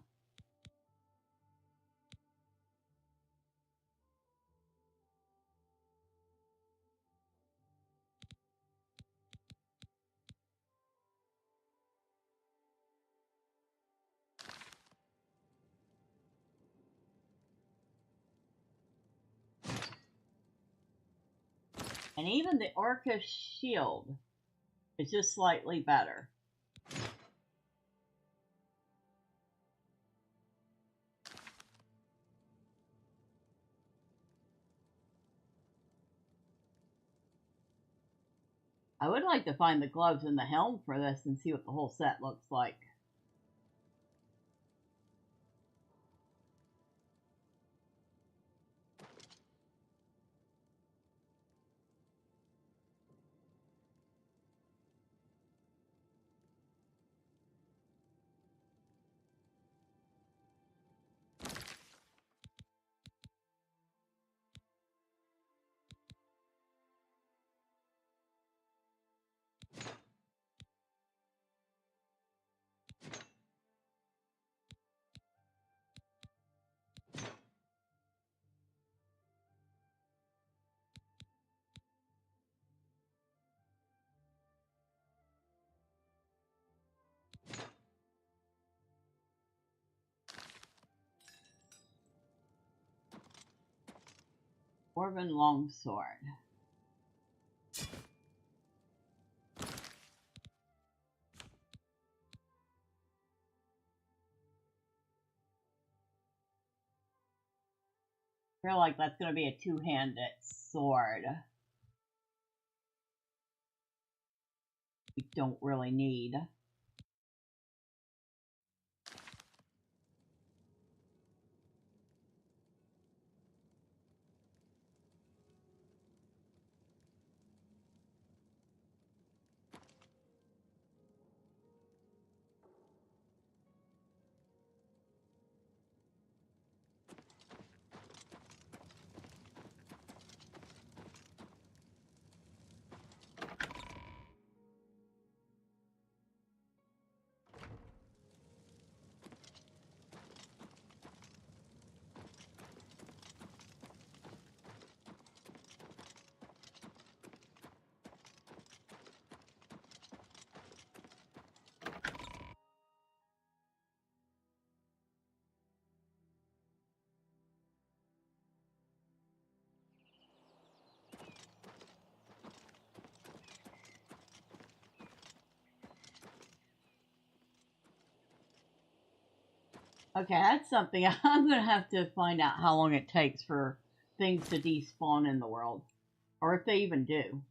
And even the Orcish shield is just slightly better. I would like to find the gloves and the helm for this and see what the whole set looks like. Dwarven longsword. I feel like that's going to be a two-handed sword. We don't really need. Okay, that's something I'm going to have to find out how long it takes for things to despawn in the world. Or if they even do.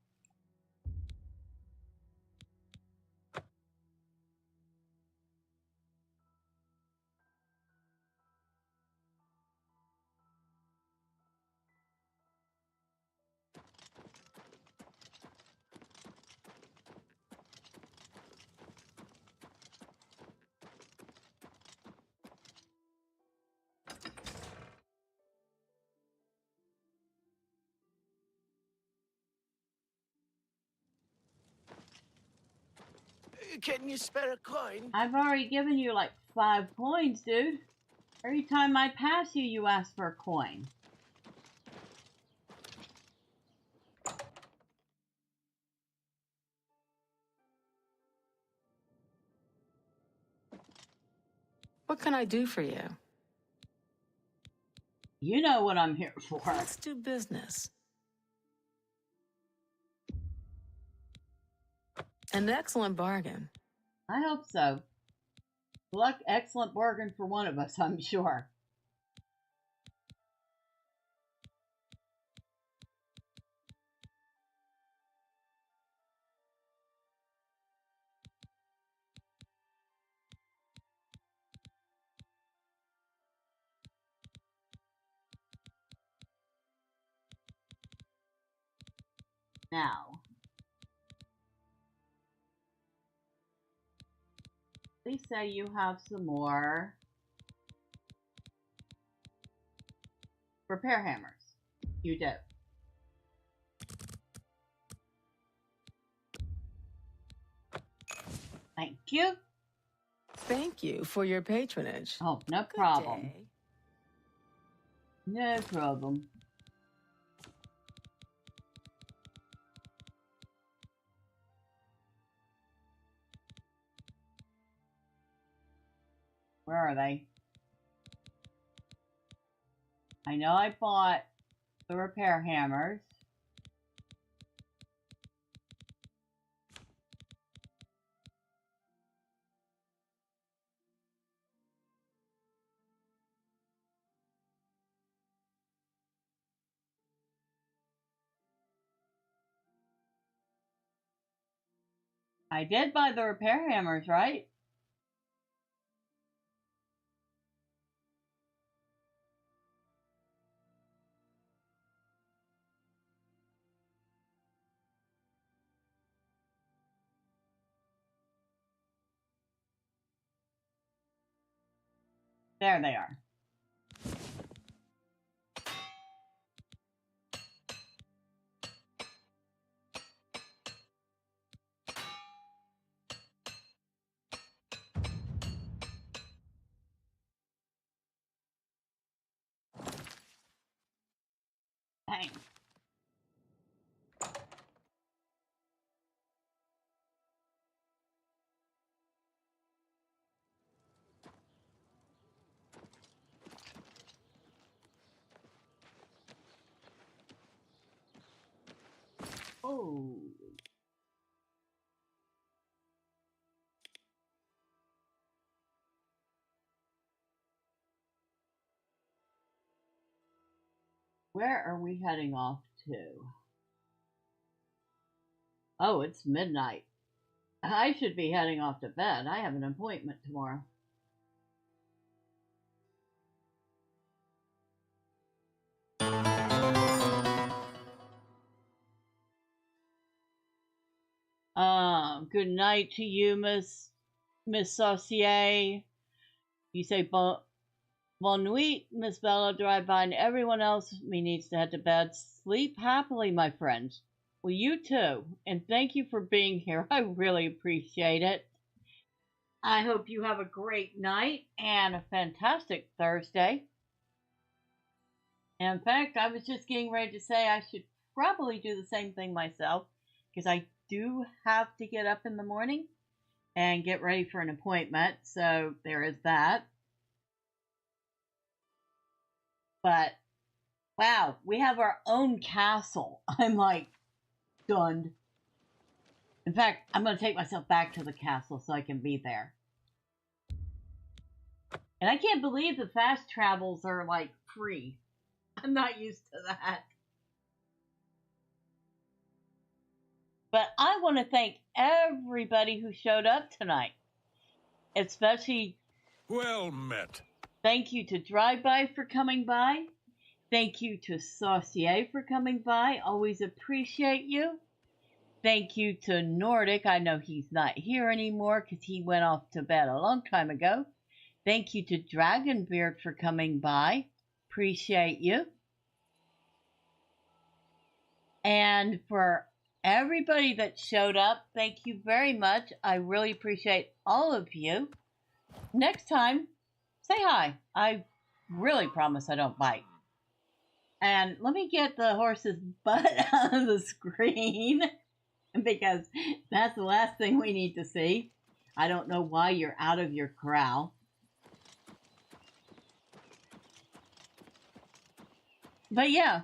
Can you spare a coin?
I've already given you like 5 coins, dude. Every time I pass you, you ask for a coin.
What can I do for you?
You know what I'm here for.
Let's do business. An excellent bargain.
I hope so. Luck, excellent bargain for one of us, I'm sure. Now, please say you have some more repair hammers. You do. Thank you.
Thank you for your patronage.
Oh, no
Good
problem.
day.
No problem. Where are they? I know I bought the repair hammers. I did buy the repair hammers, right? There they are. Dang. Where are we heading off to? Oh, it's midnight. I should be heading off to bed. I have an appointment tomorrow. Good night to you, Miss Saucier. You say bon nuit, Miss Bella, drive-by, and everyone else needs to head to bed. Sleep happily, my friend. Well, you too, and thank you for being here. I really appreciate it. I hope you have a great night and a fantastic Thursday. In fact, I was just getting ready to say I should probably do the same thing myself, because I do have to get up in the morning and get ready for an appointment, so there is that. But, wow, we have our own castle. I'm like, stunned. In fact, I'm going to take myself back to the castle so I can be there. And I can't believe the fast travels are, like, free. I'm not used to that. But I want to thank everybody who showed up tonight. Especially...
Well met.
Thank you to Drive-By for coming by. Thank you to Saucier for coming by. Always appreciate you. Thank you to Nordic. I know he's not here anymore because he went off to bed a long time ago. Thank you to Dragonbeard for coming by. Appreciate you. And for everybody that showed up, thank you very much. I really appreciate all of you. Next time, say hi. I really promise I don't bite. And let me get the horse's butt out of the screen because that's the last thing we need to see. I don't know why you're out of your corral. But yeah,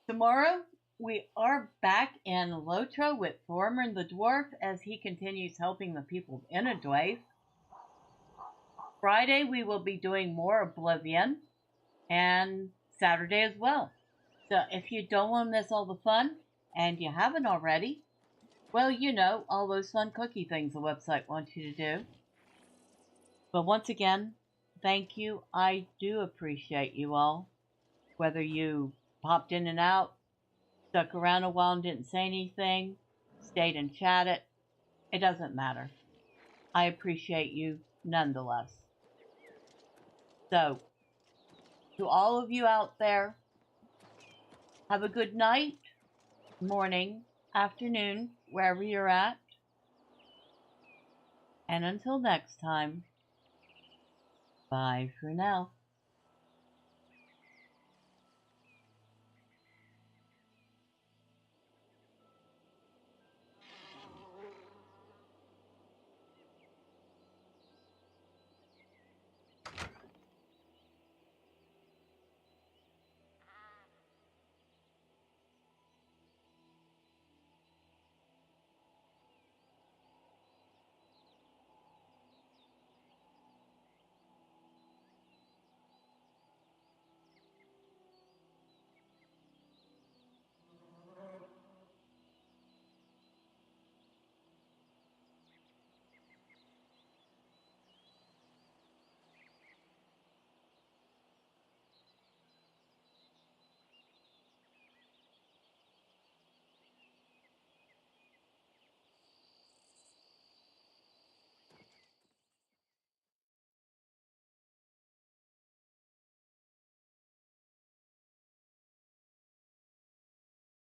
tomorrow we are back in Lotro with Thorman the Dwarf as he continues helping the people in Inadways. Friday we will be doing more Oblivion, and Saturday as well. So if you don't want to miss all the fun, and you haven't already, well, you know, all those fun cookie things the website wants you to do. But once again, thank you. I do appreciate you all. Whether you popped in and out, stuck around a while and didn't say anything, stayed and chatted, it doesn't matter. I appreciate you nonetheless. So, to all of you out there, have a good night, morning, afternoon, wherever you're at. And until next time, bye for now.